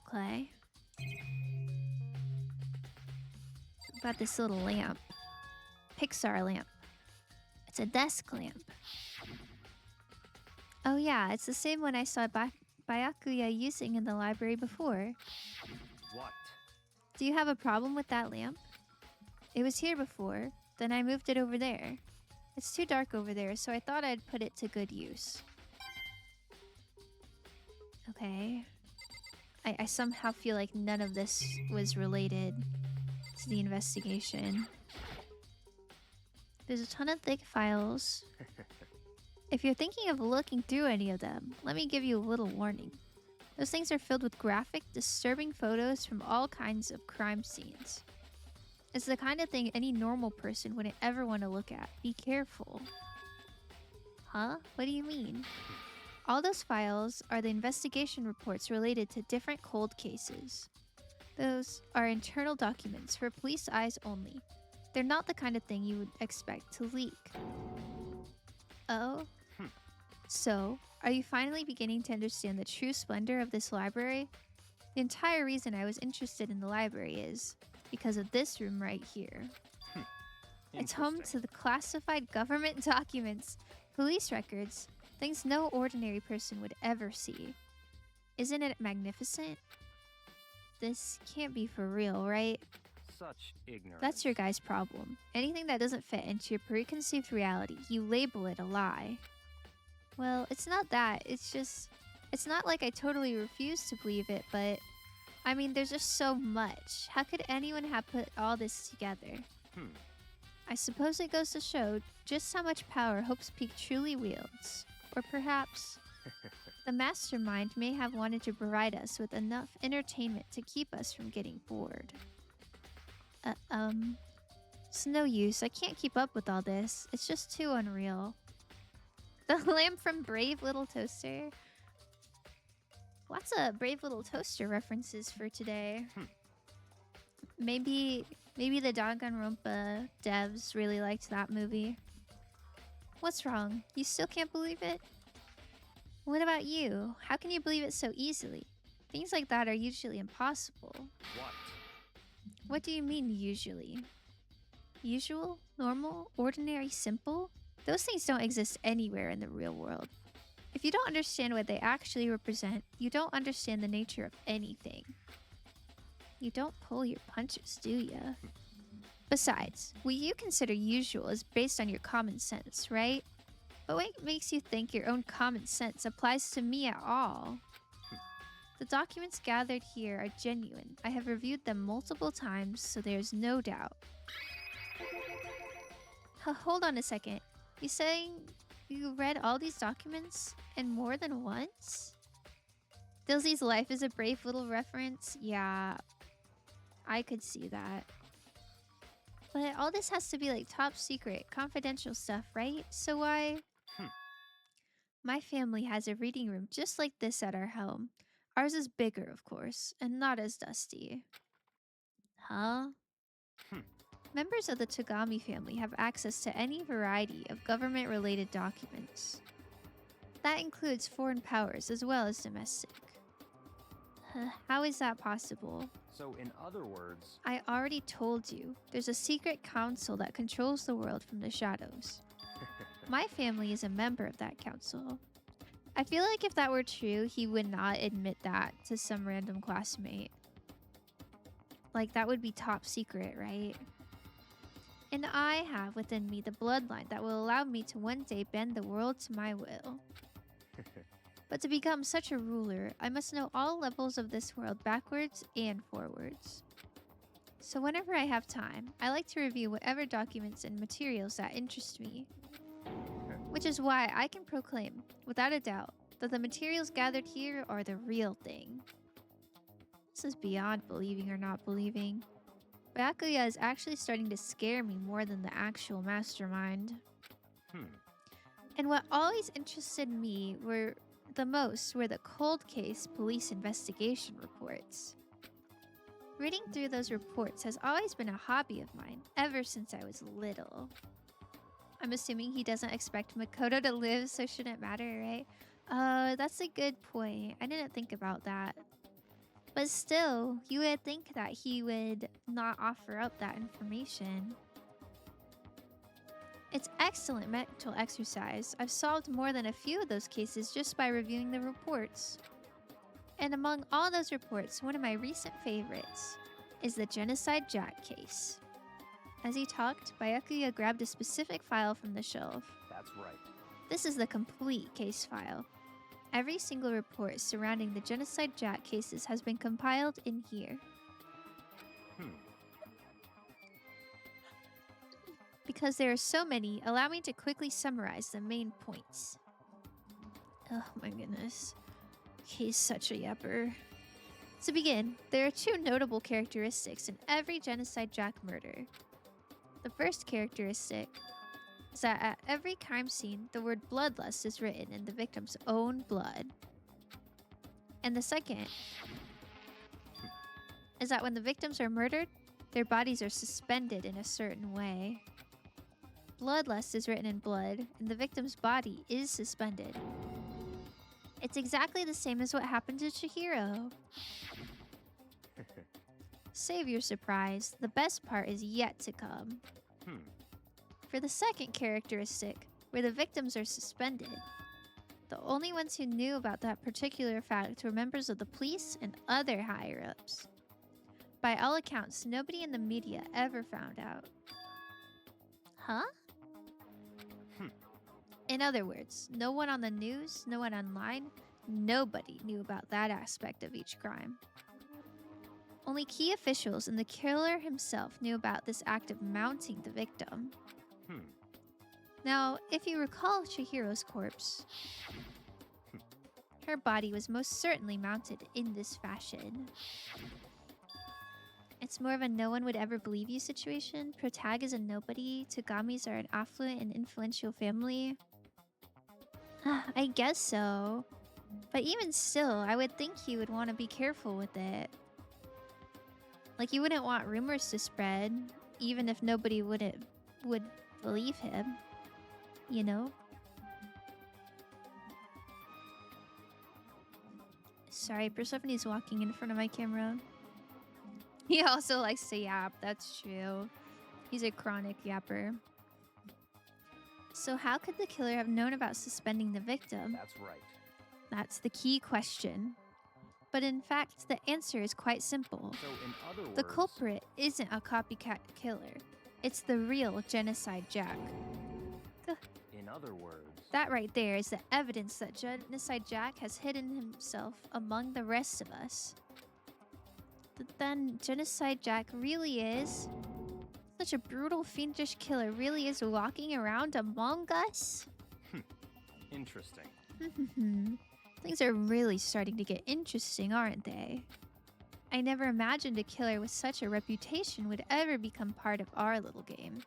Okay. What about this little lamp? Pixar lamp. It's a desk lamp. Oh yeah, it's the same one I saw Byakuya using in the library before. What? Do you have a problem with that lamp? It was here before, then I moved it over there. It's too dark over there, so I thought I'd put it to good use. Okay. I somehow feel like none of this was related to the investigation. There's a ton of thick files. If you're thinking of looking through any of them, let me give you a little warning. Those things are filled with graphic, disturbing photos from all kinds of crime scenes. It's the kind of thing any normal person wouldn't ever want to look at. Be careful. Huh? What do you mean? All those files are the investigation reports related to different cold cases. Those are internal documents for police eyes only. They're not the kind of thing you would expect to leak. Oh? So, are you finally beginning to understand the true splendor of this library? The entire reason I was interested in the library is because of this room right here. It's home to the classified government documents, police records, things no ordinary person would ever see. Isn't it magnificent? This can't be for real, right? Such ignorance. That's your guy's problem. Anything that doesn't fit into your preconceived reality, you label it a lie. Well, it's not that. It's just... It's not like I totally refuse to believe it, but... I mean, there's just so much. How could anyone have put all this together? I suppose it goes to show just how much power Hope's Peak truly wields. Or perhaps... the mastermind may have wanted to provide us with enough entertainment to keep us from getting bored. It's no use. I can't keep up with all this. It's just too unreal. The lamp from Brave Little Toaster. Lots of Brave Little Toaster references for today. Maybe the Danganronpa devs really liked that movie. What's wrong? You still can't believe it? What about you? How can you believe it so easily? Things like that are usually impossible. What? What do you mean, usually? Usual? Normal? Ordinary? Simple? Those things don't exist anywhere in the real world. If you don't understand what they actually represent, you don't understand the nature of anything. You don't pull your punches, do ya? Besides, what you consider usual is based on your common sense, right? But what makes you think your own common sense applies to me at all? The documents gathered here are genuine. I have reviewed them multiple times, so there's no doubt. Hold on a second. You saying you read all these documents and more than once? Dilsey's life is a brave little reference? Yeah, I could see that. But all this has to be like top secret, confidential stuff, right? So why? My family has a reading room just like this at our home. Ours is bigger, of course, and not as dusty. Huh? Members of the Tagami family have access to any variety of government-related documents. That includes foreign powers as well as domestic. How is that possible? So, in other words, I already told you, there's a secret council that controls the world from the shadows. My family is a member of that council. I feel like if that were true, he would not admit that to some random classmate. Like, that would be top secret, right? And I have within me the bloodline that will allow me to one day bend the world to my will. But to become such a ruler, I must know all levels of this world backwards and forwards. So whenever I have time, I like to review whatever documents and materials that interest me. Which is why I can proclaim, without a doubt, that the materials gathered here are the real thing. This is beyond believing or not believing. Byakuya is actually starting to scare me more than the actual mastermind. And what always interested me were the cold case police investigation reports. Reading through those reports has always been a hobby of mine, ever since I was little. I'm assuming he doesn't expect Makoto to live, so shouldn't matter, right? That's a good point. I didn't think about that. But still, you would think that he would not offer up that information. It's excellent mental exercise. I've solved more than a few of those cases just by reviewing the reports. And among all those reports, one of my recent favorites is the Genocide Jack case. As he talked, Byakuya grabbed a specific file from the shelf. that's right. This is the complete case file. Every single report surrounding the Genocide Jack cases has been compiled in here. Because there are so many, allow me to quickly summarize the main points. Oh my goodness. He's such a yapper. To begin, there are two notable characteristics in every Genocide Jack murder. The first characteristic is that at every crime scene, the word bloodlust is written in the victim's own blood. And the second is that when the victims are murdered, their bodies are suspended in a certain way. Bloodlust is written in blood, and the victim's body is suspended. It's exactly the same as what happened to Chihiro. Save your surprise, the best part is yet to come. For the second characteristic, where the victims are suspended, the only ones who knew about that particular fact were members of the police and other higher-ups. By all accounts, nobody in the media ever found out. Huh? In other words, no one on the news, no one online, nobody knew about that aspect of each crime. Only key officials and the killer himself knew about this act of mounting the victim. Now, if you recall Chihiro's corpse, her body was most certainly mounted in this fashion. It's more of a no one would ever believe you situation. Protag is a nobody. Tagamis are an affluent and influential family. I guess so. But even still, I would think he would want to be careful with it. Like, you wouldn't want rumors to spread, even if nobody would believe him. You know? Sorry, Persephone's walking in front of my camera. He also likes to yap, that's true. He's a chronic yapper. So how could the killer have known about suspending the victim? That's right. That's the key question. But in fact, the answer is quite simple. So in other words, The culprit isn't a copycat killer. It's the real Genocide Jack. in other words, That right there is the evidence that Genocide Jack has hidden himself among the rest of us. But then Genocide Jack really is... Such a brutal, fiendish killer really is walking around among us? interesting. Things are really starting to get interesting, aren't they? I never imagined a killer with such a reputation would ever become part of our little game.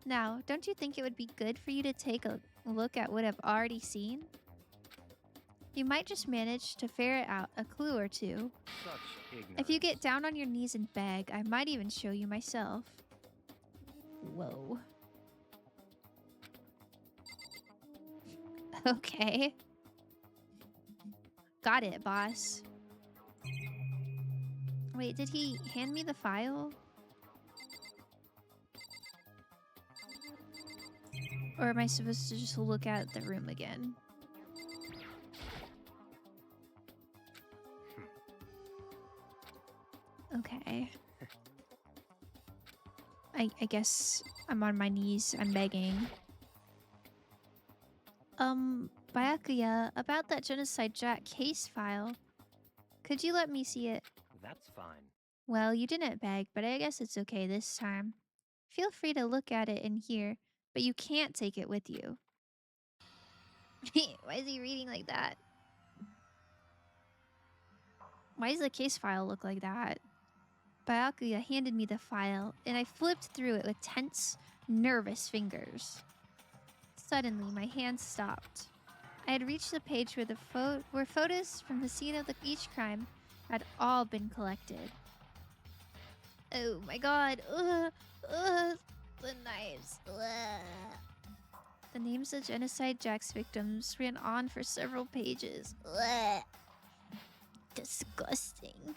Now, don't you think it would be good for you to take a look at what I've already seen? You might just manage to ferret out a clue or two. Such ignorance. If you get down on your knees and beg, I might even show you myself. Whoa. Okay. Got it, boss. Wait, did he hand me the file? Or am I supposed to just look at the room again? Okay. I guess I'm on my knees. I'm begging. Byakuya, about that Genocide Jack case file. Could you let me see it? That's fine. Well, you didn't beg, but I guess it's okay this time. Feel free to look at it in here, but you can't take it with you. Why is he reading like that? Why does the case file look like that? Byakuya handed me the file, and I flipped through it with tense, nervous fingers. Suddenly, my hand stopped. I had reached the page where where photos from the scene of each crime had all been collected. Oh my god. The knives. The names of Genocide Jack's victims ran on for several pages. Disgusting.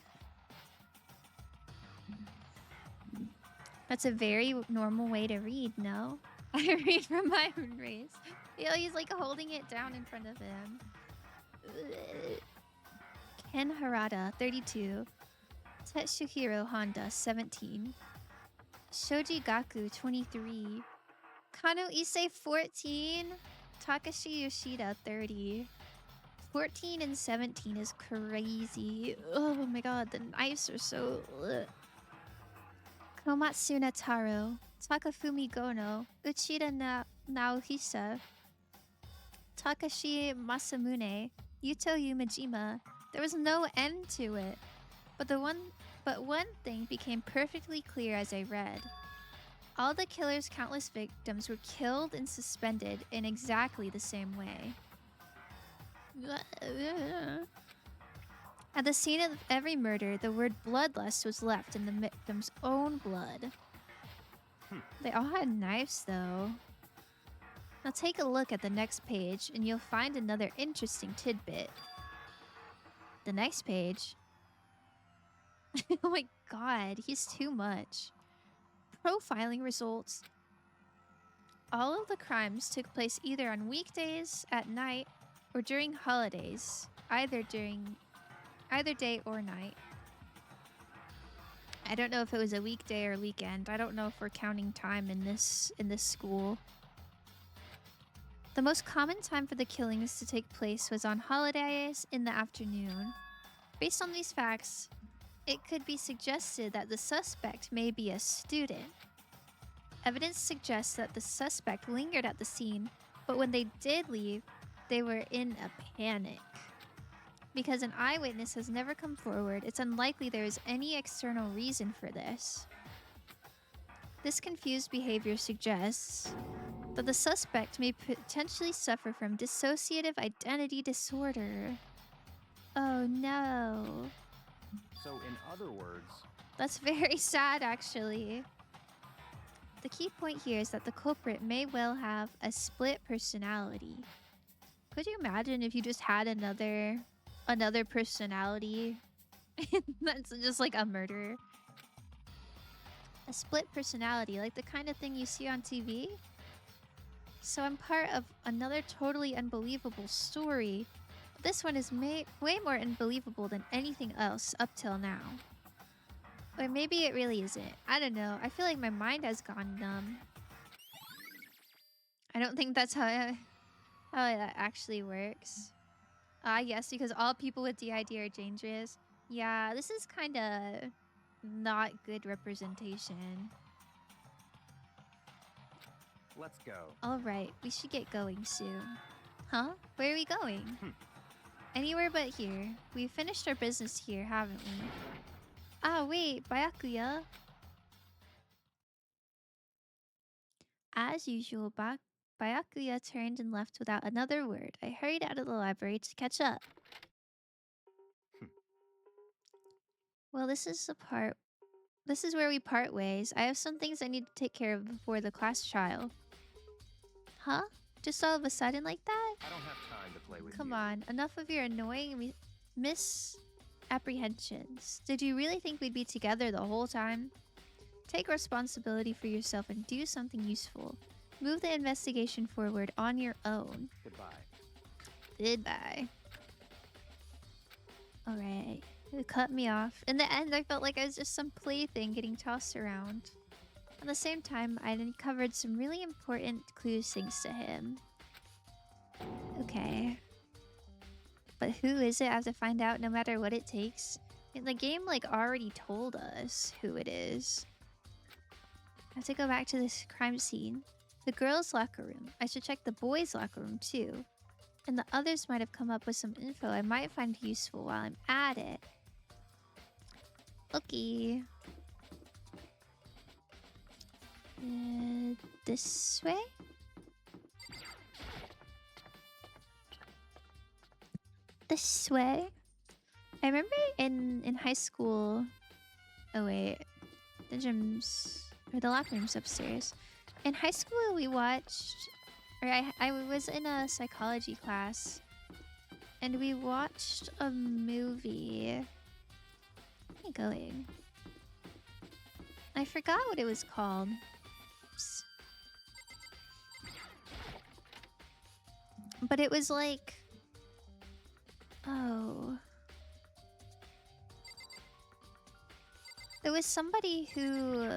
That's a very normal way to read, no? I read from my own race. Yeah, he's like holding it down in front of him. Ken Harada, 32. Tetsuhiro Honda, 17. Shoji Gaku, 23. Kano Issei, 14. Takashi Yoshida, 30. 14 and 17 is crazy. Oh my god, the knives are so... Komatsu Nataro, Takafumi Gono, Uchida Naohisa, Takashi Masamune, Yuto Yumajima. There was no end to it. But one thing became perfectly clear as I read. All the killer's countless victims were killed and suspended in exactly the same way. At the scene of every murder, the word bloodlust was left in the victim's own blood. They all had knives, though. Now take a look at the next page, and you'll find another interesting tidbit. The next page... oh my god, he's too much. Profiling results. All of the crimes took place either on weekdays, at night, or during holidays. Either day or night. I don't know if it was a weekday or weekend. I don't know if we're counting time in this school. The most common time for the killings to take place was on holidays in the afternoon. Based on these facts, it could be suggested that the suspect may be a student. Evidence suggests that the suspect lingered at the scene, but when they did leave, they were in a panic. Because an eyewitness has never come forward, it's unlikely there is any external reason for this. This confused behavior suggests that the suspect may potentially suffer from dissociative identity disorder. Oh no. So, in other words, That's very sad, actually. The key point here is that the culprit may well have a split personality. Could you imagine if you just had another personality? That's just like a murderer. A split personality, like the kind of thing you see on TV? So I'm part of another totally unbelievable story. This one is way more unbelievable than anything else up till now. Or maybe it really isn't. I don't know. I feel like my mind has gone numb. I don't think that's how it actually works. Yes, because all people with DID are dangerous. Yeah, this is kind of not good representation. let's go. All right, we should get going soon. Huh? Where are we going? Anywhere but here. We've finished our business here, haven't we? Ah, wait, Byakuya. As usual, Byakuya turned and left without another word. I hurried out of the library to catch up. Well, this is where we part ways. I have some things I need to take care of before the class trial. Huh? Just all of a sudden like that? I don't have time to play with you. Come on, enough of your annoying misapprehensions. Did you really think we'd be together the whole time? Take responsibility for yourself and do something useful. Move the investigation forward on your own. Goodbye. Goodbye. Alright. It cut me off. In the end, I felt like I was just some plaything getting tossed around. At the same time, I uncovered some really important clues thanks to him. Okay. But who is it? I have to find out no matter what it takes. And the game, like, already told us who it is. I have to go back to this crime scene. The girls' locker room. I should check the boys' locker room, too. And the others might have come up with some info I might find useful while I'm at it. Okay. This way? This way? I remember in high school... Oh wait. The gym's... Or the locker room's upstairs. In high school we watched... Or I was in a psychology class. And we watched a movie. Where am I going? I forgot what it was called. Oops. But it was like... Oh. There was somebody who...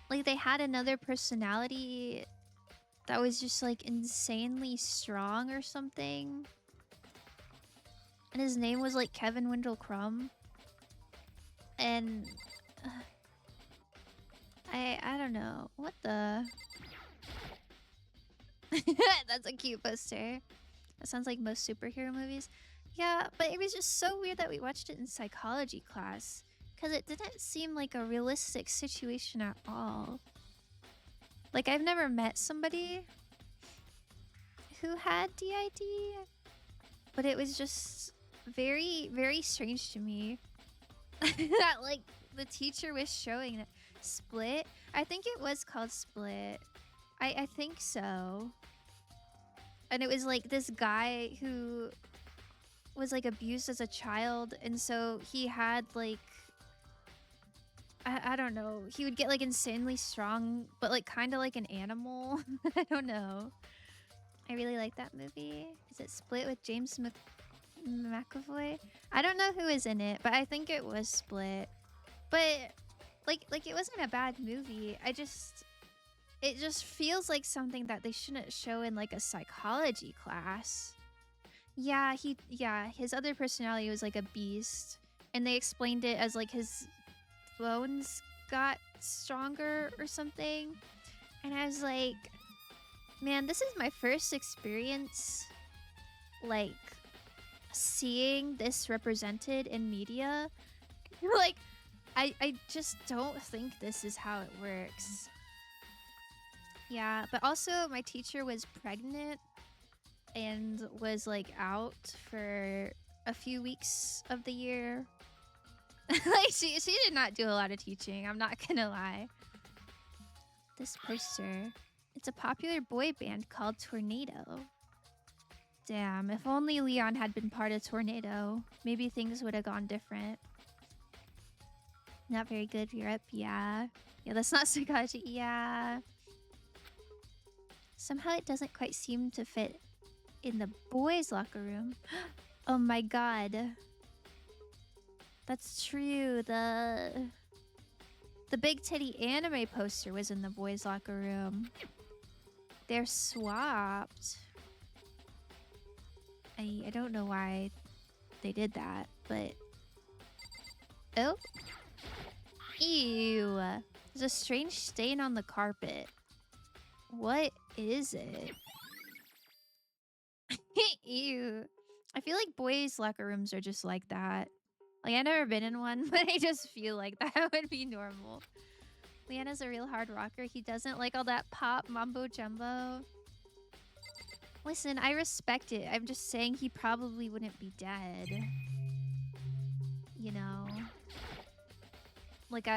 Like, they had another personality that was just, like, insanely strong or something. And his name was, like, Kevin Wendell Crumb. And... I don't know. What the... That's a cute poster. That sounds like most superhero movies. Yeah, but it was just so weird that we watched it in psychology class. Because it didn't seem like a realistic situation at all. Like, I've never met somebody who had DID. But it was just very, very strange to me. That, like, the teacher was showing it. Split? I think it was called Split. I think so. And it was like this guy who was like abused as a child, and so he had like I don't know, he would get like insanely strong, but like kind of like an animal. I don't know. I really like that movie. Is it Split with James McAvoy? I don't know who is in it, but I think it was Split. But like it wasn't a bad movie. It just feels like something that they shouldn't show in like a psychology class. Yeah, his other personality was like a beast, and they explained it as like his bones got stronger or something. And I was like, man, this is my first experience like seeing this represented in media, like, I just don't think this is how it works. Yeah, but also my teacher was pregnant and was like out for a few weeks of the year. Like she did not do a lot of teaching, I'm not gonna lie. This poster, it's a popular boy band called Tornado. Damn, if only Leon had been part of Tornado, maybe things would have gone different. Not very good, Europe, yeah. Yeah, that's not psychology, yeah. Somehow it doesn't quite seem to fit in the boys' locker room. Oh my god. That's true, the big titty anime poster was in the boys' locker room. They're swapped. I don't know why they did that, but... Oh. Ew. There's a strange stain on the carpet. What is it? Ew. I feel like boys' locker rooms are just like that. Like, I've never been in one, but I just feel like that would be normal. Leanna's a real hard rocker. He doesn't like all that pop mumbo jumbo. Listen, I respect it. I'm just saying he probably wouldn't be dead. You know? Like,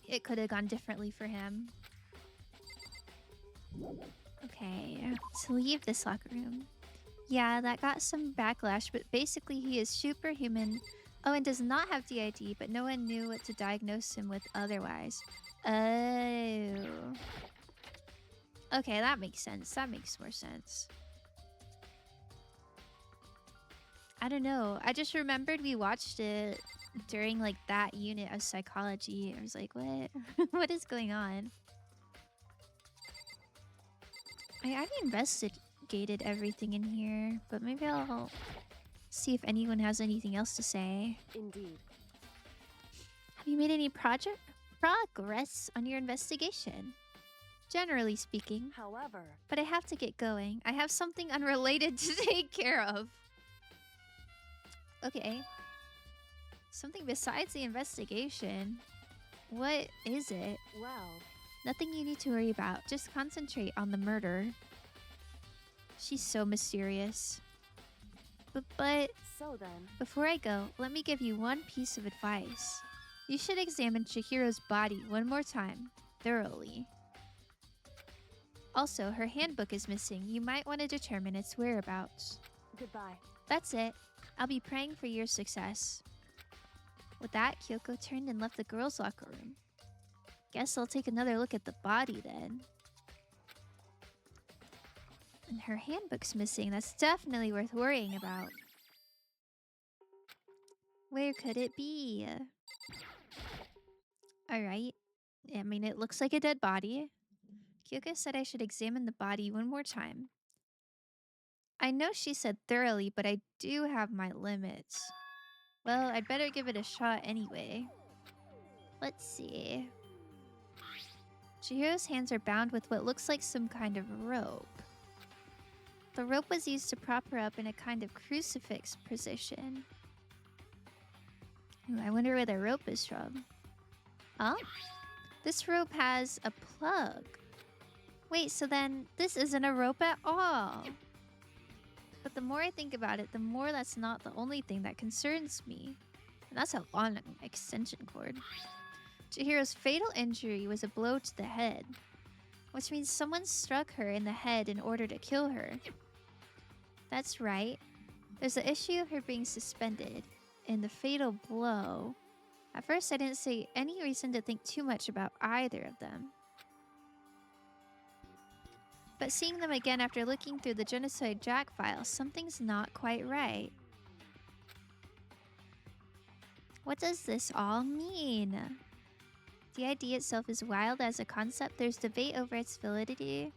it could have gone differently for him. Okay, let's leave this locker room. Yeah, that got some backlash, but basically he is superhuman. Oh, and does not have DID, but no one knew what to diagnose him with otherwise. Oh. Okay, that makes sense. That makes more sense. I don't know. I just remembered we watched it during, like, that unit of psychology. I was like, what? What is going on? I already investigated everything in here, but maybe I'll see if anyone has anything else to say. Indeed. Have you made any progress on your investigation? Generally speaking. However, But I have to get going. I have something unrelated to take care of. Okay. Something besides the investigation. What is it? well, Nothing you need to worry about. Just concentrate on the murder. She's so mysterious. But so then, before I go, let me give you one piece of advice. You should examine Chihiro's body one more time, thoroughly. Also, her handbook is missing. You might want to determine its whereabouts. goodbye. That's it. I'll be praying for your success. With that, Kyoko turned and left the girls' locker room. Guess I'll take another look at the body then. And her handbook's missing. That's definitely worth worrying about. Where could it be? Alright. I mean, it looks like a dead body. Kyoko said I should examine the body one more time. I know she said thoroughly, but I do have my limits. Well, I'd better give it a shot anyway. Let's see. Chihiro's hands are bound with what looks like some kind of rope. The rope was used to prop her up in a kind of crucifix position. Ooh, I wonder where the rope is from. Oh? This rope has a plug. Wait, so then this isn't a rope at all. But the more I think about it, the more that's not the only thing that concerns me. And that's a long extension cord. Chihiro's fatal injury was a blow to the head, which means someone struck her in the head in order to kill her. That's right. There's the issue of her being suspended, and the fatal blow. At first, I didn't see any reason to think too much about either of them. But seeing them again after looking through the Genocide Jack file, something's not quite right. What does this all mean? The idea itself is wild as a concept. There's debate over its validity.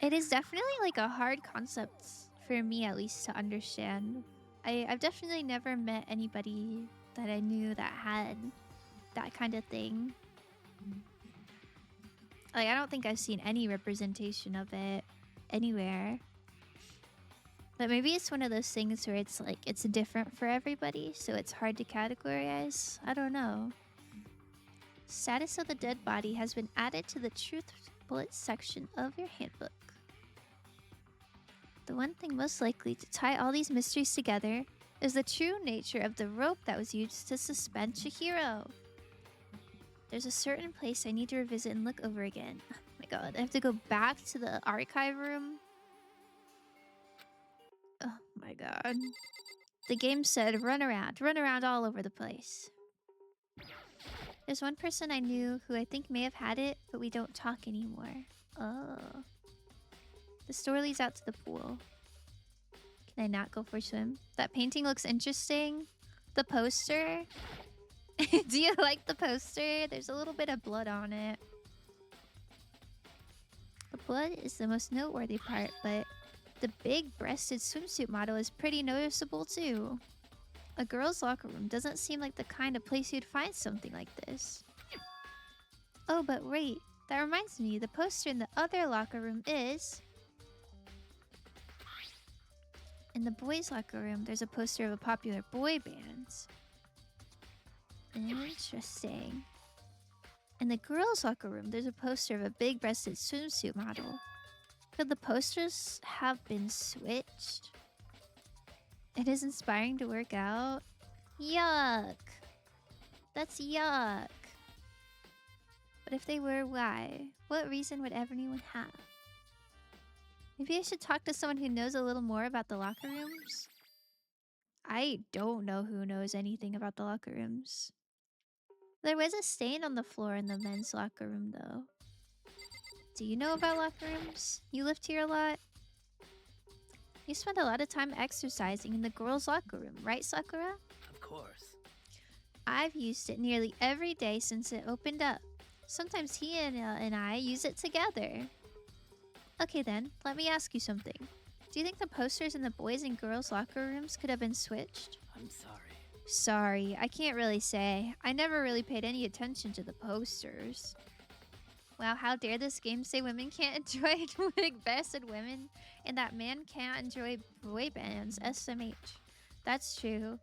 It is definitely like a hard concept for me, at least, to understand. I've definitely never met anybody that I knew that had that kind of thing. Like, I don't think I've seen any representation of it anywhere. But maybe it's one of those things where it's like it's different for everybody, so it's hard to categorize. I don't know. Status of the dead body has been added to the truth bullet section of your handbook. The one thing most likely to tie all these mysteries together is the true nature of the rope that was used to suspend Chihiro. There's a certain place I need to revisit and look over again. Oh my god, I have to go back to the archive room. Oh my god. The game said run around all over the place. There's one person I knew who I think may have had it, but we don't talk anymore. Oh. The store leads out to the pool. Can I not go for a swim? That painting looks interesting. The poster. Do you like the poster? There's a little bit of blood on it. The blood is the most noteworthy part, but the big-breasted swimsuit model is pretty noticeable too. A girl's locker room doesn't seem like the kind of place you'd find something like this. Oh, but wait. That reminds me, the poster in the other locker room is... In the boys' locker room, there's a poster of a popular boy band. Interesting. In the girls' locker room, there's a poster of a big-breasted swimsuit model. Could the posters have been switched? It is inspiring to work out. Yuck. That's yuck. But if they were, why? What reason would anyone have? Maybe I should talk to someone who knows a little more about the locker rooms. I don't know who knows anything about the locker rooms. There was a stain on the floor in the men's locker room, though. Do you know about locker rooms? You lived here a lot? You spend a lot of time exercising in the girls' locker room, right, Sakura? Of course. I've used it nearly every day since it opened up. Sometimes he and I use it together. Okay then, let me ask you something. Do you think the posters in the boys' and girls' locker rooms could have been switched? I'm sorry. Sorry, I can't really say. I never really paid any attention to the posters. Wow, how dare this game say women can't enjoy big-breasted women and that men can't enjoy boy bands, SMH. That's true.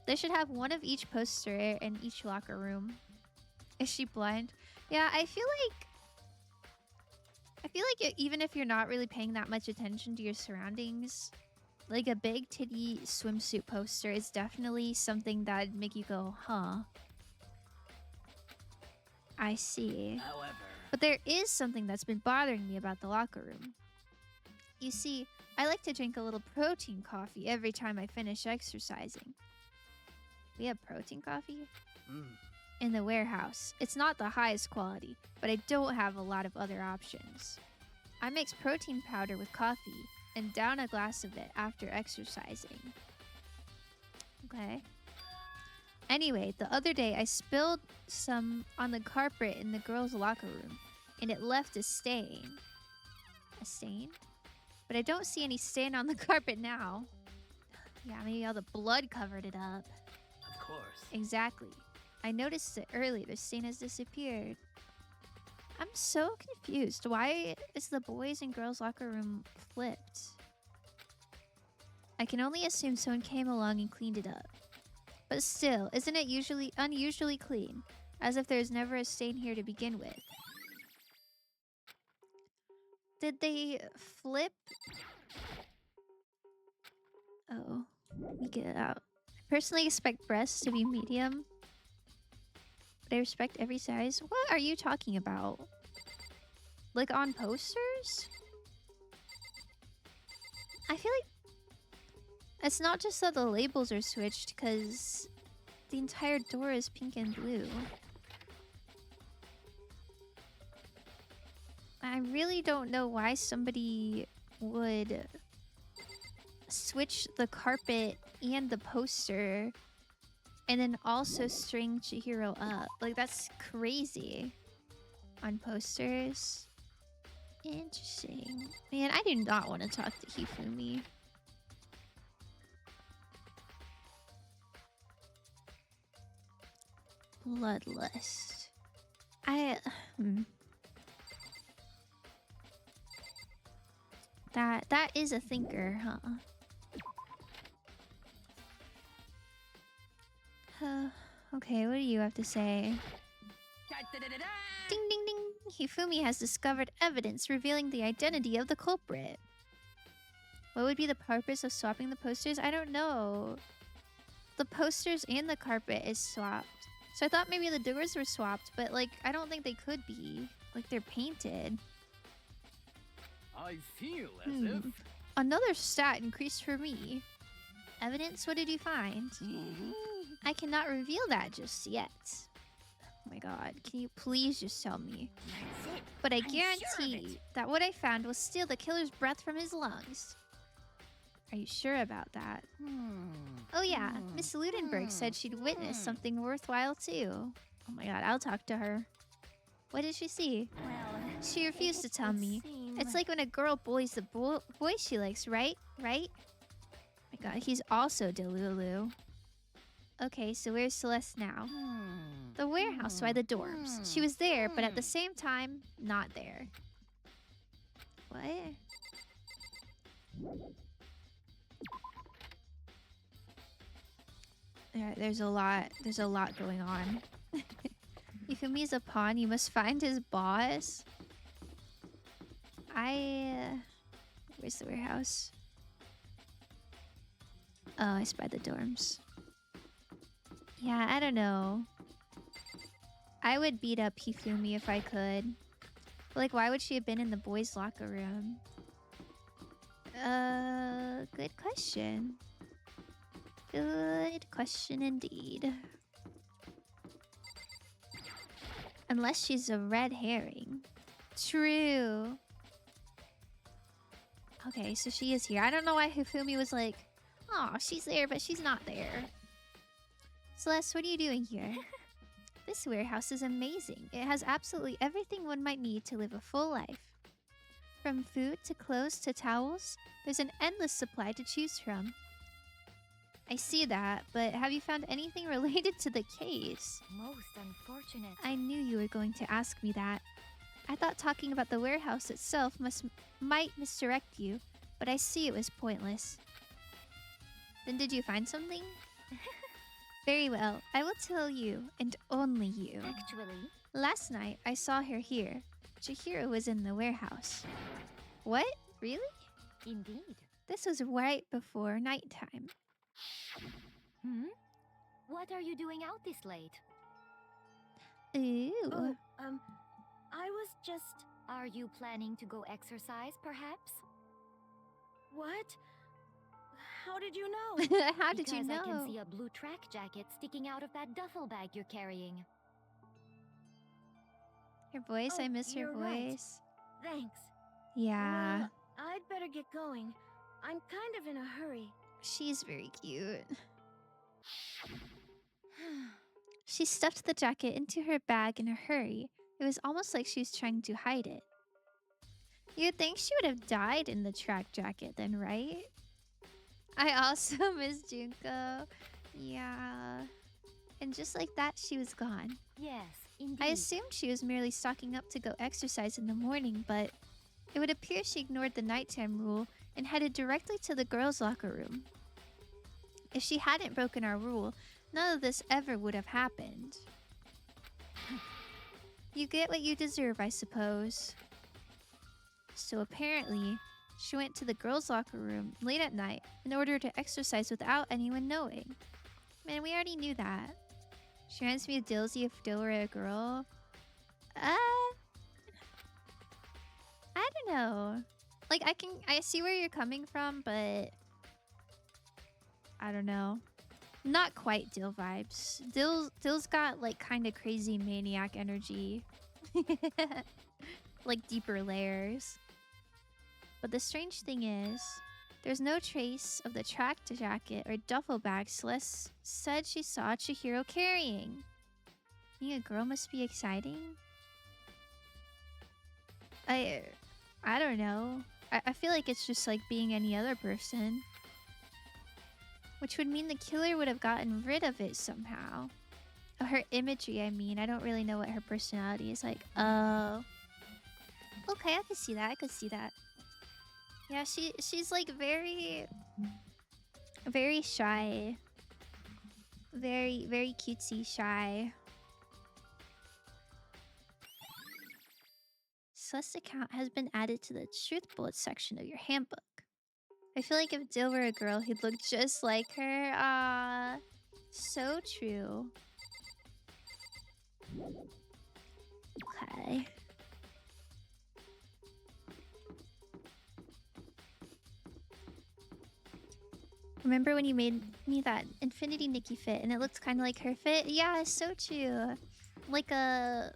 They should have one of each poster in each locker room. Is she blind? Yeah, I feel like even if you're not really paying that much attention to your surroundings, like a big titty swimsuit poster is definitely something that'd make you go, huh? I see. However... But there is something that's been bothering me about the locker room. You see, I like to drink a little protein coffee every time I finish exercising. We have protein coffee? In the warehouse. It's not the highest quality, but I don't have a lot of other options. I mix protein powder with coffee and down a glass of it after exercising. Okay. Anyway, the other day I spilled some on the carpet in the girls' locker room, and it left a stain. A stain? But I don't see any stain on the carpet now. Yeah, maybe all the blood covered it up. Of course. Exactly. I noticed it earlier. The stain has disappeared. I'm so confused. Why is the boys' and girls' locker room flipped? I can only assume someone came along and cleaned it up. But still, isn't it unusually clean? As if there's never a stain here to begin with. Did they flip? Oh, let me get it out. I personally expect breasts to be medium. But I respect every size. What are you talking about? Like on posters? I feel like it's not just that the labels are switched, because the entire door is pink and blue. I really don't know why somebody would switch the carpet and the poster and then also string Chihiro up. Like, that's crazy. On posters. Interesting. Man, I do not want to talk to Hifumi. Bloodlust. That is a thinker, huh? Okay, what do you have to say? Ding ding ding! Hifumi has discovered evidence revealing the identity of the culprit. What would be the purpose of swapping the posters? I don't know. The posters and the carpet is swapped. So I thought maybe the doors were swapped, but like I don't think they could be. Like they're painted. I feel as if... Another stat increased for me. Evidence? What did you find? I cannot reveal that just yet. Oh my god, can you please just tell me? That's it. But I I'm sure of guarantee it. that what I found will steal the killer's breath from his lungs. Are you sure about that? Oh yeah, Miss Ludenberg said she'd witnessed something worthwhile too. Oh my god, I'll talk to her. What did she see? Well, She refused to it tell would me. seem- It's like when a girl bullies the boy she likes, right? Right? Oh my god, he's also Delulu. Okay, so where's Celeste now? The warehouse by the dorms. She was there, but at the same time, not there. What? There's a lot going on. If Yumi's a pawn, you must find his boss. Where's the warehouse? Oh, I spied the dorms. Yeah, I don't know. I would beat up Hifumi if I could. But, like, why would she have been in the boys' locker room? Good question. Good question indeed. Unless she's a red herring. True. Okay, so she is here. I don't know why Hifumi was like, oh, she's there, but she's not there. Celeste, what are you doing here? This warehouse is amazing. It has absolutely everything one might need to live a full life. From food to clothes to towels, there's an endless supply to choose from. I see that, but have you found anything related to the case? Most unfortunate. I knew you were going to ask me that. I thought talking about the warehouse itself might misdirect you, but I see it was pointless. Then did you find something? Very well, I will tell you, and only you. Actually, Last night, I saw her here. Chihiro was in the warehouse. What? Really? indeed. This was right before nighttime. What are you doing out this late? Ooh. Oh, I was just... Are you planning to go exercise, perhaps? What? How did you know? How did you Because know? I can see a blue track jacket sticking out of that duffel bag you're carrying. Her voice, Oh, I miss her you're right. voice. Thanks. Yeah, Well, I'd better get going. I'm kind of in a hurry. she's very cute. She stuffed the jacket into her bag in a hurry. It was almost like she was trying to hide it. You'd think she would have died in the track jacket then, right? I also miss Junko. Yeah. And just like that, she was gone. Yes, indeed. I assumed she was merely stocking up to go exercise in the morning, but it would appear she ignored the nighttime rule and headed directly to the girls' locker room. If she hadn't broken our rule, none of this ever would have happened. You get what you deserve, I suppose. So apparently, she went to the girls' locker room late at night in order to exercise without anyone knowing. Man, we already knew that. She reminds me of Dilsey if Dil were a girl. I don't know. Like, I see where you're coming from, but I don't know. Not quite Dil vibes. Dil's got like kind of crazy maniac energy. Like deeper layers. But the strange thing is, there's no trace of the track jacket or duffel bag Celeste said she saw Chihiro carrying. Being a girl must be exciting? I don't know. I feel like it's just like being any other person. Which would mean the killer would have gotten rid of it somehow. Oh, her imagery, I mean. I don't really know what her personality is like. Oh. Okay, I could see that. I could see that. Yeah, she's like very shy. Very, very cutesy shy. Celeste account has been added to the truth bullet section of your handbook. I feel like if Dill were a girl, he'd look just like her. Ah, so true. Okay. Remember when you made me that Infinity Nikki fit and it looked kind of like her fit? Yeah, it's so true. Like an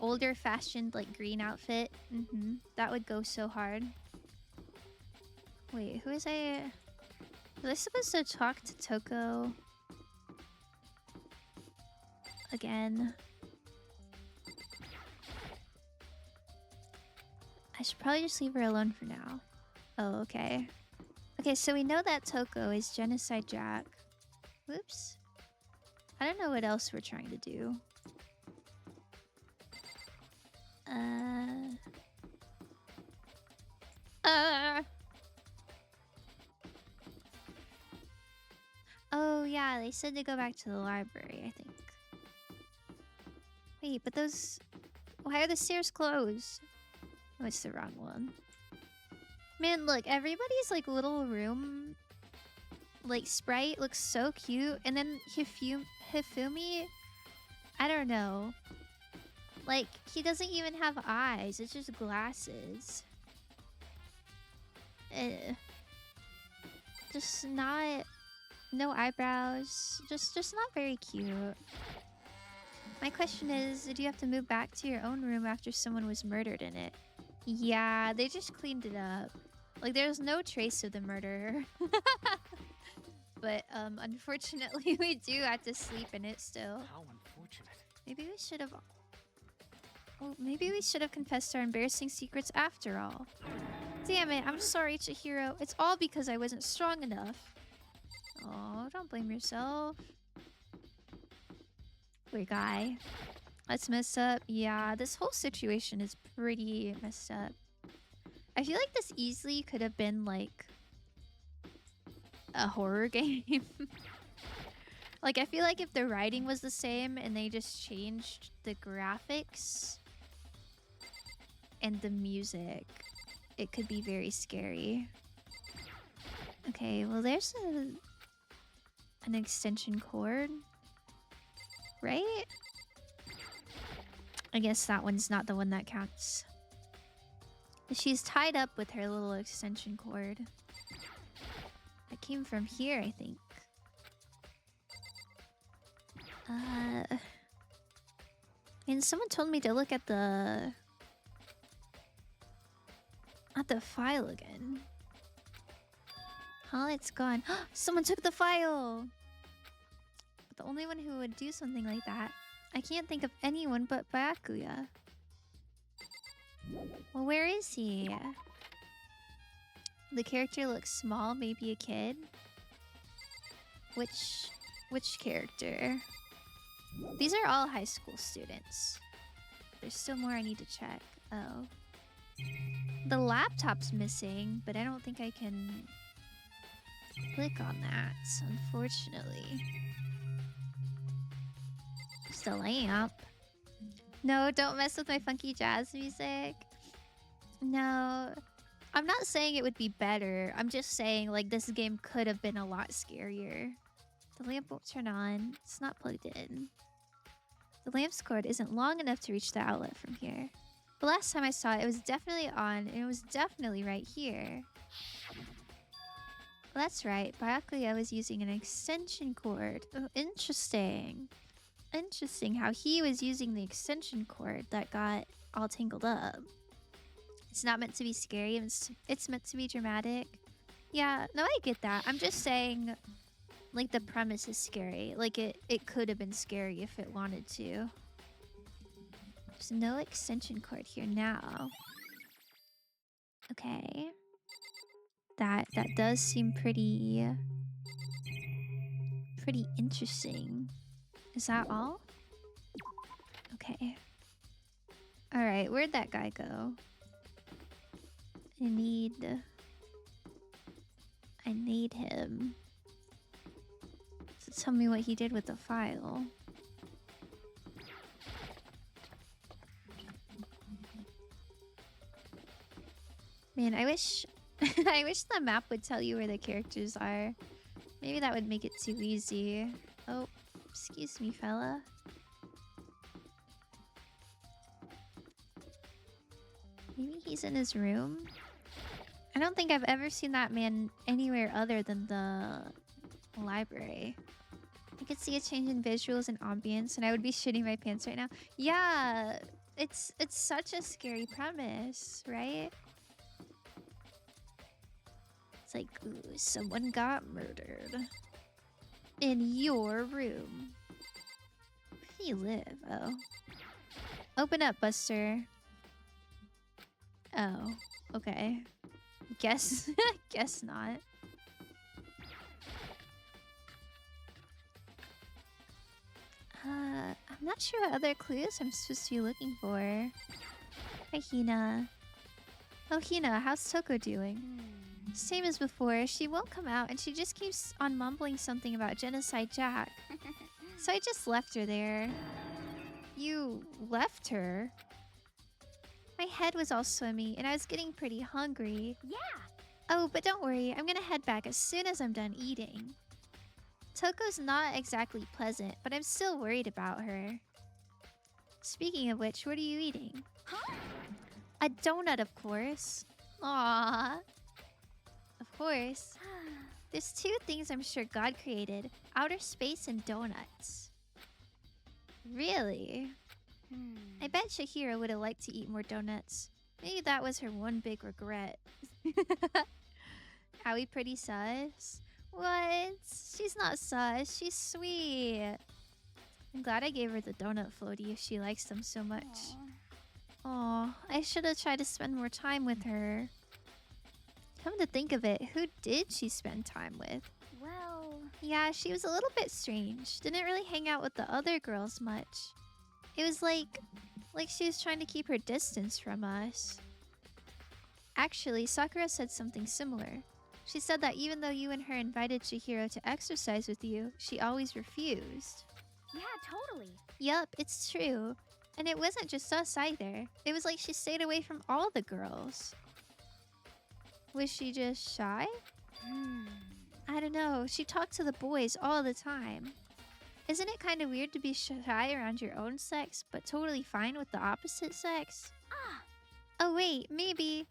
older fashioned like green outfit. That would go so hard. Wait, who is I? Was I supposed to talk to Toko again? I should probably just leave her alone for now. Oh, okay. Okay, so we know that Toko is Genocide Jack. Whoops. I don't know what else we're trying to do. Oh, yeah, they said to go back to the library, I think. Wait, but those... Why are the stairs closed? Oh, it's the wrong one. Man, look, everybody's, like, little room... like, sprite looks so cute. And then Hifumi... I don't know. Like, he doesn't even have eyes. It's just glasses. Just not... No eyebrows. Just not very cute. My question is, did you have to move back to your own room after someone was murdered in it? Yeah, they just cleaned it up. Like, there's no trace of the murderer. But, unfortunately, we do have to sleep in it still. How unfortunate. Maybe we should have... Well, maybe we should have confessed our embarrassing secrets after all. Damn it, I'm sorry, Chihiro. It's all because I wasn't strong enough. Oh, don't blame yourself. Poor guy. That's messed up. Yeah, this whole situation is pretty messed up. I feel like this easily could have been, like, a horror game. Like, I feel like if the writing was the same and they just changed the graphics and the music, it could be very scary. Okay, well, there's an extension cord, right? I guess that one's not the one that counts. She's tied up with her little extension cord. It came from here, I think. And someone told me to look at the file again. Huh? It's gone. Someone took the file! But the only one who would do something like that, I can't think of anyone but Byakuya. Well, where is he? The character looks small, maybe a kid. Which character? These are all high school students. There's still more I need to check. Oh. The laptop's missing, but I don't think I can click on that, unfortunately. Just a lamp. No, don't mess with my funky jazz music. No. I'm not saying it would be better. I'm just saying, like, this game could have been a lot scarier. The lamp won't turn on. It's not plugged in. The lamp's cord isn't long enough to reach the outlet from here. The last time I saw it, it was definitely on, and it was definitely right here. Well, that's right. Byakuya was using an extension cord. Oh, interesting. Interesting how he was using the extension cord that got all tangled up. It's not meant to be scary. It's meant to be dramatic. Yeah, no, I get that. I'm just saying, like, the premise is scary. Like, it could have been scary if it wanted to. There's no extension cord here now. Okay. That does seem pretty interesting. Is that all? Okay. Alright, where'd that guy go? I need him. Tell me what he did with the file. Man, I wish I wish the map would tell you where the characters are. Maybe that would make it too easy. Oh, excuse me, fella. Maybe he's in his room? I don't think I've ever seen that man anywhere other than the library. I could see a change in visuals and ambience, and I would be shitting my pants right now. Yeah, it's such a scary premise, right? It's like, ooh, someone got murdered in your room. Where do you live? Oh, open up, Buster. Oh, okay. Guess guess not. I'm not sure what other clues I'm supposed to be looking for. Hi, Hina. Oh, Hina, how's Toko doing? Same as before, she won't come out and she just keeps on mumbling something about Genocide Jack. So I just left her there. You left her? My head was all swimmy and I was getting pretty hungry. Yeah. Oh, but don't worry, I'm gonna head back as soon as I'm done eating. Toko's not exactly pleasant, but I'm still worried about her. Speaking of which, what are you eating? Huh? A donut, of course. Aww. Of course. There's two things I'm sure God created. Outer space and donuts. Really? I bet Shahira would have liked to eat more donuts. Maybe that was her one big regret. Howie pretty sus? What? She's not sus. She's sweet. I'm glad I gave her the donut floaty if she likes them so much. Aw, I should have tried to spend more time with her. Come to think of it, who did she spend time with? Well... Yeah, she was a little bit strange. Didn't really hang out with the other girls much. It was like she was trying to keep her distance from us. Actually, Sakura said something similar. She said that even though you and her invited Chihiro to exercise with you, she always refused. Yeah, totally. Yup, it's true. And it wasn't just us either. It was like she stayed away from all the girls. Was she just shy? I don't know. She talked to the boys all the time. Isn't it kind of weird to be shy around your own sex, but totally fine with the opposite sex? Ah. Oh wait, maybe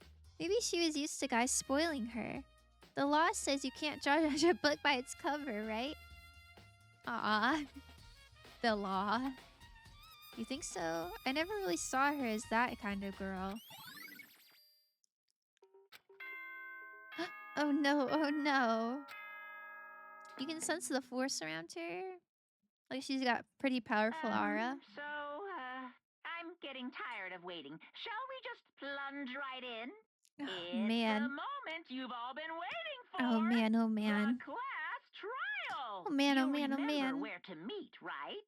she was used to guys spoiling her. The law says you can't judge a book by its cover, right? The law. You think so? I never really saw her as that kind of girl. Oh no, oh no. You can sense the force around her. Like she's got pretty powerful aura. So, I'm getting tired of waiting. Shall we just plunge right in? Oh, It's man. the moment you've all been waiting for. Oh man, oh man. The class trial. Oh man, oh You man, oh remember man. where to meet, right?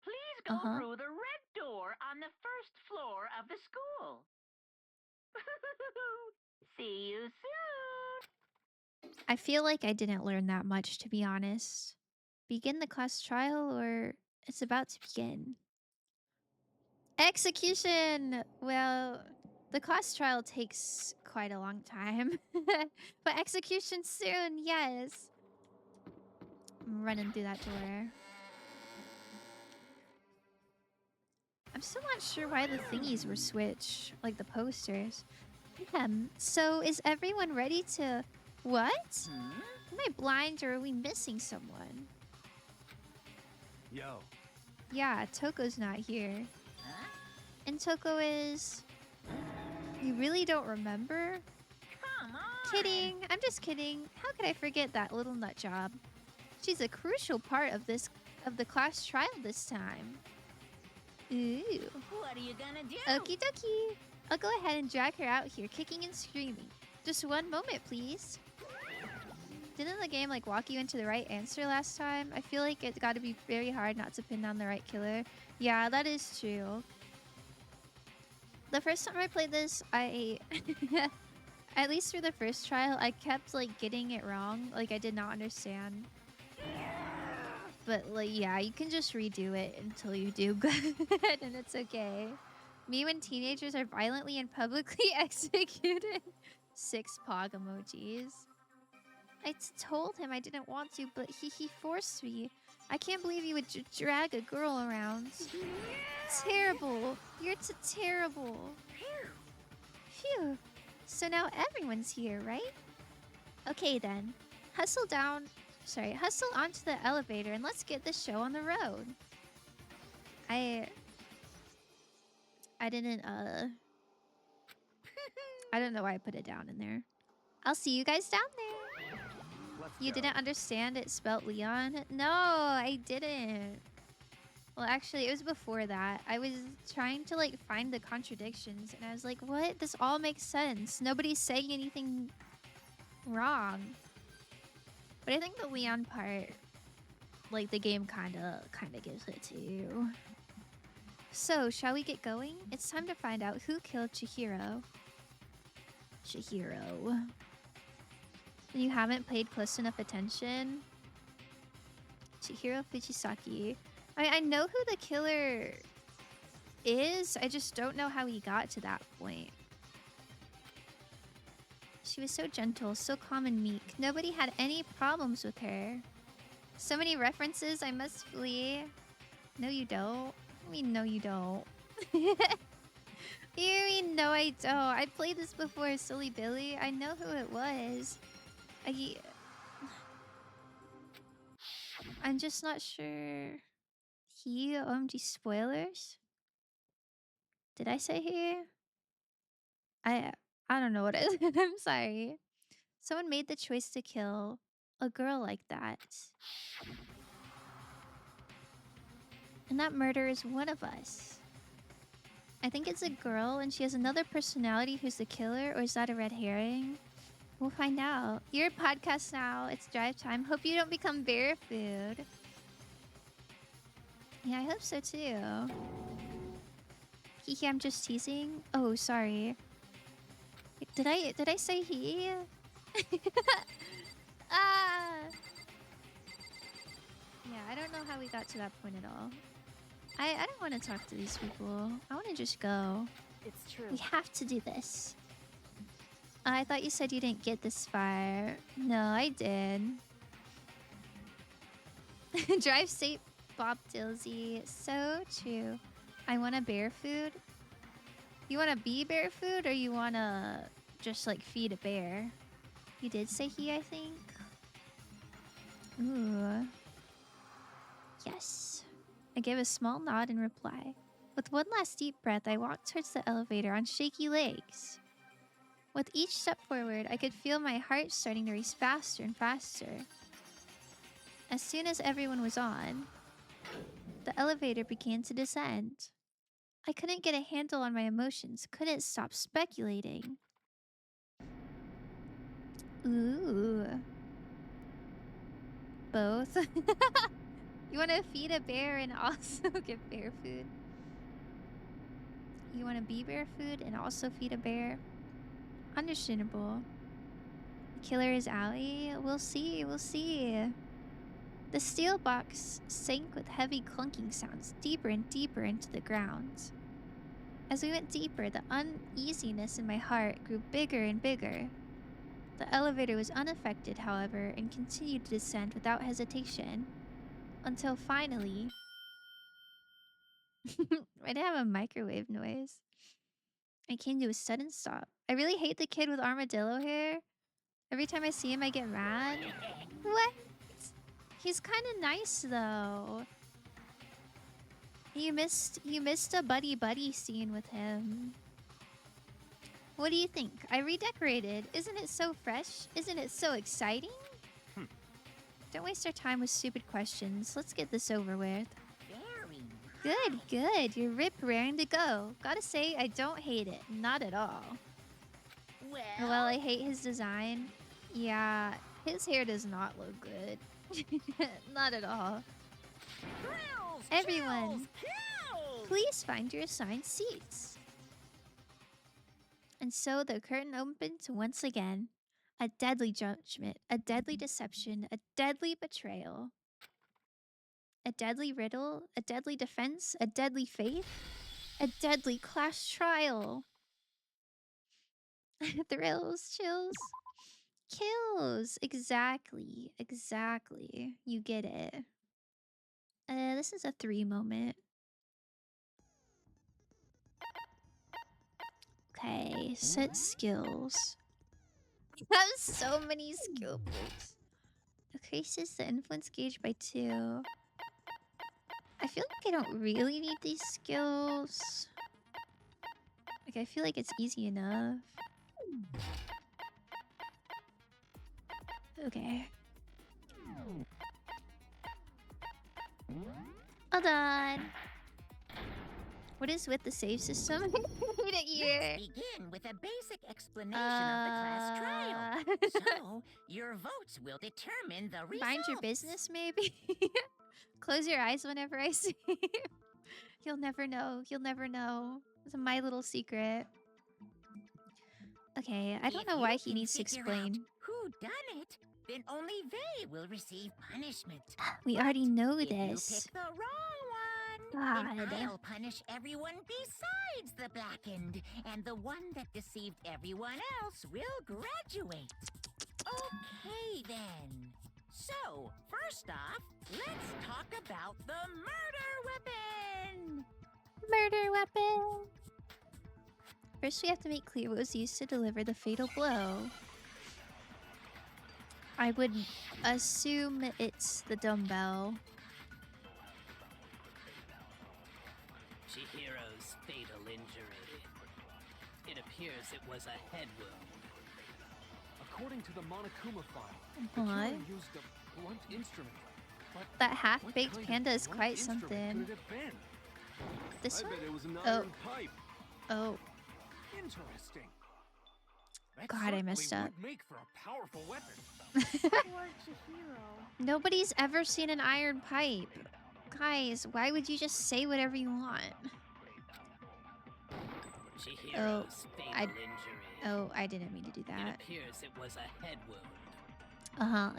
Please go through the red door on the first floor of the school. See you soon. I feel like I didn't learn that much, to be honest. Begin the class trial, or it's about to begin? Execution! Well, the class trial takes quite a long time. But execution soon, yes! I'm running through that door. I'm still not sure why the thingies were switched, like the posters. So is everyone ready to... What? Am I blind or are we missing someone? Yo. Yeah, Toko's not here. And Toko is... You really don't remember? Come on. Kidding. I'm just kidding. How could I forget that little nut job? She's a crucial part of the class trial this time. Ooh. What are you gonna do? Okie dokie. I'll go ahead and drag her out here, kicking and screaming. Just one moment, please. Didn't the game like walk you into the right answer last time? I feel like it's got to be very hard not to pin down the right killer. Yeah, that is true. The first time I played this, I... at least for the first trial, I kept like getting it wrong. Like I did not understand. But, like, yeah, you can just redo it until you do good, and it's okay. Me when teenagers are violently and publicly executed. 6 pog emojis. I told him I didn't want to, but he forced me. I can't believe you would drag a girl around. Terrible. You're terrible. Phew. So now everyone's here, right? Okay then. Hustle onto the elevator and let's get the show on the road. I didn't I don't know why I put it down in there. I'll see you guys down there. You didn't understand it spelt Leon? No, I didn't. Well, actually, it was before that. I was trying to, like, find the contradictions, and I was like, what? This all makes sense. Nobody's saying anything wrong. But I think the Leon part, like, the game kind of gives it to you. So, shall we get going? It's time to find out who killed Chihiro. Chihiro. You haven't paid close enough attention? Chihiro Fujisaki. I know who the killer is. I just don't know how he got to that point. She was so gentle, so calm and meek. Nobody had any problems with her. So many references, I must flee. No, you don't. I mean, no, you don't. You mean, no, I don't. I played this before, Silly Billy. I know who it was. I'm just not sure. He, OMG spoilers? Did I say he? I don't know what it is. I'm sorry. Someone made the choice to kill a girl like that. And that murder is one of us. I think it's a girl and she has another personality who's the killer, or is that a red herring? We'll find out. You're a podcast now. It's drive time. Hope you don't become bear food. Yeah, I hope so too. Hehe, I'm just teasing. Oh, sorry. Did I say he? Ah. Yeah, I don't know how we got to that point at all. I don't want to talk to these people. I want to just go. It's true. We have to do this. I thought you said you didn't get this far. No, I did. Drive safe, Bob Dilsey. So true. I want a bear food. You want to be bear food, or you want to just, like, feed a bear? You did say he, I think. Ooh. Yes. I gave a small nod in reply. With one last deep breath, I walked towards the elevator on shaky legs. With each step forward, I could feel my heart starting to race faster and faster. As soon as everyone was on, the elevator began to descend. I couldn't get a handle on my emotions, couldn't stop speculating. Ooh. Both. You want to feed a bear and also get bear food? You want to be bear food and also feed a bear? Understandable. The killer is Allie? We'll see, we'll see. The steel box sank with heavy clunking sounds deeper and deeper into the ground. As we went deeper, the uneasiness in my heart grew bigger and bigger. The elevator was unaffected, however, and continued to descend without hesitation. Until finally... Why did I have a microwave noise? I came to a sudden stop. I really hate the kid with armadillo hair. Every time I see him, I get mad. What? He's kind of nice, though. You missed a buddy-buddy scene with him. What do you think? I redecorated. Isn't it so fresh? Isn't it so exciting? Don't waste our time with stupid questions. Let's get this over with. Good, good. You're raring to go. Gotta say, I don't hate it. Not at all. Well, I hate his design. Yeah, his hair does not look good. Not at all. Everyone, please find your assigned seats. And so the curtain opened once again. A deadly judgment, a deadly deception, a deadly betrayal. a deadly riddle, a deadly defense, a deadly faith, a deadly class trial. Thrills, chills, kills. Exactly, exactly. You get it. This is a 3 moment. Okay, set skills. You have so many skill books. Increases the influence gauge by 2. I feel like I don't really need these skills. Like, I feel like it's easy enough. Okay. Hold on. What is with the save system? Wait a year. Let's begin with a basic explanation of the class trial. So, your votes will determine the results. Mind your business, maybe? Close your eyes whenever I say. You'll never know. You'll never know. It's my little secret. Okay, I don't know why he needs to explain. Who done it? Then only they will receive punishment. We already know If this. you pick the wrong one, God. then I'll punish everyone besides the blackened, and the one that deceived everyone else will graduate. Okay, then. So, first off, let's talk about the murder weapon. Murder weapon. First, we have to make clear what was used to deliver the fatal blow. I would assume it's the dumbbell. Chihiro's fatal injury. It appears it was a head wound. According to the Monokuma file, the What? killer used a blunt instrument. But That what half-baked kind of panda is blunt quite instrument something. could it have been? This I one? bet it was an Oh. iron pipe. Oh, Interesting. That God, I messed certainly up. would make for a powerful weapon. Poor Chihiro. Nobody's ever seen an iron pipe. Guys, why would you just say whatever you want? Chihiro's fatal I- injury. Oh, I didn't mean to do It that. appears it was a head wound.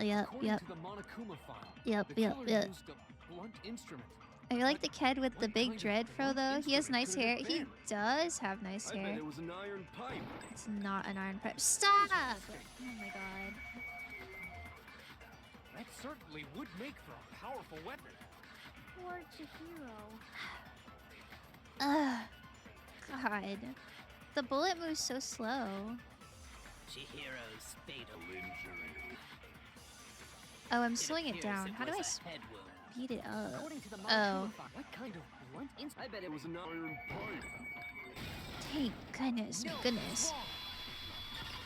Yep, According yep, to the Monokuma file, yep, the yep, killer yep. used a blunt instrument. I like the kid with the What big kind of dread fro blunt though. He has instrument nice could it hair. have He been? does have nice I bet hair. it was an iron pipe. It's not an iron pipe. Stop! Oh my god. That certainly would make for a powerful weapon. Poor Chihiro. Ugh. God. The bullet moves so slow. Chihiro's fatal injury. Oh, I'm slowing it appears down. How do I was a head wound. speed it up? According to the Oh. Monokuma file, what kind of blunt instrument? I bet it was an iron pipe. Thank goodness. No, Goodness. wrong.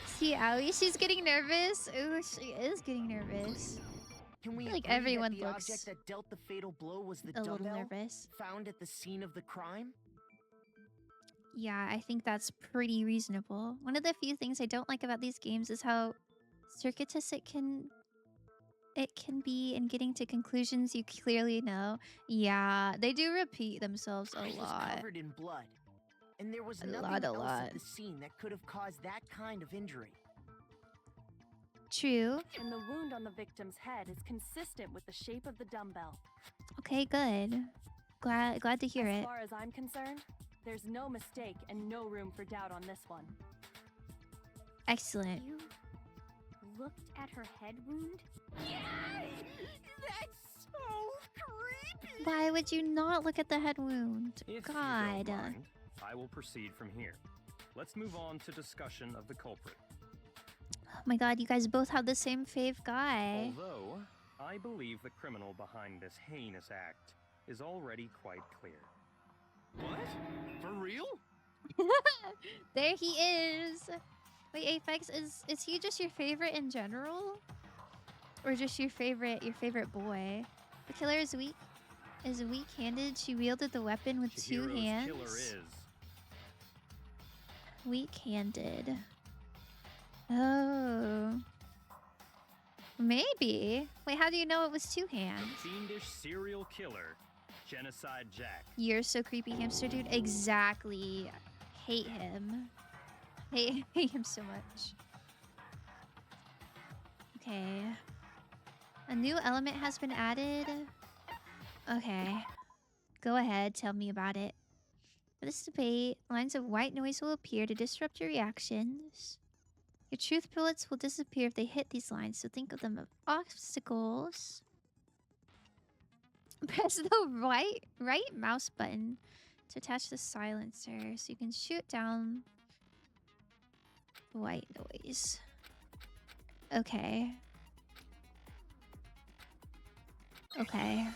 See, Allie, she's getting nervous. Ooh, she is getting nervous. Can we feel like agree everyone that the looks object that dealt the fatal blow was the A little dumbbell nervous. found at the scene of the crime? Yeah, I think that's pretty reasonable. One of the few things I don't like about these games is how circuitous it can be in getting to conclusions you clearly know. Yeah, they do repeat themselves a It was lot. covered in blood, and there was A nothing lot. else at the scene that could have caused that kind of injury. True. And the wound on the victim's head is consistent with the shape of the dumbbell. Okay, good. Glad to hear As it. far as I'm concerned, there's no mistake and no room for doubt on this one. Excellent. You looked at her head wound? Yes! That's so creepy! Why would you not look at the head wound? If you God. don't mind, I will proceed from here. Let's move on to discussion of the culprit. Oh my god, you guys both have the same fave guy. Although, I believe the criminal behind this heinous act is already quite clear. What? For real? There he is. Wait, Apex, is he just your favorite in general? Or just your favorite boy? The killer is weak-handed. She wielded the weapon with two Chihiro's hands. killer is Weak-handed. Oh. Maybe. Wait, how do you know it was two hands? fiendish serial killer, Genocide Jack. You're so creepy, hamster dude. Exactly. Hate him. Hate him so much. Okay. A new element has been added. Okay. Go ahead, tell me about it. For this debate, lines of white noise will appear to disrupt your reactions. Your truth bullets will disappear if they hit these lines, so think of them as obstacles. Press the right mouse button to attach the silencer so you can shoot down the white noise. Okay. Okay.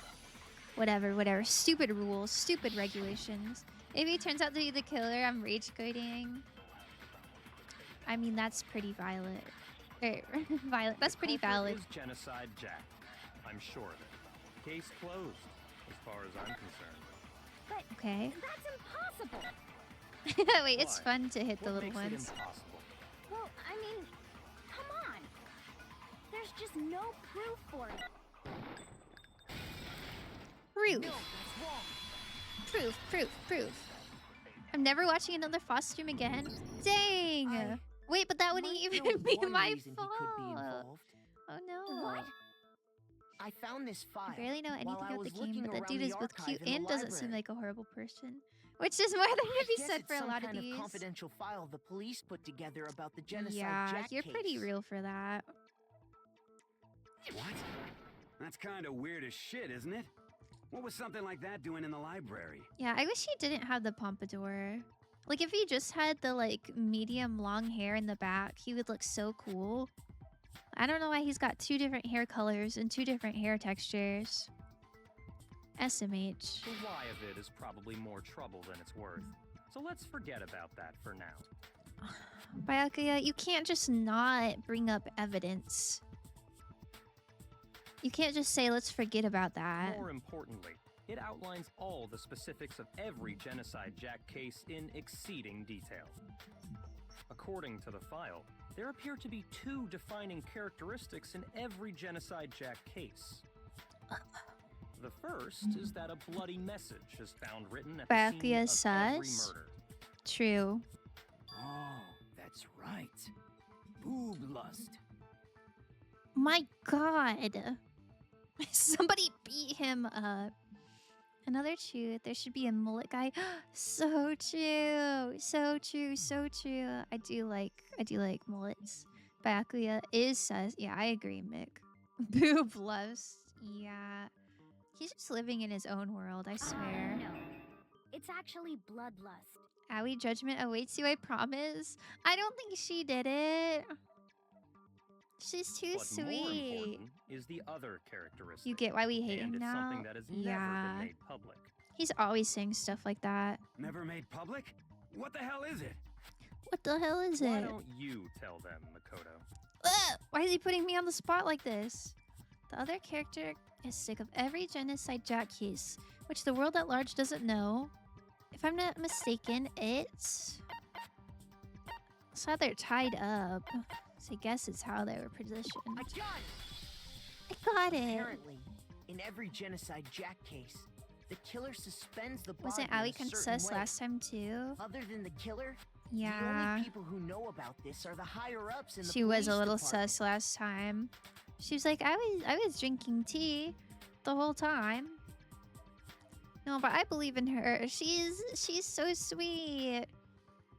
Whatever. Stupid rules, stupid regulations. Maybe it turns out to be the killer. I'm rage quitting. I mean, that's pretty violent. Violent. That's pretty valid. Is Genocide Jack. I'm sure of it. Case closed, as far as I'm concerned. But Okay. that's impossible. Wait, it's Why? fun to hit the What little makes it ones. impossible? Well, I mean, come on. There's just no proof for it. Proof. No, that's wrong. Proof. I'm never watching another Foster stream again. Dang. Wait, but that wouldn't Might even know be one my reason fault. He could be involved. Oh no. What? I found this file. I barely know anything while I about the was game, looking but that around dude the is both cute archive in and the doesn't seem library. like a horrible person. Which is more than I could be guess said it's for a some lot of kind these. confidential file the police put together about the genocide Yeah, Jack you're case. pretty real for that. What? That's kind of weird as shit, isn't it? What was something like that doing in the library? Yeah, I wish he didn't have the pompadour. Like, if he just had the, like, medium long hair in the back, he would look so cool. I don't know why he's got 2 different hair colors and 2 different hair textures. SMH. The why of it is probably more trouble than it's worth. So let's forget about that for now. Byakuya, you can't just not bring up evidence. You can't just say, let's forget about that. More importantly, it outlines all the specifics of every Genocide Jack case in exceeding detail. According to the file, there appear to be 2 defining characteristics in every Genocide Jack case. The first is that a bloody message is found written at the scene Byakuya of every sus? murder. True. Oh, that's right. Boob lust. My god. Somebody beat him up. Another truth, there should be a mullet guy. So true. So true. I do like mullets. Byakuya is sus. Yeah, I agree, Mick. Boob lust. Yeah. He's just living in his own world, I swear. No. It's actually bloodlust. Aoi judgment awaits you, I promise. I don't think she did it. She's too But more sweet. important is the other characteristic. You get why we hate and him it's now? something that has never Yeah. been made public. He's always saying stuff like that. Never made public? What the hell is it? What the hell is Why it? don't you tell them, Makoto? Ugh! Why is he putting me on the spot like this? The other characteristic of every Genocide Jack case, which the world at large doesn't know. If I'm not mistaken, it's... how they're tied up. So I guess it's how they were positioned. I got it! I got it! Apparently, in every genocide Jack case, the killer suspends the body Wasn't in Aoi a kind of certain sus way. last time too? Other than the killer, the Yeah. only people who know about this are the higher ups in the She was a police little department. sus last time. She was like, I was drinking tea the whole time. No, but I believe in her. She's so sweet.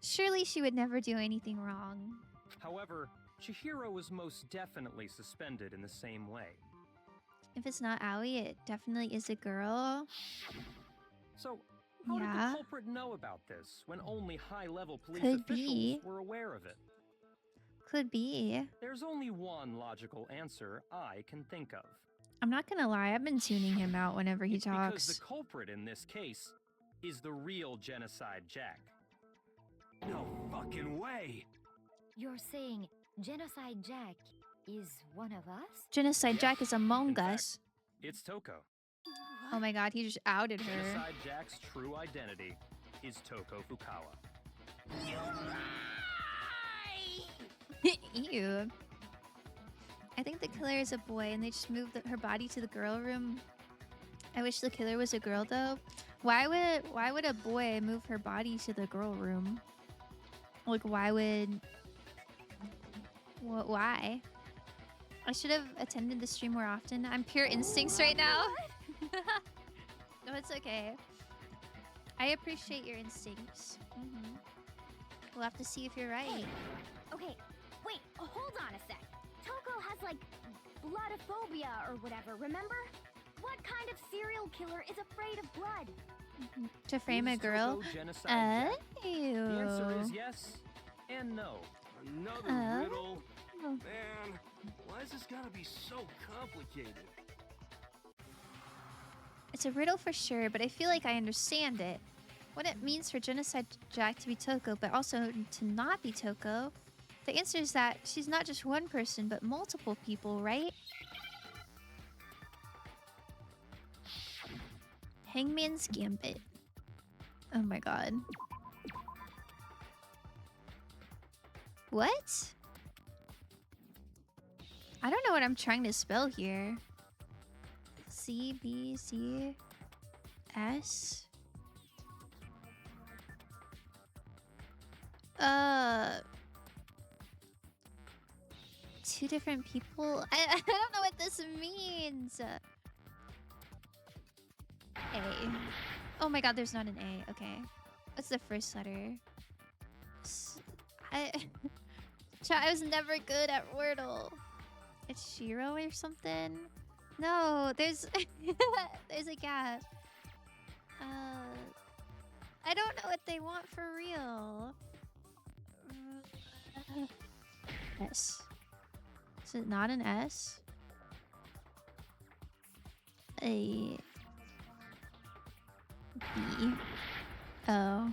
Surely she would never do anything wrong. However, Chihiro was most definitely suspended in the same way. If it's not Aoi, it definitely is a girl. So, how did Yeah. the culprit know about this when only high-level police Could officials be. were aware of it? Could be. There's only one logical answer I can think of. I'm not gonna lie, I've been tuning him out whenever he It's because talks. the culprit in this case is the real Genocide Jack. No fucking way! You're saying Genocide Jack is one of us? Genocide Jack is among In fact, us. It's Toko. Oh my god, he just outed her. Genocide Jack's true identity is Toko Fukawa. Ew. I think the killer is a boy and they just moved her body to the girl room. I wish the killer was a girl though. Why would a boy move her body to the girl room? Like why? I should have attended the stream more often. I'm pure instincts right now. No, it's okay. I appreciate your instincts. We'll have to see if you're right. Hey, okay, wait, hold on a sec. Toko has like bloodophobia or whatever, remember? What kind of serial killer is afraid of blood? To frame a Is girl? Toko Genocide Jack? The answer Ew. is yes and no. Another riddle? Oh. Man, why's this gotta be so complicated? It's a riddle for sure, but I feel like I understand it. What it means for Genocide Jack to be Toko, but also to not be Toko. The answer is that she's not just one person, but multiple people, right? Hangman's Gambit. Oh my god. What? I don't know what I'm trying to spell here. C, B, C, S. Two different people? I don't know what this means. A. Oh my god, there's not an A. Okay. What's the first letter? Chat, I was never good at Wordle. It's Shiro or something? No, there's there's a gap. I don't know what they want for real. S. Is it not an S? A. B. Oh.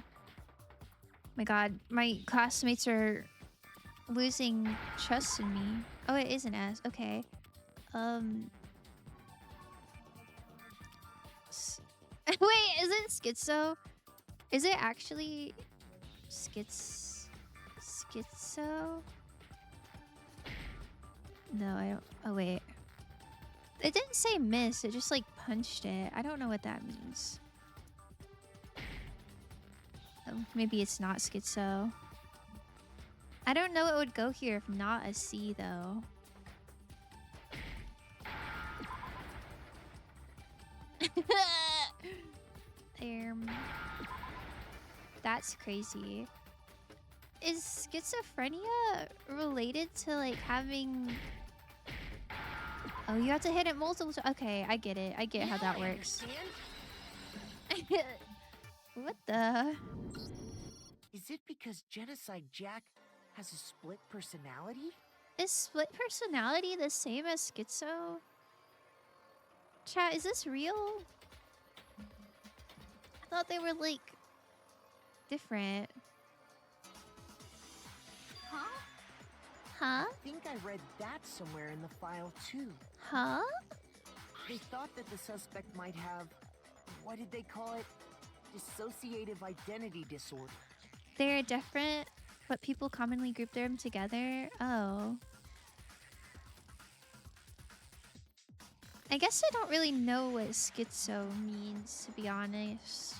My god, my classmates are losing trust in me. Oh, it is an S. Okay. Wait, is it schizo? Is it actually schizo? No, I don't. Oh, wait. It didn't say miss. It just like punched it. I don't know what that means. Oh, maybe it's not schizo. I don't know what would go here if not a C, though. That's crazy. Is schizophrenia related to like having... Oh, you have to hit it multiple times. Okay, I get it. I get how that works. What the? Is it because Genocide Jack has a split personality? Is split personality the same as schizo? Chat, is this real? I thought they were like different. Huh? Huh? I think I read that somewhere in the file too. Huh? They thought that the suspect might have, what did they call it? Dissociative identity disorder. They're different, but people commonly group them together. Oh. I guess I don't really know what schizo means, to be honest.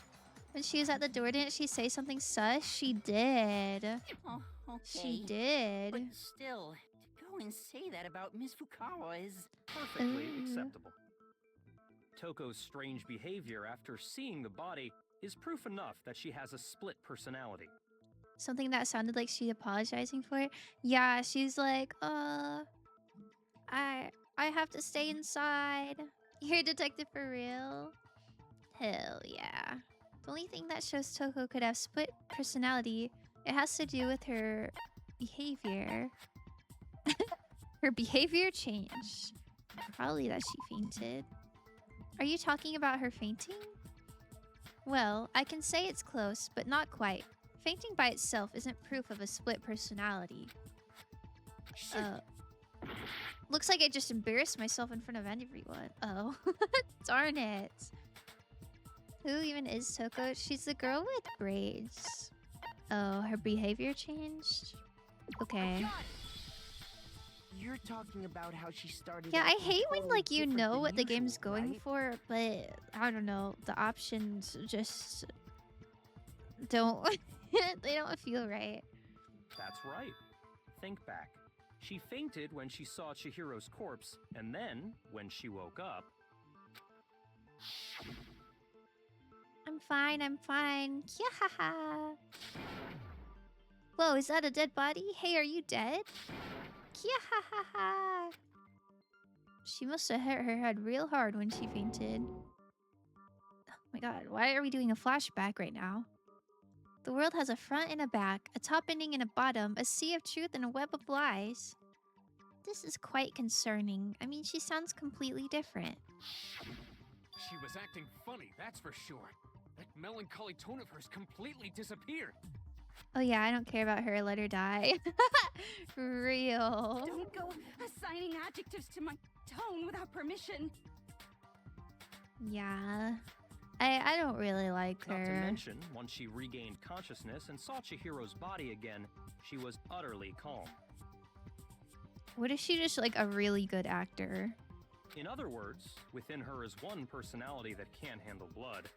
When she was at the door, didn't she say something sus? She did. Oh, okay. She did. But still, to go and say that about Miss Fukawa is... Perfectly acceptable. Toko's strange behavior after seeing the body is proof enough that she has a split personality. Something that sounded like she apologizing for it. Yeah, she's like, I have to stay inside. You're a detective for real? Hell yeah. The only thing that shows Toko could have split personality, it has to do with her behavior. Her behavior changed. Probably that she fainted. Are you talking about her fainting? Well, I can say it's close, but not quite. Fainting by itself isn't proof of a split personality. Looks like I just embarrassed myself in front of everyone. Oh, darn it. Who even is Toko? She's the girl with braids. Oh, her behavior changed? Okay. You're talking about how she started. Yeah, out I hate when totally like you different know than what the game's usual, going right? for, but I don't know, the options just don't they don't feel right. That's right. Think back. She fainted when she saw Chihiro's corpse, and then, when she woke up... I'm fine, I'm fine. Kiahaha. Whoa, is that a dead body? Hey, are you dead? Kiahaha. She must have hit her head real hard when she fainted. Oh my god, why are we doing a flashback right now? The world has a front and a back, a top ending and a bottom, a sea of truth and a web of lies. This is quite concerning. I mean, she sounds completely different. She was acting funny, that's for sure. That melancholy tone of hers completely disappeared. Oh yeah, I don't care about her. Let her die. Real. Don't go assigning adjectives to my tone without permission. Yeah. I don't really like Not to her. mention, once she regained consciousness and saw Chihiro's body again, she was utterly calm. What if she just like a really good actor? In other words, within her is one personality that can't handle blood,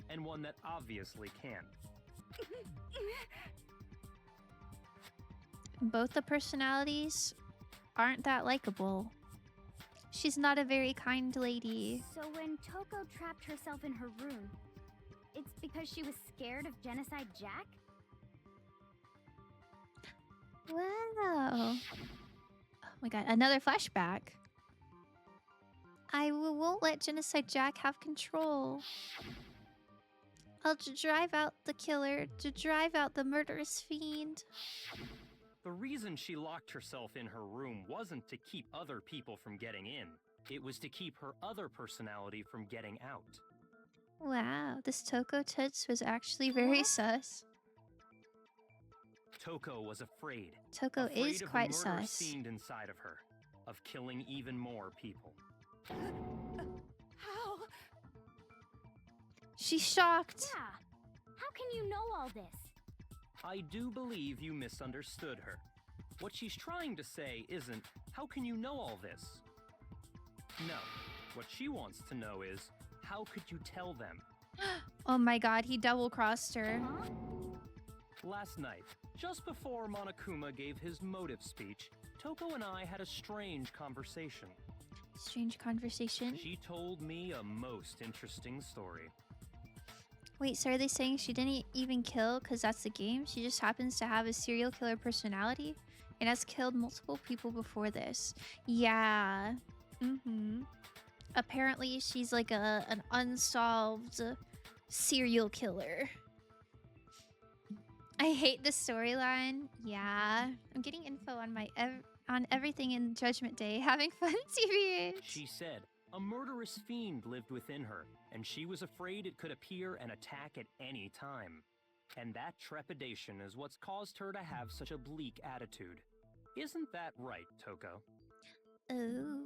and one that obviously can. Both the personalities aren't that likable. She's not a very kind lady. So when Toko trapped herself in her room, it's because she was scared of Genocide Jack? Wow. Oh my god, another flashback. I won't let Genocide Jack have control. I'll drive out the killer, to drive out the murderous fiend. The reason she locked herself in her room wasn't to keep other people from getting in. It was to keep her other personality from getting out. Wow, this Toko Toots was actually very sus. Toko was afraid. Toko Afraid is of quite the murderous sus. fiend inside of her, of killing even more people. How? She's shocked. Yeah. How can you know all this? I do believe you misunderstood her. What she's trying to say isn't, how can you know all this? No. What she wants to know is, how could you tell them? Oh my god, he double-crossed her. Huh? Last night, just before Monokuma gave his motive speech, Toko and I had a strange conversation. Strange conversation. She told me a most interesting story. Wait, so are they saying she didn't even kill because that's the game? She just happens to have a serial killer personality and has killed multiple people before this. Yeah. Apparently, she's like an unsolved serial killer. I hate the storyline. Yeah. I'm getting info on my on everything in Judgment Day. Having fun, TBH. She said a murderous fiend lived within her, and she was afraid it could appear and attack at any time. And that trepidation is what's caused her to have such a bleak attitude. Isn't that right, Toko? Oh.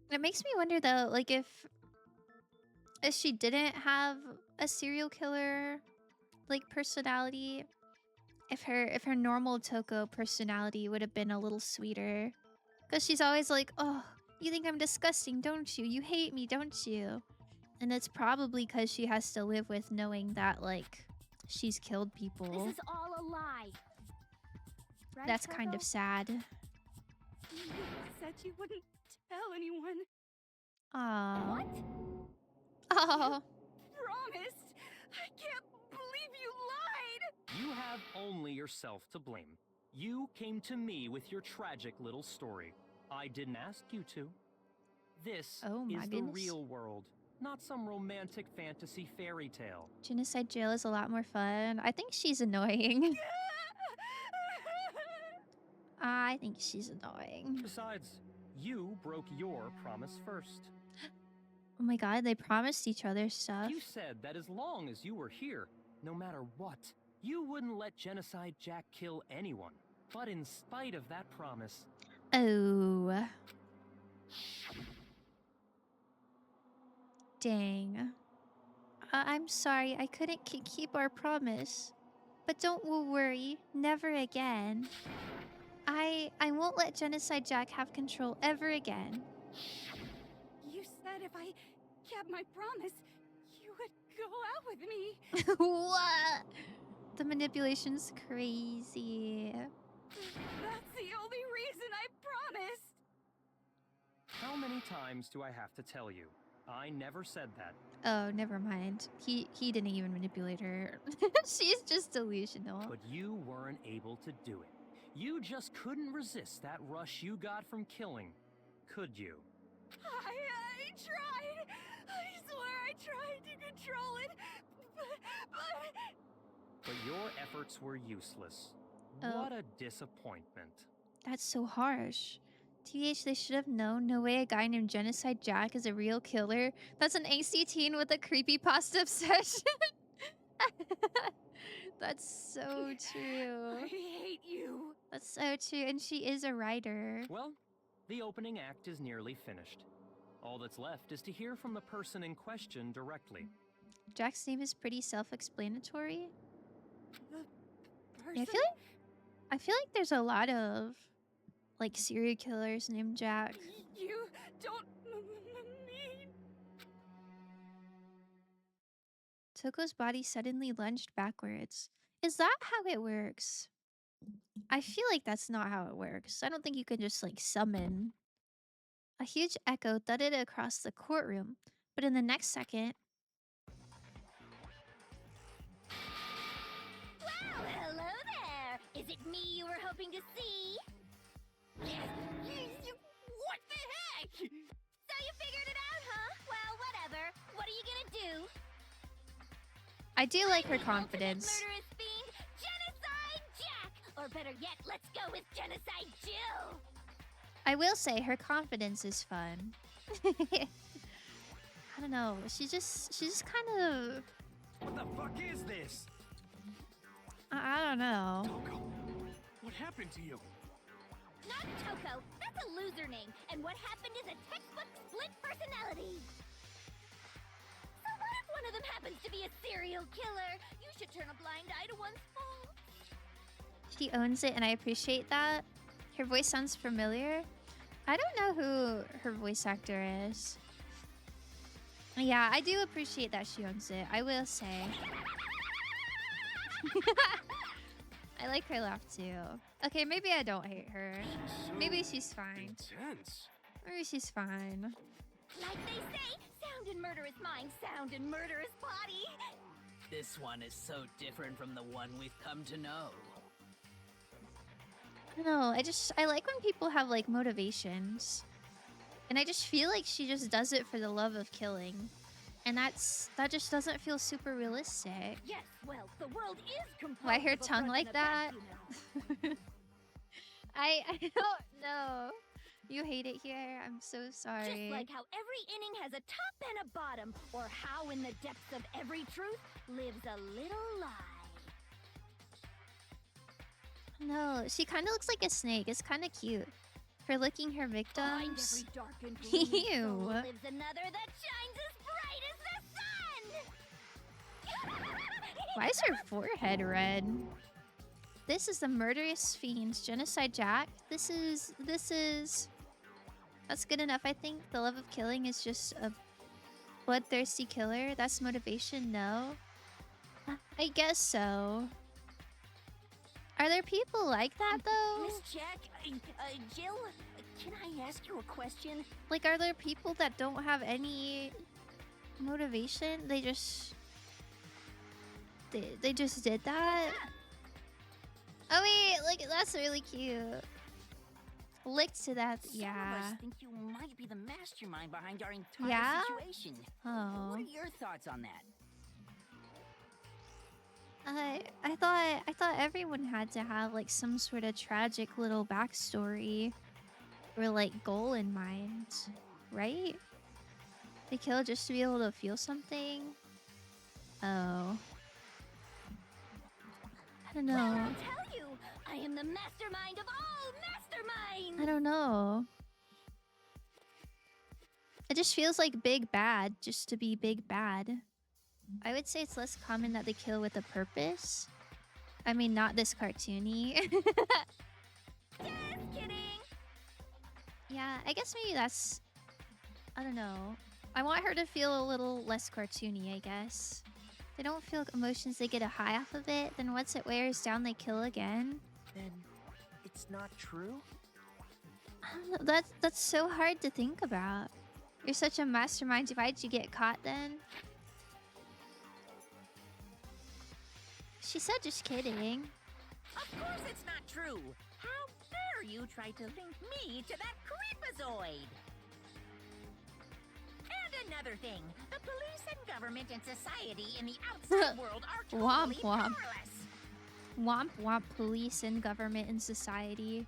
It makes me wonder though, like if she didn't have a serial killer like personality, if her normal Toko personality would have been a little sweeter. Because she's always like, oh, you think I'm disgusting, don't you? You hate me, don't you? And it's probably because she has to live with knowing that, like, she's killed people. This is all a lie. Right, That's Toko? kind of sad. You said you wouldn't tell anyone. Aww. What? Oh. Promised. I can't believe you lied. You have only yourself to blame. You came to me with your tragic little story. I didn't ask you to. This Oh my is the goodness. real world, not some romantic fantasy fairy tale. Genocide Jail is a lot more fun. I think she's annoying. I think she's annoying. Besides, you broke your promise first. Oh my god, they promised each other stuff. You said that as long as you were here, no matter what, you wouldn't let Genocide Jack kill anyone. But in spite of that promise... Oh. Dang. I'm sorry, I couldn't keep our promise. But don't worry, never again. I won't let Genocide Jack have control ever again. You said if I kept my promise, you would go out with me. What? The manipulation's crazy. That's the only reason I promised. How many times do I have to tell you? I never said that. Oh, never mind. He didn't even manipulate her. She's just delusional. But you weren't able to do it. You just couldn't resist that rush you got from killing, could you? I tried. I swear I tried to control it, But your efforts were useless. Oh. What a disappointment. That's so harsh. TH, they should have known. No way a guy named Genocide Jack is a real killer. That's an AC teen with a creepypasta obsession. That's so true. I hate you. That's so true. And she is a writer. Well, the opening act is nearly finished. All that's left is to hear from the person in question directly. Jack's name is pretty self-explanatory. Person? Yeah, I feel like there's a lot of like serial killers named Jack. You don't mean... Toko's body suddenly lunged backwards. Is that how it works? I feel like that's not how it works. I don't think you can just like summon. A huge echo thudded across the courtroom, but in the next second, Well, hello there. Is it me you were hoping to see? What the heck? So you figured it out, huh? Well, whatever. What are you gonna do? I do like her The ultimate confidence. Murderous fiend, Genocide Jack! Or better yet, let's go with Genocide Jill! I will say her confidence is fun. I don't know. She's just kind of. What the fuck is this? I don't know. Toko, what happened to you? Not Toko. That's a loser name. And what happened is a textbook split personality. So what if one of them happens to be a serial killer? You should turn a blind eye to one's fault. She owns it, and I appreciate that. Her voice sounds familiar. I don't know who her voice actor is. Yeah, I do appreciate that she owns it. I will say. I like her laugh too. Okay, maybe I don't hate her. Maybe she's fine. Intense. Maybe she's fine. Like they say, sound in murderous mind, sound in murderous body. This one is so different from the one we've come to know. I don't know. I like when people have like motivations. And I just feel like she just does it for the love of killing. And that just doesn't feel super realistic. Yes, well, the world is composed Why her of a tongue front like and a back, that? you know. I don't know. You hate it here. I'm so sorry. Just like how every inning has a top and a bottom, or how in the depths of every truth lives a little lie. No, she kind of looks like a snake. It's kind of cute. For licking her Behind victims. every dark and gloomy Ew. soul lives another that shines as bright as the sun. Why is her forehead red? This is the murderous fiend, Genocide Jack. This is... That's good enough, I think. The love of killing is just a bloodthirsty killer. That's motivation, no? I guess so. Are there people like that, though? Miss Jack, Jill, can I ask you a question? Like, are there people that don't have any motivation? They just... They just did that? Oh wait, like, that's really cute. Licked to that, Some of yeah. us think you might be the mastermind behind our entire Yeah? situation. Oh. What are your thoughts on that? I thought everyone had to have like some sort of tragic little backstory or like goal in mind, right? They kill just to be able to feel something. Oh, I don't Well, know. I'll tell you, I am the mastermind of all masterminds. I don't know. It just feels like big bad just to be big bad. I would say it's less common that they kill with a purpose. I mean, not this cartoony. Just kidding. Yeah, I guess maybe that's... I don't know. I want her to feel a little less cartoony, I guess. They don't feel emotions, they get a high off of it. Then once it wears down, they kill again. Then it's not true? I don't know, that's so hard to think about. You're such a mastermind. Why'd you get caught then? She said just kidding. Of course it's not true. How dare you try to link me to that creepazoid? And another thing, the police and government and society in the outside world are Womp totally womp. powerless. Womp womp police and government and society.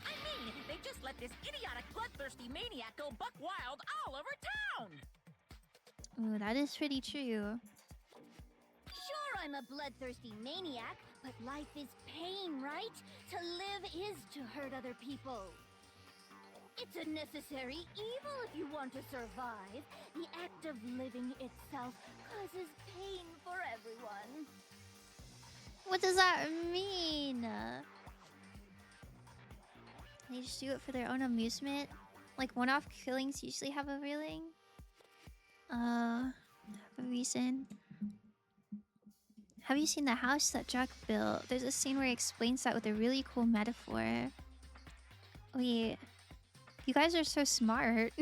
I mean, they just let this idiotic, bloodthirsty maniac go buck wild all over town. Ooh, that is pretty true. Sure, I'm a bloodthirsty maniac, but life is pain, right? To live is to hurt other people. It's a necessary evil if you want to survive. The act of living itself causes pain for everyone. What does that mean? They just do it for their own amusement? Like one-off killings usually have a reeling? Have a reason. Have you seen the house that Jack built? There's a scene where he explains that with a really cool metaphor. Wait, you guys are so smart.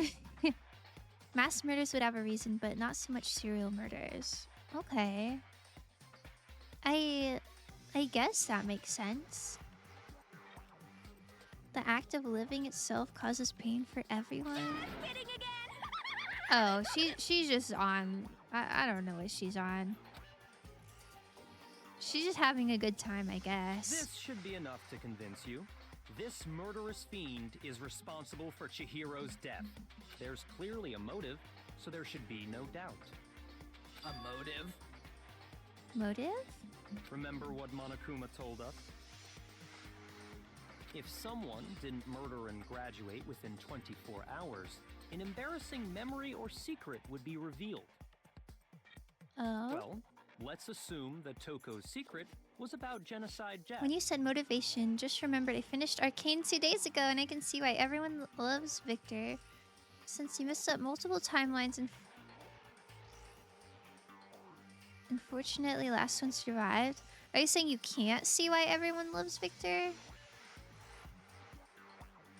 Mass murders would have a reason, but not so much serial murders. Okay. I guess that makes sense. The act of living itself causes pain for everyone. Kidding again? Oh, she's just on. I don't know what she's on. She's just having a good time, I guess. This should be enough to convince you. This murderous fiend is responsible for Chihiro's death. There's clearly a motive, so there should be no doubt. A motive? Motive? Remember what Monokuma told us? If someone didn't murder and graduate within 24 hours, an embarrassing memory or secret would be revealed. Oh. Well, let's assume that Toko's secret was about Genocide Jack. When you said motivation, just remembered I finished Arcane 2 days ago, and I can see why everyone loves Victor. Since you messed up multiple timelines and unfortunately last one survived. Are you saying you can't see why everyone loves Victor?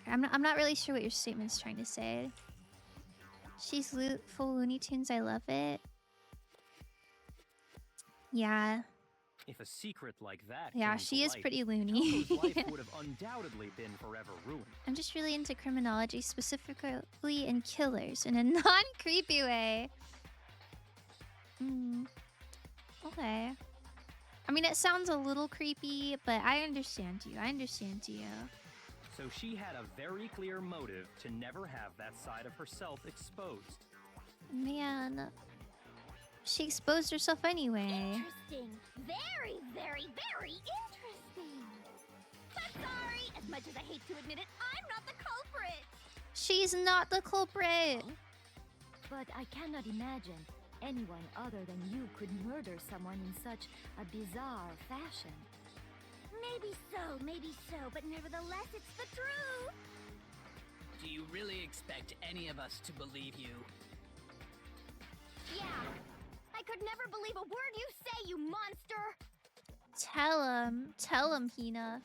I'm not really sure what your statement's trying to say. She's full Looney Tunes, I love it. Yeah. If a secret like that Yeah, came she to is light, pretty loony. Toko's life would have undoubtedly been forever ruined. I'm just really into criminology, specifically in killers, in a non-creepy way. Okay. I mean, it sounds a little creepy, but I understand you. I understand you. So she had a very clear motive to never have that side of herself exposed. Man. She exposed herself anyway. Interesting. Very, very, very interesting. But sorry, as much as I hate to admit it, I'm not the culprit. She's not the culprit. But I cannot imagine anyone other than you could murder someone in such a bizarre fashion. Maybe so, but nevertheless, it's the truth. Do you really expect any of us to believe you? Yeah. I could never believe a word you say, you monster. Tell him, Hina.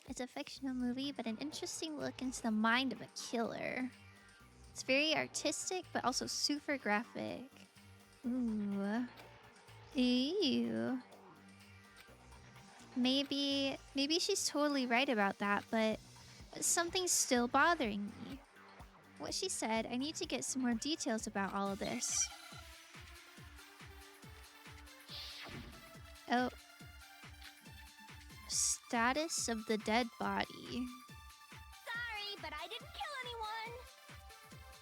It's a fictional movie, but an interesting look into the mind of a killer. It's very artistic, but also super graphic. Ooh. Ew. Maybe she's totally right about that, but something's still bothering me. What she said, I need to get some more details about all of this. Oh. Status of the dead body. Sorry, but I didn't kill anyone.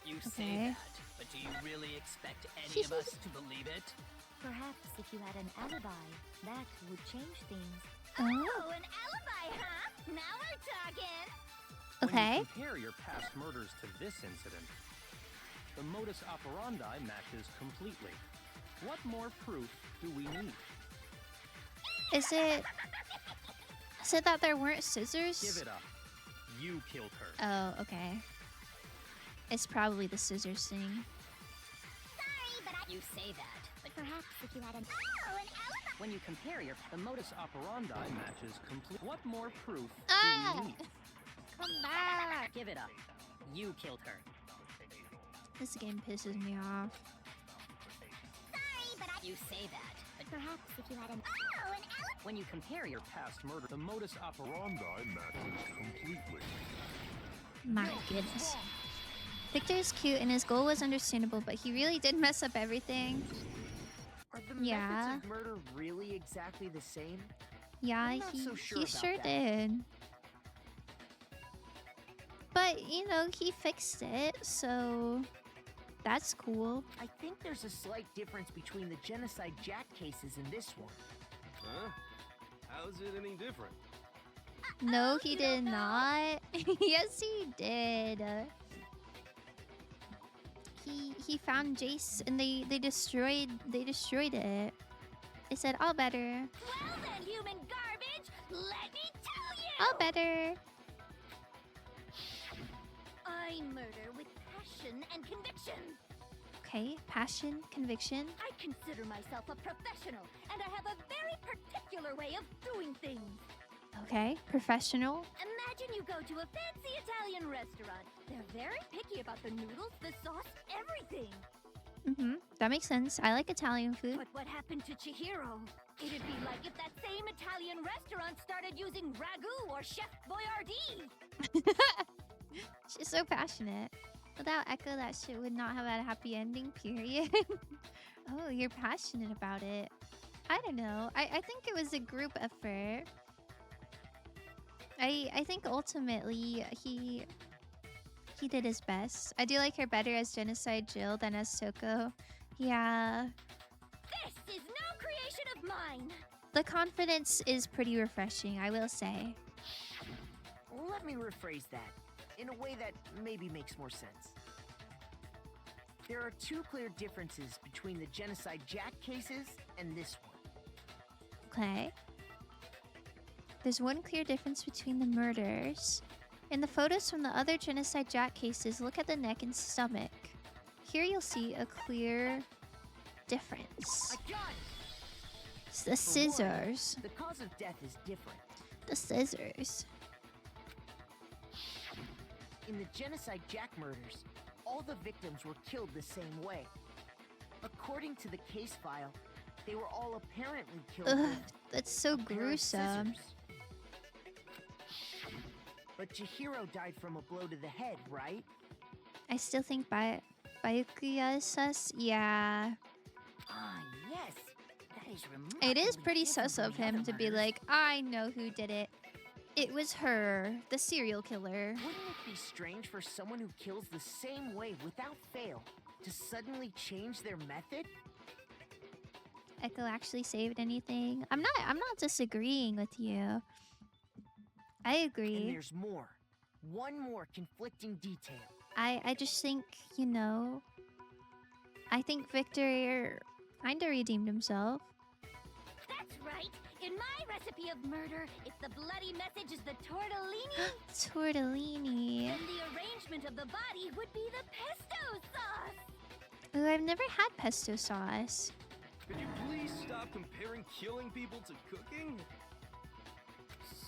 You Okay. say that, but do you really expect any of us to believe it? Perhaps if you had an alibi, that would change things. Oh. Oh, an alibi, huh? Now we're talking. Okay. When you compare your past murders to this incident, the modus operandi matches completely. What more proof do we need? Is it that there weren't scissors? Give it up. You killed her. Oh, okay. It's probably the scissors thing. Sorry, but You say that, but perhaps if you had an alibi. When you compare the modus operandi matches complete. What more proof Ah! do we need? Come back! give it up. You killed her. This game pisses me off. Sorry, but I... You say that, but Perhaps if you had an... Oh, an elephant! When you compare your past murder, the modus operandi matches completely. My goodness. Victor is cute and his goal was understandable, but he really did mess up everything. Are the methods of murder really exactly the same? Yeah, I'm not so he sure about sure that. did. But, you know, he fixed it, so that's cool. I think there's a slight difference between the Genocide Jack cases and this one. Huh? How's it any different? No, he did not. Yes, he did. He found Jace and they destroyed it. They said all better. Well then, human garbage, let me tell you! All better. I murder with passion and conviction. Okay, passion, conviction. I consider myself a professional, and I have a very particular way of doing things. Okay, professional. Imagine you go to a fancy Italian restaurant. They're very picky about the noodles, the sauce, everything. That makes sense. I like Italian food. But what happened to Chihiro? It'd be like if that same Italian restaurant started using ragu or Chef Boyardee. She's so passionate. Without Echo, that shit would not have had a happy ending, period. Oh, you're passionate about it. I don't know. I think it was a group effort. I think ultimately he did his best. I do like her better as Genocide Jill than as Toko. Yeah. This is no creation of mine. The confidence is pretty refreshing, I will say. Let me rephrase that in a way that maybe makes more sense. There are two clear differences between the Genocide Jack cases and this one. Okay. There's one clear difference between the murders. In the photos from the other Genocide Jack cases, look at the neck and stomach. Here you'll see a clear difference. I got it! It's the scissors. The cause of death is different. The scissors. In the Genocide Jack murders, all the victims were killed the same way. According to the case file, they were all apparently killed Ugh, with that's so a pair of gruesome. scissors. But Chihiro died from a blow to the head, right? I still think Bayukuya is sus. Yeah. Ah, yes. That is It is remarkably pretty different sus from of the him other to be murders. like, I know who did it. It was her, the serial killer. Wouldn't it be strange for someone who kills the same way without fail to suddenly change their method? Echo actually saved anything? I'm not disagreeing with you. I And agree. there's more. One more conflicting detail. I just think, you know, I think Victor kinda redeemed himself. That's right. In my recipe of murder, if the bloody message is the tortellini, Tortellini. then the arrangement of the body would be the pesto sauce. Ooh, I've never had pesto sauce. Could you please stop comparing killing people to cooking?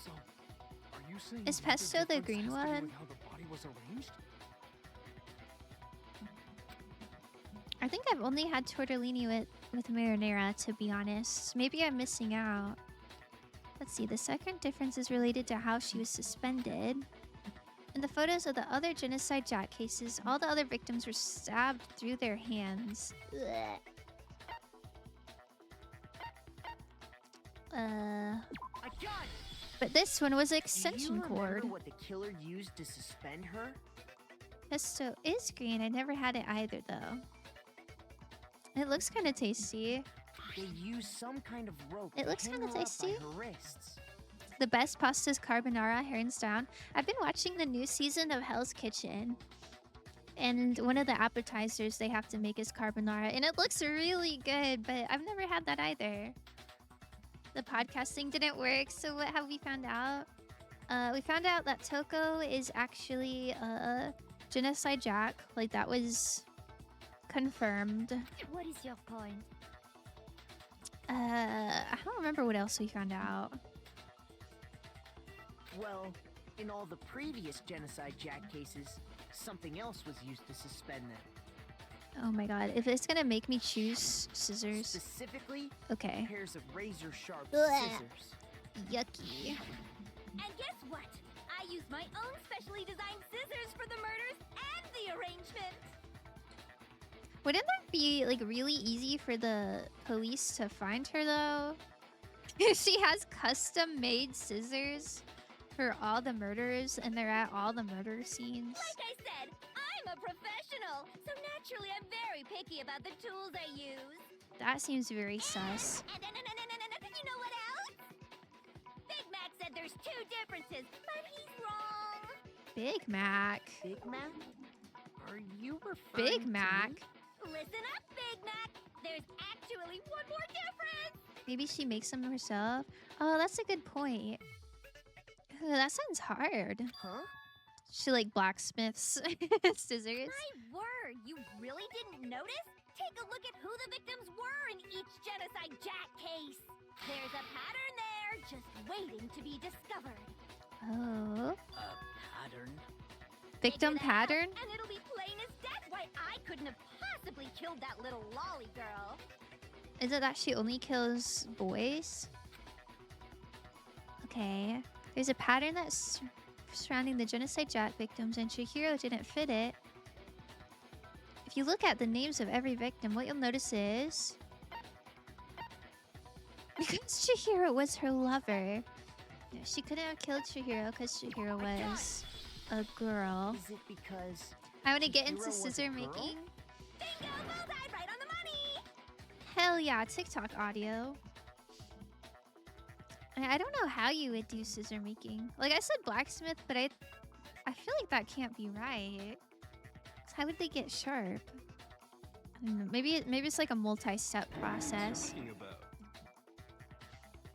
So, are you saying Is the pesto the difference green has to do one? with how the body was arranged? I think I've only had tortellini with marinara, to be honest. Maybe I'm missing out. Let's see, the second difference is related to how she was suspended. In the photos of the other Genocide Jack cases, all the other victims were stabbed through their hands. Blech. I got it! But this one was an Do you extension remember cord. what the killer used to suspend her? Pesto is green. I never had it either, though. It looks kind of tasty. They used some kind of rope It to looks hang kinda her up tasty. by her wrists. The best pasta's carbonara, hands down. I've been watching the new season of Hell's Kitchen. And one of the appetizers they have to make is carbonara. And it looks really good, but I've never had that either. The podcasting didn't work, so what have we found out? We found out that Toko is actually Genocide Jack. Like, that was confirmed. What is your point? I don't remember what else we found out. Well, in all the previous Genocide Jack cases, something else was used to suspend them. Oh my god. If it's gonna make me choose scissors. Specifically, Okay. pairs of razor-sharp Blech. scissors. Yucky. And guess what? I used my own specially designed scissors for the murders and the arrangement. Wouldn't that be like really easy for the police to find her though? She has custom-made scissors for all the murders, and they're at all the murder scenes. Like I said, I'm a professional, so naturally I'm very picky about the tools I use. That seems very sus. And you know what else? Big Mac said there's two differences, but he's wrong. Big Mac. Big Mac? Are you referring Big to Mac. me? Listen up, Big Mac. There's actually one more difference. Maybe she makes them herself. Oh, that's a good point. Ugh, that sounds hard. Huh? She like blacksmiths scissors. My word, you really didn't notice? Take a look at who the victims were in each Genocide Jack case. There's a pattern there, just waiting to be discovered. Oh. A pattern? Victim Figure that out, pattern? And it'll be plain as death why I couldn't have possibly killed that little lolly girl. Is it that she only kills boys? Okay. There's a pattern that's surrounding the Genocide Jack victims, and Chihiro didn't fit it. If you look at the names of every victim, what you'll notice is... because Chihiro was her lover. Yeah, she couldn't have killed Chihiro because Chihiro was a girl. Is it because I want to get into Chihiro was a scissor girl? making. Bingo, bullseye, right on the money. Hell yeah, TikTok audio. I don't know how you would do scissor making. Like I said blacksmith, but I feel like that can't be right. How would they get sharp? I don't know. Maybe it's like a multi-step process.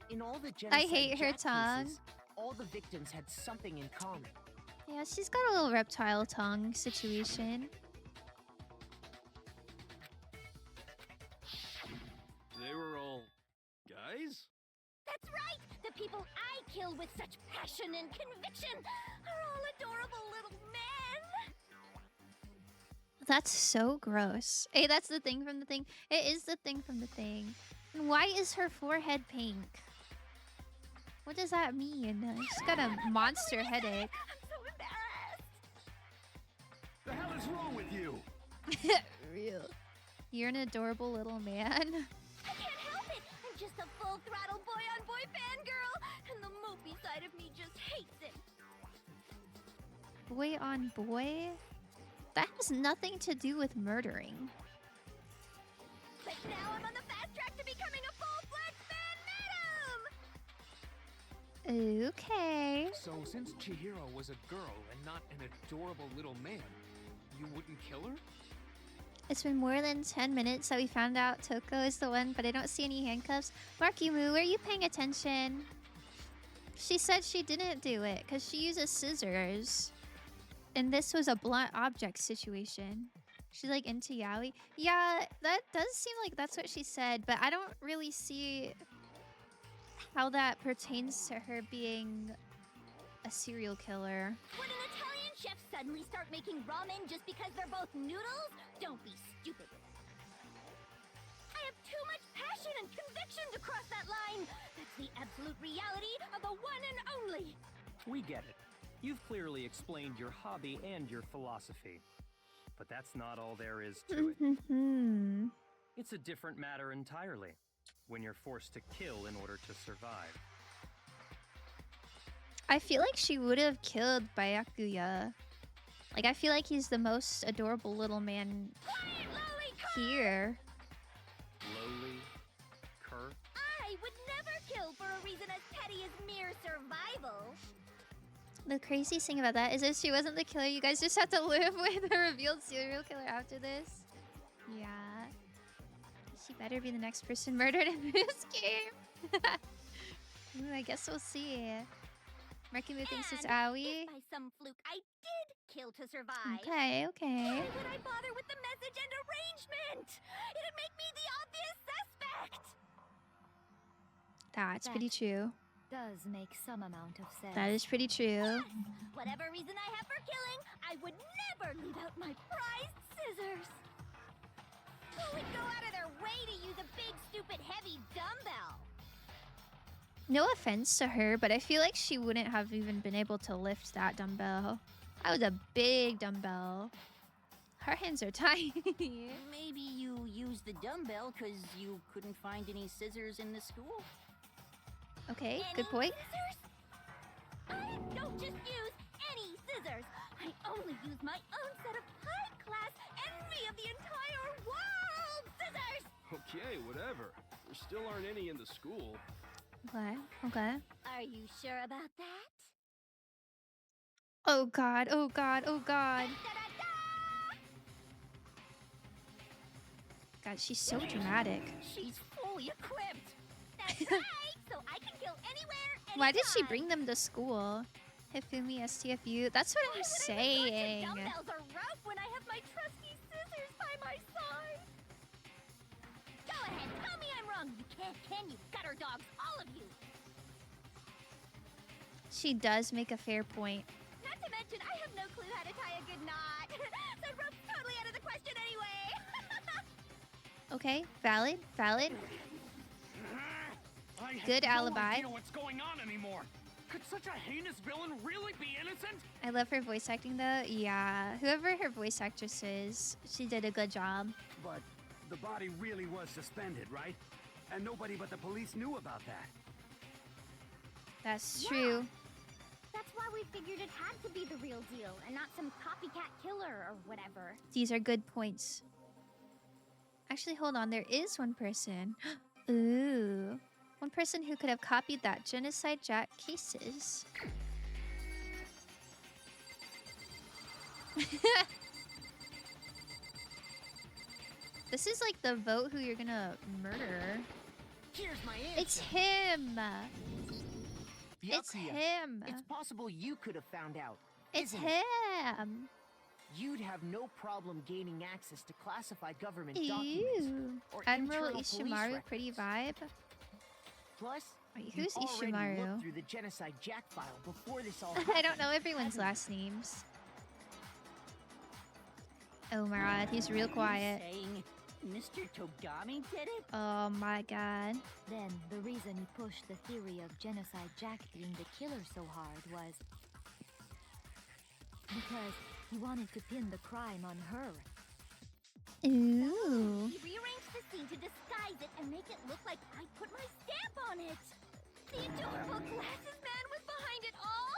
in all the Genocide hate her Jack tongue. cases, all the victims had something in common. Yeah, she's got a little reptile tongue situation. They were all guys? That's right. The people I kill with such passion and conviction are all adorable little men. That's so gross. Hey, that's the thing from the thing. It is the thing from the thing. And why is her forehead pink? What does that mean? She's got a monster headache. I'm so embarrassed. The hell is wrong with you? Real. You're an adorable little man. I can't help it. I'm just a full throttle boy-on-boy fangirl, and the mopey side of me just hates it. Boy on boy? That has nothing to do with murdering. But now I'm on the fast track to becoming a full-fledged fan madam. Okay. So since Chihiro was a girl and not an adorable little man, you wouldn't kill her? It's been more than 10 minutes that we found out Toko is the one, but I don't see any handcuffs. Marky Moo, are you paying attention? She said she didn't do it because she uses scissors. And this was a blunt object situation. She's like into yaoi. Yeah, that does seem like that's what she said, but I don't really see how that pertains to her being a serial killer. Would an Italian chef suddenly start making ramen just because they're both noodles? Don't be stupid. I have too much passion and conviction to cross that line. That's the absolute reality of the one and only. We get it. You've clearly explained your hobby and your philosophy. But that's not all there is to it. It's a different matter entirely, when you're forced to kill in order to survive. I feel like she would have killed Byakuya. Like, I feel like he's the most adorable little man here. Lowly, cur. I would never kill for a reason as petty as mere survival. The craziest thing about that is if she wasn't the killer, you guys just have to live with a revealed serial killer after this. Yeah. She better be the next person murdered in this game. Ooh, I guess we'll see. Marky Moo thinks it's Aoi. If by some fluke I did kill to survive. Okay, okay. Why would I bother with the message and arrangement? It'd make me the obvious suspect. That's pretty true. Does make some amount of sense. That is pretty true. Yes. Whatever reason I have for killing, I would never leave out my prized scissors. Who would go out of their way to use a big, stupid, heavy dumbbell? No offense to her, but I feel like she wouldn't have even been able to lift that dumbbell. That was a big dumbbell. Her hands are tiny. Maybe you used the dumbbell because you couldn't find any scissors in the school? Okay, Any good point. Scissors? I don't just use any scissors. I only use my own set of high-class, envy of the entire world scissors. Okay, whatever. There still aren't any in the school. Okay, okay. Are you sure about that? Oh god, oh god, oh god. Da-da-da! God, she's so dramatic. She's fully equipped. That's right. So I can kill anywhere, anytime. Why did she bring them to school? Hifumi STFU. That's what I'm saying. Dumbbells are rough when I have my trusty scissors by my side. Go ahead, tell me I'm wrong. You can't, can you? Gutter dogs, all of you. She does make a fair point. Not to mention, I have no clue how to tie a good knot. The rope's totally out of the question anyway. Okay, valid, valid. I have Good no alibi. idea what's going on anymore. Could such a heinous villain really be innocent? I love her voice acting though. Yeah, whoever her voice actress is, she did a good job. But the body really was suspended, right? And nobody but the police knew about that. That's Yeah. true. That's why we figured it had to be the real deal and not some copycat killer or whatever. These are good points. Actually, hold on. There is one person. Ooh. One person who could have copied that Genocide Jack cases. This is like the vote who you're gonna murder. Here's my answer. It's him. It's Byakuya. him. It's possible you could have found out. It's isn't it? him. You'd have no problem gaining access to classified government documents Ew. or Admiral internal police Ishimaru, records. pretty vibe. Plus, Wait, you who's already Ishimaru? looked through the Genocide Jack file before this all I happened. don't know everyone's last names. Oh my god, he's real quiet. Are you saying Mr. Togami did it? Oh my god. Then the reason he pushed the theory of Genocide Jack being the killer so hard was because he wanted to pin the crime on her. Ooh. He rearranged the scene to disguise it and make it look like I put my stamp on it. The adorable glasses man was behind it all.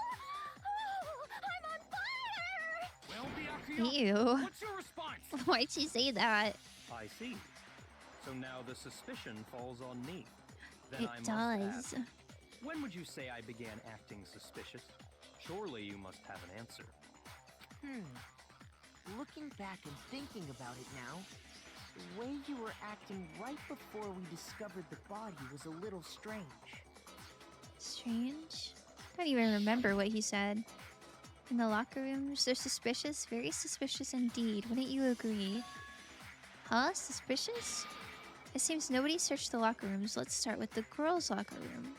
Oh, I'm on fire! Well, Byakuya, Ew. what's your response? Why'd she say that? I see. So now the suspicion falls on me. Then It I must does. ask, when would you say I began acting suspicious? Surely you must have an answer. Looking back and thinking about it now, the way you were acting right before we discovered the body was a little strange. Strange? I don't even remember what he said. In the locker rooms, they're suspicious. Very suspicious indeed. Wouldn't you agree? Huh? Suspicious? It seems nobody searched the locker rooms. Let's start with the girls' locker room.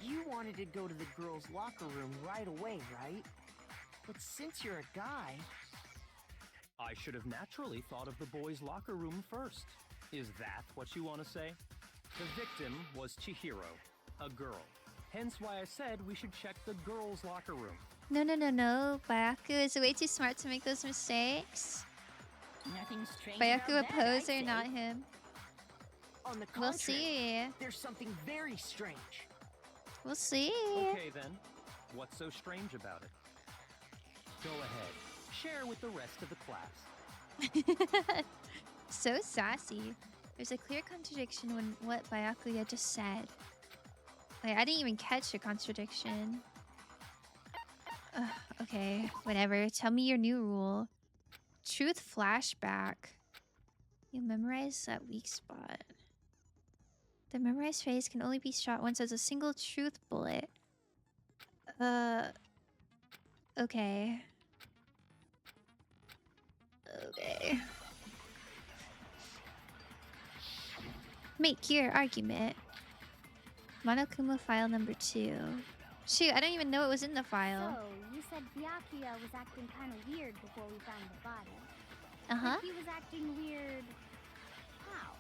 You wanted to go to the girls' locker room right away, right? But since you're a guy, I should have naturally thought of the boys' locker room first. Is that what you want to say? The victim was Chihiro, a girl. Hence why I said we should check the girls' locker room. No, no, no, no. Byaku is way too smart to make those mistakes. Nothing strange Byaku a about that, I'd poser, say. not him. on the We'll contrary, see. there's something very strange. We'll see. Okay then, what's so strange about it? Go ahead, share with the rest of the class. So sassy. There's a clear contradiction in what Byakuya just said. Like, I didn't even catch a contradiction. Ugh, okay, whatever. Tell me your new rule. Truth flashback. You memorize that weak spot. The memorized phrase can only be shot once as a single truth bullet. Okay. Okay. Make your argument. Monokuma file number 2. Shoot, I don't even know it was in the file. So, you said Byakuya was acting kind of weird before we found the body. Uh-huh. He was acting weird. How?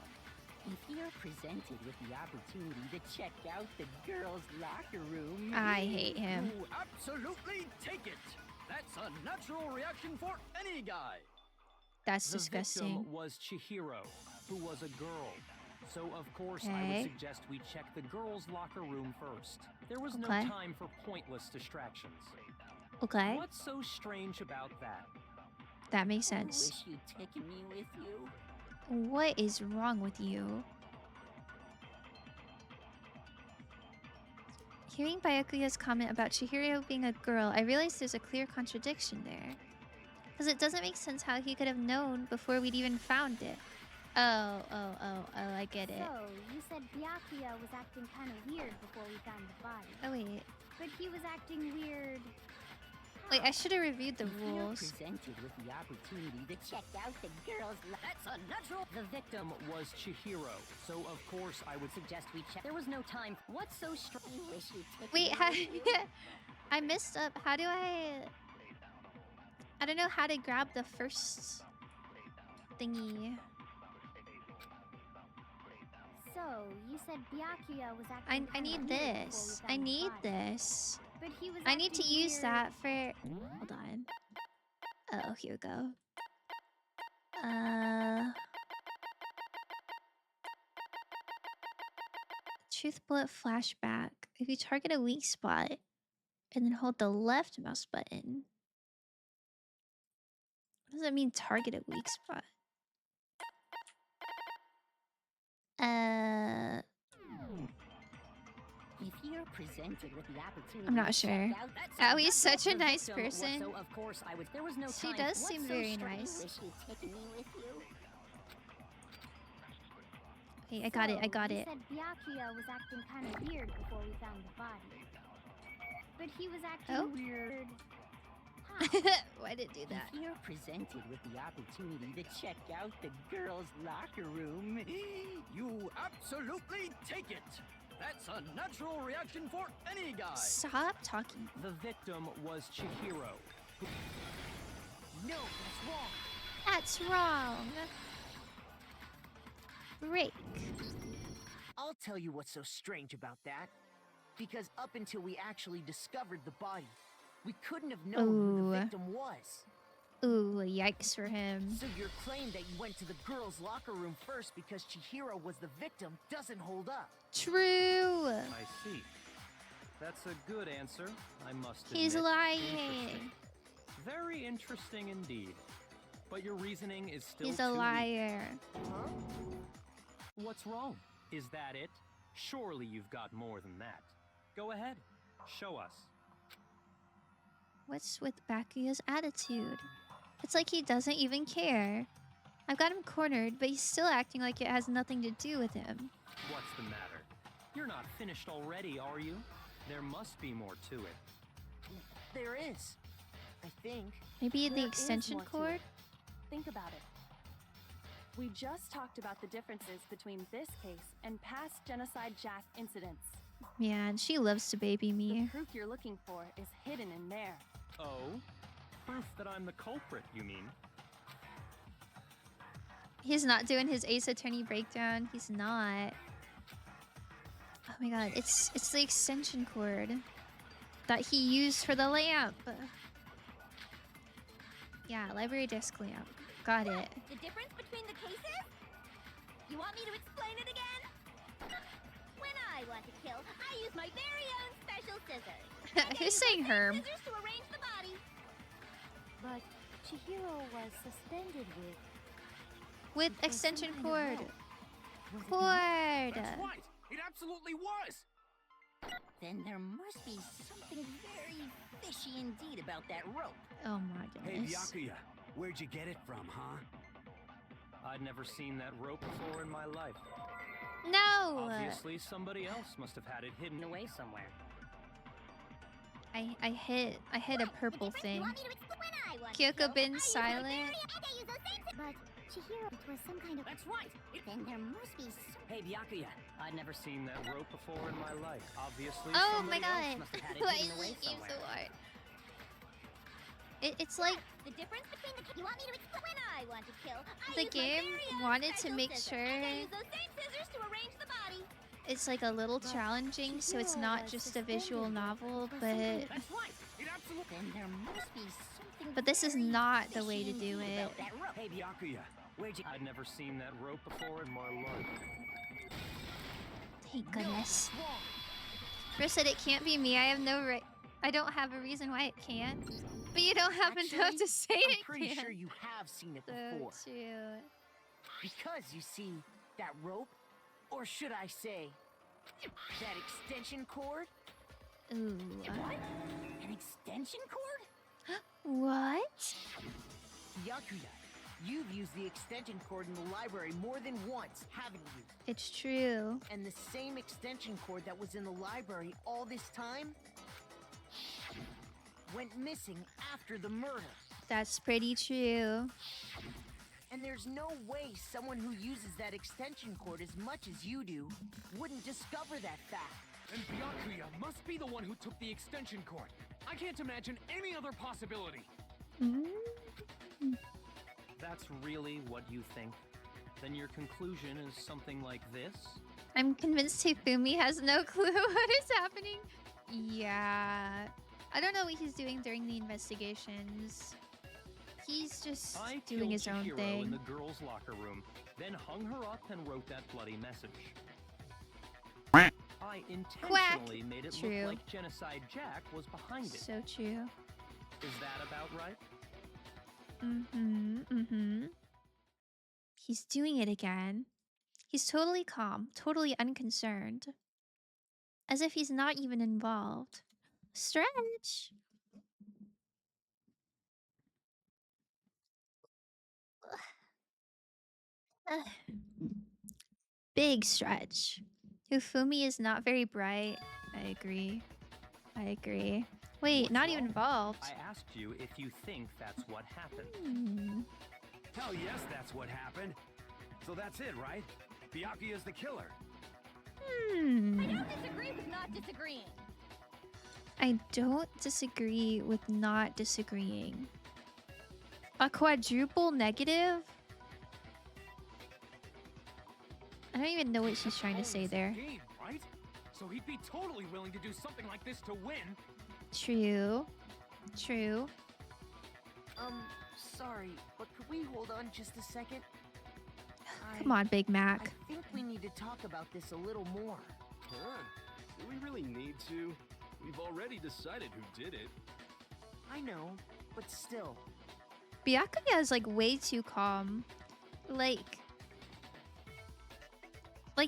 If you're presented with the opportunity to check out the girls' locker room, I hate him. You absolutely take it. That's a natural reaction for any guy. That's The disgusting. victim was Chihiro, who was a girl. So, of course, I Okay. would suggest we check the girls' locker room first. There was no Okay. time for pointless distractions. Okay. What's so strange about that? That makes I sense. wish you'd taken me with you. What is wrong with you? Hearing Byakuya's comment about Chihiro being a girl, I realized there's a clear contradiction there. Because it doesn't make sense how he could have known before we'd even found it. Oh, I get it. So, you said Byakuya was acting kind of weird before we found the body. Oh, wait. But he was acting weird. Wait, I should have reviewed the If you're rules. presented with the opportunity to check out the girls' that's a natural. The victim was Chihiro, so of course I would Suggest we check. There was no time. What's so strange? I wish you'd taken Wait, me how... with you. I messed up. How do I don't know how to grab the first thingy. So, you said Byakuya was acting I kinda need weird before we this. found I the need body. this. But he was I need to acting use weird. that for... Hold on. Oh, here we go. Truth bullet flashback. If you target a weak spot and then hold the left mouse button. What does that mean, target a weak spot? If you're presented with the opportunity, I'm not to sure. check out, that's Oh, he's natural. such a The nice victim was- person. So of course I would. There was no She time. does What's seem so very strange? nice. Wish you'd taken me with you. Okay, I got it. I So, got you it. said Byakuya was acting kind of weird before we found the body. But he was acting Oh? weird. How? Why did it do that? If you're presented with the opportunity to check out the girls' locker room, You absolutely take it. That's a natural reaction for any guy. Stop talking. The victim was Chihiro. No, that's wrong. That's wrong. Break. I'll tell you what's so strange about that. Because up until we actually discovered the body, we couldn't have known who Ooh. the victim was. Ooh, yikes for him. So your claim that you went to the girls' locker room first because Chihiro was the victim doesn't hold up. True. I see. That's a good answer, I must admit. He's lying. Interesting. Very interesting indeed. But your reasoning is still He's too a weak. liar. What's wrong? Is that it? Surely you've got more than that. Go ahead. Show us. What's with Bakuya's attitude? It's like he doesn't even care. I've got him cornered, but he's still acting like it has nothing to do with him. What's the matter? You're not finished already, are you? There must be more to it. There is. I think. Maybe the There is extension more to cord? it. Think about it. We just talked about the differences between this case and past genocide Jack incidents. Man, she loves to baby The me. proof you're looking for is hidden in there. Oh? Proof that I'm the culprit, you mean? He's not doing his Ace Attorney breakdown. He's not. Oh my god, it's the extension cord that he used for the lamp. Yeah, library desk lamp. Got it. The difference between the cases? You want me to explain it again? When I want to kill, I use my very own special scissors. And I Who's use saying my same Herm? scissors to arrange the body. But Chihiro was suspended With some extension kind of cord. rope. Was it not? Cord. That's right. It absolutely was. Then there must be something very fishy indeed about that rope. Oh my Hey, goodness. Byakuya, where'd you get it from, huh? I'd never seen that rope before in my life. No! Obviously, somebody else must have had it hidden away somewhere. I hit a purple The difference? thing. You want me to explain when I want to Kyoko kill, I been use my silent. very- and I use those same scissors. But Chihiro, it was some kind of... That's right. Then there must be some... Hey, Byakuya. I'd never seen that rope before in my life. Obviously, Oh my somebody else god! must have had it Why hidden is away this game somewhere. so hard? It's like The difference between the... You want me to explain? When I want to kill, I the use my game very own wanted to special make scissors, sure and I use those same scissors to arrange the body. it's like a little But challenging, so it's Chihiro not was just a visual suspended novel, for but something- That's right. It absolutely. Then there must be something. but this is very not the way to fishy do indeed it. about that rope. Hey, Byakuya, where'd you... I'd never seen that rope before in my life. Thank goodness. Chris said it can't be me. I have no right. I don't have a reason why it can't. But you don't happen to have Actually, to say I'm it pretty can't. sure you have seen it So before. true. Because you see, that rope, or should I say, that extension cord, Ooh. What? An extension cord? What? Byakuya, you've used the extension cord in the library more than once, haven't you? It's true. And the same extension cord that was in the library all this time went missing after the murder. That's pretty true. And there's no way someone who uses that extension cord as much as you do wouldn't discover that fact. And Byakuya must be the one who took the extension cord. I can't imagine any other possibility. Mm. That's really what you think? Then your conclusion is something like this? I'm convinced Hifumi has no clue what is happening. Yeah. I don't know what he's doing during the investigations. He's just I doing killed his own Chihiro thing. in the girls' locker room, then hung her up and wrote that bloody message. I intentionally made it True. look like Genocide Jack was behind it. So true. Is that about right? Mm-hmm. He's doing it again. He's totally calm, totally unconcerned. As if he's not even involved. Stretch! Big stretch. Ufumi is not very bright. I agree. Wait, What's not even wrong? involved. I asked you if you think that's what happened. Hmm. Hell yes, that's what happened. So that's it, right? Byakuya's the killer. Hmm. I don't disagree with not disagreeing. I don't disagree with not disagreeing. A quadruple negative? I don't even know what she's trying to Oh, say it's a there. game, right? So he'd be totally willing to do something like this to win. True. True. Sorry, but could we hold on just a second? Come on, Big I Mac. think we need to talk about this a little more. Huh? Do we really need to? We've already decided who did it. I know, but still. Byakuya is like way too calm. Like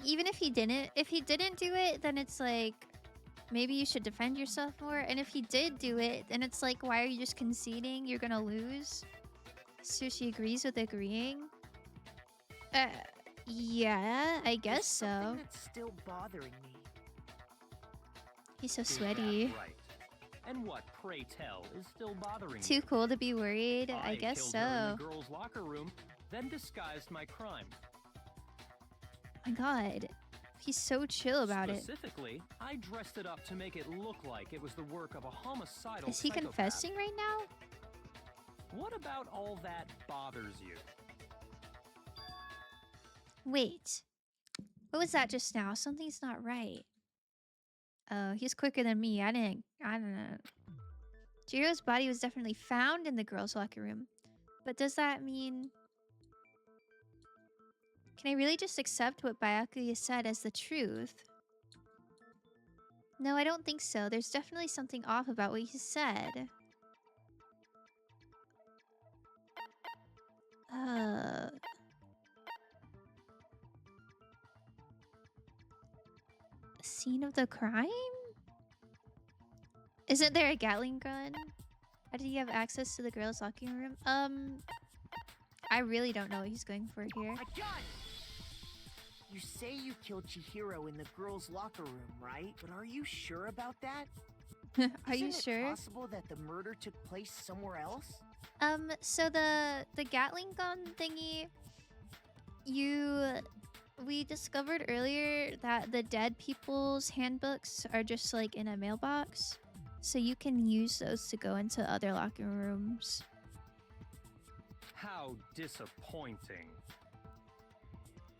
even if he didn't do it, then it's like maybe you should defend yourself more. And if he did do it, then it's like, why are you just conceding? You're gonna lose. So she agrees with agreeing. Yeah, I guess There's so. something that's still bothering me. He's so Is that sweaty. right? And what, pray tell, is still bothering Too you? cool to be worried. I guess killed her in so. the girls' locker room, then disguised my crime. My God, he's so chill about it. Specifically, I dressed it up to make it look like it was the work of a homicidal Is he psychopath. confessing right now? What about all that bothers you? Wait. What was that just now? Something's not right. Oh, he's quicker than me. I don't know. Jiro's body was definitely found in the girls' locker room. But does that mean... Can I really just accept what Byakuya said as the truth? No, I don't think so. There's definitely something off about what he said. Scene of the crime? Isn't there a Gatling gun? How did he have access to the girls' locker room? I really don't know what he's going for here. My gun! You say you killed Chihiro in the girls' locker room, right? But are you sure about that? Are you Isn't it sure? possible that the murder took place somewhere else? So the Gatling gun thingy, we discovered earlier that the dead people's handbooks are just like in a mailbox. so you can use those to go into other locker rooms. How disappointing.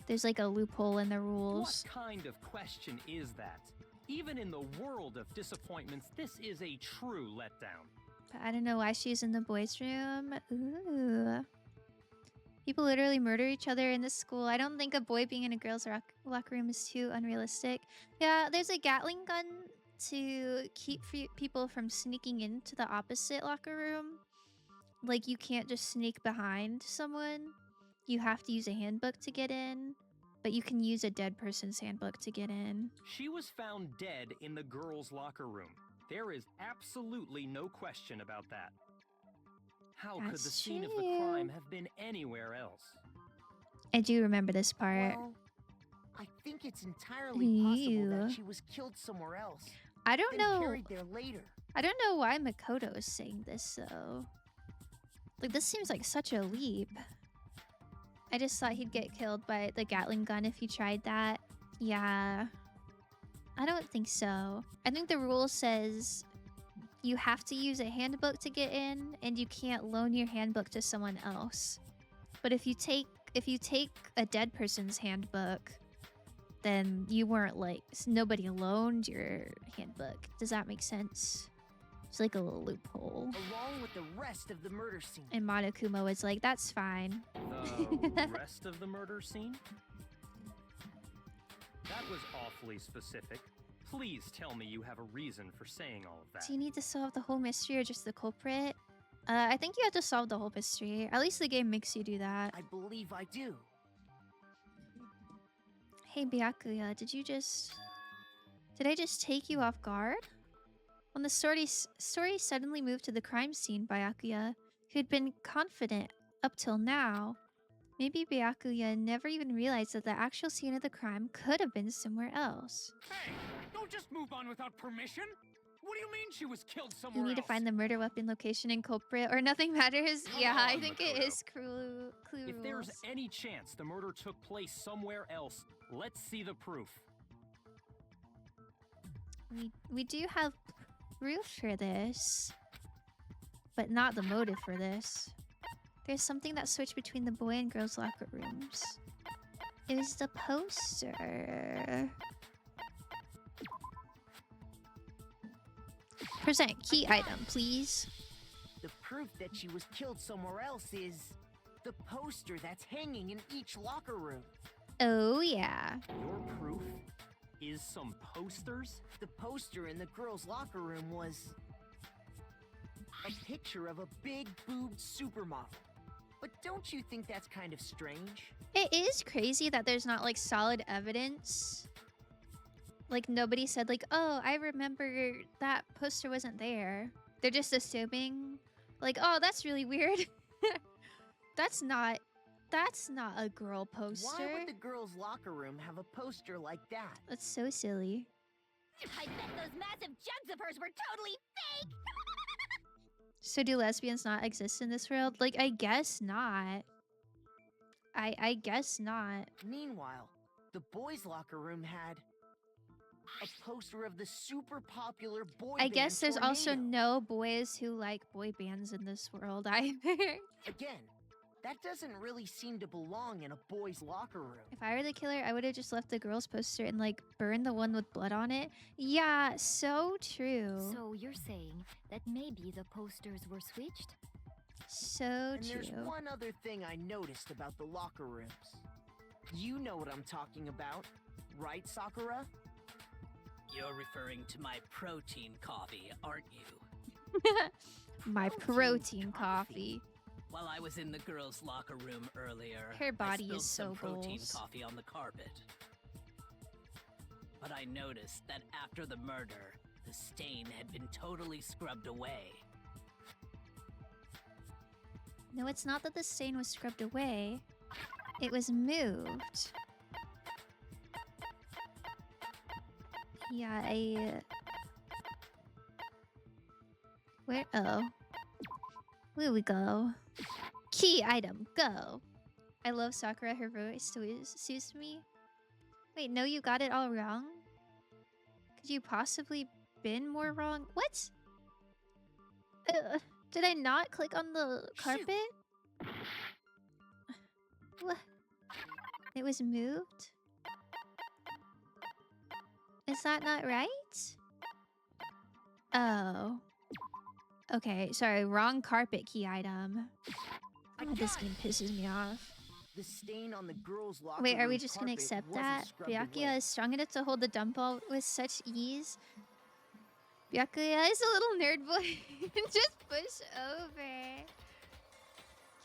There's like a loophole in the rules. What kind of question is that? Even in the world of disappointments, this is a true letdown. But I don't know why she's in the boys' room. Ooh. People literally murder each other in this school. I don't think a boy being in a girl's locker room is too unrealistic. Yeah, there's a Gatling gun to keep people from sneaking into the opposite locker room. Like, you can't just sneak behind someone. You have to use a handbook to get in. But you can use a dead person's handbook to get in. She was found dead in the girls' locker room. There is absolutely no question about that. How could the scene of the crime have been anywhere else? I do remember this part. Well, I think it's entirely possible that she was killed somewhere else. I don't know. Carried there later. I don't know why Makoto is saying this though. Like, this seems like such a leap. I just thought he'd get killed by the Gatling gun if he tried that. Yeah. I don't think so. I think the rule says you have to use a handbook to get in, and you can't loan your handbook to someone else. But if you take a dead person's handbook, then you weren't like, nobody loaned your handbook. Does that make sense? It's like a little loophole. Along with the rest of the murder scene. And Monokuma was like, that's fine. The rest of the murder scene? That was awfully specific. Please tell me you have a reason for saying all of that. Do you need to solve the whole mystery or just the culprit? I think you have to solve the whole mystery. At least the game makes you do that. I believe I do. Hey, Byakuya, did I just take you off guard? When the story suddenly moved to the crime scene, Byakuya, who had been confident up till now, maybe Byakuya never even realized that the actual scene of the crime could have been somewhere else. Hey, don't just move on without permission. What do you mean she was killed somewhere You need else? to find the murder weapon, location, and culprit, or nothing matters. Yeah, I think it is clue If rules. there's any chance the murder took place somewhere else, let's see the proof. We do have proof for this, but not the motive for this. There's something that switched between the boy and girl's locker rooms. It was the poster. Present key item, please. The proof that she was killed somewhere else is the poster that's hanging in each locker room. Oh, yeah. Your proof is some posters? The poster in the girls' locker room was a picture of a big boobed supermodel. But don't you think that's kind of strange? It is crazy that there's not, like, solid evidence. Like, nobody said, like, oh, I remember that poster wasn't there. They're just assuming, like, oh, that's really weird. That's not a girl poster. Why would the girls' locker room have a poster like that? That's so silly. I bet those massive jugs of hers were totally fake! So do lesbians not exist in this world? Like, I guess not. I guess not. Meanwhile, the boys' locker room had a poster of the super popular boy I band guess there's also Tornado. no boys who like boy bands in this world either. Again, that doesn't really seem to belong in a boys' locker room. If I were the killer, I would have just left the girls' poster and like burned the one with blood on it. Yeah, so true. So you're saying that maybe the posters were switched? So And true. there's one other thing I noticed about the locker rooms. You know what I'm talking about, right, Sakura? You're referring to my protein coffee, aren't you? My protein coffee. While I was in the girls' locker room earlier, Her body I spilled is some so protein goals. coffee on the carpet. But I noticed that after the murder, the stain had been totally scrubbed away. No, it's not that the stain was scrubbed away. It was moved. Yeah, Where? Oh. Where we go? Key item, go! I love Sakura, her voice soothes me. Wait, no, you got it all wrong? Could you possibly been more wrong? What? Did I not click on the carpet? What? It was moved? Is that not right? Oh. Okay, sorry, wrong carpet key item. Oh, this game pisses me off. The stain on the girls' locker Wait, are we room just gonna carpet accept wasn't that? scrubbed Byakuya away. is strong enough to hold the dumbbell with such ease. Byakuya is a little nerd boy. Just push over.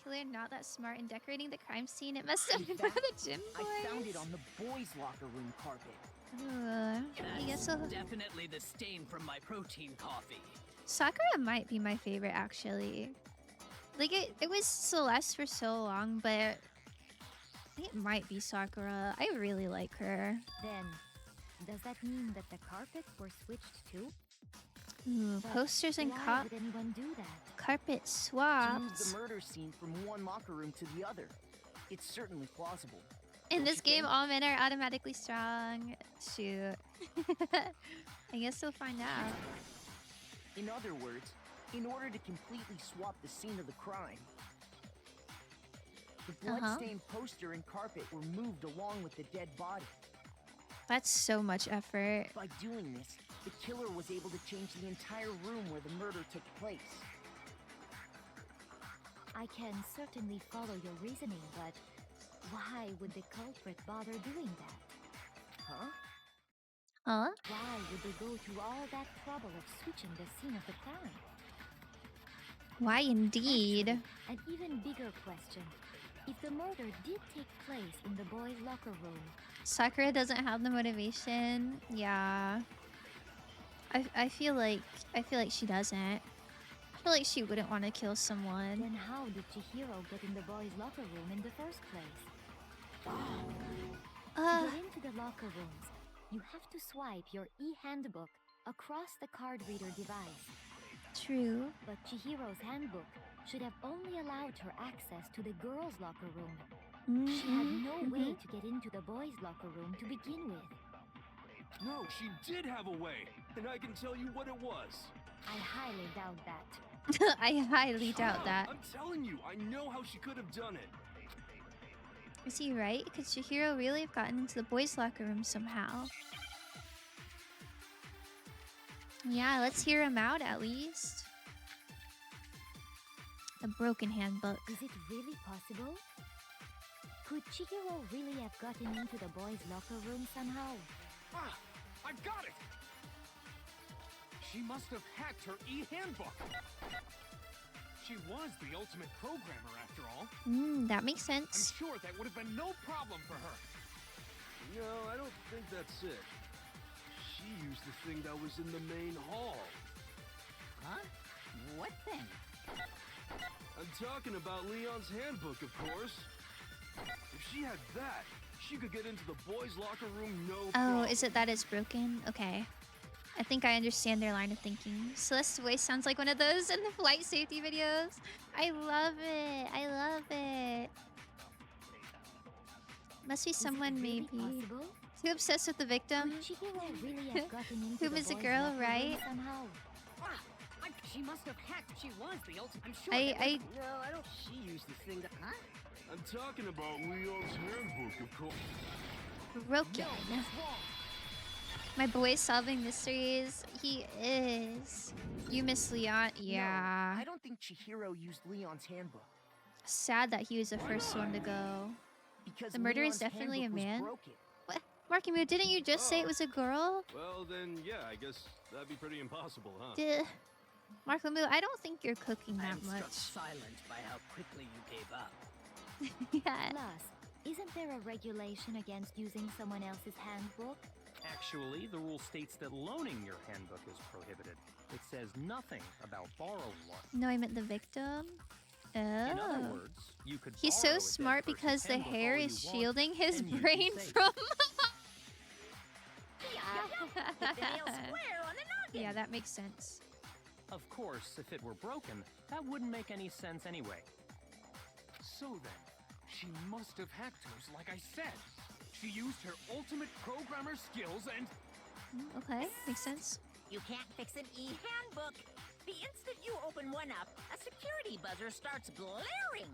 Killer not that smart in decorating the crime scene. It must have In been fact, for the gym boys. I found it on the boys' locker room carpet. I guess That's I'll... definitely the stain from my protein coffee. Sakura might be my favorite, actually. Like, it was Celeste for so long, but I think it might be Sakura. I really like her. Then, does that mean that the carpets were switched too? Ooh, But posters and why would anyone do that? carpet To move swaps. the murder scene from one locker room to the other. It's certainly plausible. In Don't this you game, think? all men are automatically strong. Shoot. I guess we'll find out. In other words, in order to completely swap the scene of the crime, the blood-stained poster and carpet were moved along with the dead body. That's so much effort. By doing this, the killer was able to change the entire room where the murder took place. I can certainly follow your reasoning, but why would the culprit bother doing that? Huh? Huh? Why would they go to all that trouble of switching the scene of the crime? Why indeed? An even bigger question. If the murder did take place in the boys' locker room, Sakura doesn't have the motivation. Yeah. I feel like she doesn't. I feel like she wouldn't want to kill someone. then how did Chihiro get in the boys' locker room in the first place? To get into the locker rooms, you have to swipe your e-handbook across the card reader device. True. But Chihiro's handbook should have only allowed her access to the girls' locker room. She had no way to get into the boys' locker room to begin with. No, she did have a way, and I can tell you what it was. I highly doubt that. I highly doubt that. I'm telling you, I know how she could have done it. Is he right? Could Chihiro really have gotten into the boys' locker room somehow? Yeah, let's hear him out at least. The broken handbook. Is it really possible? Could Chihiro really have gotten into the boys' locker room somehow? Ah! I got it! She must have hacked her e-handbook. She was the ultimate programmer after all. That makes I'm sense. sure that would have been no problem for her. No, I don't think that's it. She used the thing that was in the main hall. Huh? What thing? I'm talking about Leon's handbook, of course. If she had that, she could get into the boys' locker room no problem. Oh, is it that it's broken? Okay. I think I understand their line of thinking. Celeste's voice sounds like one of those in the flight safety videos. I love it. I love it. Must be someone Is it really maybe possible? too obsessed with the victim. Could Chihiro really have gotten into Who the was a boys' girl, locker room right? somehow? She must have hacked. She was the ultimate. I'm sure. I No, I don't. She used the thing that. Huh? I'm talking about Leon's handbook, of course. broken. My boy solving mysteries. He is. You miss Leon? Yeah. No, I don't think Chihiro used Leon's handbook. Sad that he was the first one to go. Because The murderer is Leon's definitely a handbook was man. broken. What? Markimu, didn't you just say it was a girl? Well, then, yeah, I guess that'd be pretty impossible, huh? Duh. Markimu, I don't think you're cooking I that am struck much. silent by how quickly you gave up. Yeah. Plus, isn't there a regulation against using someone else's handbook? Actually, the rule states that loaning your handbook is prohibited. It says nothing about borrowing one. No, I meant the victim. In other Oh. words, you could He's borrow so a dead smart person's because the handbook hair all you is want, shielding his and you'd be brain safe. from. Hit the nail square on the noggin. Yeah, that makes sense. Of course, if it were broken, that wouldn't make any sense anyway. So then, she must have hacked hers, like I said. She used her ultimate programmer skills and... Okay, makes sense. You can't fix an e-handbook The instant you open one up, a security buzzer starts blaring.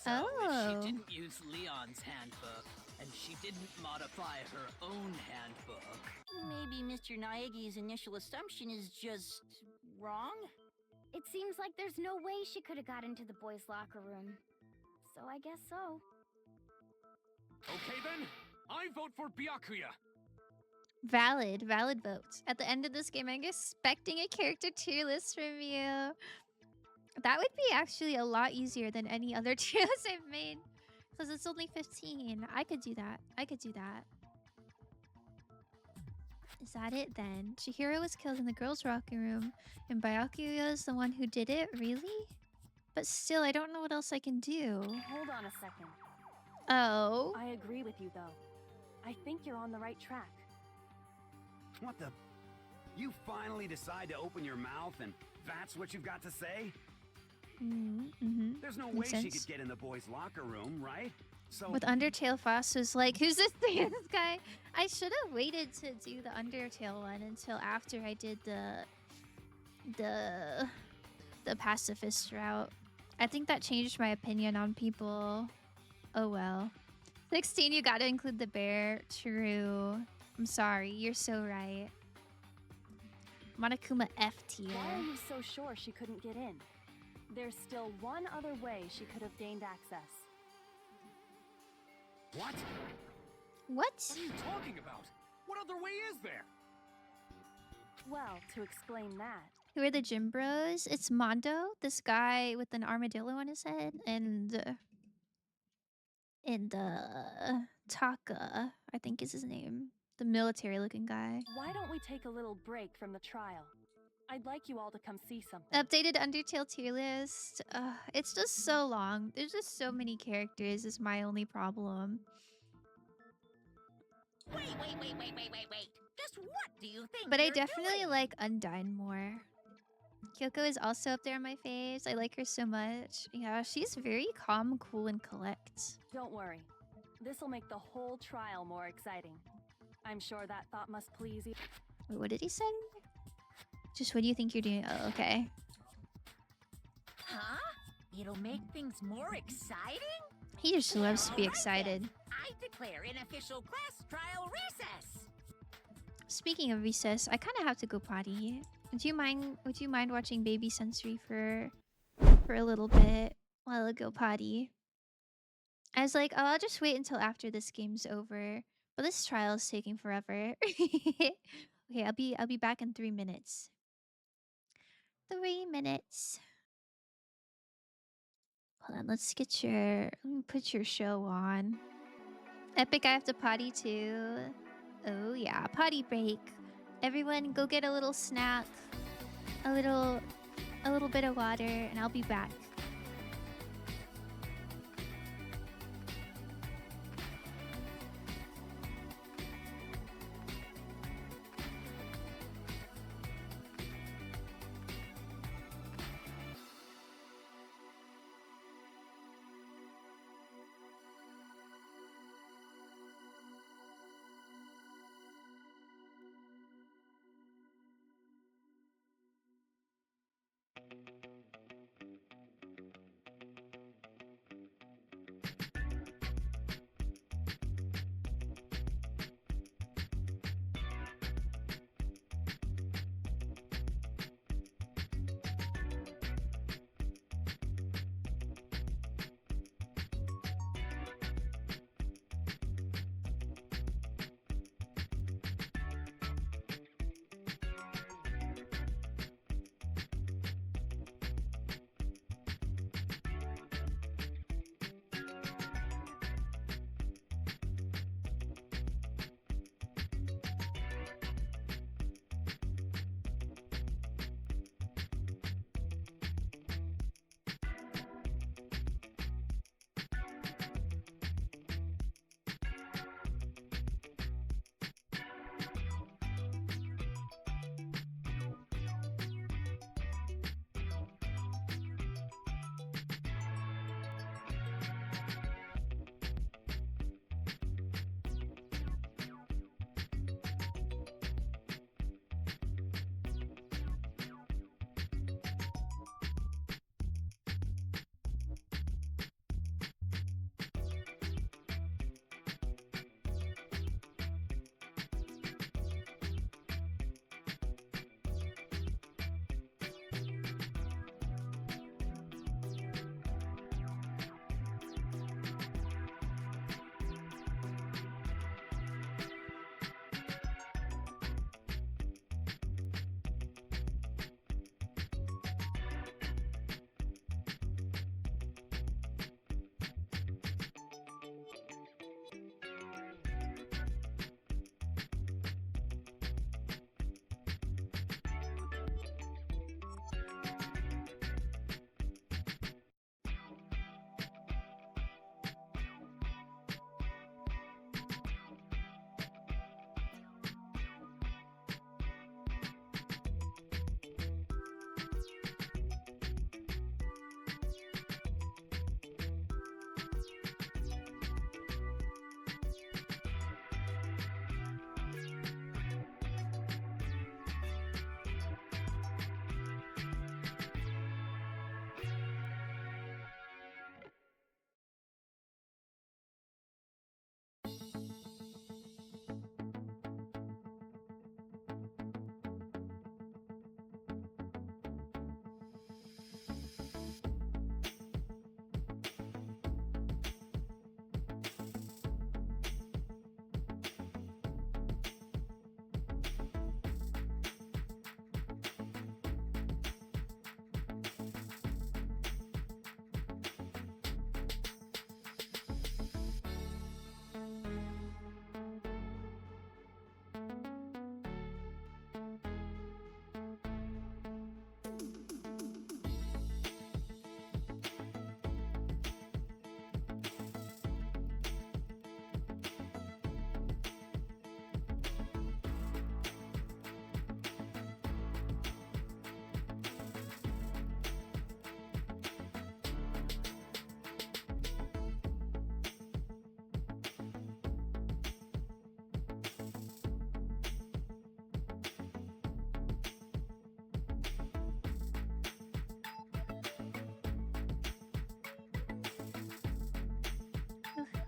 So Oh. she didn't use Leon's handbook, and she didn't modify her own handbook. Maybe Mr. Naegi's initial assumption is just wrong? It seems like there's no way she could have got into the boys' locker room. So I guess so. Okay then, I vote for Byakuya. Valid votes. At the end of this game, I'm expecting a character tier list from you. That would be actually a lot easier than any other tier list I've made. Because it's only 15. I could do that. Is that it then? Chihiro was killed in the girls' locker room, and Byakuya is the one who did it? Really? But still, I don't know what else I can do. Hold on a second. Oh. I agree with you, though. I think you're on the right track. What the? You finally decide to open your mouth and that's what you've got to say? There's no way she could get in the boys' locker room, right? So With Undertale, Foss was like, who's this thing? This guy? I should have waited to do the Undertale one until after I did the pacifist route. I think that changed my opinion on people. Oh well. 16, you gotta include the bear. True. I'm sorry, you're so right. Monokuma F tier. Why are you so sure she couldn't get in? There's still one other way she could have gained access. What? What? What are you talking about? What other way is there? Well, to explain that, Who are the gym bros? It's Mondo, this guy with an armadillo on his head, and Taka, I think is his name. The military-looking guy. why don't we take a little break from the trial? I'd like you all to come see something. Updated Undertale tier list. It's just so long. There's just so many characters is my only problem. Wait. Just what do you think But I you're definitely doing? like Undyne more. Kyoko is also up there on my faves. I like her so much. Yeah, she's very calm, cool, and collect. Don't worry. This'll make the whole trial more exciting. I'm sure that thought must please you. Wait, what did he say? Just what do you think you're doing? Oh, okay. Huh? It'll make things more exciting? He just loves to be All right, excited. then. I declare an official class trial recess. Speaking of recess, I kind of have to go potty. Would you mind watching Baby Sensory for a little bit while I go potty? I was like, oh, I'll just wait until after this game's over. But this trial is taking forever. Okay, I'll be back in 3 minutes. 3 minutes. Hold on, let me put your show on. Epic, I have to potty too. Oh yeah, potty break. Everyone go get a little snack, a little bit of water, and I'll be back.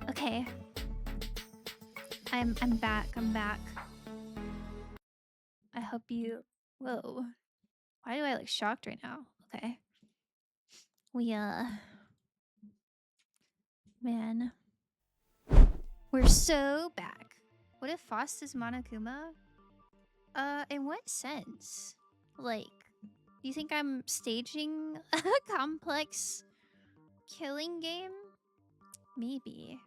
Okay. I'm back. I'm back. I hope you... Whoa. Why do I look shocked right now? Okay. Man. We're so back. What if Faust is Monokuma? In what sense? Like, do you think I'm staging a complex killing game? Maybe.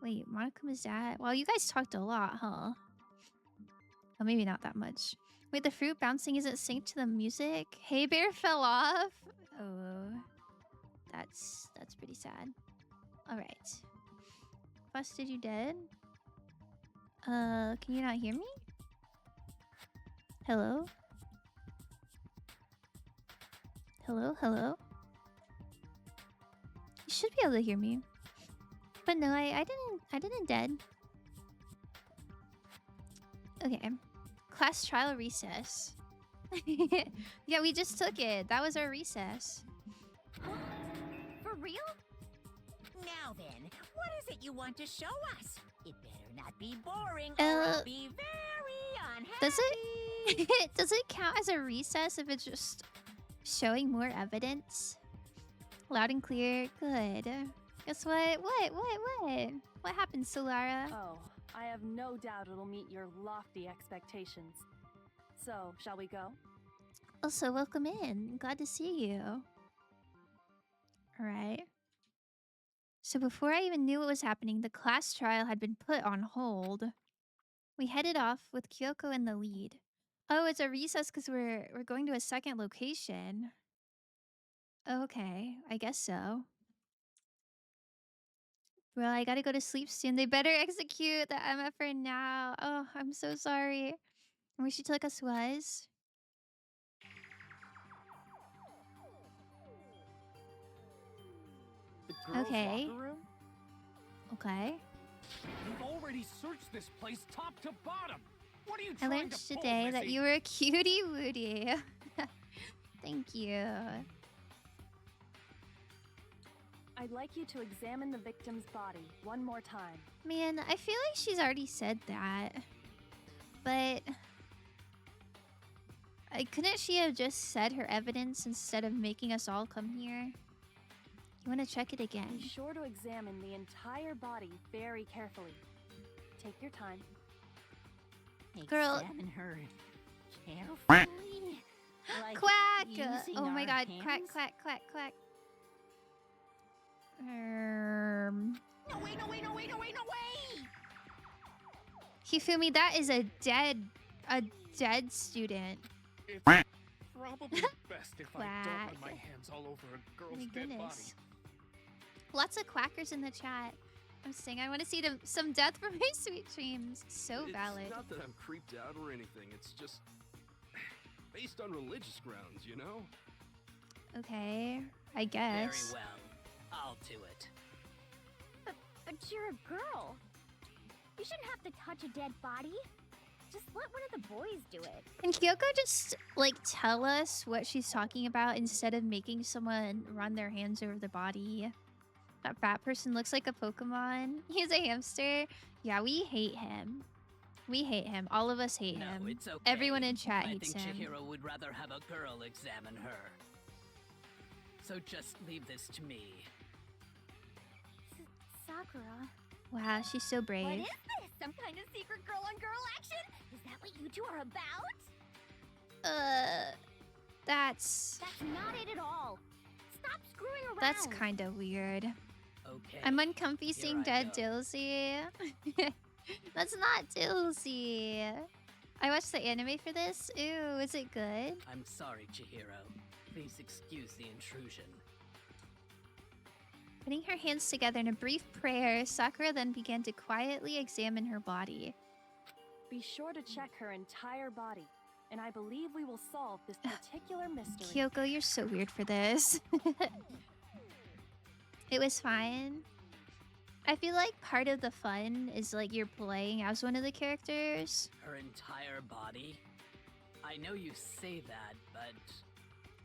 Wait, Monokuma's dad? Well, you guys talked a lot, huh? Oh, maybe not that much. Wait, the fruit bouncing isn't synced to the music? Hey Bear fell off? Oh. That's pretty sad. Alright. Busted, you dead? Can you not hear me? Hello? Hello? Hello? You should be able to hear me. But no, I didn't dead. Okay. Class trial recess. Yeah, we just took it. That was our recess. For real? Now then, what is it you want to show us? It better not be boring or I'll be very unhappy. Does it count as a recess if it's just showing more evidence? Loud and clear. Good. Guess what? What happened, Solara? Oh, I have no doubt it'll meet your lofty expectations. So, shall we go? Also, welcome in. Glad to see you. Alright. So before I even knew what was happening, the class trial had been put on hold. We headed off with Kyoko in the lead. Oh, it's a recess because we're going to a second location. Okay, I guess so. Bro, I gotta go to sleep soon. They better execute the MFR now. Oh, I'm so sorry. I wish you told us was. The girls' Okay. locker room? Okay. We've already searched this place top to bottom. What are you I trying learned to pull, today that Missy? you were a cutie Woody. Thank you. I'd like you to examine the victim's body one more time. Man, I feel like she's already said that. But... couldn't she have just said her evidence instead of making us all come here? You want to check it again? Be sure to examine the entire body very carefully. Take your time. Girl. Examine her carefully. Like Quack! using Oh my our god, hands? quack, quack, quack, quack. No way, no way, no way, no way, no way! Hifumi, that is a dead student. It's probably best if I don't Quack. run my hands all over a girl's My dead body. goodness. Lots of quackers in the chat. I'm saying I want to see some death for my sweet dreams. So valid. It's not that I'm creeped out or anything. It's just based on religious grounds, you know? Okay, I guess. Very well. I'll do it. But you're a girl. You shouldn't have to touch a dead body. Just let one of the boys do it. Can Kyoko just, like, tell us what she's talking about instead of making someone run their hands over the body? That fat person looks like a Pokemon. He's a hamster. Yeah, we hate him. We hate him. All of us hate him. No, it's okay. Everyone in chat I hates think him. Chihiro would rather have a girl examine her. So just leave this to me. Sakura. Wow, she's so brave. What is this? Some kind of secret girl-on-girl action? Is that what you two are about? That's not it at all. Stop screwing around. That's kind of weird. Okay. I'm uncomfy here seeing I dead go. Dilsey. That's not Tulsi. I watched the anime for this. Ew, is it good? I'm sorry, Chihiro. Please excuse the intrusion. Putting her hands together in a brief prayer, Sakura then began to quietly examine her body. Be sure to check her entire body, and I believe we will solve this particular mystery. Kyoko, you're so weird for this. It was fine. I feel like part of the fun is like you're playing as one of the characters. Her entire body? I know you say that, but...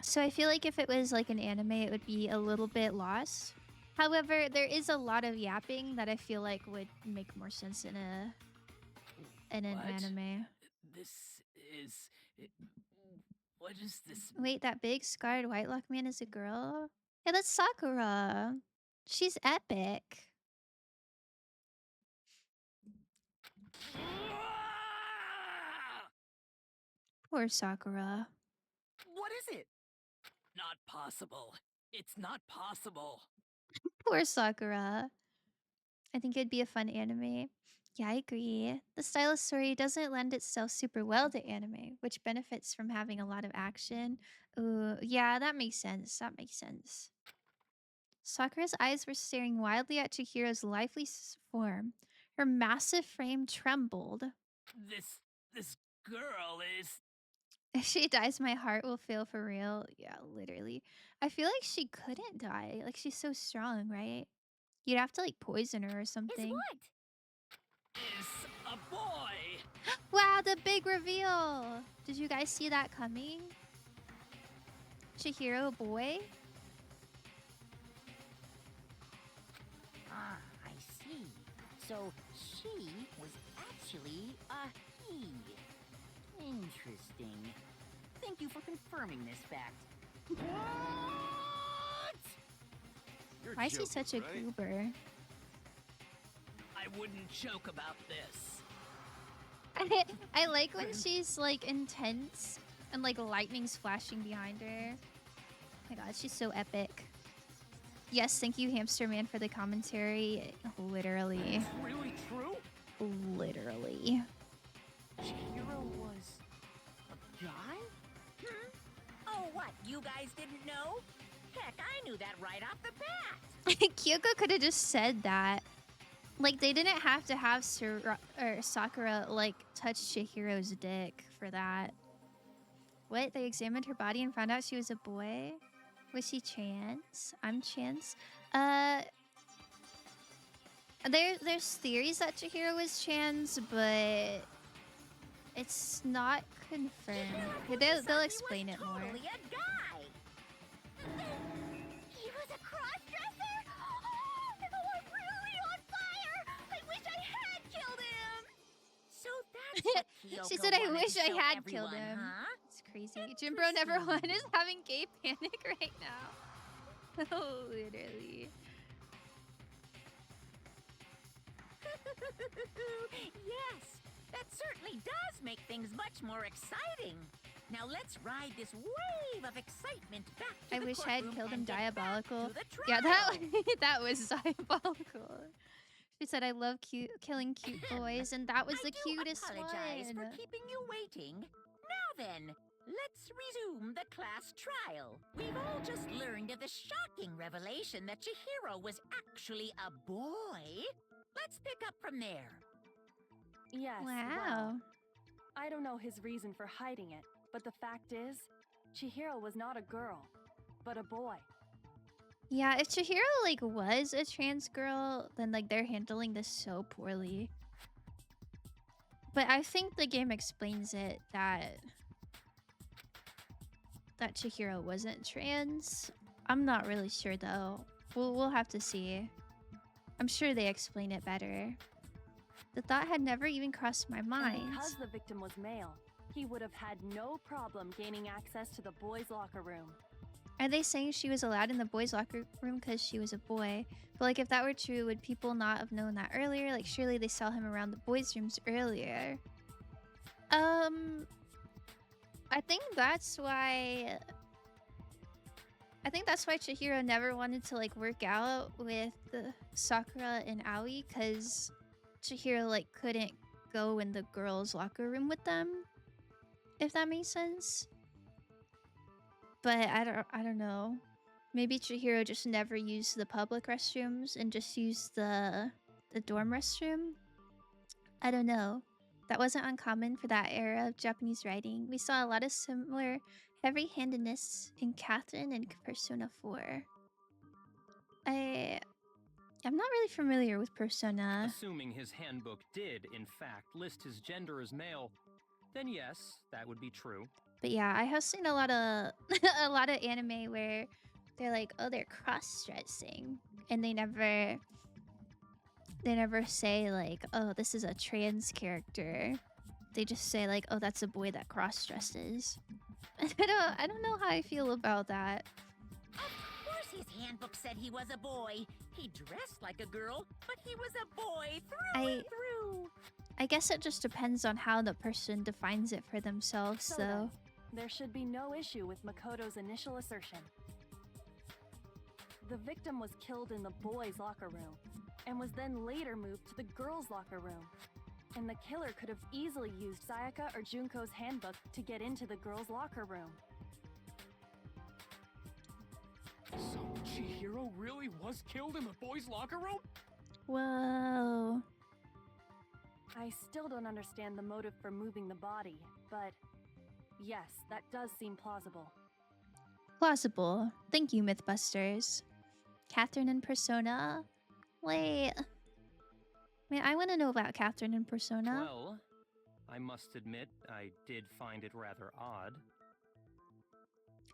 So I feel like if it was like an anime, it would be a little bit lost. However, there is a lot of yapping that I feel like would make more sense in an anime. This is... What is this? Wait, that big scarred white lock man is a girl? Yeah, that's Sakura. She's epic. Poor Sakura. What is it? Not possible. It's not possible. Poor Sakura. I think it'd be a fun anime. Yeah, I agree. The style of story doesn't lend itself super well to anime, which benefits from having a lot of action. Ooh, yeah, that makes sense. That makes sense. Sakura's eyes were staring wildly at Chihiro's lively form. Her massive frame trembled. This girl is... If she dies, my heart will fail for real. Yeah, literally. I feel like she couldn't die. Like, she's so strong, right? You'd have to, like, poison her or something. Is what? Is a boy! Wow, the big reveal! Did you guys see that coming? Chihiro, a boy? Ah, I see. So she was actually a he. Interesting. Thank you for confirming this fact. What? You're Why is he joking, such a right? goober? I wouldn't joke about this. I like when she's, like, intense and, like, lightning's flashing behind her. Oh my god, she's so epic. Yes, thank you, Hamster Man, for the commentary. Literally. It's really true? Literally. Chihiro was a guy? Oh, what? You guys didn't know? Heck, I knew that right off the bat. Kyoko could have just said that. Like, they didn't have to have Sakura, like, touch Chihiro's dick for that. What? They examined her body and found out she was a boy? Was she trans? I'm trans. There's theories that Chihiro was trans, but it's not confirmed. They'll explain it more. Totally a guy. He was a cross-dresser? Oh, I'm really on fire! I wish I had killed him! So that's what Kyoko She said, I wanted wish to I show had everyone, killed him. Huh? It's crazy. Jimbro never won is having gay panic right now. Oh, literally. Yes, that certainly does make things much more exciting. Now let's ride this wave of excitement back to I the wish I had courtroom killed him and get back diabolical. to the Yeah, trial. that was diabolical. She said, I love killing cute boys, and that was the cutest apologize one. for keeping you waiting. Now then, let's resume the class trial. We've all just learned of the shocking revelation that Chihiro was actually a boy. Let's pick up from there. Yes, Wow. well, I don't know his reason for hiding it, but the fact is, Chihiro was not a girl, but a boy. Yeah, if Chihiro, like, was a trans girl, then, like, they're handling this so poorly. But I think the game explains it that Chihiro wasn't trans. I'm not really sure, though. We'll have to see. I'm sure they explain it better. The thought had never even crossed my And mind. because the victim was male, he would have had no problem gaining access to the boys' locker room. Are they saying she was allowed in the boys' locker room because she was a boy? But, like, if that were true, would people not have known that earlier? Like, surely they saw him around the boys' rooms earlier. I think that's why Chihiro never wanted to, like, work out with Sakura and Aoi, because Chihiro like couldn't go in the girls' locker room with them, if that makes sense. But I don't know. Maybe Chihiro just never used the public restrooms and just used the dorm restroom. I don't know. That wasn't uncommon for that era of Japanese writing. We saw a lot of similar heavy-handedness in Catherine and Persona 4. I'm not really familiar with Persona. Assuming his handbook did, in fact, list his gender as male, then yes, that would be true. But yeah, I have seen a lot of a lot of anime where they're like, oh, they're cross-dressing, and they never say like, oh, this is a trans character. They just say like, oh, that's a boy that cross-dresses. I don't know how I feel about that. Of course his handbook said he was a boy. He dressed like a girl, but he was a boy through and through. I guess it just depends on how the person defines it for themselves, So though. then, there should be no issue with Makoto's initial assertion. The victim was killed in the boys' locker room, and was then later moved to the girls' locker room. And the killer could have easily used Sayaka or Junko's handbook to get into the girls' locker room. So Chihiro really was killed in the boys' locker room? Whoa. I still don't understand the motive for moving the body, but yes, that does seem plausible. Plausible. Thank you, Mythbusters. Catherine and Persona? Wait. Man, I want to know about Catherine and Persona. Well, I must admit, I did find it rather odd.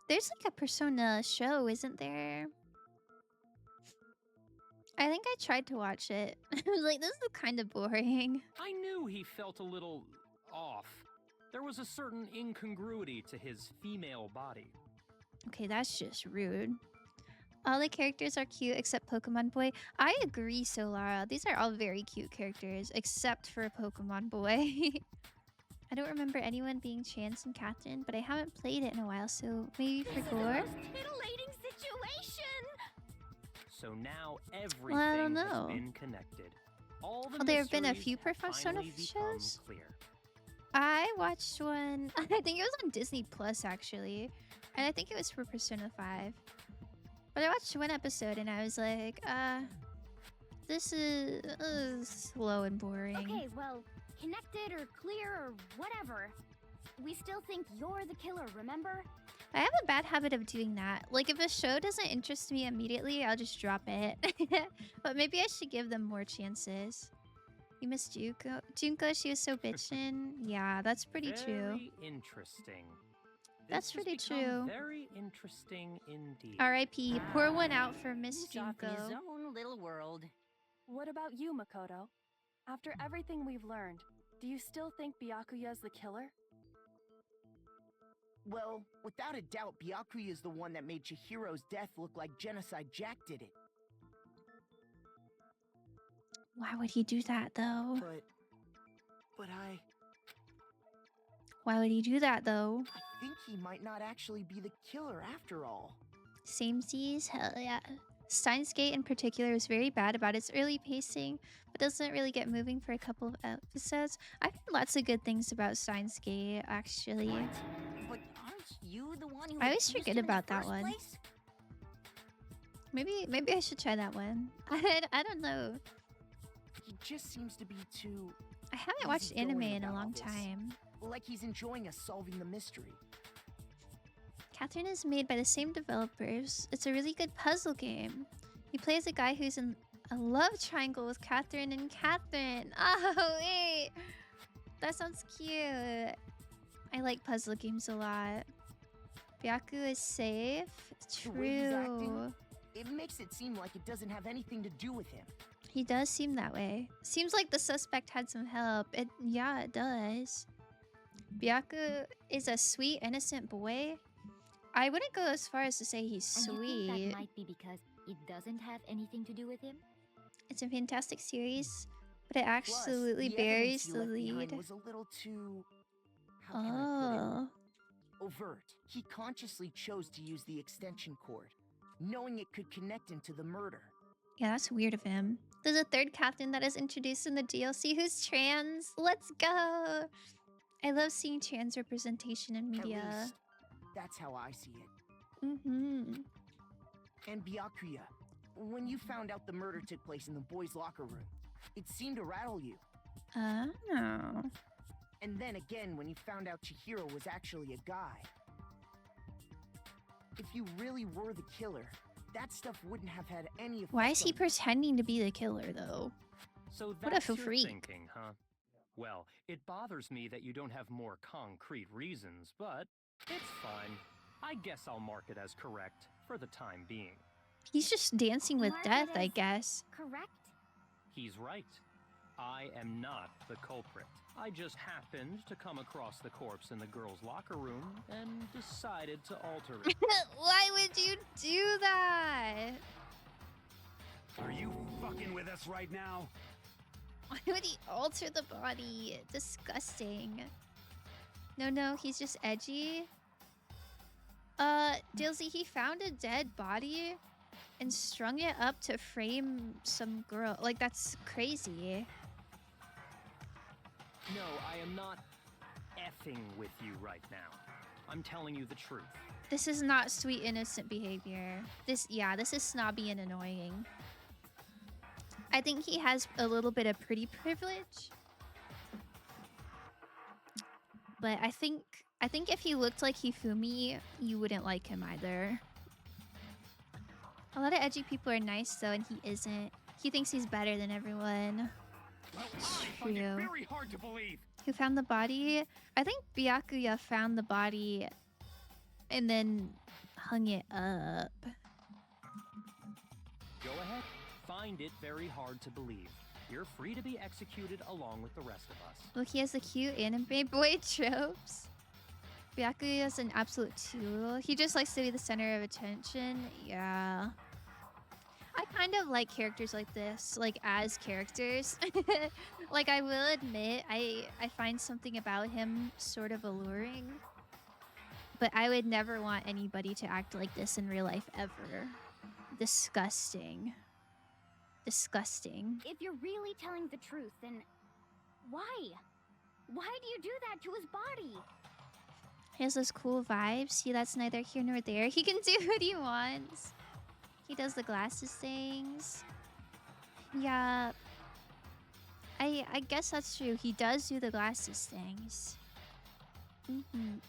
There's like a Persona show, isn't there? I think I tried to watch it. I was like, this is kind of boring. I knew he felt a little off. There was a certain incongruity to his female body. Okay, that's just rude. All the characters are cute except Pokemon Boy. I agree, Solara. These are all very cute characters, except for Pokemon Boy. I don't remember anyone being trans in Catherine, but I haven't played it in a while, so maybe for gore? Titillating situation! So now everything Well, I don't has know. been connected. All the Oh, there have been a mysteries few have Persona finally become shows? clear. I watched one, I think it was on Disney Plus actually, and I think it was for Persona 5. But I watched one episode and I was like, this is slow and boring. Okay, well, connected or clear or whatever. We still think you're the killer, remember? I have a bad habit of doing that. Like, if a show doesn't interest me immediately, I'll just drop it. But maybe I should give them more chances. You miss Junko? Junko, she was so bitchin'. Yeah, that's pretty true. Very interesting. That's This has pretty become true. Very interesting indeed. R.I.P. Pour one out for Miss He's off in his Junko. own little world. What about you, Makoto? After everything we've learned, do you still think Byakuya's the killer? Well, without a doubt, Byakuya is the one that made Chihiro's death look like Genocide Jack did it. Why would he do that, though? But Why would he do that, though? I think he might not actually be the killer after all. Samesies? Hell yeah. Steins Gate in particular is very bad about its early pacing, but doesn't really get moving for a couple of episodes. I've heard lots of good things about Steins Gate, actually. But aren't you the one who I always accused forget him in the about that first one. place? Maybe I should try that one. I don't know. He just seems to be too... I haven't watched anime easygoing in a about long all this. time. Like he's enjoying us solving the mystery. Catherine is made by the same developers. It's a really good puzzle game. You play as a guy who's in a love triangle with Catherine and Catherine. Oh, wait. That sounds cute. I like puzzle games a lot. Byaku is safe. The way he's acting, True. it makes it seem like it doesn't have anything to do with him. He does seem that way. Seems like the suspect had some help. Yeah, it does. Byaku is a sweet, innocent boy. I wouldn't go as far as to say he's And you think sweet. that might be because it doesn't have anything to do with him? It's a fantastic series, but it Plus, absolutely the buries evidence he the left behind lead. was a little too... How can I Oh. put it? Overt. He consciously chose to use the extension cord, knowing it could connect him to the murder. Yeah, that's weird of him. There's a third captain that is introduced in the DLC who's trans. Let's go. I love seeing trans representation in At media. least, that's how I see it. Mm-hmm. And Byakuya, when you found out the murder took place in the boys' locker room, it seemed to rattle you. Oh. And then again, when you found out Chihiro was actually a guy. If you really were the killer, that stuff wouldn't have had any effect. Why is he on pretending to be the killer, though? So What a that's your freak. thinking, huh? Well, it bothers me that you don't have more concrete reasons, but it's fine. I guess I'll mark it as correct for the time being. He's just dancing with Mark death, it I as guess. Correct? He's right. I am not the culprit. I just happened to come across the corpse in the girls' locker room and decided to alter it. Why would you do that? Are you fucking with us right now? Why would he alter the body? Disgusting. No, he's just edgy. Dilsey, he found a dead body and strung it up to frame some girl. Like, that's crazy. No, I am not effing with you right now. I'm telling you the truth. This is not sweet, innocent behavior. This is snobby and annoying. I think he has a little bit of pretty privilege. But I think if he looked like Hifumi, you wouldn't like him either. A lot of edgy people are nice though, and he isn't. He thinks he's better than everyone. Well, I find it very hard to believe. Who found the body? I think Byakuya found the body and then hung it up. Go ahead. Find it very hard to believe. You're free to be executed along with the rest of us. Look, he has the cute anime boy tropes. Byakuya is an absolute tool. He just likes to be the center of attention. Yeah. I kind of like characters like this, like as characters. Like, I will admit, I find something about him sort of alluring. But I would never want anybody to act like this in real life ever. Disgusting. Disgusting. If you're really telling the truth, then why? Why do you do that to his body? He has those cool vibes. See, that's neither here nor there. He can do what he wants. He does the glasses things. Yeah. I guess that's true. He does do the glasses things.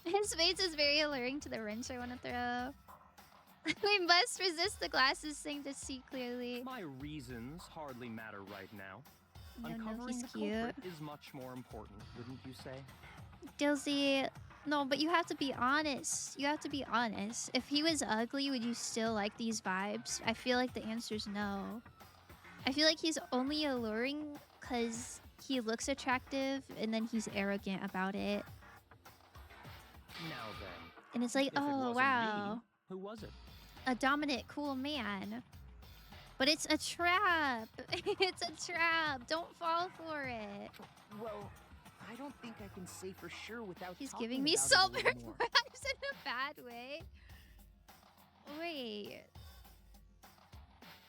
His face is very alluring to the wrench I want to throw. We must resist the glasses thing to see clearly. My reasons hardly matter right now. No, Uncovering he's the cute. culprit is much more important, wouldn't you say? Dilsey, no, but you have to be honest. You have to be honest. If he was ugly, would you still like these vibes? I feel like the answer is no. I feel like he's only alluring because he looks attractive and then he's arrogant about it. Now then. And it's like, If it oh, wasn't wow. me, who was it? A dominant, cool man. But it's a trap. It's a trap. Don't fall for it. Well, I don't think I can say for sure without He's talking giving me about it a Saltburn little more. vibes in a bad way. Wait.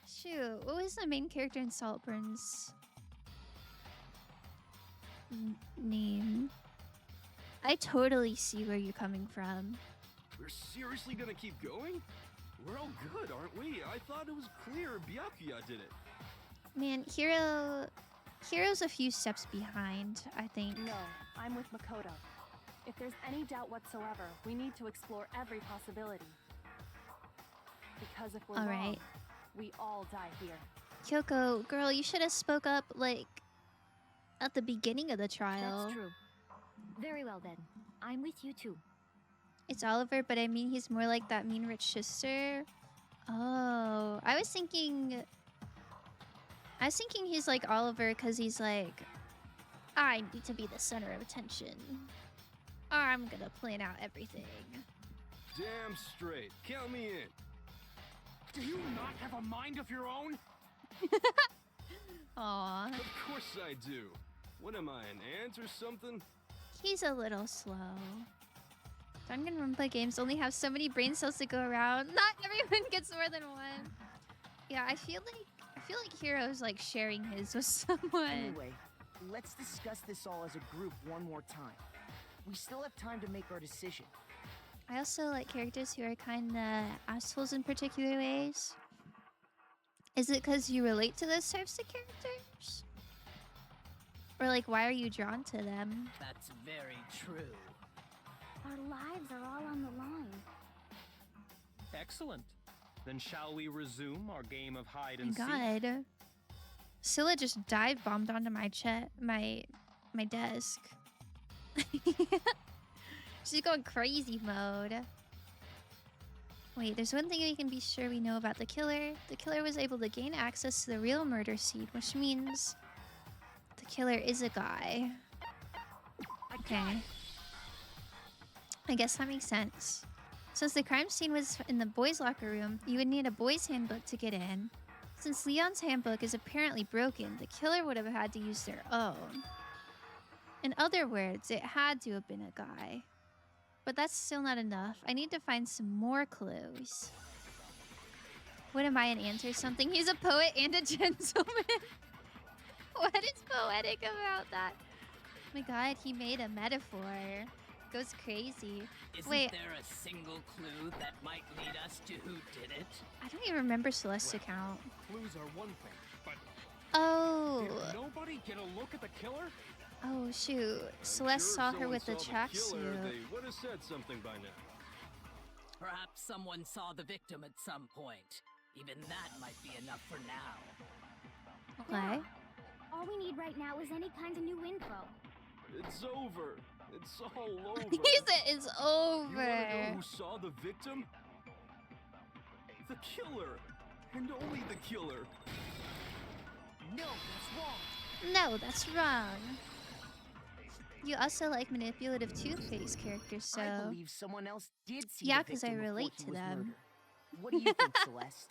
Shoot, what was the main character in Saltburn's name? I totally see where you're coming from. We're seriously gonna keep going? We're all good, aren't we? I thought it was clear Byakuya did it. Man, Hero's a few steps behind, I think. No, I'm with Makoto. If there's any doubt whatsoever, we need to explore every possibility. Because if we're All wrong, right. we all die here. Kyoko, girl, you should have spoke up, like, at the beginning of the trial. That's true. Very well then. I'm with you too. It's Oliver, but I mean he's more like that mean rich sister. Oh, I was thinking he's like Oliver because he's like, I need to be the center of attention. I'm gonna plan out everything. Damn straight. Count me in. Do you not have a mind of your own? Aw, Of course I do. What am I, an ant or something? he's a little slow. Danganronpa games only have so many brain cells to go around. Not everyone gets more than one. Yeah, I feel feel like Hiro's like sharing his with someone. Anyway, let's discuss this all as a group one more time. We still have time to make our decision. I also like characters who are kind of assholes in particular ways. Is it because you relate to those types of characters? Or like, why are you drawn to them? That's very true. Our lives are all on the line. Excellent. Then shall we resume our game of hide My and seek? God. Scylla just dive bombed onto my my desk. She's going crazy mode. Wait, there's one thing we can be sure we know about the killer. The killer was able to gain access to the real murder scene, which means the killer is a guy. Okay. I guess that makes sense. Since the crime scene was in the boys' locker room, you would need a boys' handbook to get in. Since Leon's handbook is apparently broken, the killer would have had to use their own. In other words, it had to have been a guy. But that's still not enough. I need to find some more clues. What am I, an ant or something? He's a poet and a gentleman. What is poetic about that? Oh my God, he made a metaphor. Goes crazy. Isn't Wait, there a single clue that might lead us to who did it? I don't even remember Celeste's account. Clues are one thing, but Oh. did nobody get a look at the killer? Oh shoot. Celeste saw her with the tracksuit. They would have said something by now. Perhaps someone saw the victim at some point. Even that might be enough for now. Okay. All we need right now is any kind of new info. It's over. It's all over. He said it's over. You wanna know who saw the victim? The killer. And only the killer. No, that's wrong. No, that's wrong. You also like manipulative Two-Face characters, so... I believe someone else did see Yeah, the because I victim before relate he to was them. murdered. What do you think, Celeste?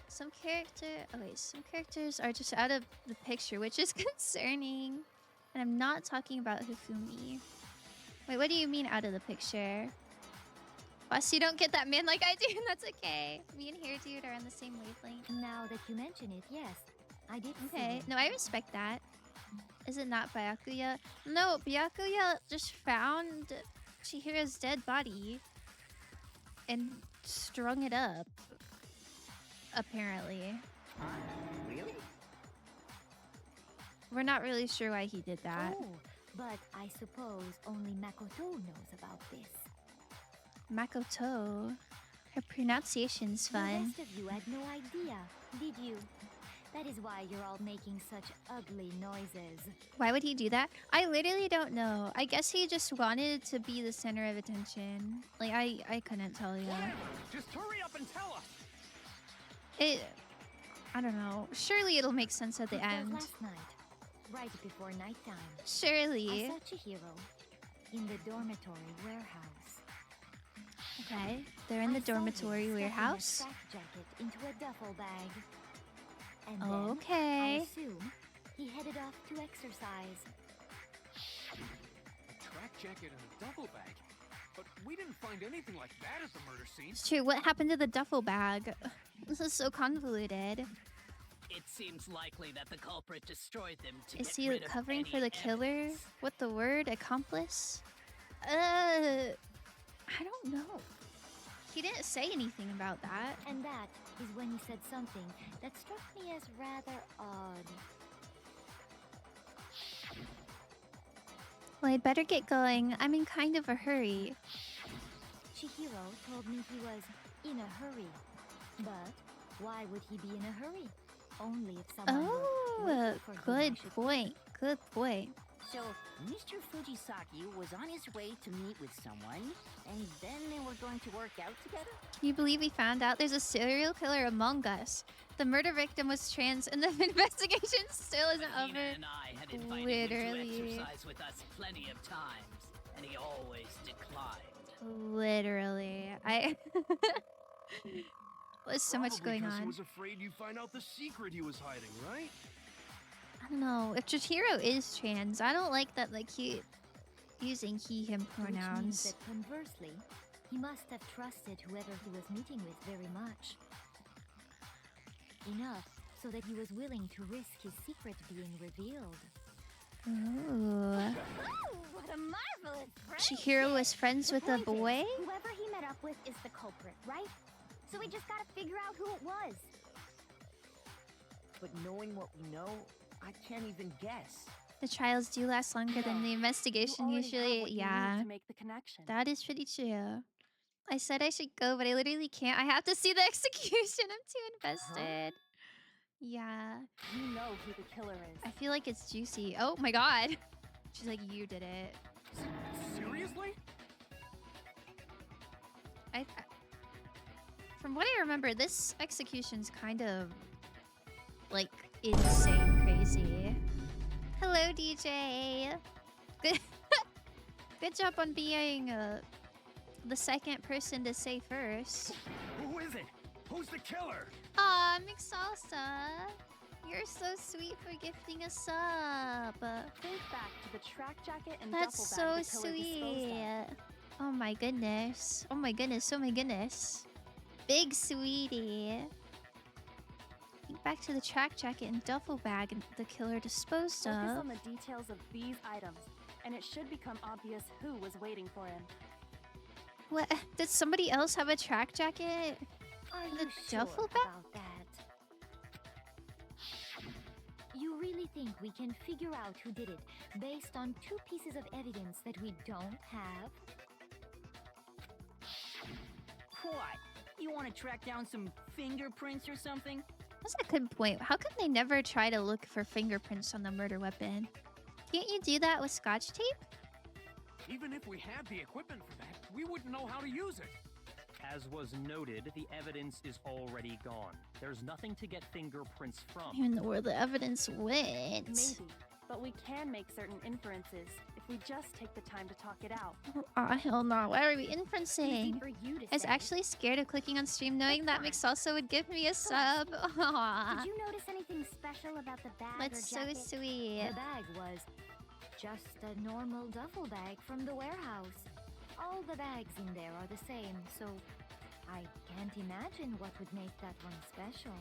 Some characters are just out of the picture, which is concerning. And I'm not talking about Hifumi. Wait, what do you mean out of the picture? Plus, you don't get that man like I do, and that's okay. Me and Hair Dude are on the same wavelength. Now that you mention it, yes. I did see Okay, him. no, I respect that. Is it not Byakuya? No, Byakuya just found Chihiro's dead body and strung it up, apparently. Really? We're not really sure why he did that. Oh, but I suppose only Makoto knows about this. Makoto. Her pronunciation's The fun. rest of you had no idea, did you? That is why you're all making such ugly noises. Why would he do that? I literally don't know. I guess he just wanted to be the center of attention. Like, I couldn't tell you. Whatever. Just hurry up and tell us. I don't know. Surely it'll make sense at the It was end. last night, right before nighttime. Surely. I saw Chihiro in the dormitory warehouse. Okay, they're in the I saw him dormitory stuffing warehouse. a track jacket into a duffel bag. And then, Okay. I assume, he headed off to exercise. A track jacket and a duffel bag. But we didn't find anything like that at the murder scene. It's true. What happened to the duffel bag? This is so convoluted. It seems likely that the culprit destroyed them to Is get he rid of covering any for the killer? evidence. What the word? Accomplice? I don't know. He didn't say anything about that. And that is when he said something that struck me as rather odd. Well, I'd better get going. I'm in kind of a hurry. Chihiro told me he was in a hurry. But why would he be in a hurry? Only if someone were Oh, waiting for him, I good should point. Good point. So, Mr. Fujisaki was on his way to meet with someone, and then they were going to work out together? Can you believe we found out there's a serial killer among us? The murder victim was trans and the investigation still isn't Mahina over. and I had invited Literally. him to exercise with us plenty of times, and he always declined. Literally. There's so much Probably going 'cause He on. was afraid you'd find out the secret he was hiding, right? I don't know. If Chihiro is trans, I don't like that, like, he using he, him Which means pronouns. that conversely, He must have trusted whoever he was meeting with very much. Enough so that he was willing to risk his secret being revealed. Ooh. Oh, what a marvelous friendship! Chihiro was friends with a The point boy? is, whoever he met up with is the culprit, right? So we just gotta figure out who it was. But knowing what we know, I can't even guess. The trials do last longer than the investigation You already have usually. what you Yeah. need to make the connection. That is pretty true. I said I should go, but I literally can't. I have to see the execution. I'm too invested. Yeah. You know who the killer is. I feel like it's juicy. Oh my god. She's like, you did it. Seriously? From what I remember, this execution's kind of like insane crazy. Hello, DJ. Good. Good job on being the second person to say first. Who is it? Who's the killer? Aw, McSalsa. You're so sweet for gifting a sub. Think back to the track jacket and That's duffel bag so the killer disposed sweet. of. Oh my goodness. Oh my goodness. Oh my goodness. Big sweetie. Think back to the track jacket and duffel bag and the killer disposed Focus of. on the details of these items, and it should become obvious who was waiting for him. What? Did somebody else have a track jacket? Are The you sure duffel bag? about that? You really think we can figure out who did it based on 2 pieces of evidence that we don't have? What? You want to track down some fingerprints or something? That's a good point. How come they never try to look for fingerprints on the murder weapon? Can't you do that with scotch tape? Even if we had the equipment for that, we wouldn't know how to use it. As was noted, the evidence is already gone. There's nothing to get fingerprints from. I don't know where the evidence went. Maybe, but we can make certain inferences if we just take the time to talk it out. Oh, hell no. Why are we Easy inferencing? for you to I was say. actually scared of clicking on stream knowing that McSalsa would give me a sub. Aww. Did you notice anything special about the bag That's or so jacket? sweet. The bag was just a normal duffel bag from the warehouse. All the bags in there are the same, so I can't imagine what would make that one special.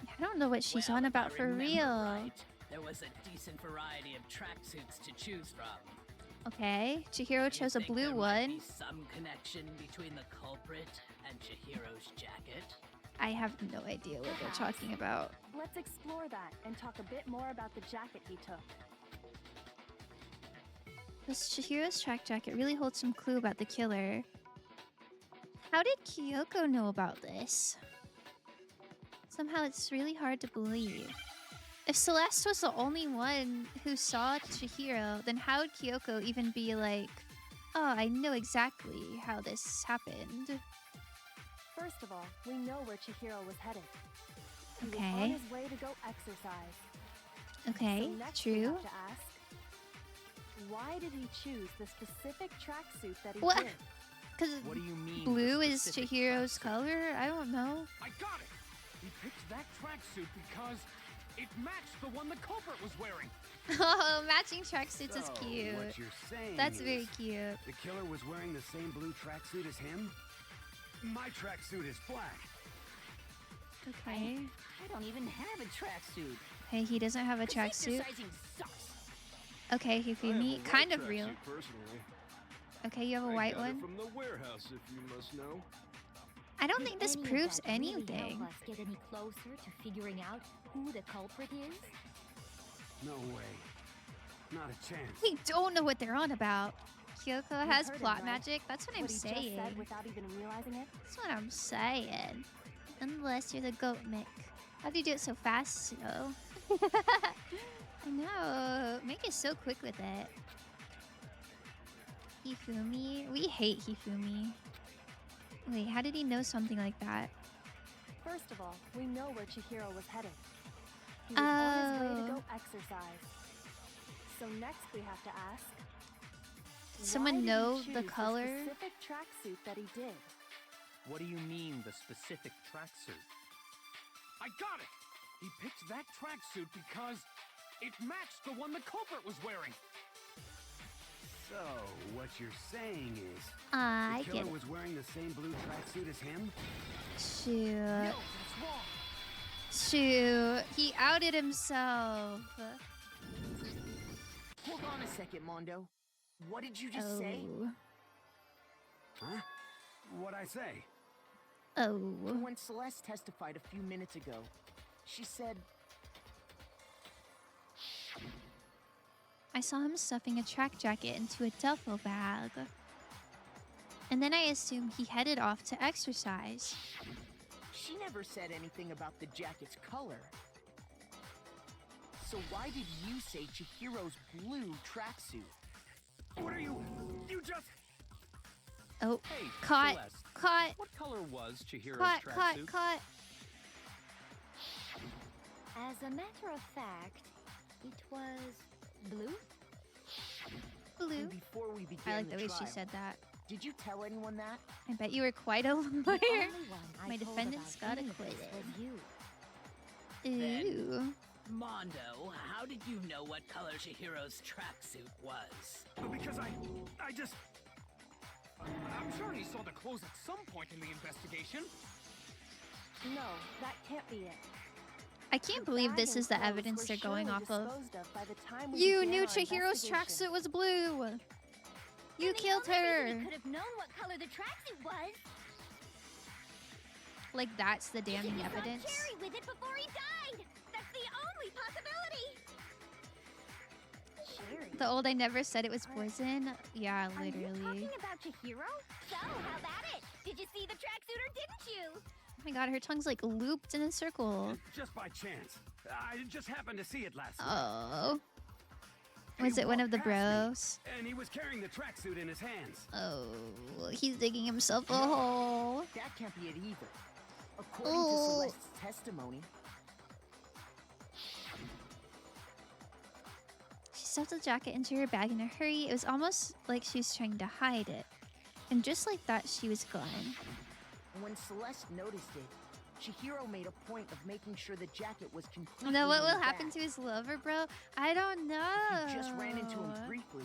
I don't know what she's Well, on if about I for remember real. right, there was a decent variety of tracksuits to choose from. Okay, Chihiro You chose a think blue there might be one. some connection between the culprit and Chihiro's jacket? I have no idea what they're talking about. Let's explore that and talk a bit more about the jacket he took. This Chihiro's track jacket really holds some clue about the killer. How did Kyoko know about this? Somehow it's really hard to believe. If Celeste was the only one who saw Chihiro, then how would Kyoko even be like, oh, I know exactly how this happened? First of all, we know where Chihiro was headed. He was on Okay. his way to go exercise. Okay, So next we true. have to ask, why did he choose the specific tracksuit that he What? did? Because What do you mean? blue the is specific Chihiro's tracksuit? color? I don't know. I got it! He picked that tracksuit because it matched the one the culprit was wearing. Oh, matching tracksuits is So, cute. What you're saying That's is very cute. the killer was wearing the same blue tracksuit as him? My tracksuit is black. Okay. I don't even have a tracksuit. Hey, he doesn't have a This tracksuit. exercising sucks. Okay, I have a Hifumi, white kind of real. tracksuit, personally. Okay, you have a I white got it one. from the warehouse, if you must know. I don't Did think this any of proves that really anything. help us get any closer to figuring out who the culprit is? No way. Not a chance. We don't know what they're on about. Kyoko has heard him, plot right? magic. That's what I'm What he just saying. said without even realizing it? That's what I'm saying. Unless you're the goat Mick. How do you do it so fast, though? I know. Mick is so quick with it. Hifumi? We hate Hifumi. Wait, how did he know something like that? First of all, we know where Chihiro was headed. He was on his way to Oh. go exercise. So next we have to ask, Did someone why did he know the choose color? specific tracksuit that he did? What do you mean, the specific tracksuit? I got it! He picked that tracksuit because it matched the one the culprit was wearing. So, what you're saying is... I the get killer it. was wearing the same blue tracksuit as him? Shoot. No, that's wrong. Shoot. He outed himself. Hold on a second, Mondo. What did you just say? Oh. Huh? What'd I say? Oh. When Celeste testified a few minutes ago, she said... I saw him stuffing a track jacket into a duffel bag. And then I assumed he headed off to exercise. She never said anything about the jacket's color. So why did you say Chihiro's blue tracksuit? What are you... You just... Oh, Hey, caught, Celeste, caught, what color was Chihiro's caught, tracksuit? caught. As a matter of fact, it was blue. Blue. And before we began I like the way trial, she said that. did you tell anyone that? I bet you were quite a The only lawyer. one I My told defendants about got any of this acquitted. was you. Ooh. Mondo, how did you know what color Chihiro's tracksuit was? Because I just... I'm sure he saw the clothes at some point in the investigation. No, that can't be it. I can't The believe bag this and is the clothes evidence were they're going surely off of. disposed of by the time we You began knew our Chihiro's investigation. tracksuit was blue. You And the killed only her. reason he could have known what color the tracksuit was. Like that's the damning He saw evidence. Cherry with it before he died. That's the only possibility. Cherry. The old I never said it was poison. Yeah, Are you literally. talking about Chihiro? So, how about it? Did you see the tracksuit or didn't you? Oh my god, her tongue's like looped in a circle. Just by chance. I just happened to see it last night. Oh. He Was it one of walked the past me, bros? And he was carrying the tracksuit in his hands. Oh, he's digging himself a hole. That can't be it either. According to Oh. Celeste's testimony, She stuffed the jacket into her bag in a hurry. It was almost like she was trying to hide it. And just like that, she was gone. when Celeste noticed it, Chihiro made a point of making sure the jacket was completely Now, what in will the happen bag. to his lover, bro? I don't know. If you just ran into him briefly,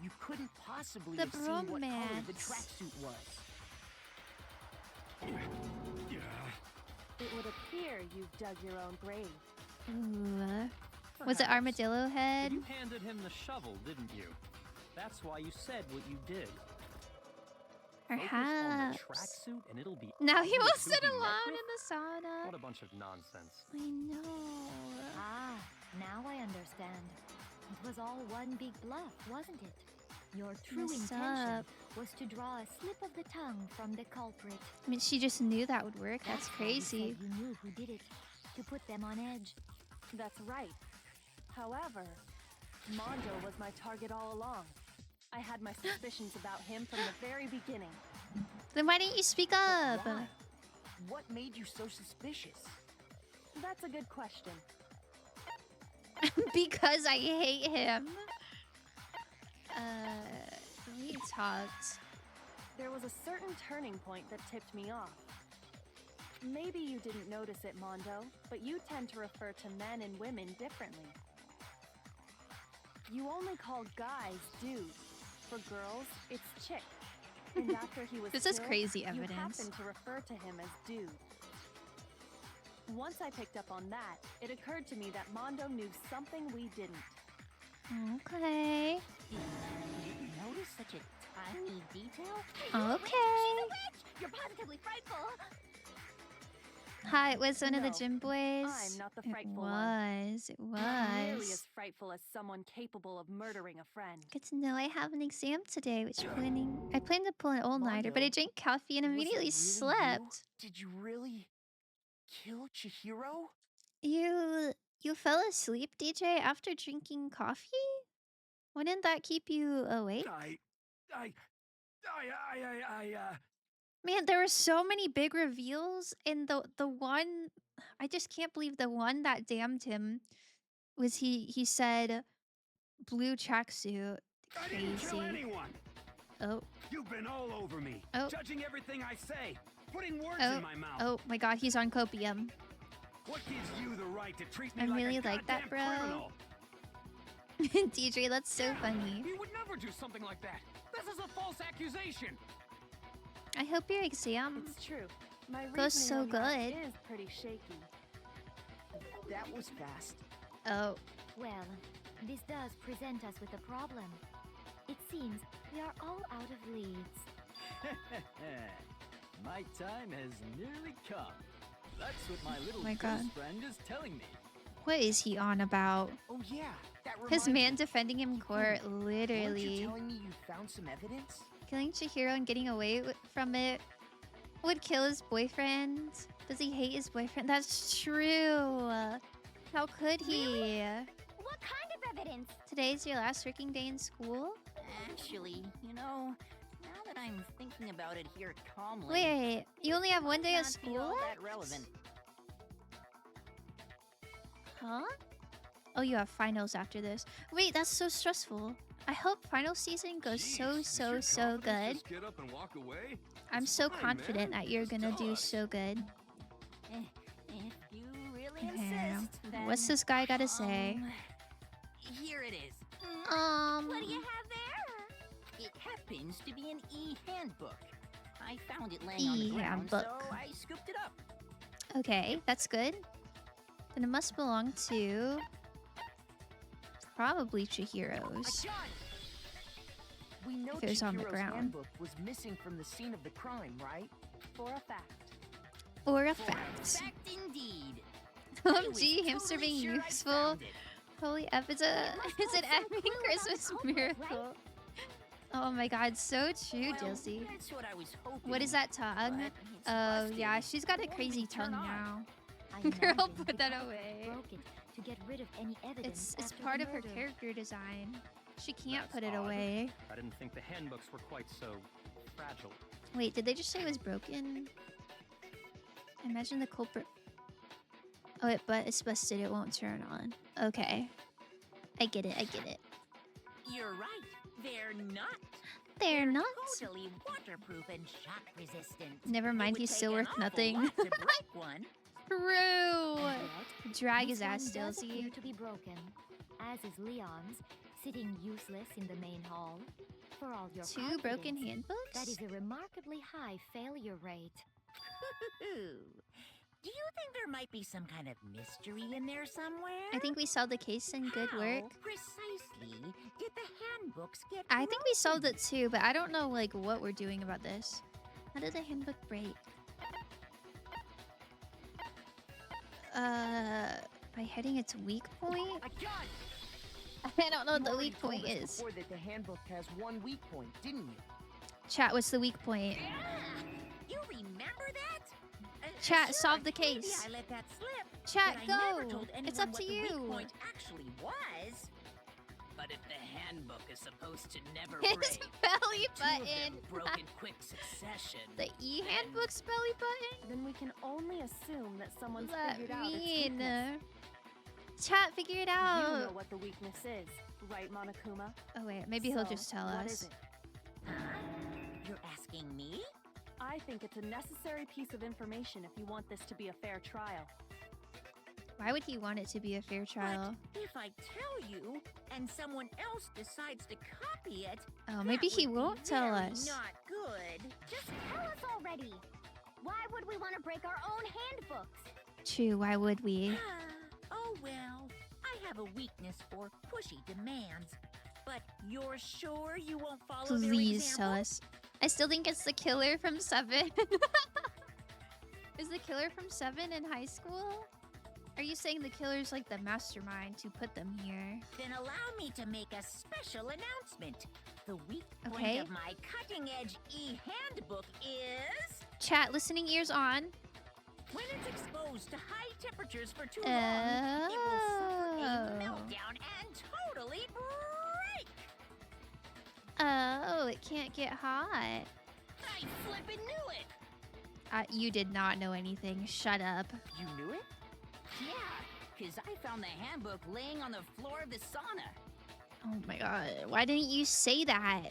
you couldn't possibly The have seen what color the bromance. tracksuit was. It would appear you've dug your own grave. Ooh. Was it Perhaps. Armadillo Head? You handed him the shovel, didn't you? That's why you said what you did. Focus on the Perhaps. tracksuit and it'll be Now he will obvious who sit he met alone with? in the sauna. What a bunch of nonsense. I know. Ah, now I understand. It was all one big bluff, wasn't it? Your true Messed intention up. was to draw a slip of the tongue from the culprit. I mean, she just knew that would work. That's why you crazy. said you knew who did it, to put them on edge. That's right. However, Mondo was my target all along. I had my suspicions about him from the very beginning. Then why didn't you speak up? Why? What made you so suspicious? That's a good question. Because I hate him. We talked. There was a certain turning point that tipped me off. Maybe you didn't notice it, Mondo, but you tend to refer to men and women differently. You only call guys dudes. For girls, it's chick. And after he was This is killed, crazy you evidence. happened to refer to him as dude. Once I picked up on that, it occurred to me that Mondo knew something we didn't. Okay. You notice such a tiny detail? Okay. She's a witch! You're positively frightful. Hi, it was one of the No, gym boys. I'm not the frightful it one. was. It Not nearly was. as frightful as someone capable of murdering a friend. Good to know I have an exam today, which I plan to pull an all-nighter, but I Mondo, drank coffee and was it immediately really slept. You? Did you really kill Chihiro? You fell asleep, DJ, after drinking coffee? Wouldn't that keep you awake? Man, there were so many big reveals, and the one I just can't believe the one that damned him was he said blue tracksuit. I didn't kill Crazy. anyone. Oh, You've been all over me, Oh. judging everything I say, putting words oh, in my mouth. oh my god, he's on copium. What gives you the right to treat me I like really a like that, goddamn bro. criminal? DJ, that's so funny. He would never do something like that. This is a false accusation. I hope your exam It's true. My goes so reasoning on that good. is pretty shaky. That was fast. Oh, Well, this does present us with a problem. It seems we are all out of leads. My time has nearly come. That's what my little My ghost God. friend is telling me. what is he on about? Oh yeah, that His reminds man me. defending him in court, Weren't you literally. telling me you found some evidence? Killing Chihiro and getting away from it would kill his boyfriend. Does he hate his boyfriend? That's true. How could he? What kind of evidence? Today's your last working day in school? Actually, now that I'm thinking about it here calmly. Wait, you only have one day of not be school all left? that relevant. Huh? Oh, you have finals after this. Wait, that's so stressful. I hope final season goes Jeez, is so your good. confidence Just get up and walk away? I'm It's so fine, confident man. that you're Just gonna tell do us. so good. If you really Yeah. insist, then... What's this guy gotta say? Here it is. What do you have there? It happens to be an e-handbook. I found it laying on the ground, so E-handbook. I scooped it up. Okay, that's good. Then it must belong to probably Chihiro's. We know If it was on the Chihiro's ground. handbook was missing from the scene of the crime, right? For a fact. Or a For fact. fact indeed. I was OMG, hamster totally being sure I useful. found it. Holy F, it's an must hold some epic clue about the Christmas culprit, miracle. Oh my god, so true, Well, Dilsey. that's what I was hoping. What is that tongue? but it's Oh busted. yeah, she's got a Won't crazy even turn tongue on. now. I Girl, imagine put the that culprit away. broke it to get rid of any evidence. It's after part the of her murder. character design. She can't That's put it odd. away. I didn't think the handbooks were quite so fragile. Wait, did they just say it was broken? Imagine the culprit. Oh, but it's busted. It won't turn on. Okay. I get it. I get it. You're right. They're not. They're not. Totally waterproof and shock resistant. Never It mind, would he's take still an worth awful nothing. lot to break one. True. And yet, Drag this his ass, one does appear Dilsey. to be broken, as is Leon's, sitting useless in the main hall. For all your Two broken confidence, handbooks? that is a remarkably high failure rate. Do you think there might be some kind of mystery in there somewhere? I think we solved the case and good work. How precisely did the handbooks get I think we solved broken? it too, but I don't know like what we're doing about this. How did the handbook break? By hitting its weak point? I got it! I don't know what You the already weak told point us is. Before that the handbook has one weak point, didn't you? Chat, what's the weak point? You remember that? Chat, Sure, solve the maybe case. I let that slip. Chat, but I never go. told It's anyone up what to the weak you. point actually was. But if the handbook is supposed to never His break, belly two of them button. broke in quick succession. The e-handbook's belly button? Then we can only assume that What someone's does that figured out its mean? weakness. Chat, figure it You know out. what the weakness is, right, Monokuma? Oh wait, maybe he'll So, just tell what us. is it? You're asking me? I think it's a necessary piece of information if you want this to be a fair trial. Why would he want it to be a fair trial? But if I tell you, and someone else decides to copy it, Oh, maybe that he would be won't tell very us. Not good. Just tell us already. Why would we want to break our own handbooks? True, why would we? Oh well, I have a weakness for pushy demands. But you're sure you won't follow their Please tell example? us. I still think it's the killer from 7. Is the killer from 7 in high school? Are you saying the killer's like the mastermind to put them here? Then allow me to make a special announcement. The weak point Okay. of my cutting-edge e-handbook is... Chat, listening ears on. When it's exposed to high temperatures for too long, it will suffer a Oh. meltdown and totally break! Oh, it can't get hot. I flippin' knew it! You did not know anything. Shut up. You knew it? Yeah, because I found the handbook laying on the floor of the sauna. Oh my god. Why didn't you say that?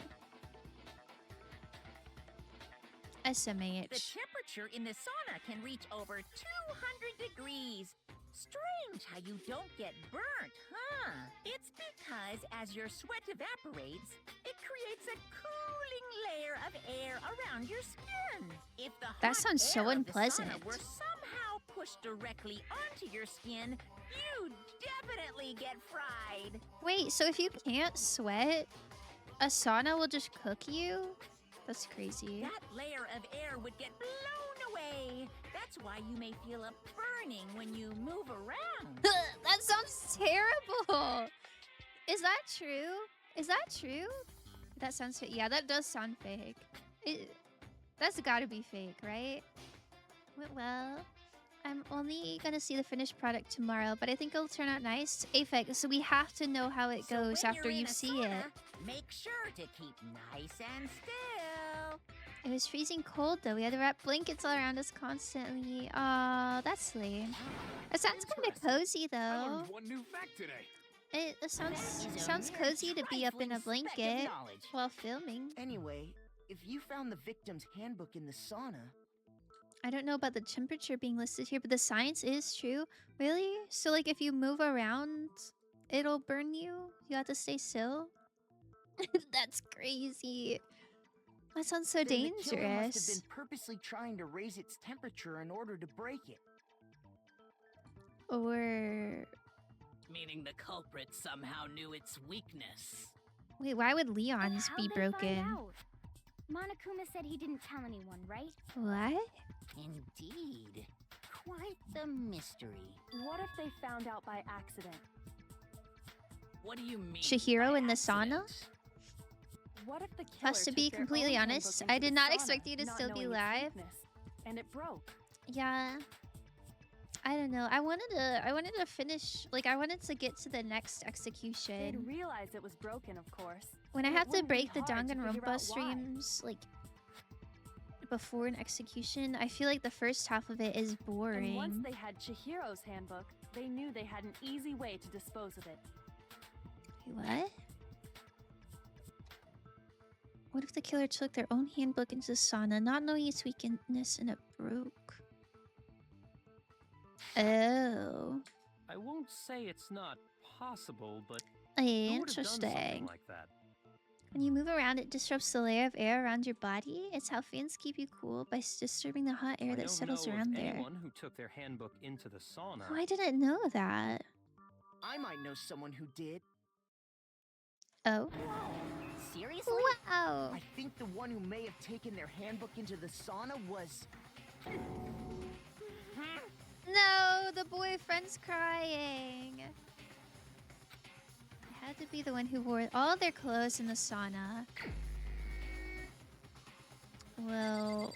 The SMH. temperature in the sauna can reach over 200 degrees. Strange how you don't get burnt, huh? It's because as your sweat evaporates, it creates a cooling layer of air around your skin. If the That hot sounds so air of the unpleasant. sauna were somehow pushed directly onto your skin, you definitely get fried. Wait, so if you can't sweat, a sauna will just cook you? That's crazy. That layer of air would get blown away. That's why you may feel a burning when you move around. That sounds terrible. Is that true? Is that true? That sounds fake. Yeah, that does sound fake. That's gotta be fake, right? Well, I'm only gonna see the finished product tomorrow, but I think it'll turn out nice. Aphex, so we have to know how it So goes when after you're you in a see sauna, it. Make sure to keep nice and still. It was freezing cold though. We had to wrap blankets all around us constantly. Aw, that's lame. It sounds kind of cozy I though. learned one new fact today. It sounds That is a sounds mere cozy to be up in a trifling speck of blanket knowledge. while filming. Anyway, if you found the victim's handbook in the sauna, I don't know about the temperature being listed here, but the science is true. Really? So like if you move around, it'll burn you? You have to stay still? That's crazy. That sounds so then the killer must have dangerous. been purposely trying to raise its temperature in order to break it. Or Meaning the culprit somehow knew its weakness. wait, why would Leon's How'd be they find broken? out? Monokuma said he didn't tell anyone, right? What? Indeed. Quite the mystery. What if they found out by accident? What do you mean? Chihiro by in the sauna? accident? What if the killer Plus, to took be their completely own honest, handbook I into did the not sauna, expect you to not still be knowing its live. weakness, and it broke? Yeah. I don't know. I wanted to finish, like I wanted to get to the next They'd execution. realize it was broken, of course. When I and it have to wouldn't be break the hard to figure out Danganronpa why. streams, like before an execution, I feel like the first half of it is And boring. once they had Chihiro's handbook, they knew they had an easy way to dispose of it. Wait, what? What if the killer took their own handbook into the sauna, not knowing its weakness, and it broke? Oh, I won't say it's not possible, but who would have done something interesting. like that? When you move around, it disrupts the layer of air around your body. It's how fans keep you cool by disturbing the hot air I that don't settles know around of there. anyone who took their handbook into the sauna. Oh, I didn't know that. I might know someone who did. Oh. Seriously? Wow. I think the one who may have taken their handbook into the sauna was... No, the boyfriend's crying. It had to be the one who wore all their clothes in the sauna. Well,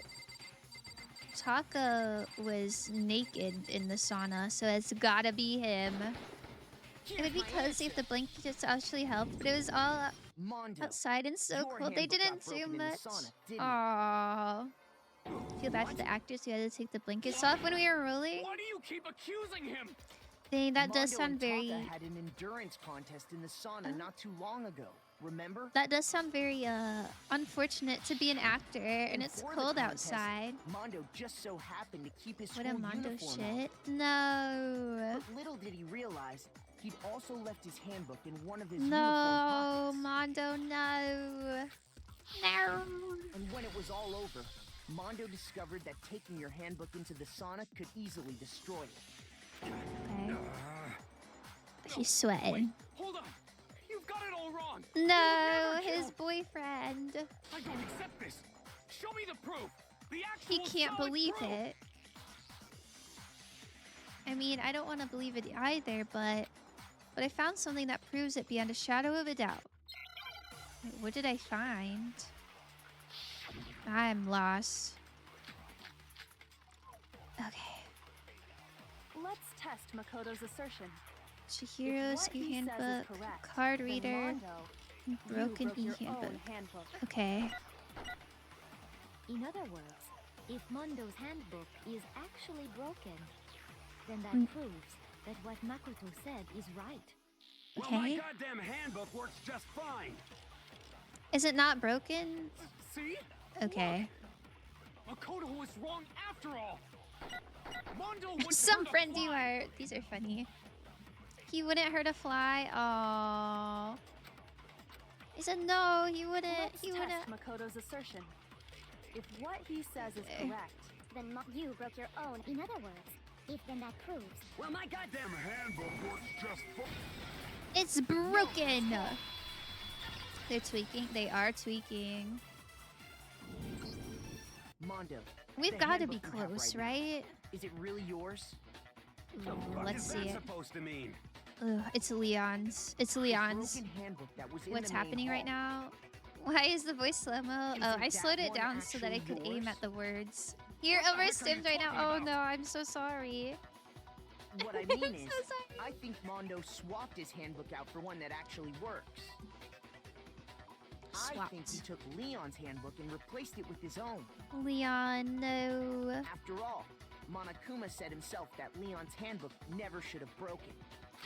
Taka was naked in the sauna, so it's gotta be him. It would be cozy if the blankets actually helped, but it was all Mondo. outside and so Your cold. They handbook got didn't do broken in the much. sauna, didn't it? Aww. Feel bad for the actors who had to take the blankets off when we were rolling. Why do you keep accusing him? Dang, that does Mondo sound and very... Taka had an endurance contest in the sauna not too long ago. Remember? That does sound very unfortunate to be an actor, and it's for the cold contest, outside. Mondo just so happened to keep his What school a Mondo uniform on. shit. No. But little did he realize, he'd also left his handbook in one of his uniform No, pockets. Mondo, no. No. And when it was all over, Mondo discovered that taking your handbook into the sauna could easily destroy it. Okay. He's sweating. Hold on. You've got it all wrong. No, never his kill- boyfriend. I don't accept this. Show me the proof. The actual He can't solid believe proof. it. I mean, I don't want to believe it either, but I found something that proves it beyond a shadow of a doubt. Wait, what did I find? I'm lost. Okay. Let's test Makoto's assertion. Chihiro's If what he says is e-handbook, correct, card then reader, Mondo, and you broken broke your e-handbook. own handbook. Okay. In other words, if Mondo's handbook is actually broken, then that Mm. proves that what Makoto said is right. Well, my Okay. goddamn handbook works just fine. Is it not broken? See? Okay. Makoto was wrong after all. Mondo wouldn't Some hurt a friend you fly. are. These are funny. He wouldn't hurt a fly. Oh. He said no. He wouldn't. Let's He test wouldn't. Makoto's assertion. If what he says is Okay. correct, Then you broke your own. In other words, if then that proves. Well, my goddamn Handbook works just fine. It's broken. They're tweaking. They are tweaking. Mondo, We've the got to be handbook you have close, right now, right? is it really yours? the Ooh, fuck let's is see that it. supposed to mean? Ugh, it's Leon's. It's The Leon's. broken handbook that was in What's the main happening right hall. now? Why is the voice slow-mo? Oh, Isn't I that slowed it one down so that I actually could aim yours? at the words. You're What the heck are you overstimmed right now. talking Oh about? no, I'm so sorry. What I mean I'm is, so sorry. I think Mondo swapped his handbook out for one that actually works. I think he Swapped. took Leon's handbook and replaced it with his own. Leon, no. After all, Monokuma said himself that Leon's handbook never should have broken.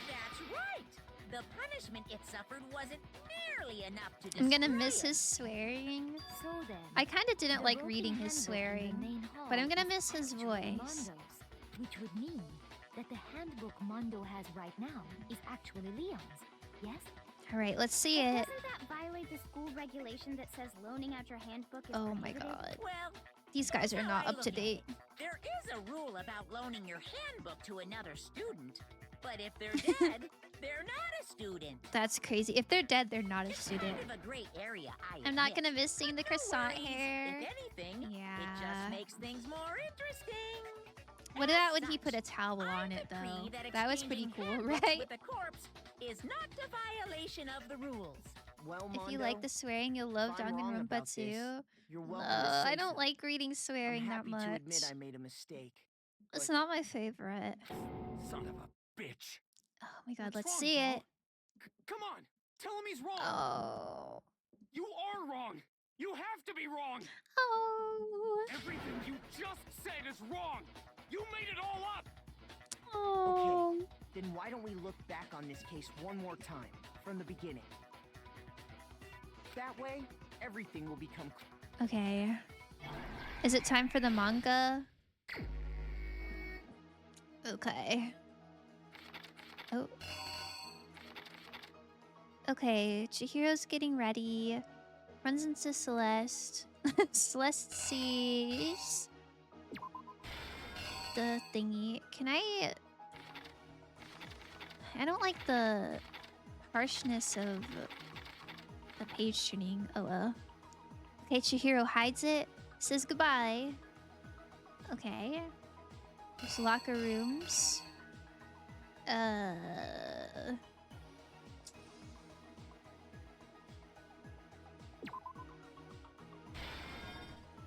That's right! The punishment it suffered wasn't nearly enough to destroy I'm gonna miss it. his swearing. So then, I kind of didn't the like broken reading his handbook in the swearing, main hall but I'm gonna is miss his actually voice. Mondo's, which would mean that the handbook Mondo has right now is actually Leon's. Yes? All right, let's see But it. doesn't that violate the school regulation that says loaning out your handbook is Oh my prohibited? god. Well, These guys are how not I up to look at date. it, there is a rule about loaning your handbook to another student, but if they're dead, they're not a student. That's crazy. If they're dead, they're not a It's student. kind of a gray area, I'm not admit. gonna miss seeing the But no croissant worries. hair. If anything, it Yeah. just makes things more interesting. What As about when he such, put a towel I on it, decree though? that That was pretty exchanging cool, handbooks right? With a corpse is not a violation of the rules. Well, If Mondo, you like the swearing, you'll love if I'm wrong Danganronpa about this, too. you're No, welcome to say I don't so. like reading I'm swearing that happy much. to admit I made a mistake. It's but- not my favorite. Son of a bitch. Oh my god, What's let's wrong, see bro? it. Come on, tell him he's wrong. Oh. You are wrong. You have to be wrong. Oh. Everything you just said is wrong. You made it all up. Oh. Then why don't we look back on this case one more time, from the beginning? That way, everything will become clear. Okay. Is it time for the manga? Okay. Oh. Okay, Chihiro's getting ready. Runs into Celeste. Celeste sees the thingy. Can I don't like the harshness of the page turning. Oh well. Okay, Chihiro hides it. Says goodbye. Okay. There's locker rooms.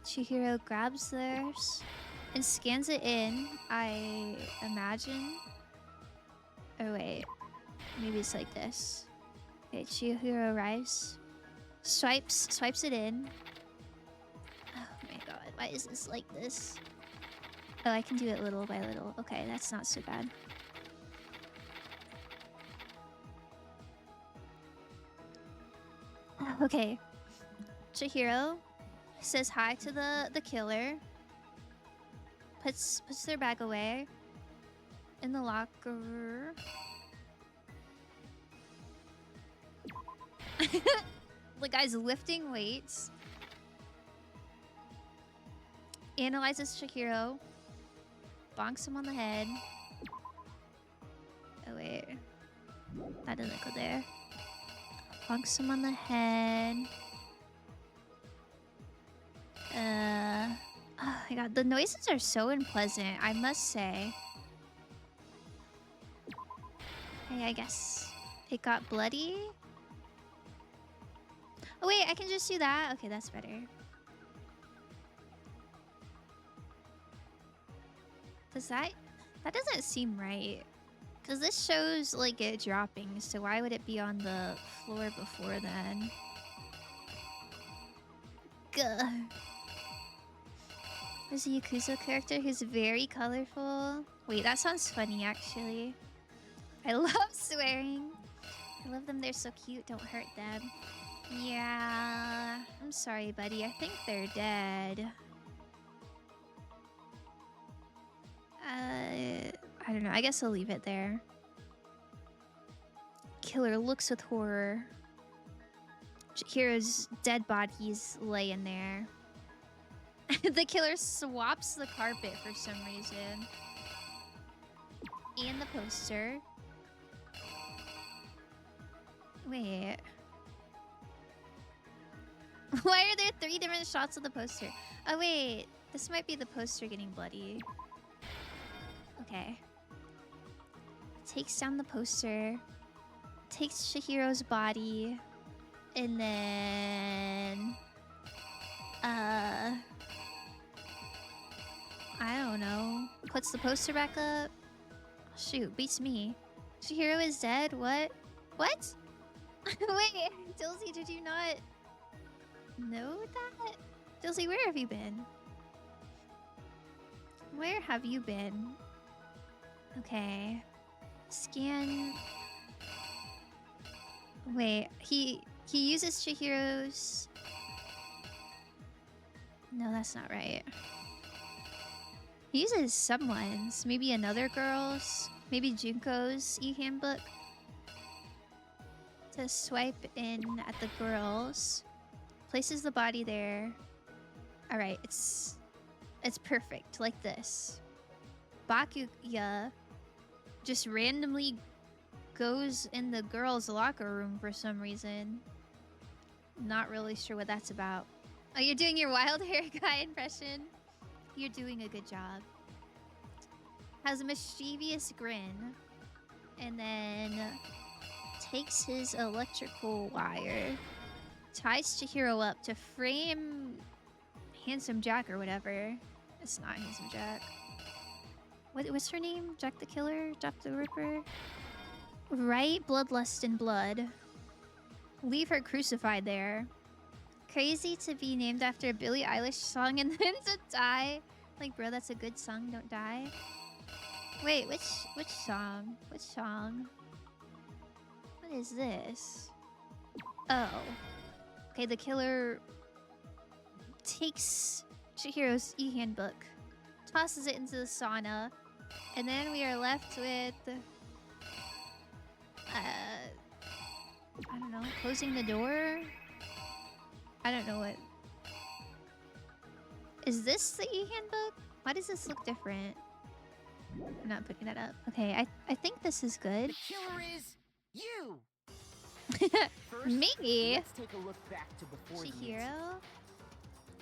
Chihiro grabs theirs and scans it in, I imagine. Oh wait. Maybe it's like this. Okay, Chihiro arrives. Swipes it in. Oh my god, why is this like this? Oh, I can do it little by little. Okay, that's not so bad. Okay. Chihiro says hi to the killer. Puts their bag away in the locker. The guy's lifting weights. Analyzes Chihiro. Bonks him on the head. Oh wait. That doesn't go there. Bonks him on the head. Oh my god, the noises are so unpleasant, I must say. Hey, I guess it got bloody. Oh wait, I can just do that? Okay, that's better. Does that doesn't seem right. Because this shows like it dropping, so why would it be on the floor before then? Gah. There's a Yakuza character who's very colorful. Wait, that sounds funny actually. I love swearing. I love them, they're so cute, don't hurt them. Yeah, I'm sorry, buddy. I think they're dead. I don't know. I guess I'll leave it there. Killer looks with horror. Chihiro's dead body's laying there. The killer swaps the carpet for some reason. And the poster. Wait. Why are there 3 different shots of the poster? Oh, wait. This might be the poster getting bloody. Okay. Takes down the poster. Takes Chihiro's body. And then... I don't know. Puts the poster back up. Shoot, beats me. Chihiro is dead? What? What? Wait, Dilsey, did you not know that? Dilsey, where have you been? Where have you been? Okay. Scan... Wait, he uses Chihiro's... No, that's not right. He uses someone's. Maybe another girl's. Maybe Junko's e-handbook. To swipe in at the girls. Places the body there. Alright, it's perfect. Like this. Bakuya just randomly goes in the girls' locker room for some reason. Not really sure what that's about. Oh, you're doing your wild hair guy impression? You're doing a good job. Has a mischievous grin. And then takes his electrical wire. Ties Chihiro up to frame Handsome Jack or whatever. It's not Handsome Jack. What's her name? Jack the Killer? Jack the Ripper? Right? Bloodlust and blood. Leave her crucified there. Crazy to be named after a Billie Eilish song and then to die. Like, bro, that's a good song. Don't die. Wait, which song? Which song? What is this? Oh. Okay, the killer takes Chihiro's e-handbook, tosses it into the sauna, and then we are left with... I don't know, closing the door? I don't know what... Is this the e-handbook? Why does this look different? I'm not putting that up. Okay, I think this is good. The killer is you! First, Me? let's take a look back to before the Chihiro? incident.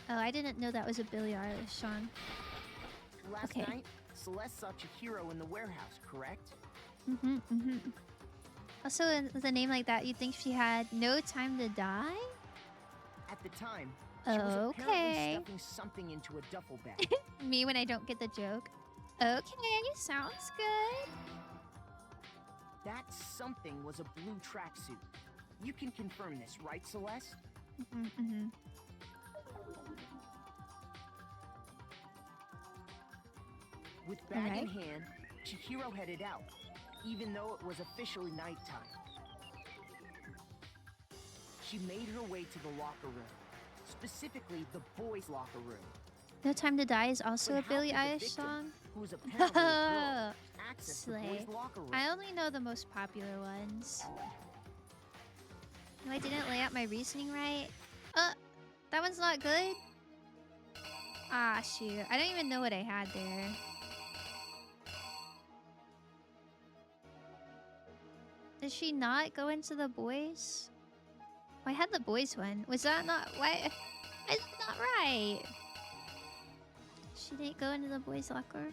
Oh, I didn't know that was a Billie Eilish song. Last Okay. night, Celeste saw Chihiro in the warehouse, correct? Mm-hmm. Also, with a name like that, you'd think she had no time to die? At the time, she was Okay. apparently stuffing something into a duffel bag. Me when I don't get the joke. Okay, sounds good. That something was a blue tracksuit. You can confirm this, right, Celeste? Mm-hmm. With bag in Alright. hand, Chihiro headed out, even though it was officially nighttime. She made her way to the locker room, specifically the boys' locker room. No Time to Die is also But a how Billie could the Eilish victim, song? who was apparently a girl, access the Slay. boys' locker room? I only know the most popular ones. No, I didn't lay out my reasoning right. That one's not good? Ah, shoot. I don't even know what I had there. Did she not go into the boys? Oh, I had the boys one. Was that not... Why? It's not right. She didn't go into the boys' locker.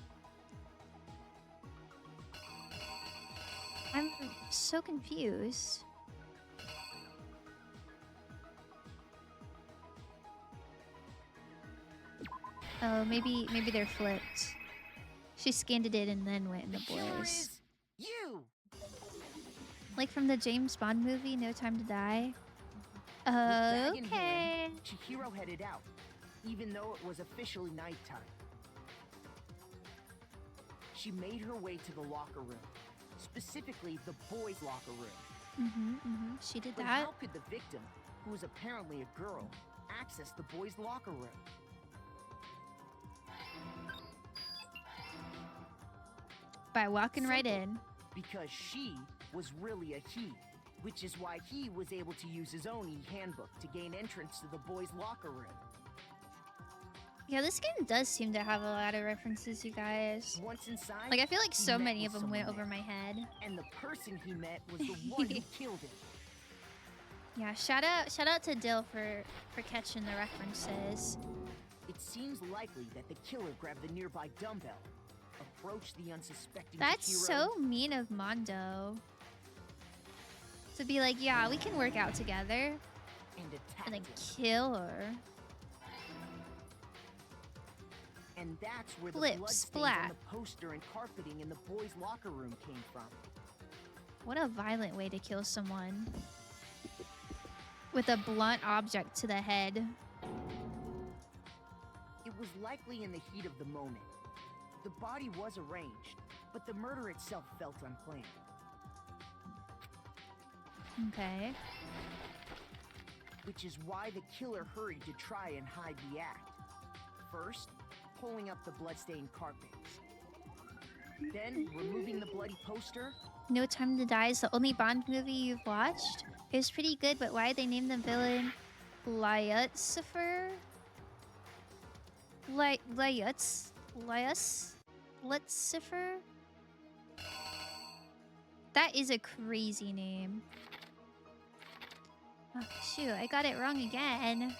I'm so confused. Oh, maybe they're flipped. She scanned it in and then went in the killer boys. is you! Like from the James Bond movie, No Time to Die. With bag in Okay. hand, Chihiro headed out, even though it was officially nighttime. She made her way to the locker room, specifically the boys' locker room. She did But that. how could the victim, who was apparently a girl, access the boys' locker room? By walking right Simple. in. Because she was really a he, which is why he was able to use his own e-handbook to gain entrance to the boys' locker room. Yeah, this game does seem to have a lot of references, you guys. Once inside, Like, I feel like he so met many with of them went someone over there. my head. And the person he met was the one who killed him. Yeah, shout out to Dill for catching the references. It seems likely that the killer grabbed the nearby dumbbell, approached the unsuspecting That's hero, so mean of Mondo. To be like, yeah, we can work out together. and attacked And then him. kill her. And that's where Flip, the bloodstains splat. on the poster and carpeting in the boys' locker room came from. What a violent way to kill someone. With a blunt object to the head. It was likely in the heat of the moment. The body was arranged, but the murder itself felt unplanned. Okay. Which is why the killer hurried to try and hide the act. First, pulling up the bloodstained carpet. Then, removing the bloody poster. No Time to Die is the only Bond movie you've watched? It was pretty good, but why did they name the villain Lucifer? Lucifer? That is a crazy name. Oh, shoot, I got it wrong again.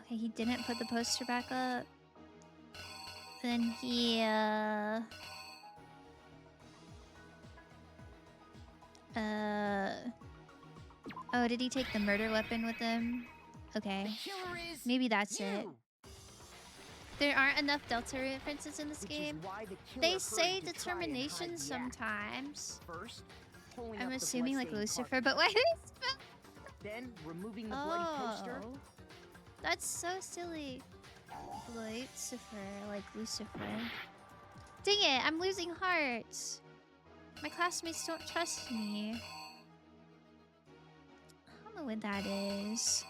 Okay, he didn't put the poster back up. Then he, oh, did he take the murder weapon with him? Okay. The killer is Maybe that's you, it. There aren't enough Delta references in this which is game. why the killer They hurried say to try and determination hide the act. sometimes. First, pulling I'm up the assuming like bloodstained Lucifer, carpet. but why did they spell? Then, removing the bloody poster. Oh, that's so silly. Lucifer, like Lucifer. Dang it, I'm losing hearts. My classmates don't trust me. I don't know what that is.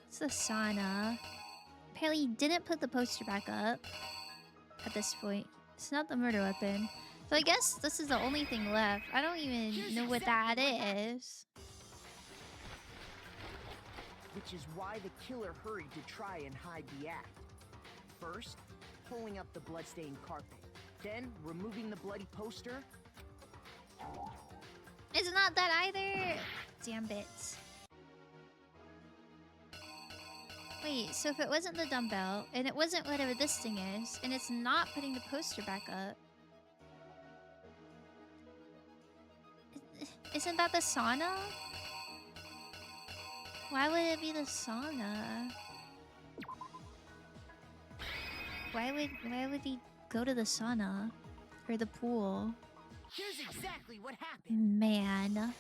It's the sauna. Apparently he didn't put the poster back up at this point. It's not the murder weapon. So I guess this is the only thing left. I don't even know what that is. Which is why the killer hurried to try and hide the act. First, pulling up the bloodstained carpet. Then, removing the bloody poster. It's not that either! Damn it. Wait, so if it wasn't the dumbbell, and it wasn't whatever this thing is, and it's not putting the poster back up... Isn't that the sauna? Why would it be the sauna? Why would he go to the sauna? Or the pool? Here's exactly what happened. Man.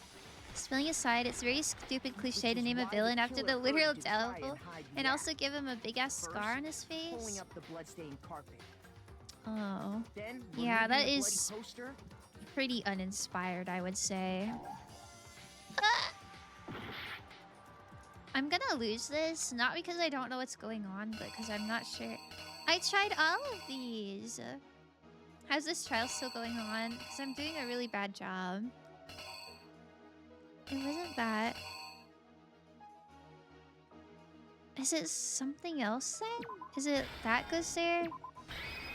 Spilling aside, it's very stupid cliche to name a villain after the literal devil and also give him a big ass scar on his Pulling face. up the bloodstained carpet. Oh. Then, Yeah, removing that the bloody is poster. pretty uninspired, I would say. Ah! I'm gonna lose this, not because I don't know what's going on, but because I'm not sure. I tried all of these. How's this trial still going on? Because I'm doing a really bad job. It wasn't that. Is it something else then? Is it that goes there?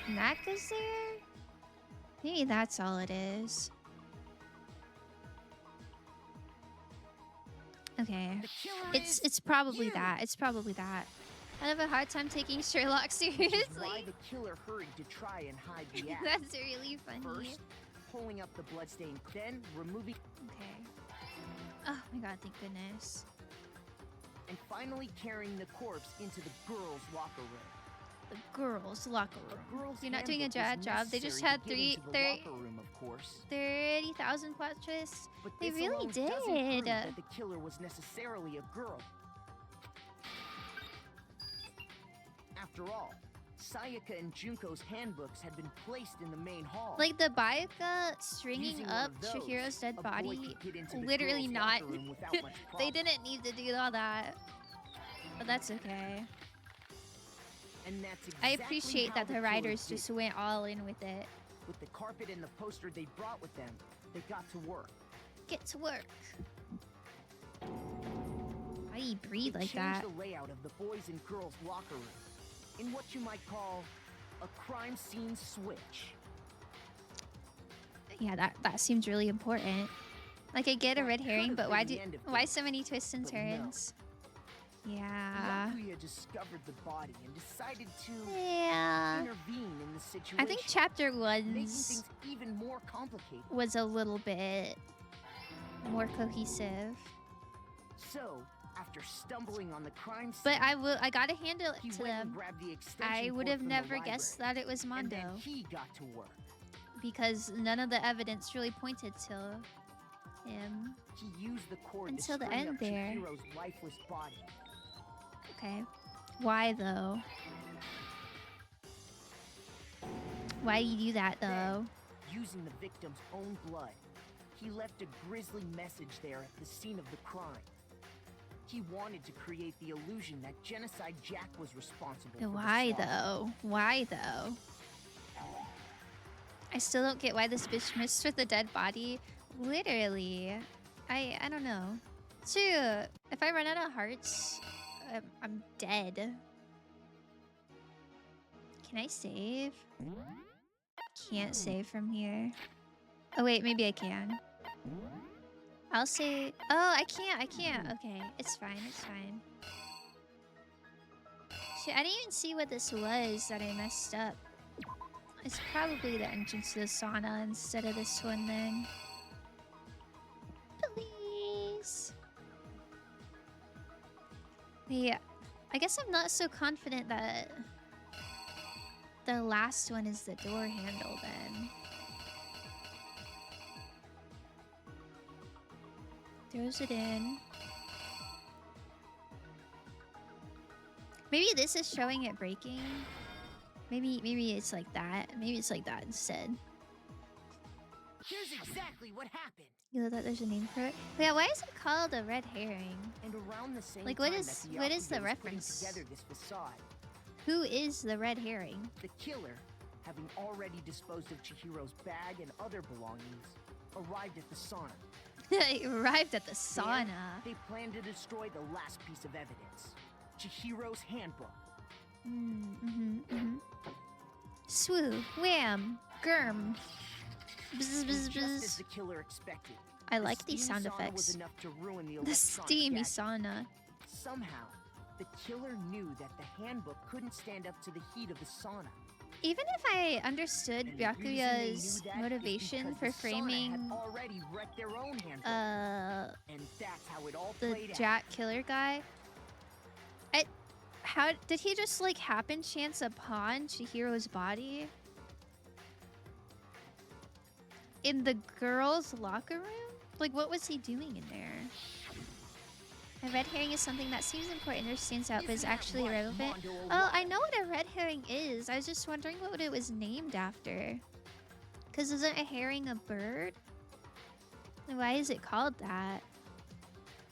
And that goes there? Maybe that's all it is. Okay. It's probably that. It's probably that. I have a hard time taking Sherlock seriously. Why the killer hurried to try and hide the act. That's really funny. First, pulling up the bloodstained, then removing. Okay. Oh my god, thank goodness. And finally carrying the corpse into the girls' locker room. The girls' locker room. A girl's You're not doing a handbook was bad job. They just necessary had to get into the locker room, of course. 30,000 plot twists. But They this really alone doesn't prove did. that the killer was necessarily a girl. After all, Sayaka and Junko's handbooks had been placed in the main hall. Like the Bayaka stringing Using one up of those, Chihiro's dead a boy body, could get into the literally girls' not. locker room without much They problem. didn't need to do all that. But that's okay. And that's I exactly appreciate how that the killers writers did just it. went all in with it. With the carpet and the poster they brought with them, they got to work. Get to work. Why do you breathe They like changed that? the layout of the boys and girls locker room in what you might call a crime scene switch. Yeah, that seems really important. Like, I get a red herring, but why so many twists and But no. turns? Yeah. Yakuya discovered the body and decided to Yeah. intervene in the situation. I think chapter making 1's things even more complicated. was a little bit more cohesive. So, after stumbling on the crime scene, But I gotta hand it he to went and them. grabbed the extension I would cord have from the never library, guessed that it was and Mondo. then he got to work. Because none of the evidence really pointed to him. He used the cord Until to the string end up there. Chihiro's lifeless body. Okay. Why though? Why do you do that though? Using the victim's own blood, he left a grisly message there at the scene of the crime. He wanted to create the illusion that Genocide Jack was responsible for the Why slaughter. though? Why though? I still don't get why this bitch messed with the dead body. Literally. I don't know. True. If I run out of hearts, I'm dead. Can I save? Can't save from here. Oh wait, maybe I can. I'll say... Oh, I can't. Okay, it's fine, it's fine. Shit, I didn't even see what this was that I messed up. It's probably the entrance to the sauna instead of this one then. Please. Yeah, I guess I'm not so confident that the last one is the door handle then. Throws it in. Maybe this is showing it breaking. Maybe it's like that. Maybe it's like that instead. Here's exactly what happened. You know that there's a name for it? But yeah, why is it called a red herring? And around the same Like, what time is- that the what is Yakuza the was putting reference? together this facade, Who is the red herring? the killer, having already disposed of Chihiro's bag and other belongings, arrived at the sauna. It arrived at the There, sauna. they planned to destroy the last piece of evidence, Chihiro's handbook. Swoo, wham, germ. Bzz, bzz, And just as bzz. the killer expected, I the like these steamy sound sauna was effects. enough to ruin the The electronic steamy gadget. sauna. Somehow, the killer knew that the handbook couldn't stand up to the heat of the sauna. Even if I understood And the reason they knew Byakuya's that is motivation because for the sauna framing had already wrecked their own handbook. And that's how it all the played out. Jack killer guy, how did he just like happen chance upon Chihiro's body in the girls' locker room? Like, what was he doing in there? A red herring is something that seems important or stands out but is actually irrelevant. Oh, I know what a red herring is. I was just wondering what it was named after. Because isn't a herring a bird? Why is it called that?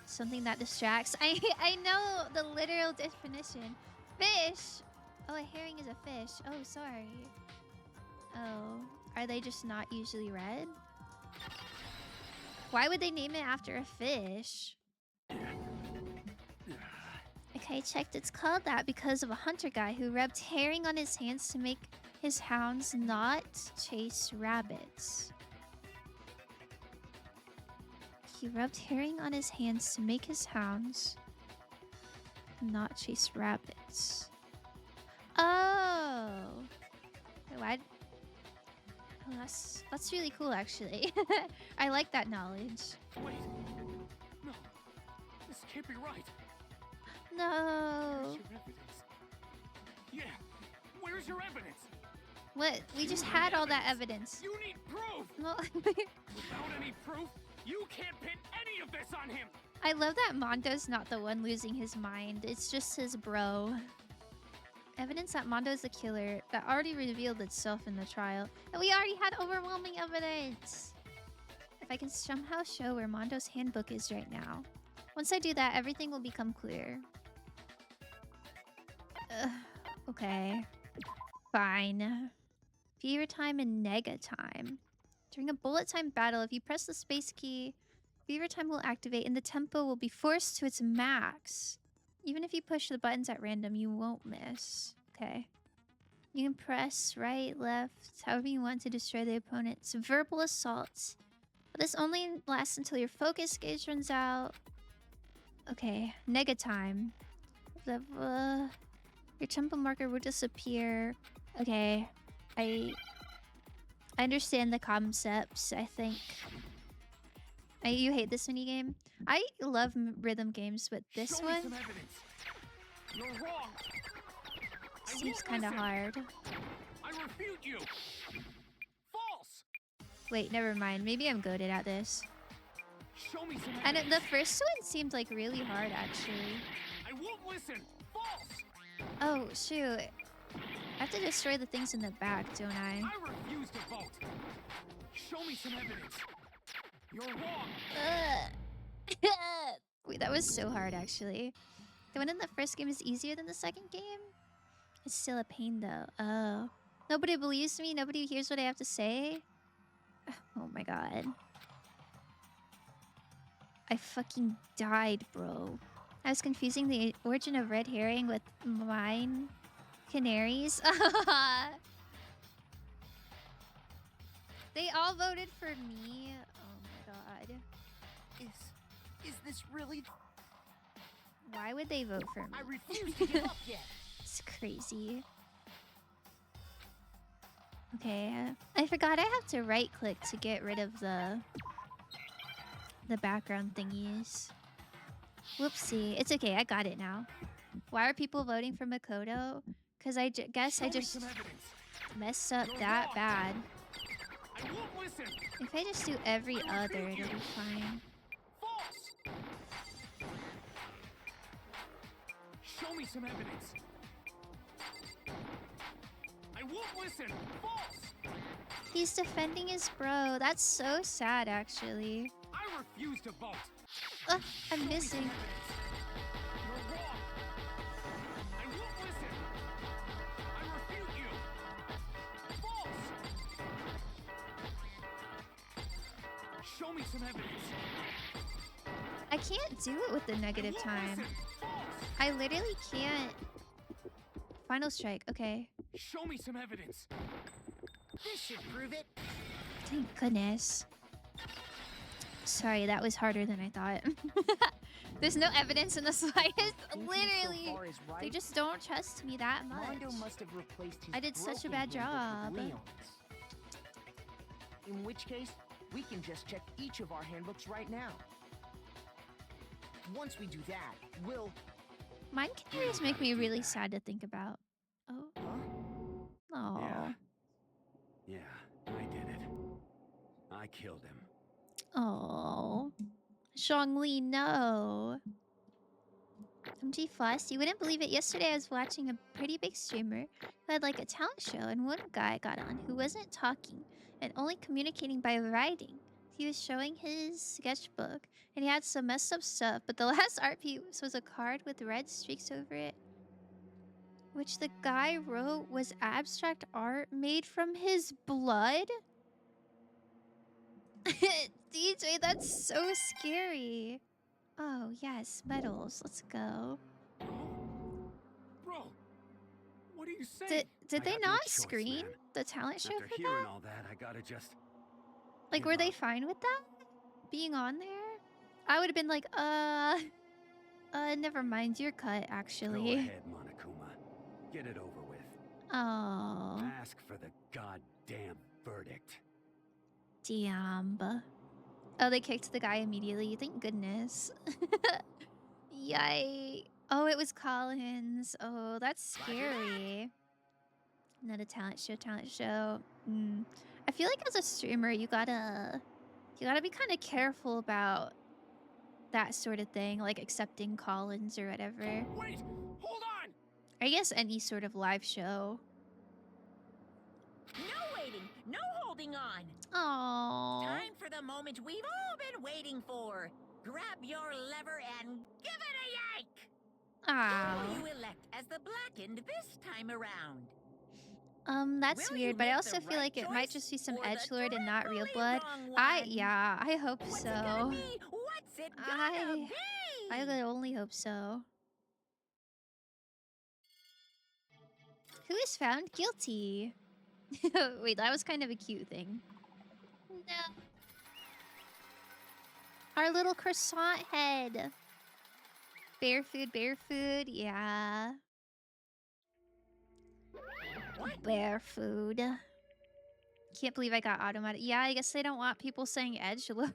Something that distracts. I know the literal definition. Fish! Oh, a herring is a fish. Oh, sorry. Oh, are they just not usually red? Why would they name it after a fish? Okay, checked. It's called that because of a hunter guy who rubbed herring on his hands to make his hounds not chase rabbits. He rubbed herring on his hands to make his hounds not chase rabbits. Oh! Wait, why? Oh, that's really cool, actually. I like that knowledge. Wait. No. This can't be right. No. Where's your evidence? Yeah. Where's your evidence? What? We just had all that evidence. You need proof. No. Without any proof, you can't pin any of this on him. I love that Mondo's not the one losing his mind. It's just his bro. Evidence that Mondo's the killer that already revealed itself in the trial. And we already had overwhelming evidence. If I can somehow show where Mondo's handbook is right now. Once I do that, everything will become clear. Okay. Fine. Fever time and nega time. During a bullet time battle, if you press the space key, fever time will activate and the tempo will be forced to its max. Even if you push the buttons at random, you won't miss. Okay. You can press right, left, however you want to destroy the opponent's verbal assaults. But this only lasts until your focus gauge runs out. Okay. Nega time. Your tempo marker will disappear. Okay. I understand the concepts, I think. You hate this minigame? I love rhythm games, but this one You're wrong. seems kind of hard. I refute you. False. Wait, never mind. Maybe I'm goated at this. Show me some And evidence. the first one seemed like really hard, actually. I won't listen. False. Oh, shoot. I have to destroy the things in the back, don't I? I refuse to vote. Show me some evidence. You're wrong. Wait, that was so hard, actually. The one in the first game is easier than the second game? It's still a pain, though. Oh. Nobody believes me? Nobody hears what I have to say? Oh my god. I fucking died, bro. I was confusing the origin of red herring with mine canaries. They all voted for me. Oh my god. Is this really? Why would they vote for me? I refuse to give up yet. It's crazy. Okay, I forgot I have to right click to get rid of the background thingies. Whoopsie. It's okay, I got it now. Why are people voting for Makoto? Because I guess I just messed up that bad. I won't listen. If I just do every other, it'll be fine. False. Show me some evidence. I won't listen. False. He's defending his bro. That's so sad, actually. I refuse to vote. Ugh, I'm missing. You're wrong. I won't listen. I refute you. False. Show me some evidence. I can't do it with the negative time. I literally can't. Final strike. Okay. Show me some evidence. This should prove it. Thank goodness. Sorry, that was harder than I thought. There's no evidence in the slightest. Literally. They just don't trust me that much. Mondo must have replaced his I did such a broken bad handbook with job. Leon's. In which case, we can just check each of our handbooks right now. Once we do that, we'll... Mine canaries make me really sad to think about. Oh. Oh. Yeah, I did it. I killed him. Oh. Zhongli, no. MG Floss, you wouldn't believe it. Yesterday I was watching a pretty big streamer who had like a talent show, and one guy got on who wasn't talking and only communicating by writing. He was showing his sketchbook and he had some messed up stuff, but the last art piece was a card with red streaks over it, which the guy wrote was abstract art made from his blood? DJ, that's so scary. Oh, yes, medals. Let's go. Bro, what are you saying? Did I they have no not choice, screen man. the talent show After for hearing that? all that, I gotta just... Like, were they fine with that? Being on there? I would have been like, never mind, you're cut, Go actually. ahead, Monokuma. Get it over with. Oh, Ask for the goddamn verdict. damn. Oh, they kicked the guy immediately. Thank goodness. Yay. Oh, it was Collins. Oh, that's scary. Not a talent show, I feel like as a streamer, you gotta be kind of careful about that sort of thing, like accepting call-ins or whatever. Wait, hold on. I guess any sort of live show. No waiting, no holding on. Oh. Time for the moment we've all been waiting for. Grab your lever and give it a yank. Ow. Who will you elect as the blackened this time around? That's Will you weird, but I make also the feel right like it might choice just be some or the edgelord and not real dreadfully blood. wrong I one? hope What's so. it gonna be? What's it gonna be? I could only hope so. Who is found guilty? Wait, that was kind of a cute thing. No. Our little croissant head. Bear food, yeah. What? Bear food. Can't believe I got automatic. Yeah, I guess they don't want people saying edgelord.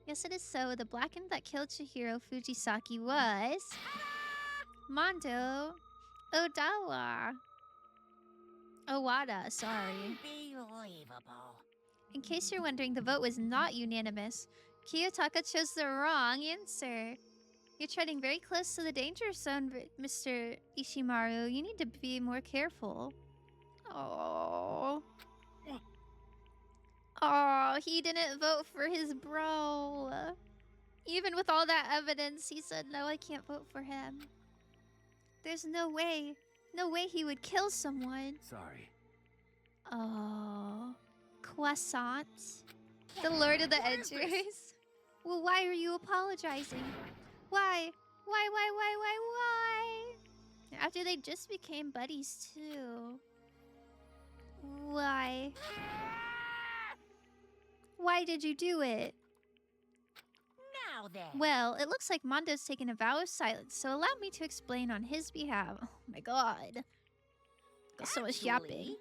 Yes, it is so. The blackened that killed Chihiro Fujisaki was... Mondo Odawa. Owada, sorry. Unbelievable. In case you're wondering, the vote was not unanimous. Kiyotaka chose the wrong answer. You're treading very close to the danger zone, Mr. Ishimaru. You need to be more careful. Oh. Oh, he didn't vote for his bro. Even with all that evidence, he said, no, I can't vote for him. There's no way. No way he would kill someone. Sorry. Oh. Croissant. The Lord of the Edgers. Well, why are you apologizing? Why? Why? After they just became buddies, too. Why? Why did you do it? Now then. Well, it looks like Mondo's taken a vow of silence, so allow me to explain on his behalf. Oh my god. Got so much yapping.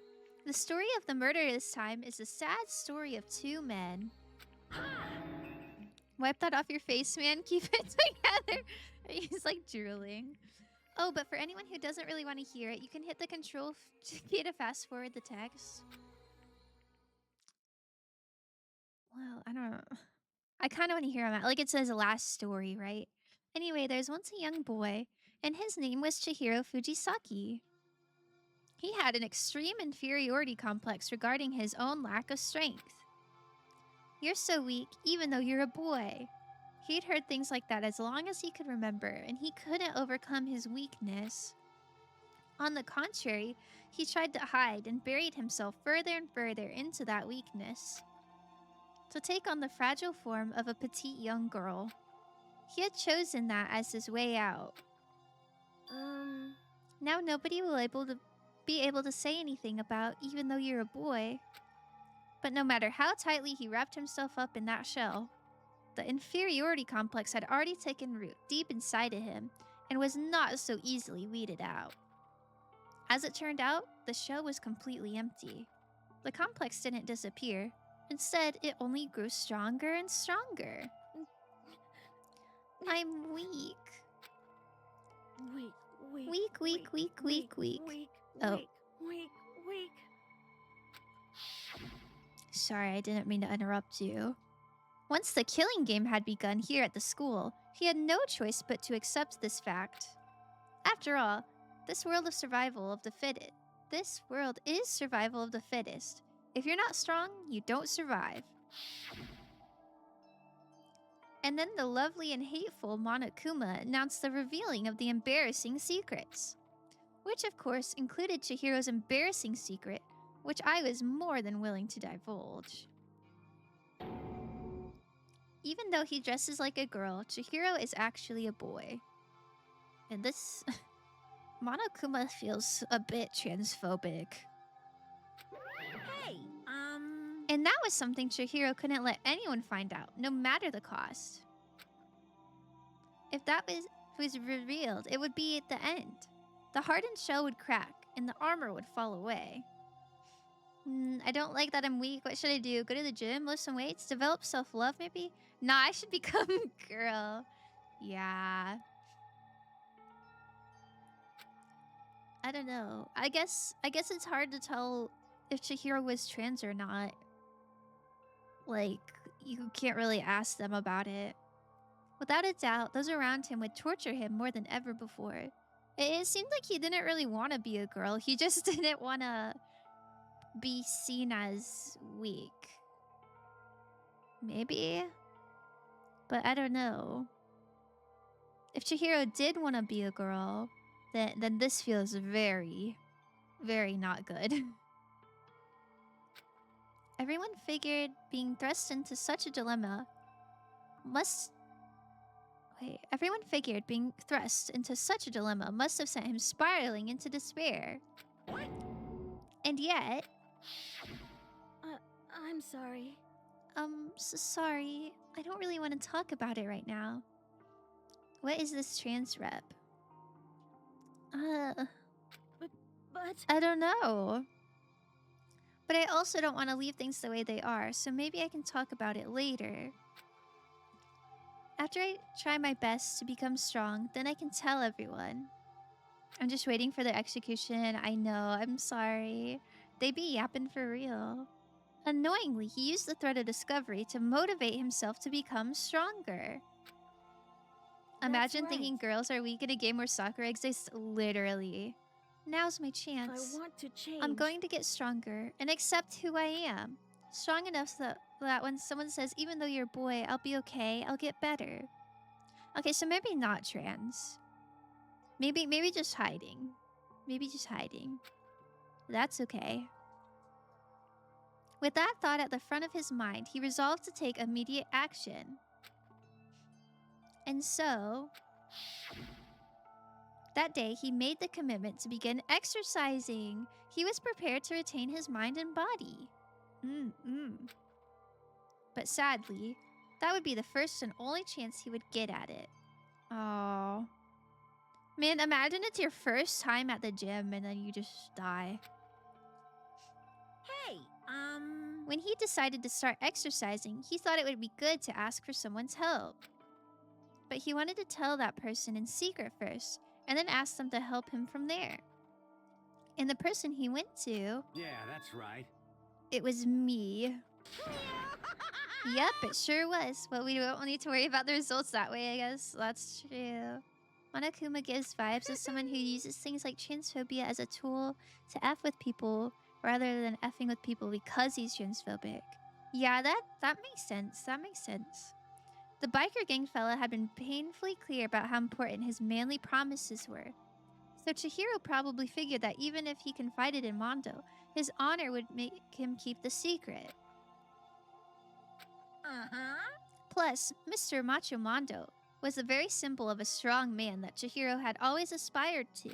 The story of the murder this time is the sad story of two men. Wipe that off your face, man. Keep it together. He's like drooling. Oh, but for anyone who doesn't really want to hear it, you can hit the control key to fast forward the text. Well, I don't know. I kind of want to hear him out. Like it says, last story, right? Anyway, there's once a young boy, and his name was Chihiro Fujisaki. He had an extreme inferiority complex regarding his own lack of strength. You're so weak, even though you're a boy. He'd heard things like that as long as he could remember, and he couldn't overcome his weakness. On the contrary, he tried to hide and buried himself further and further into that weakness, to take on the fragile form of a petite young girl. He had chosen that as his way out. Now nobody will be able to say anything about, even though you're a boy. But no matter how tightly he wrapped himself up in that shell, the inferiority complex had already taken root deep inside of him and was not so easily weeded out. As it turned out, the shell was completely empty. The complex didn't disappear. Instead, it only grew stronger and stronger. I'm weak. Weak. Oh. Weak. Sorry, I didn't mean to interrupt you. Once the killing game had begun here at the school, he had no choice but to accept this fact. After all, this world is survival of the fittest. If you're not strong, you don't survive. And then the lovely and hateful Monokuma announced the revealing of the embarrassing secrets. Which of course included Chihiro's embarrassing secret, which I was more than willing to divulge. Even though he dresses like a girl, Chihiro is actually a boy. And this... Monokuma feels a bit transphobic. Hey, And that was something Chihiro couldn't let anyone find out, no matter the cost. If that was revealed, it would be at the end. The hardened shell would crack, and the armor would fall away. I don't like that I'm weak. What should I do? Go to the gym, lift some weights, develop self-love maybe? Nah, I should become a girl. Yeah. I don't know. I guess it's hard to tell if Chihiro was trans or not. Like, you can't really ask them about it. Without a doubt, those around him would torture him more than ever before. It seemed like he didn't really want to be a girl. He just didn't want to be seen as weak. Maybe? But I don't know. If Chihiro did want to be a girl, then this feels very, very not good. Everyone figured being thrust into such a dilemma must... Wait, everyone figured being thrust into such a dilemma must have sent him spiraling into despair. What? And yet... I'm sorry. Sorry. I don't really want to talk about it right now. What is this trans rep? But... I don't know. But I also don't want to leave things the way they are, so maybe I can talk about it later. After I try my best to become strong, then I can tell everyone. I'm just waiting for the execution. I know, I'm sorry. They be yapping for real. Annoyingly, he used the threat of discovery to motivate himself to become stronger. Imagine thinking girls are weak in a game where soccer exists. Literally. Now's my chance. I want to change. I'm going to get stronger and accept who I am. Strong enough so that when someone says, even though you're a boy, I'll be okay, I'll get better. Okay, so maybe not trans. Maybe just hiding. Maybe just hiding. That's okay. With that thought at the front of his mind, he resolved to take immediate action. And so... that day, he made the commitment to begin exercising. He was prepared to retain his mind and body. But sadly, that would be the first and only chance he would get at it. Oh. Man, imagine it's your first time at the gym and then you just die. Hey, When he decided to start exercising, he thought it would be good to ask for someone's help. But he wanted to tell that person in secret first, and then ask them to help him from there. And the person he went to... Yeah, that's right. It was me. Yep, it sure was. But we don't need to worry about the results that way, I guess. That's true. Monokuma gives vibes as someone who uses things like transphobia as a tool to F with people rather than effing with people because he's transphobic. Yeah, that makes sense. That makes sense. The biker gang fella had been painfully clear about how important his manly promises were. So Chihiro probably figured that even if he confided in Mondo, his honor would make him keep the secret. Plus, Mr. Macho Mondo was the very symbol of a strong man that Chihiro had always aspired to.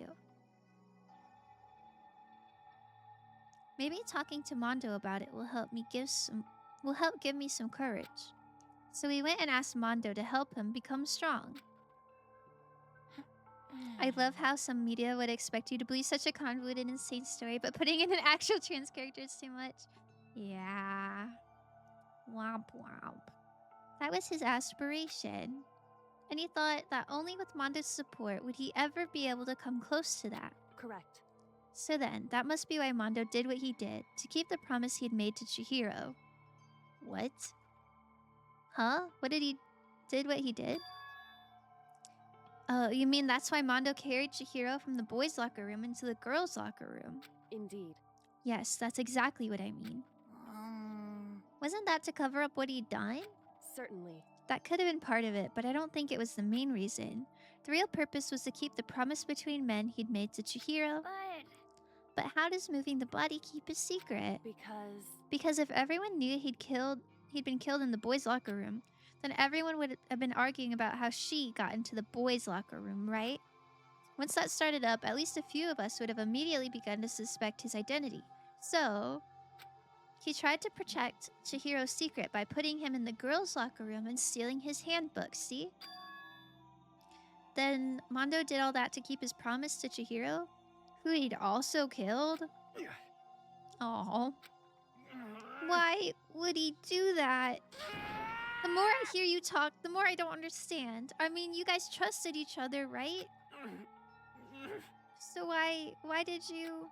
Maybe talking to Mondo about it will help give me some courage. So we went and asked Mondo to help him become strong. I love how some media would expect you to believe such a convoluted, insane story, but putting in an actual trans character is too much. Yeah. Womp womp. That was his aspiration. And he thought that only with Mondo's support would he ever be able to come close to that. Correct. So then, that must be why Mondo did what he did, to keep the promise he had made to Chihiro. What? Huh? What did he... did what he did? Oh, you mean that's why Mondo carried Chihiro from the boys' locker room into the girls' locker room? Indeed. Yes, that's exactly what I mean. Wasn't that to cover up what he'd done? Certainly. That could have been part of it, but I don't think it was the main reason. The real purpose was to keep the promise between men he'd made to Chihiro. But how does moving the body keep a secret? Because if everyone knew he'd been killed in the boys' locker room, then everyone would have been arguing about how she got into the boys' locker room, right? Once that started up, at least a few of us would have immediately begun to suspect his identity. So, he tried to protect Chihiro's secret by putting him in the girls' locker room and stealing his handbook, see? Then Mondo did all that to keep his promise to Chihiro, who he'd also killed? Aww. Why would he do that? The more I hear you talk, the more I don't understand. I mean, you guys trusted each other, right? So why did you...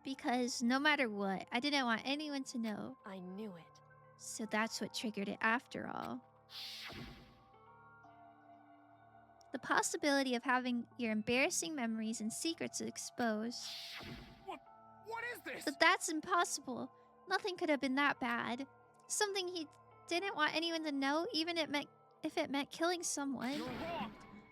Because no matter what, I didn't want anyone to know. I knew it. So that's what triggered it after all. The possibility of having your embarrassing memories and secrets exposed. What is this? But that's impossible. Nothing could have been that bad. Something he didn't want anyone to know, even if it meant killing someone. You're wrong.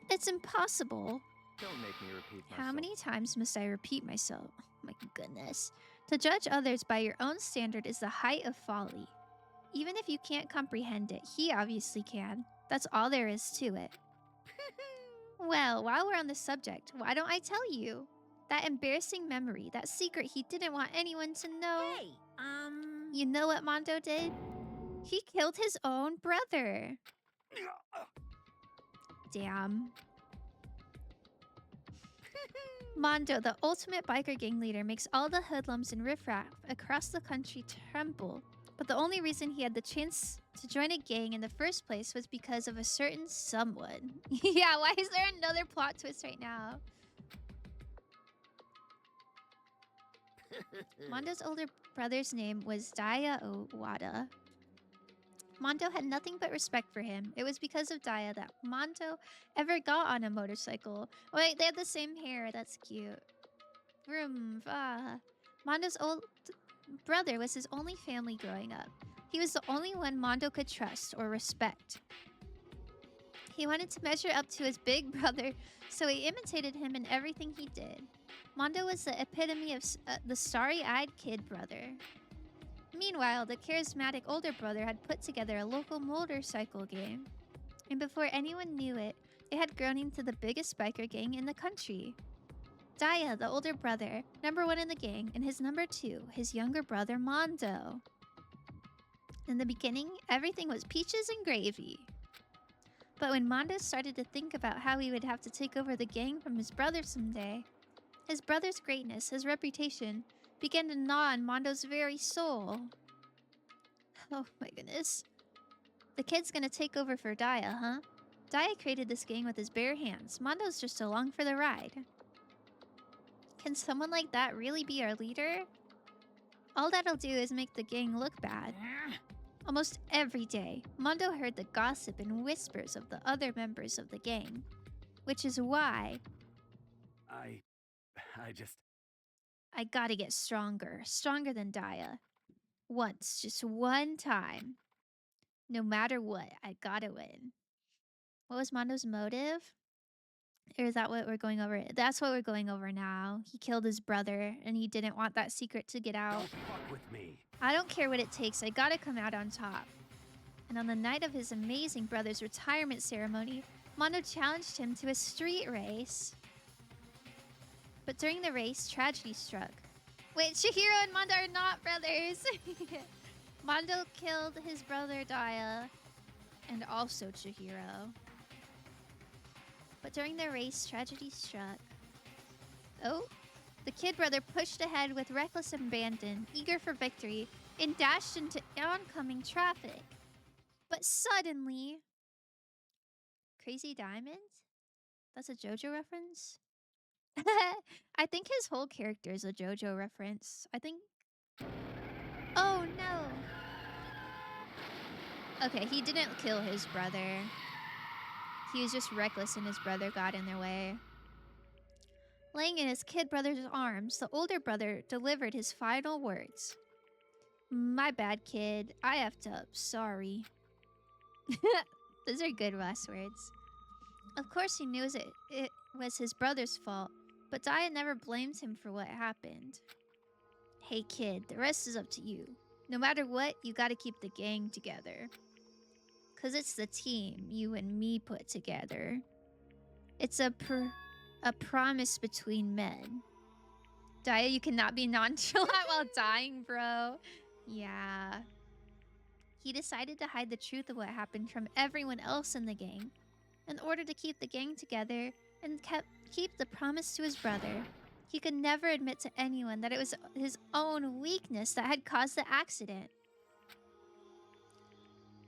It's impossible. Don't make me repeat myself. How many times must I repeat myself? My goodness. To judge others by your own standard is the height of folly. Even if you can't comprehend it, he obviously can. That's all there is to it. Well, while we're on the subject, why don't I tell you? That embarrassing memory, that secret he didn't want anyone to know. Hey, You know what Mondo did? He killed his own brother. Damn. Mondo, the ultimate biker gang leader, makes all the hoodlums and riffraff across the country tremble. But the only reason he had the chance to join a gang in the first place was because of a certain someone. Yeah, why is there another plot twist right now? Mondo's older brother's name was Daya Owada. Mondo had nothing but respect for him. It was because of Daya that Mondo ever got on a motorcycle. Wait, they had the same hair. That's cute. Vroom, va. Mondo's old brother was his only family growing up. He was the only one Mondo could trust or respect. He wanted to measure up to his big brother, so he imitated him in everything he did. Mondo was the epitome of the starry-eyed kid brother. Meanwhile, the charismatic older brother had put together a local motorcycle gang. And before anyone knew it, it had grown into the biggest biker gang in the country. Daya, the older brother, #1 in the gang, and his #2, his younger brother Mondo. In the beginning, everything was peaches and gravy. But when Mondo started to think about how he would have to take over the gang from his brother someday, his brother's greatness, his reputation, began to gnaw on Mondo's very soul. Oh my goodness. The kid's gonna take over for Daya, huh? Daya created this gang with his bare hands. Mondo's just along for the ride. Can someone like that really be our leader? All that'll do is make the gang look bad. Almost every day, Mondo heard the gossip and whispers of the other members of the gang. Which is why I gotta get stronger. Stronger than Daya. Once, just one time. No matter what, I gotta win. What was Mondo's motive? Or is that what we're going over? That's what we're going over now. He killed his brother, and he didn't want that secret to get out. Don't fuck with me. I don't care what it takes, I gotta come out on top. And on the night of his amazing brother's retirement ceremony, Mondo challenged him to a street race. But during the race, tragedy struck. Wait, Chihiro and Mondo are not brothers! Mondo killed his brother Daya, and also Chihiro. But during the race, tragedy struck. Oh, the kid brother pushed ahead with reckless abandon, eager for victory, and dashed into oncoming traffic. But suddenly... Crazy Diamond? That's a JoJo reference? I think his whole character is a JoJo reference. I think... Oh, no. Okay, he didn't kill his brother. He was just reckless and his brother got in their way. Laying in his kid brother's arms, the older brother delivered his final words. My bad, kid. I effed up. Sorry. Those are good last words. Of course he knew it was his brother's fault, but Daya never blamed him for what happened. Hey kid, the rest is up to you. No matter what, you gotta keep the gang together. 'Cause it's the team you and me put together. It's a promise between men. Daya, you cannot be nonchalant while dying, bro. Yeah. He decided to hide the truth of what happened from everyone else in the gang in order to keep the gang together and keep the promise to his brother. He could never admit to anyone that it was his own weakness that had caused the accident.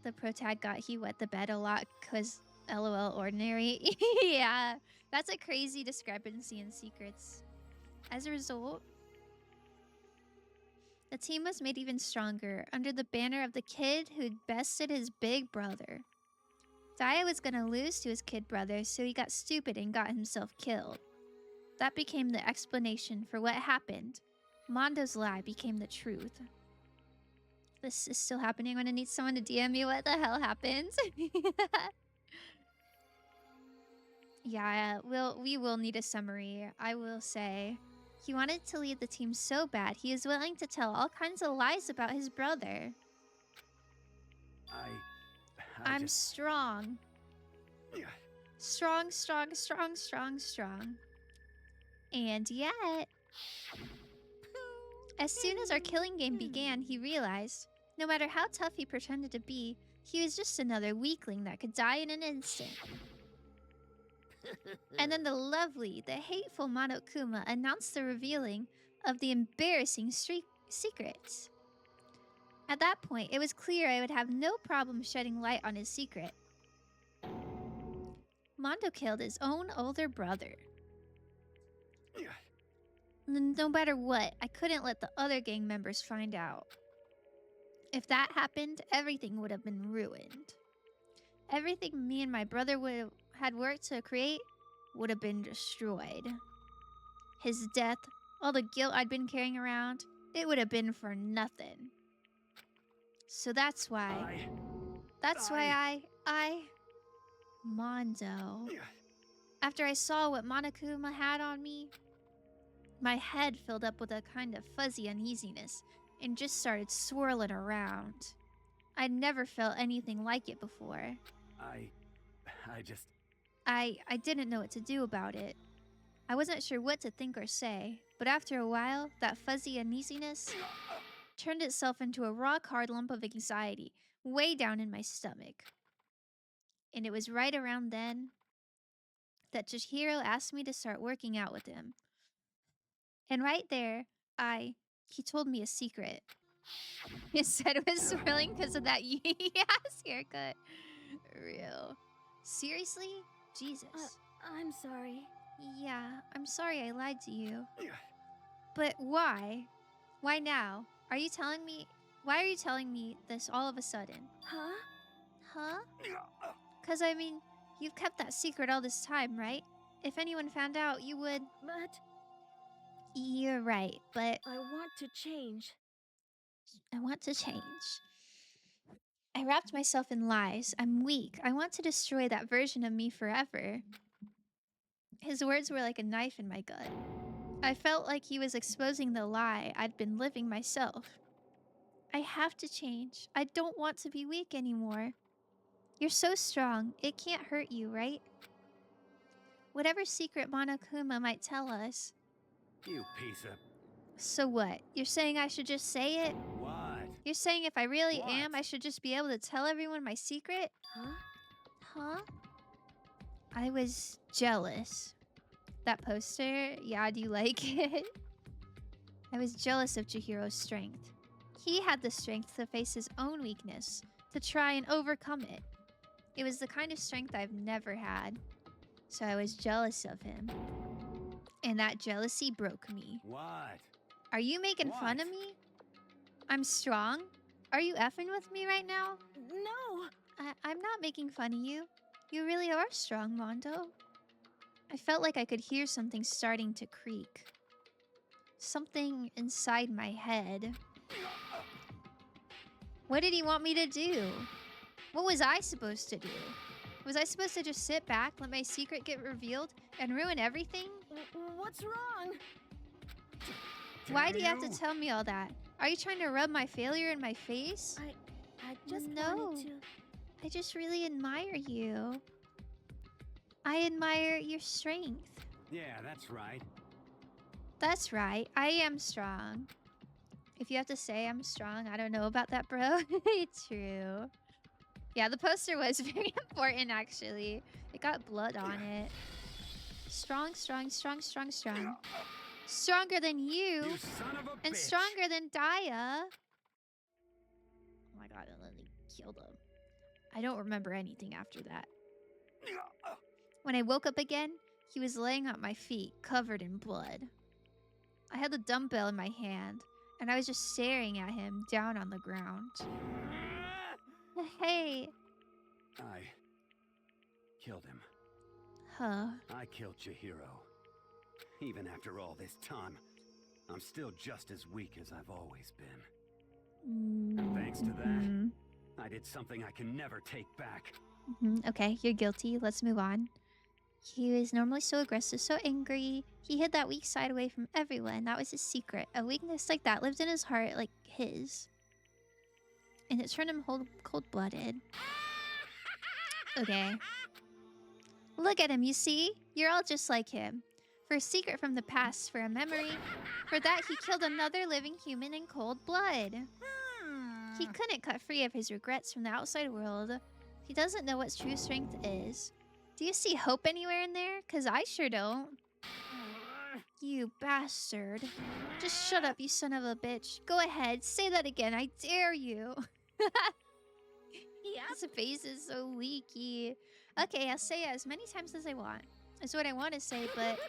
The protag got he wet the bed a lot because LOL ordinary. Yeah, that's a crazy discrepancy in secrets. As a result, the team was made even stronger under the banner of the kid who'd bested his big brother. Daya was gonna lose to his kid brother, so he got stupid and got himself killed. That became the explanation for what happened. Mondo's lie became the truth. This is still happening when I need someone to DM me what the hell happened. Yeah, we will need a summary. I will say, he wanted to lead the team so bad he is willing to tell all kinds of lies about his brother. I'm just... strong. Strong, strong, strong, strong, strong. And yet, as soon as our killing game began, he realized, no matter how tough he pretended to be, he was just another weakling that could die in an instant. And then the lovely, the hateful Monokuma announced the revealing of the embarrassing secrets. At that point, it was clear I would have no problem shedding light on his secret. Mondo killed his own older brother. No matter what, I couldn't let the other gang members find out. If that happened, everything would have been ruined. Everything me and my brother had worked to create would have been destroyed. His death, all the guilt I'd been carrying around, it would have been for nothing. So that's why... Mondo. After I saw what Monokuma had on me, my head filled up with a kind of fuzzy uneasiness and just started swirling around. I'd never felt anything like it before. I didn't know what to do about it. I wasn't sure what to think or say, but after a while, that fuzzy uneasiness turned itself into a rock-hard lump of anxiety way down in my stomach. And it was right around then that Chihiro asked me to start working out with him. And right there, he told me a secret. His head was swirling because of that yes haircut. Real. Seriously? Jesus. I'm sorry. Yeah, I'm sorry I lied to you. But why? Why now? Why are you telling me this all of a sudden? Huh? Because, I mean, you've kept that secret all this time, right? If anyone found out, you would... But... You're right, but... I want to change. I want to change. I wrapped myself in lies. I'm weak. I want to destroy that version of me forever. His words were like a knife in my gut. I felt like he was exposing the lie I'd been living myself. I have to change. I don't want to be weak anymore. You're so strong. It can't hurt you, right? Whatever secret Monokuma might tell us. You piece of... So what? You're saying I should just say it? What? You're saying if I really am, I should just be able to tell everyone my secret? Huh? I was jealous. That poster? Yeah, do you like it? I was jealous of Chihiro's strength. He had the strength to face his own weakness, to try and overcome it. It was the kind of strength I've never had. So I was jealous of him. And that jealousy broke me. What? Are you making fun of me? I'm strong? Are you effing with me right now? No! I'm not making fun of you. You really are strong, Mondo. I felt like I could hear something starting to creak. Something inside my head. What did he want me to do? What was I supposed to do? Was I supposed to just sit back, let my secret get revealed, and ruin everything? What's wrong? Why do you have to tell me all that? Are you trying to rub my failure in my face? I just wanted to... I just really admire you. I admire your strength. Yeah, that's right. That's right. I am strong. If you have to say I'm strong, I don't know about that, bro. It's true. Yeah, the poster was very important, actually. It got blood on it. Strong, strong, strong, strong, strong. Stronger than you son of a and bitch. stronger than Daya. Oh my god, and then they killed him. I don't remember anything after that. When I woke up again, he was laying at my feet, covered in blood. I had the dumbbell in my hand, and I was just staring at him down on the ground. Hey. I killed him. Huh. I killed Chihiro. Even after all this time, I'm still just as weak as I've always been. And thanks to that, I did something I can never take back. Okay, you're guilty. Let's move on. He was normally so aggressive, so angry. He hid that weak side away from everyone. That was his secret. A weakness like that lived in his heart like his. And it turned him cold-blooded. Okay. Look at him, you see? You're all just like him. For a secret from the past, for a memory. For that, he killed another living human in cold blood. He couldn't cut free of his regrets from the outside world. He doesn't know what true strength is. Do you see hope anywhere in there? 'Cause I sure don't. You bastard. Just shut up, you son of a bitch. Go ahead, say that again, I dare you. His face is so leaky. Okay, I'll say it as many times as I want. It's what I want to say, but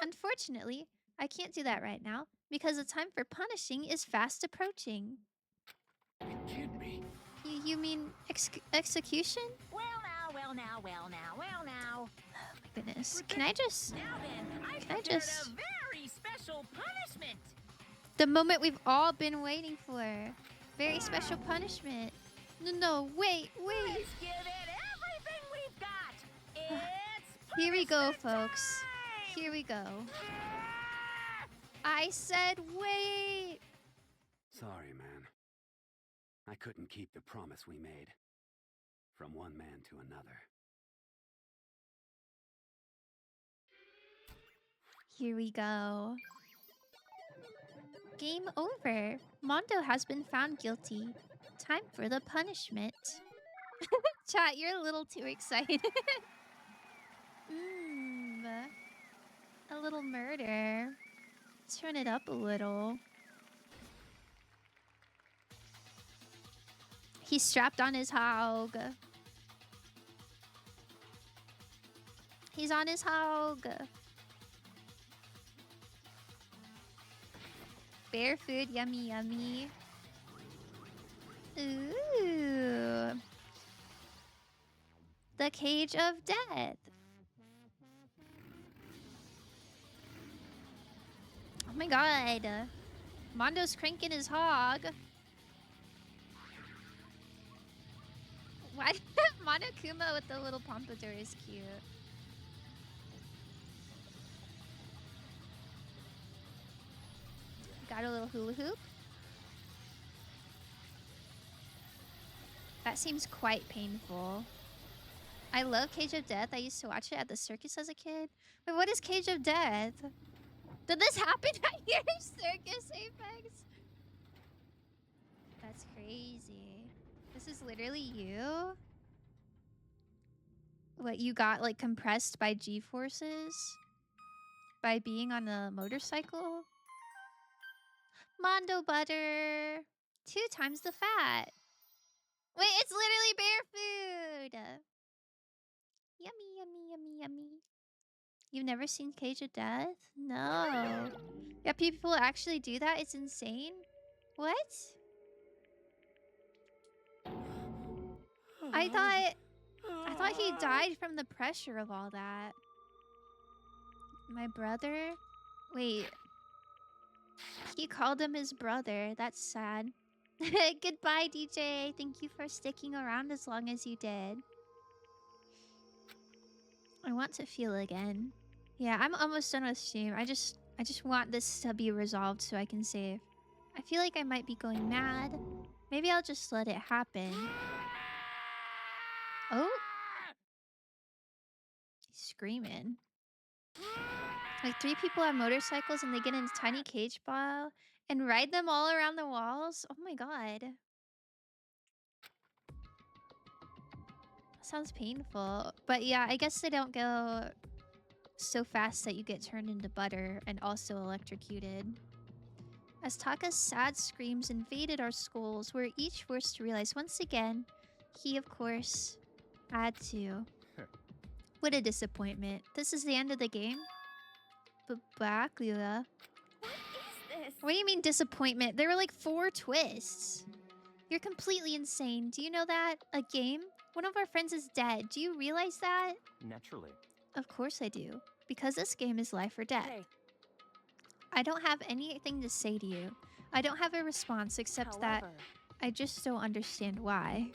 unfortunately, I can't do that right now because the time for punishing is fast approaching. You kidding me? You mean execution? Well now, well now, well now, well now. Oh my goodness. Can I just... Now then, I Can I prepared just... a very special punishment. The moment we've all been waiting for. Very special punishment. No, wait. Let's give it everything we've got. It's Here we go, punishment folks. time! Here we go. I said wait! Sorry, man. I couldn't keep the promise we made. From one man to another. Here we go. Game over. Mondo has been found guilty. Time for the punishment. Chat, you're a little too excited. A little murder. Turn it up a little. He's strapped on his hog. He's on his hog. Bear food, yummy, yummy. Ooh. The Cage of Death. Oh my god. Mondo's cranking his hog. Why Monokuma with the little pompadour is cute. Got a little hula hoop. That seems quite painful. I love Cage of Death. I used to watch it at the circus as a kid. Wait, what is Cage of Death? Did this happen at your circus, Apex? That's crazy. This is literally you? What, you got like compressed by G-forces? By being on a motorcycle? Mondo butter. 2 times the fat. Wait, it's literally bear food. Yummy, yummy, yummy, yummy. You've never seen Cage of Death? No. Yeah, people actually do that? It's insane. What? I thought he died from the pressure of all that. My brother? Wait. He called him his brother. That's sad. Goodbye, DJ. Thank you for sticking around as long as you did. I want to feel again. Yeah, I'm almost done with stream. I just want this to be resolved so I can save. I feel like I might be going mad. Maybe I'll just let it happen. Oh. He's screaming. Like 3 people on motorcycles and they get in a tiny cage ball and ride them all around the walls. Oh my god. Sounds painful. But yeah, I guess they don't go so fast that you get turned into butter and also electrocuted. As Taka's sad screams invaded our skulls, we're each forced to realize once again, he, of course, had to. What a disappointment. This is the end of the game? Bakuya. What is this? What do you mean disappointment? There were like 4 twists. You're completely insane. Do you know that? A game? One of our friends is dead. Do you realize that? Naturally. Of course I do. Because this game is life or death. Hey. I don't have anything to say to you. I don't have a response except that I just don't understand why.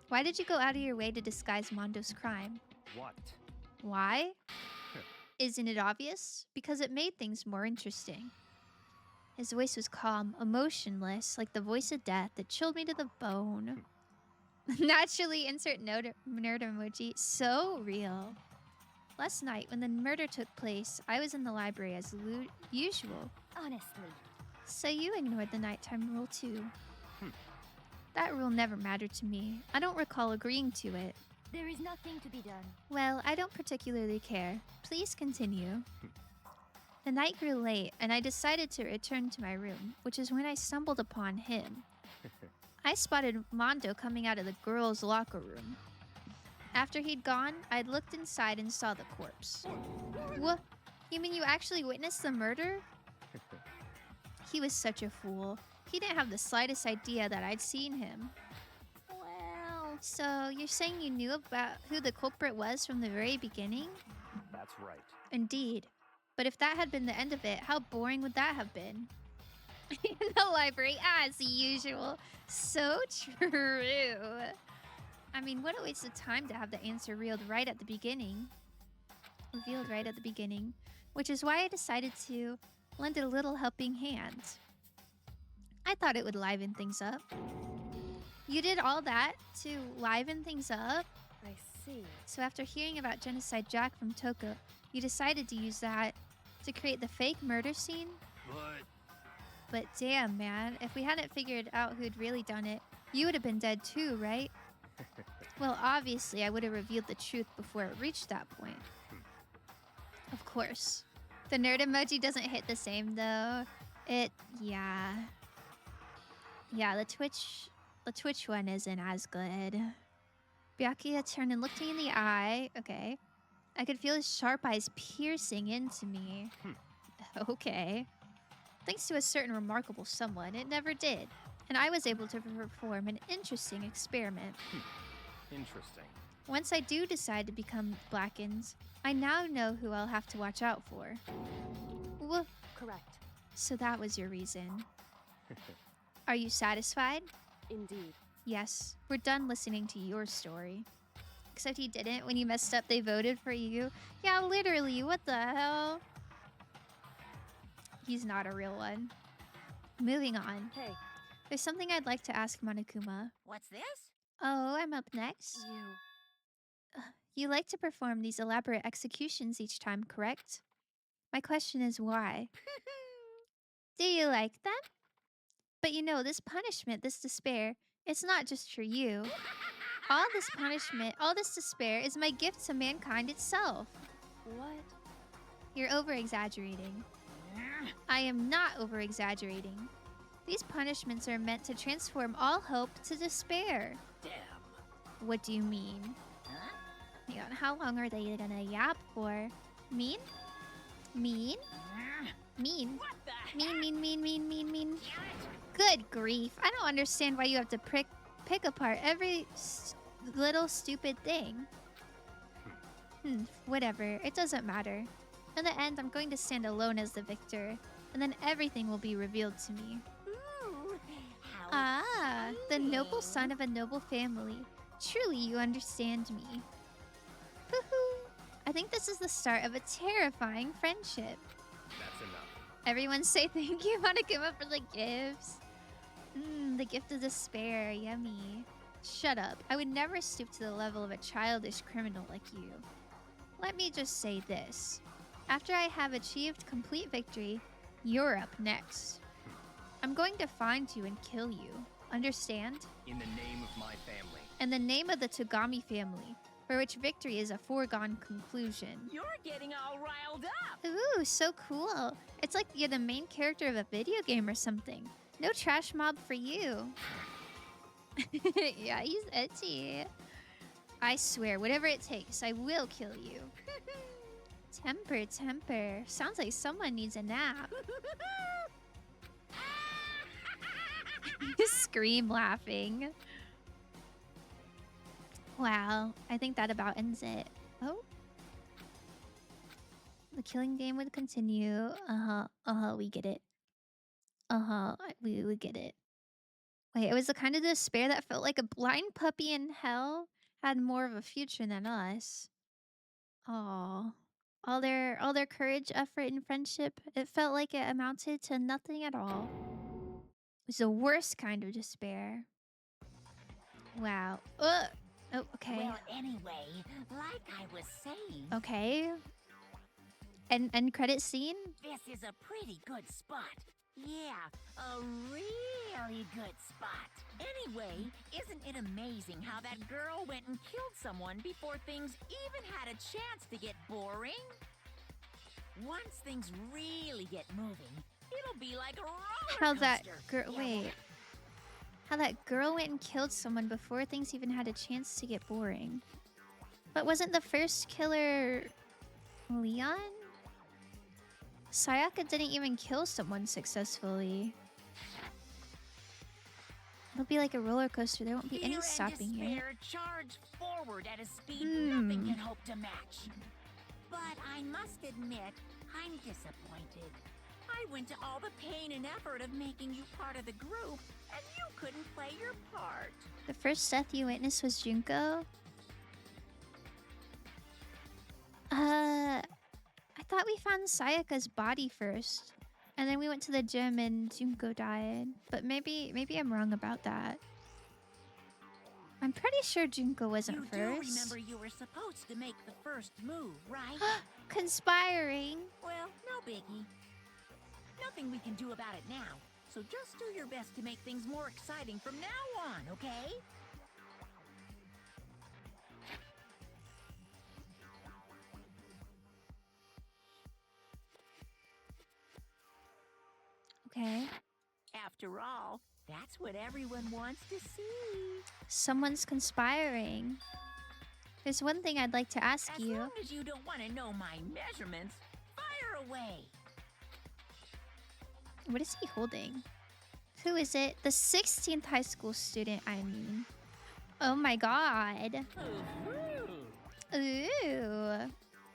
Why did you go out of your way to disguise Mondo's crime? What? Why? Isn't it obvious? Because it made things more interesting. His voice was calm, emotionless, like the voice of death that chilled me to the bone. Naturally, insert nerd emoji. So real. Last night, when the murder took place, I was in the library as usual. Honestly. So you ignored the nighttime rule too. That rule never mattered to me. I don't recall agreeing to it. There is nothing to be done. Well, I don't particularly care. Please continue. The night grew late, and I decided to return to my room, which is when I stumbled upon him. I spotted Mondo coming out of the girls' locker room. After he'd gone, I looked inside and saw the corpse. What? You mean you actually witnessed the murder? He was such a fool. He didn't have the slightest idea that I'd seen him. Well, so you're saying you knew about who the culprit was from the very beginning? That's right. Indeed. But if that had been the end of it, how boring would that have been? In the library, as usual. So true. I mean, what a waste of time to have the answer revealed right at the beginning. Which is why I decided to lend a little helping hand. I thought it would liven things up. You did all that to liven things up? I see. So after hearing about Genocide Jack from Toko, you decided to use that to create the fake murder scene? But damn, man, if we hadn't figured out who'd really done it, you would have been dead too, right? Well, obviously, I would have revealed the truth before it reached that point. Of course. The nerd emoji doesn't hit the same, though. Yeah, the Twitch one isn't as good. Byakuya turned and looked me in the eye. Okay. I could feel his sharp eyes piercing into me. Okay. Thanks to a certain remarkable someone, it never did. And I was able to perform an interesting experiment. Interesting. Once I do decide to become Blackens, I now know who I'll have to watch out for. Correct. So that was your reason. Are you satisfied? Indeed. Yes, we're done listening to your story. Except he didn't. When you messed up, they voted for you. Yeah, literally, what the hell? He's not a real one. Moving on. Hey. There's something I'd like to ask Monokuma. What's this? Oh, I'm up next. You like to perform these elaborate executions each time, correct? My question is why? Do you like them? But you know, this punishment, this despair, it's not just for you. All this punishment, all this despair is my gift to mankind itself. What? You're over-exaggerating. I am not over-exaggerating. These punishments are meant to transform all hope to despair. Damn. What do you mean? Huh? Hang on, how long are they gonna yap for? Mean? Mean? Mean? What the heck? Mean. Good grief. I don't understand why you have to pick apart every little stupid thing. Whatever. It doesn't matter. In the end, I'm going to stand alone as the victor, and then everything will be revealed to me. Ooh, how The noble son of a noble family. Truly, you understand me. Hoo-hoo. I think this is the start of a terrifying friendship. That's enough. Everyone say thank you, Monokuma, for the gifts. The gift of despair. Yummy. Shut up. I would never stoop to the level of a childish criminal like you. Let me just say this. After I have achieved complete victory, you're up next. I'm going to find you and kill you. Understand? In the name of my family. In the name of the Togami family, for which victory is a foregone conclusion. You're getting all riled up. Ooh, so cool. It's like you're the main character of a video game or something. No trash mob for you. Yeah, he's edgy. I swear, whatever it takes, I will kill you. Temper. Sounds like someone needs a nap. Scream laughing. Wow, I think that about ends it. Oh. The killing game would continue. We get it. We get it. Wait, it was the kind of despair that felt like a blind puppy in hell had more of a future than us. Oh, all their courage, effort, and friendship. It felt like it amounted to nothing at all. It was the worst kind of despair. Wow. Oh, okay. Well, anyway, like I was saying, Okay. End credit scene? this is a pretty good spot. Yeah, a really good spot. Anyway, isn't it amazing how that girl went and killed someone before things even had a chance to get boring? Once things really get moving, it'll be like a roller How that coaster. girl wait. How that girl went and killed someone before things even had a chance to get boring. But wasn't the first killer Leon? Sayaka didn't even kill someone successfully. It'll be like a roller coaster. There won't be any stopping it. Charge forward at a speed nothing can hope to match. But I must admit, I'm disappointed. I went to all the pain and effort of making you part of the group, and you couldn't play your part. The first death you witnessed was Junko? I thought we found Sayaka's body first. And then we went to the gym and Junko died. But maybe I'm wrong about that. I'm pretty sure Junko wasn't You first. do remember you were supposed to make the first move, right? Conspiring. Well, no biggie. Nothing we can do about it now. So just do your best to make things more exciting from now on, okay? Okay. After all, that's what everyone wants to see. Someone's conspiring. There's one thing I'd like to ask you. As long as you don't want to know my measurements, fire away. What is he holding? Who is it? The 16th high school student, I mean. Oh my god. Ooh.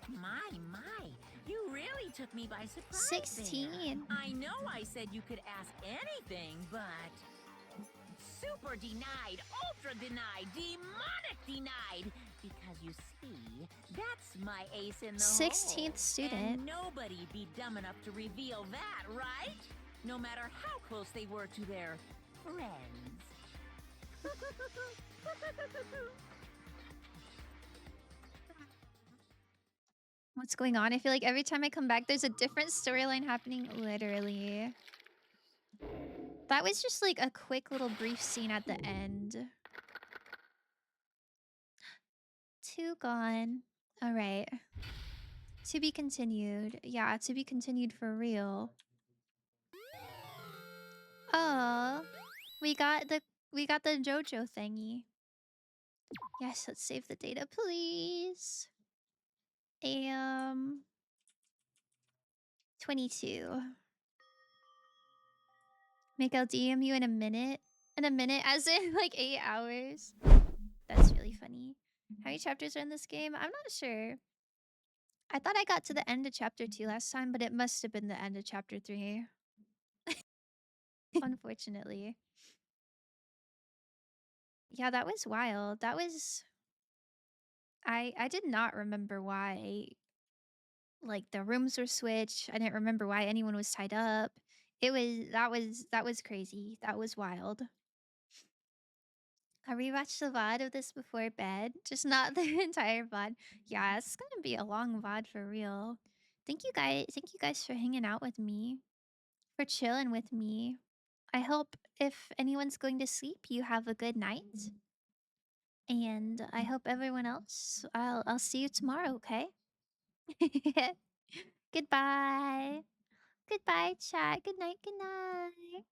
My. You really took me by surprise. 16. There. I know I said you could ask anything, but... Super denied, ultra denied, demonic denied. Because you see, that's my ace in the 16th hole. student. And nobody be dumb enough to reveal that, right? No matter how close they were to their friends. What's going on? I feel like every time I come back, there's a different storyline happening, literally. That was just like a quick little brief scene at the end. 2 gone. All right. To be continued. Yeah, to be continued for real. Oh, we got the JoJo thingy. Yes, let's save the data, please. 22. Make I'll DM you in a minute. In a minute, as in like 8 hours. That's really funny. How many chapters are in this game? I'm not sure. I thought I got to the end of chapter 2 last time, but it must have been the end of chapter 3. Unfortunately. Yeah, that was wild. That was... I did not remember why, like, the rooms were switched. I didn't remember why anyone was tied up. That was crazy. That was wild. I rewatched the VOD of this before bed, just not the entire VOD. Yeah, it's gonna be a long VOD for real. Thank you guys for hanging out with me, for chilling with me. I hope if anyone's going to sleep, you have a good night. And I hope everyone else, I'll see you tomorrow, okay? Goodbye. Goodbye, chat. Good night, good night.